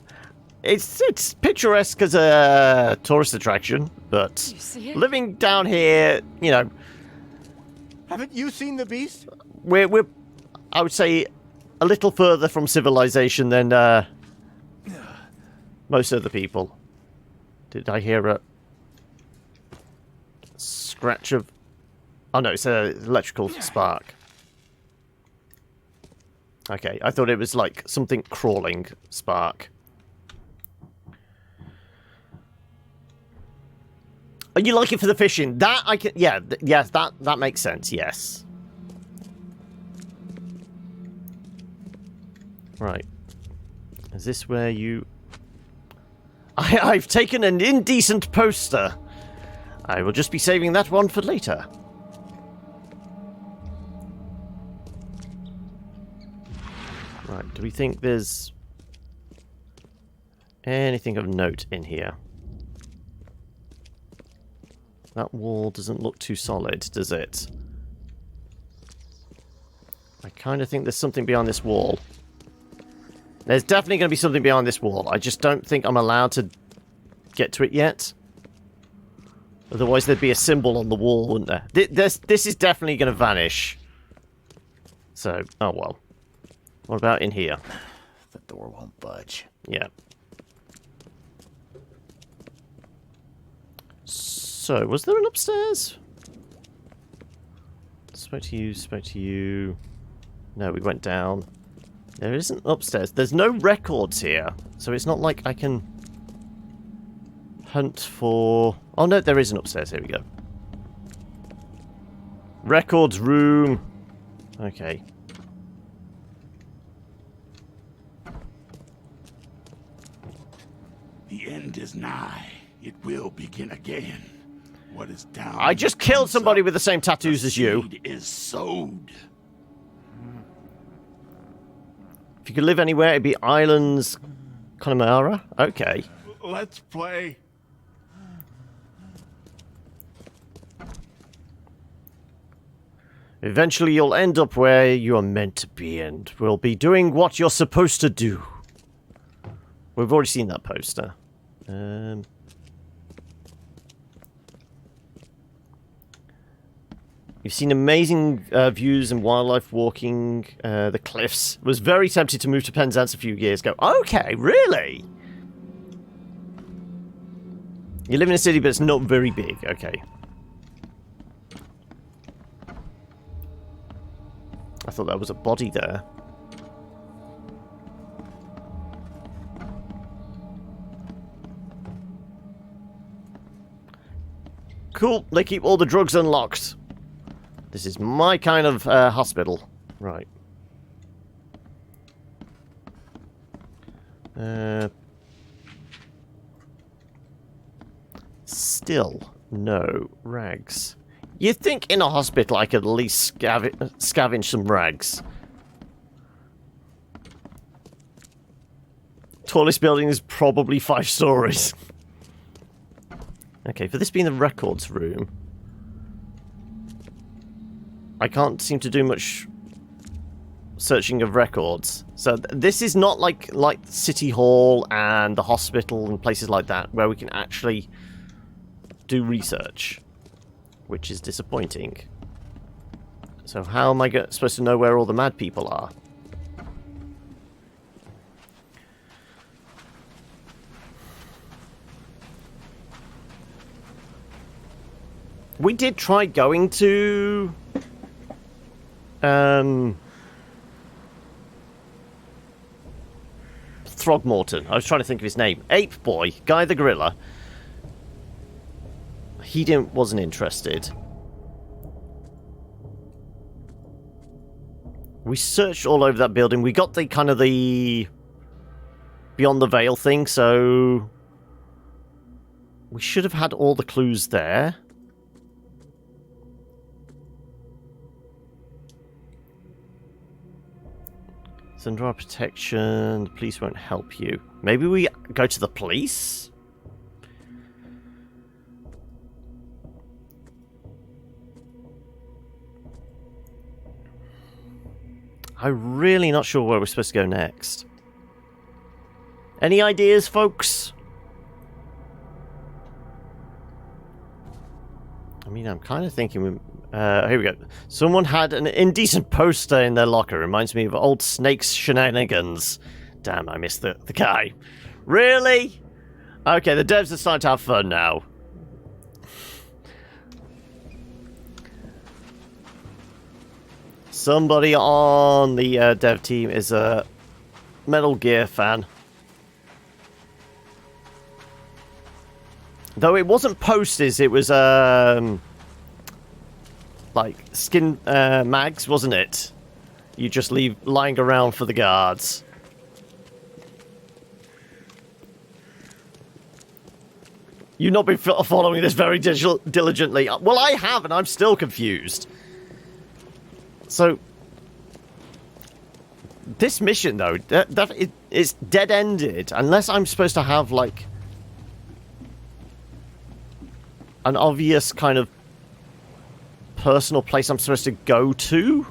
It's picturesque as a tourist attraction, but living down here, you know... Haven't you seen the beast? We're I would say, a little further from civilization than most of the people. Did I hear a scratch of... Oh no, it's an electrical spark. Okay, I thought it was like something crawling spark. Oh, you like it for the fishing? That I can... Yeah, yes, that makes sense, yes. Right. Is this where you... I've taken an indecent poster. I will just be saving that one for later. Right, do we think there's anything of note in here? That wall doesn't look too solid, does it? I kind of think there's something behind this wall. There's definitely going to be something behind this wall. I just don't think I'm allowed to get to it yet. Otherwise there'd be a symbol on the wall, wouldn't there? This is definitely going to vanish. So, oh well. What about in here? The door won't budge. Yeah. So, was there an upstairs? Spoke to you. No, we went down. There isn't upstairs. There's no records here. So it's not like I can hunt for... Oh no, there is an upstairs. Here we go. Records room. Okay. The end is nigh. It will begin again. What is down? I just killed somebody with the same tattoos as you. Seed is sowed. If you could live anywhere, it'd be Islands Connemara. Okay. Let's play. Eventually you'll end up where you're meant to be and will be doing what you're supposed to do. We've already seen that poster. You've seen amazing views and wildlife walking the cliffs. Was very tempted to move to Penzance a few years ago. Okay, really? You live in a city, but it's not very big. Okay. I thought that was a body there. Cool, they keep all the drugs unlocked. This is my kind of hospital. Right. Still no rags. You'd think in a hospital I could at least scavenge some rags. Tallest building is probably 5 stories. Okay, for this being the records room, I can't seem to do much searching of records. So this is not like City Hall and the hospital and places like that where we can actually do research, which is disappointing. So how am I supposed to know where all the mad people are? We did try going to... Throgmorton. I was trying to think of his name. Ape Boy. Guy the Gorilla. He wasn't interested. We searched all over that building. We got the kind of the Beyond the Veil thing, so we should have had all the clues there. It's under our protection. The police won't help you. Maybe we go to the police? I'm really not sure where we're supposed to go next. Any ideas, folks? I mean, I'm kind of thinking... here we go. Someone had an indecent poster in their locker. Reminds me of old Snake's shenanigans. Damn, I missed the guy. Really? Okay, the devs are starting to have fun now. Somebody on the dev team is a Metal Gear fan. Though it wasn't posters, it was like skin mags, wasn't it? You just leave lying around for the guards. You've not been following this very diligently. Well, I have, and I'm still confused. So, this mission, though, it's dead-ended, unless I'm supposed to have, like, an obvious kind of personal place I'm supposed to go to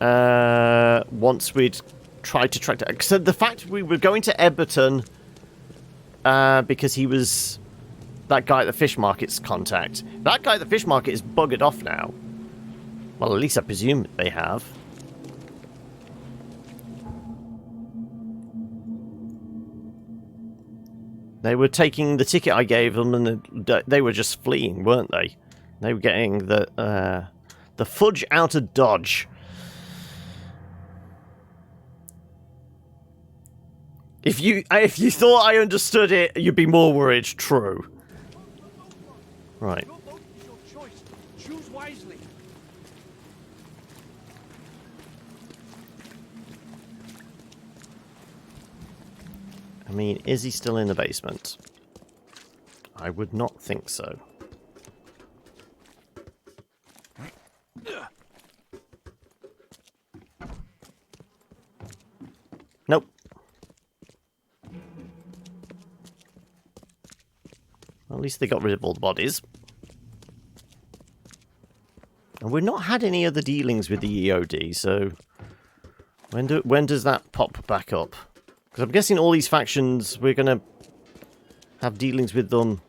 once we'd tried to track down. So the fact we were going to Edmonton because he was that guy at the fish market's contact. That guy at the fish market is buggered off now. Well, at least I presume they have. They were taking the ticket I gave them, and they were just fleeing, weren't they? They were getting the fudge out of Dodge. If you thought I understood it, you'd be more worried. True. Right. Choose wisely. I mean, is he still in the basement? I would not think so. Nope. Well, at least they got rid of all the bodies. And we've not had any other dealings with the EOD, so when does that pop back up? Because I'm guessing all these factions, we're going to have dealings with them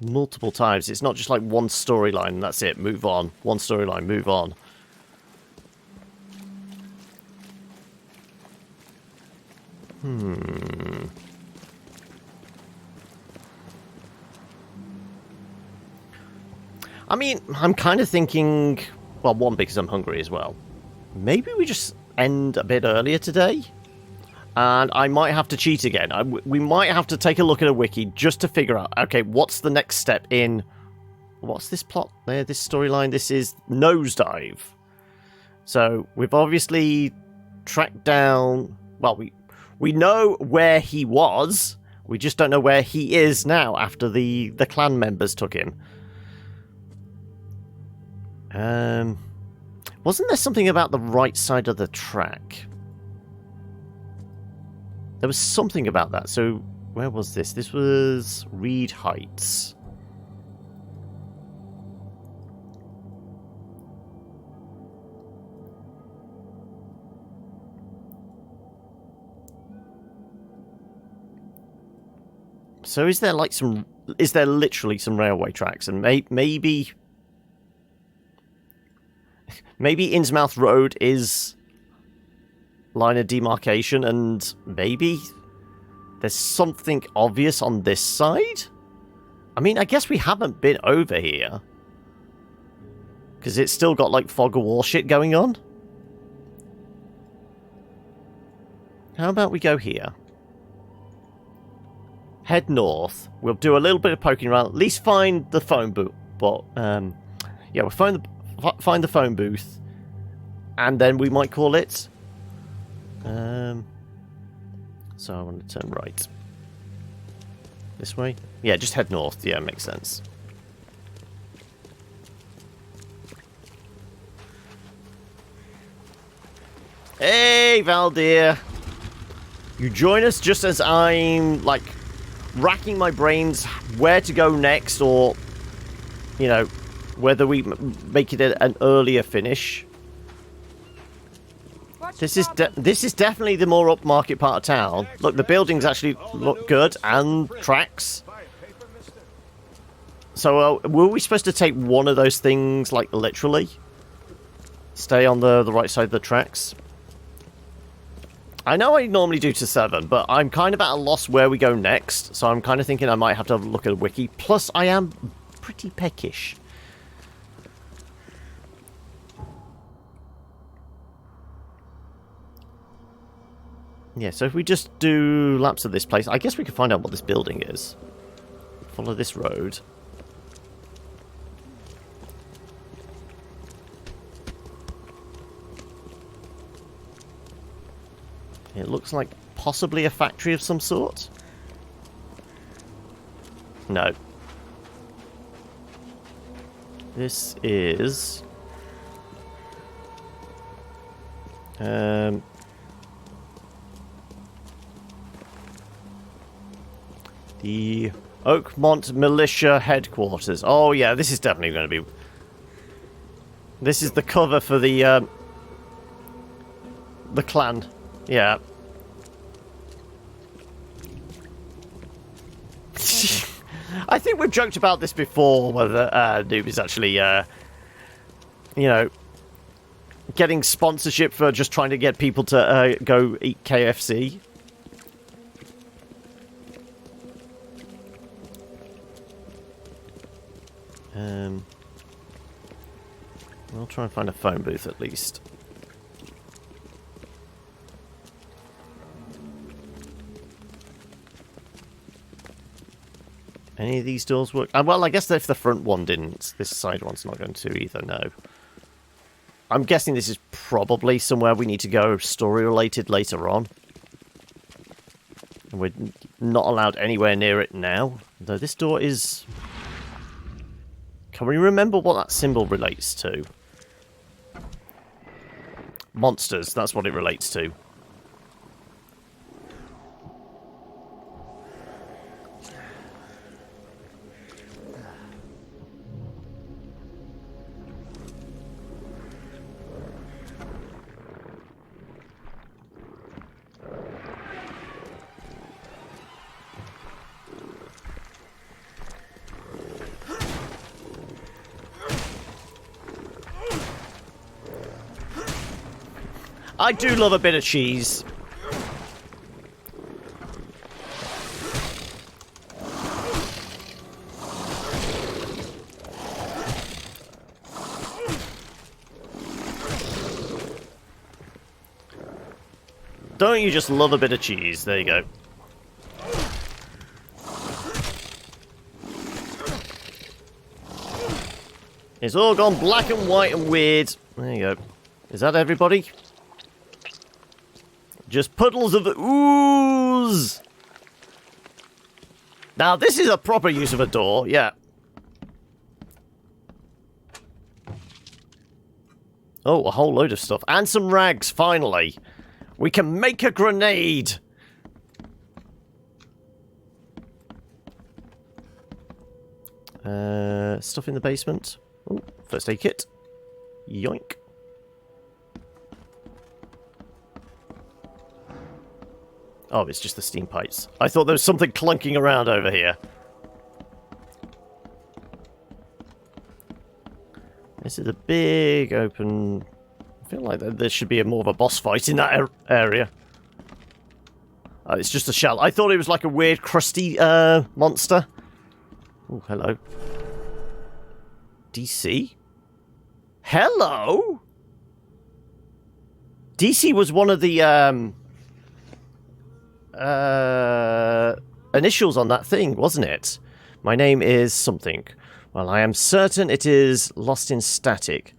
multiple times. It's not just like one storyline and that's it, move on. One storyline, move on. I mean, I'm kind of thinking, well, one, because I'm hungry as well. Maybe we just end a bit earlier today? And I might have to cheat again. We might have to take a look at a wiki just to figure out, okay, what's the next step in... What's this plot there, this storyline? This is Nosedive. So, we've obviously tracked down... Well, we know where he was. We just don't know where he is now after the clan members took him. Wasn't there something about the right side of the track? There was something about that. So, where was this? This was Reed Heights. So is there like some... Is there literally some railway tracks? And maybe... Maybe Innsmouth Road is... line of demarcation, and maybe there's something obvious on this side? I mean, I guess we haven't been over here. Because it's still got, like, fog of war shit going on. How about we go here? Head north. We'll do a little bit of poking around. At least find the phone booth. But, yeah, we'll find the phone booth. and then we might call it. So I want to turn right. This way? Yeah, just head north. Yeah, makes sense. Hey, Valdir! You join us just as I'm, like, racking my brains where to go next, or, you know, whether we make it an earlier finish. This is definitely the more upmarket part of town. Look, the buildings actually look good, and tracks. So, were we supposed to take one of those things, like, literally? Stay on the right side of the tracks? I know I normally do to 7, but I'm kind of at a loss where we go next, so I'm kind of thinking I might have to have a look at a wiki. Plus, I am pretty peckish. Yeah, so if we just do laps of this place, I guess we can find out what this building is. Follow this road. It looks like possibly a factory of some sort. No. This is... the Oakmont Militia Headquarters. Oh yeah, this is definitely going to be... This is the cover for the clan. Yeah. I think we've joked about this before, whether Noob is actually, you know, getting sponsorship for just trying to get people to go eat KFC. We'll try and find a phone booth at least. Any of these doors work? Well, I guess if the front one didn't, this side one's not going to either, no. I'm guessing this is probably somewhere we need to go story-related later on. And we're not allowed anywhere near it now. Though this door is... Can we remember what that symbol relates to? Monsters, that's what it relates to. I do love a bit of cheese. Don't you just love a bit of cheese? There you go. It's all gone black and white and weird. There you go. Is that everybody? Just puddles of ooze. Now, this is a proper use of a door, yeah. Oh, a whole load of stuff. And some rags, finally. We can make a grenade. Stuff in the basement. Oh, first aid kit. Yoink. Oh, it's just the steam pipes. I thought there was something clunking around over here. This is a big open... I feel like there should be more of a boss fight in that area. Oh, it's just a shell. I thought it was like a weird crusty monster. Oh, hello. DC? Hello? DC was one of the initials on that thing, wasn't it? My name is something. Well, I am certain it is lost in static.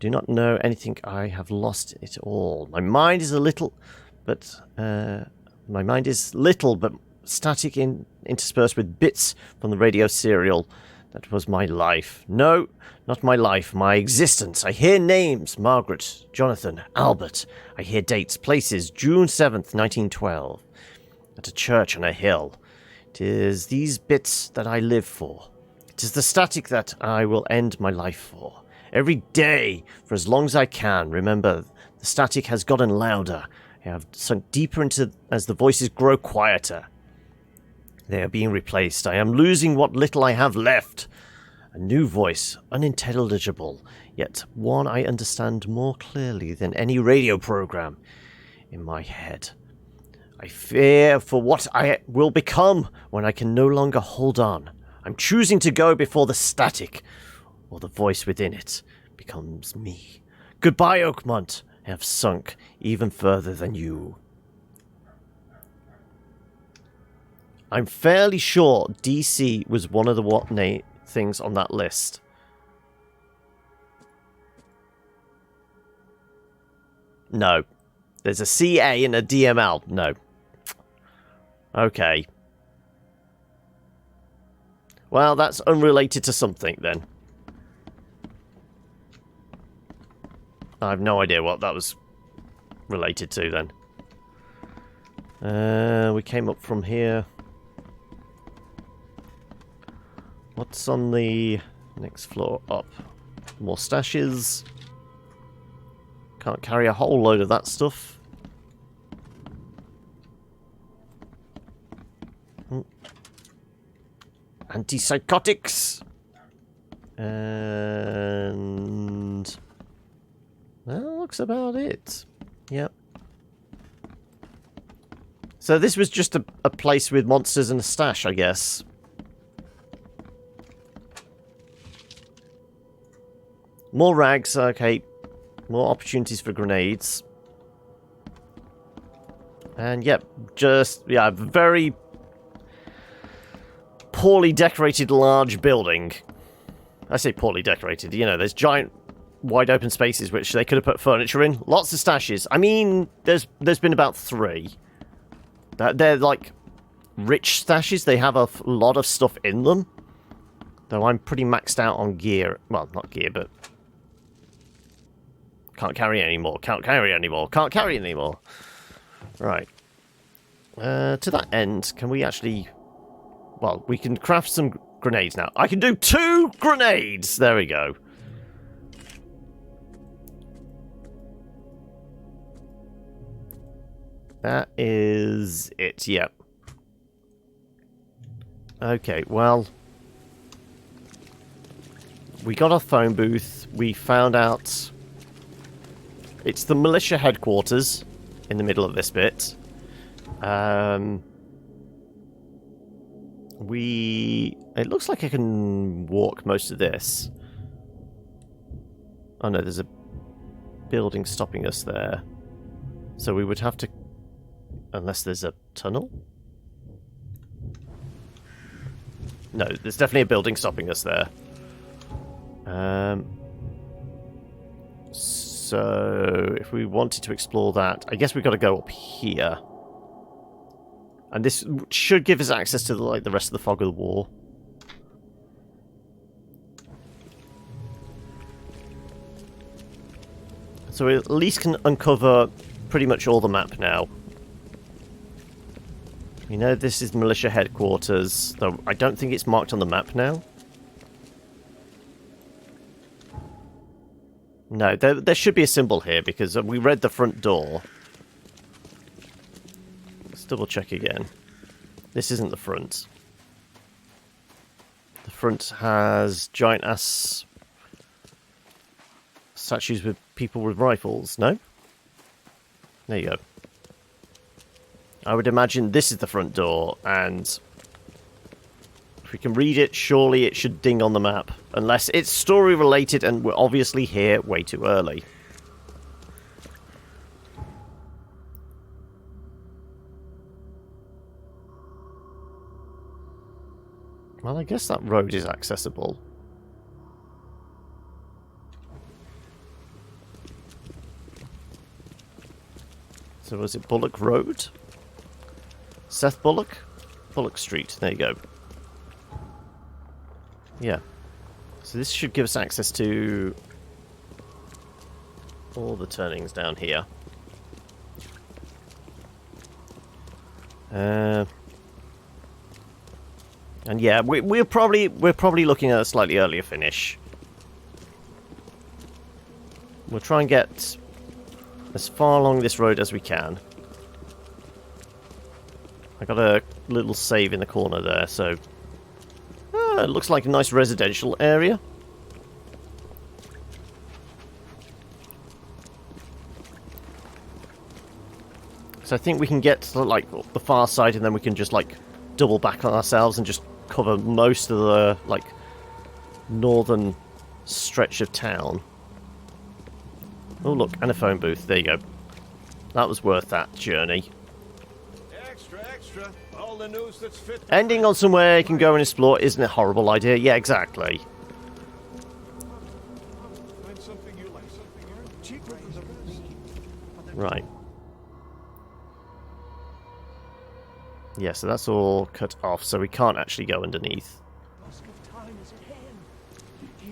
do not know anything. I have lost it all. My mind is little, but static interspersed with bits from the radio serial. That was my life. No, not my life, my existence. I hear names. Margaret, Jonathan, Albert. I hear dates, places. June 7th, 1912. At a church on a hill. It is these bits that I live for. It is the static that I will end my life for. Every day, for as long as I can. Remember, the static has gotten louder. I have sunk deeper into as the voices grow quieter. They are being replaced. I am losing what little I have left. A new voice, unintelligible, yet one I understand more clearly than any radio program in my head. I fear for what I will become when I can no longer hold on. I'm choosing to go before the static, or the voice within it, becomes me. Goodbye, Oakmont. I have sunk even further than you. I'm fairly sure DC was one of the things on that list. No. There's a CA and a DML. No. Okay. Well, that's unrelated to something then. I have no idea what that was related to then. We came up from here. What's on the next floor up? More stashes. Can't carry a whole load of that stuff. Antipsychotics. And... well, looks about it. Yep. So this was just a place with monsters and a stash, I guess. More rags, okay. More opportunities for grenades. And yep, just, yeah, very poorly decorated large building. I say poorly decorated, you know, there's giant wide open spaces which they could have put furniture in. Lots of stashes. I mean, there's been about 3. They're like rich stashes. They have a lot of stuff in them. Though I'm pretty maxed out on gear. Well, not gear, but... can't carry anymore. Can't carry anymore. Can't carry anymore. Right. To that end, can we actually... well, we can craft some grenades now. I can do 2 grenades! There we go. That is it, yep. Okay, well... we got our phone booth. We found out... it's the militia headquarters in the middle of this bit. It looks like I can walk most of this. Oh no, there's a building stopping us there. So we would have to... unless there's a tunnel? No, there's definitely a building stopping us there. So, if we wanted to explore that, I guess we've got to go up here. And this should give us access to the rest of the Fog of War. So we at least can uncover pretty much all the map now. You know, this is militia headquarters, though I don't think it's marked on the map now. No, there should be a symbol here, because we read the front door. Let's double check again. This isn't the front. The front has giant-ass statues with people with rifles, no? There you go. I would imagine this is the front door, and if we can read it, surely it should ding on the map. Unless it's story-related, and we're obviously here way too early. Well, I guess that road is accessible. So was it Bullock Road? Seth Bullock? Bullock Street, there you go. Yeah. So this should give us access to all the turnings down here. And yeah, we're probably looking at a slightly earlier finish. We'll try and get as far along this road as we can. I got a little save in the corner there, so it looks like a nice residential area. So I think we can get to like the far side, and then we can just like double back on ourselves and just cover most of the like northern stretch of town. Oh look, and a phone booth. There you go. That was worth that journey. Extra. All the news that's fit. Ending on somewhere you can go and explore isn't a horrible idea. Yeah, exactly. Find something you like, something cheaper than the rest. Right. Yeah, so that's all cut off, so we can't actually go underneath.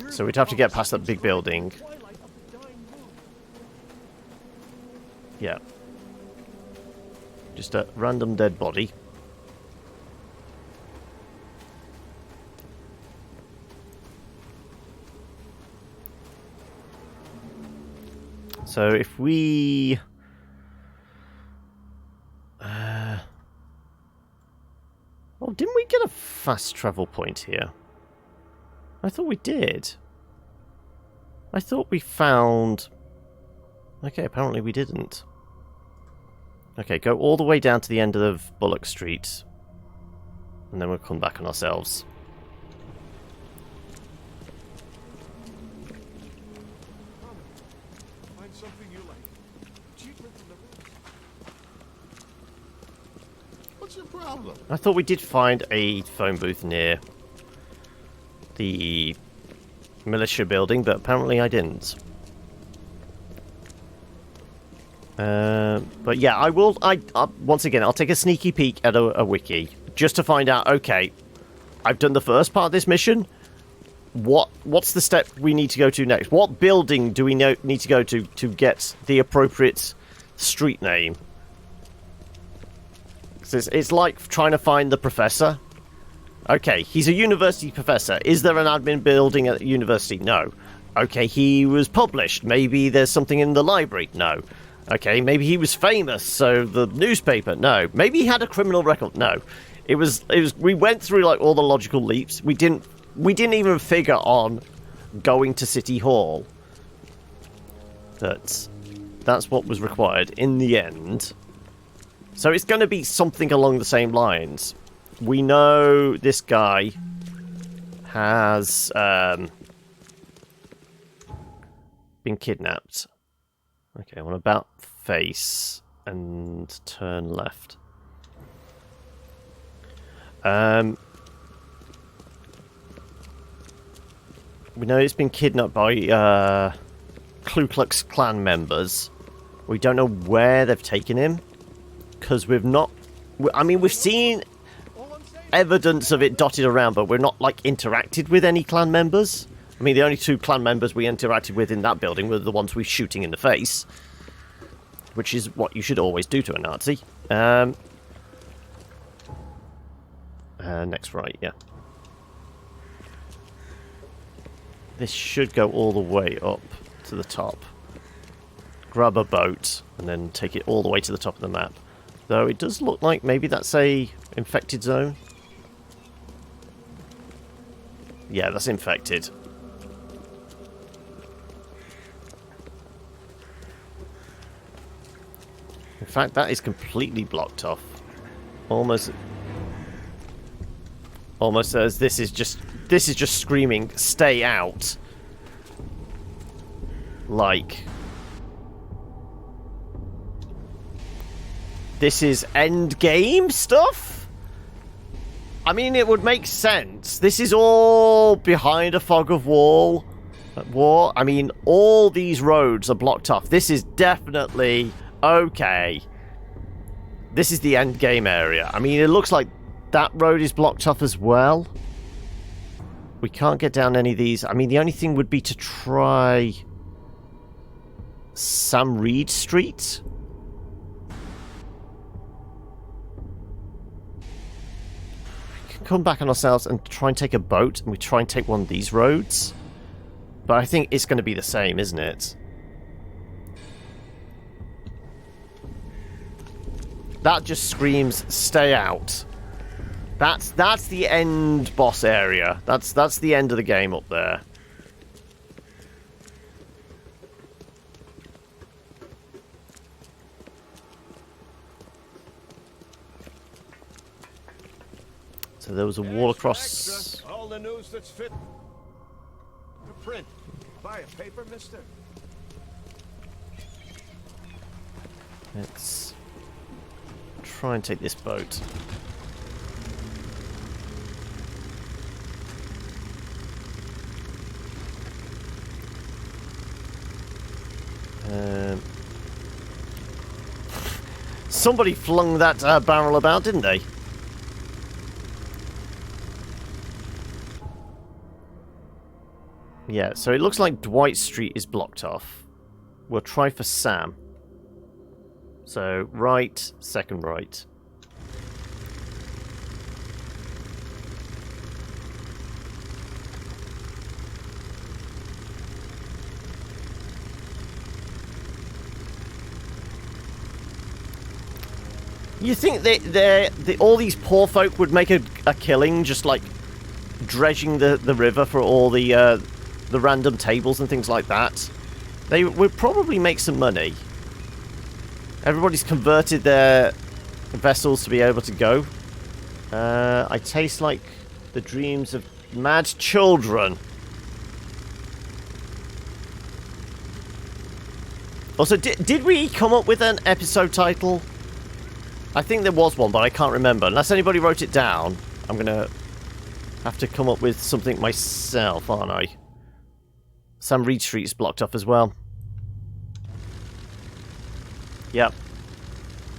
So we'd have to get past that big building. Yeah. Just a random dead body. So if we... Oh, didn't we get a fast travel point here? I thought we did. I thought we found... Okay, apparently we didn't. Okay, go all the way down to the end of Bullock Street. And then we'll come back on ourselves. Find something you like. Cheaper than the rest. What's your problem? I thought we did find a phone booth near the militia building, but apparently I didn't. But yeah, I will. Once again, I'll take a sneaky peek at a wiki just to find out. Okay, I've done the first part of this mission. What's the step we need to go to next? What building do we need to go to get the appropriate street name? It's like trying to find the professor. Okay, he's a university professor. Is there an admin building at the university? No. Okay, he was published. Maybe there's something in the library? No. Okay, maybe he was famous, so the newspaper? No. Maybe he had a criminal record? No. It was we went through like all the logical leaps. We didn't even figure on going to City Hall. That's what was required in the end. So it's going to be something along the same lines. We know this guy has been kidnapped. Okay, I want to about face and turn left. We know he's been kidnapped by Ku Klux Klan members. We don't know where they've taken him. Because we've not... I mean, we've seen evidence of it dotted around, but we're not, like, interacted with any clan members. I mean, the only two clan members we interacted with in that building were the ones we shooting in the face. Which is what you should always do to a Nazi. Next right, yeah. This should go all the way up to the top. Grab a boat, and then take it all the way to the top of the map. Though it does look like maybe that's a infected zone. Yeah, that's infected. In fact, that is completely blocked off. Almost as this is just screaming, stay out. Like, this is end game stuff? I mean, it would make sense. This is all behind a fog of war. I mean, all these roads are blocked off. This is definitely okay. this is the end game area. I mean, it looks like that road is blocked off as well. We can't get down any of these. I mean, the only thing would be to try Sam Reed Street. We can come back on ourselves and try and take a boat, and we try and take one of these roads. But I think it's going to be the same, isn't it? That just screams, stay out. That's the end boss area. That's the end of the game up there. So there was a wall across. Extra, all the news that's fit to print. Buy a paper, mister? Let's try and take this boat. Somebody flung that barrel about, didn't they? Yeah, so it looks like Dwight Street is blocked off. We'll try for Sam. So, right, second right. You think all these poor folk would make a killing just like dredging the river for all the random tables and things like that? They would probably make some money. Everybody's converted their vessels to be able to go. I taste like the dreams of mad children. Also, did we come up with an episode title? I think there was one, but I can't remember. Unless anybody wrote it down, I'm going to have to come up with something myself, aren't I? Sam Reed Street is blocked off as well. Yep.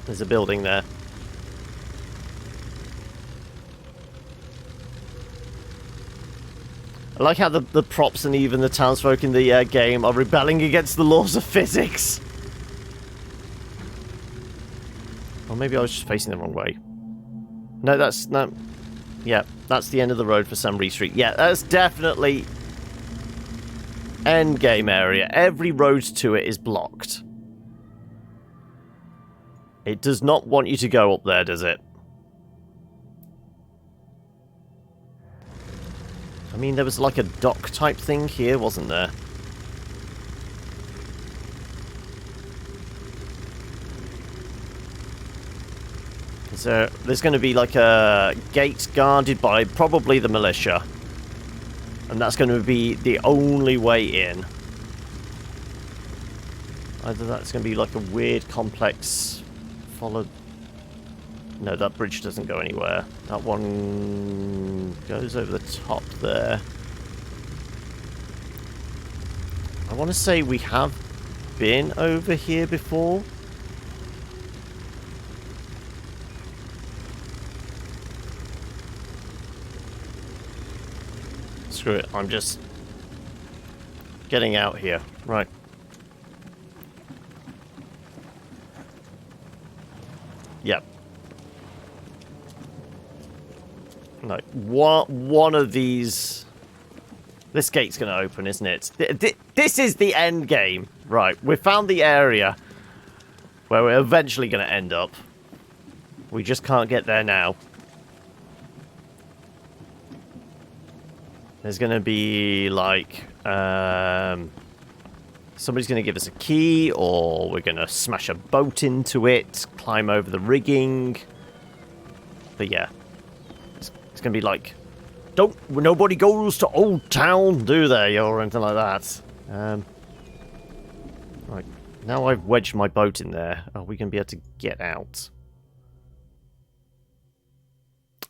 There's a building there. I like how the props and even the townsfolk in the game are rebelling against the laws of physics. Or maybe I was just facing the wrong way. No, that's... no. Yeah, that's the end of the road for Sam Reed Street. Yeah, that's definitely end game area. Every road to it is blocked. It does not want you to go up there, does it? I mean, there was like a dock type thing here, wasn't there? So there's going to be like a gate guarded by probably the militia. And that's going to be the only way in. Either that's going to be like a weird complex followed... No, that bridge doesn't go anywhere. That one goes over the top there. I want to say we have been over here before. Screw it, I'm just getting out here. Right. Yep. Like, one of these... This gate's going to open, isn't it? This is the end game. Right, we've found the area where we're eventually going to end up. We just can't get there now. There's going to be, like, somebody's going to give us a key, or we're going to smash a boat into it, climb over the rigging. But yeah, it's going to be like, nobody goes to Old Town, do they, or anything like that. Right, now I've wedged my boat in there. Are we going to be able to get out?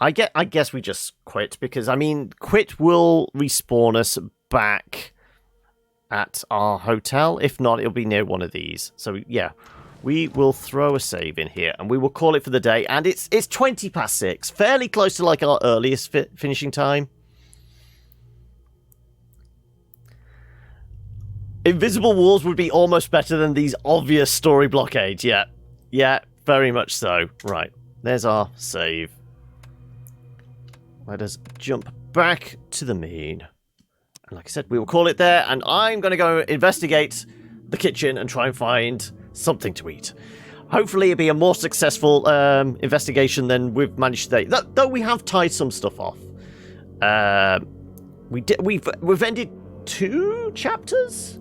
I guess we just quit, because, I mean, quit will respawn us back at our hotel. If not, it'll be near one of these. So, yeah, we will throw a save in here, and we will call it for the day. And it's 20 past 6, fairly close to like our earliest finishing time. Invisible walls would be almost better than these obvious story blockades. Yeah, yeah, very much so. Right, there's our save. Let us jump back to the main. And like I said, we will call it there, and I'm going to go investigate the kitchen and try and find something to eat. Hopefully it'll be a more successful investigation than we've managed today. Though we have tied some stuff off. We've ended 2 chapters?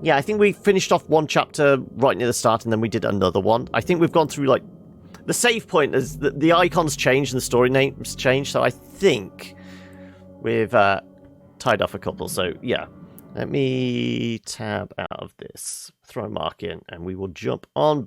Yeah, I think we finished off 1 chapter right near the start, and then we did another one. I think we've gone through, like... The save point is the icons changed and the story names changed, so I think we've tied off a couple. So, yeah. Let me tab out of this, throw a mark in, and we will jump on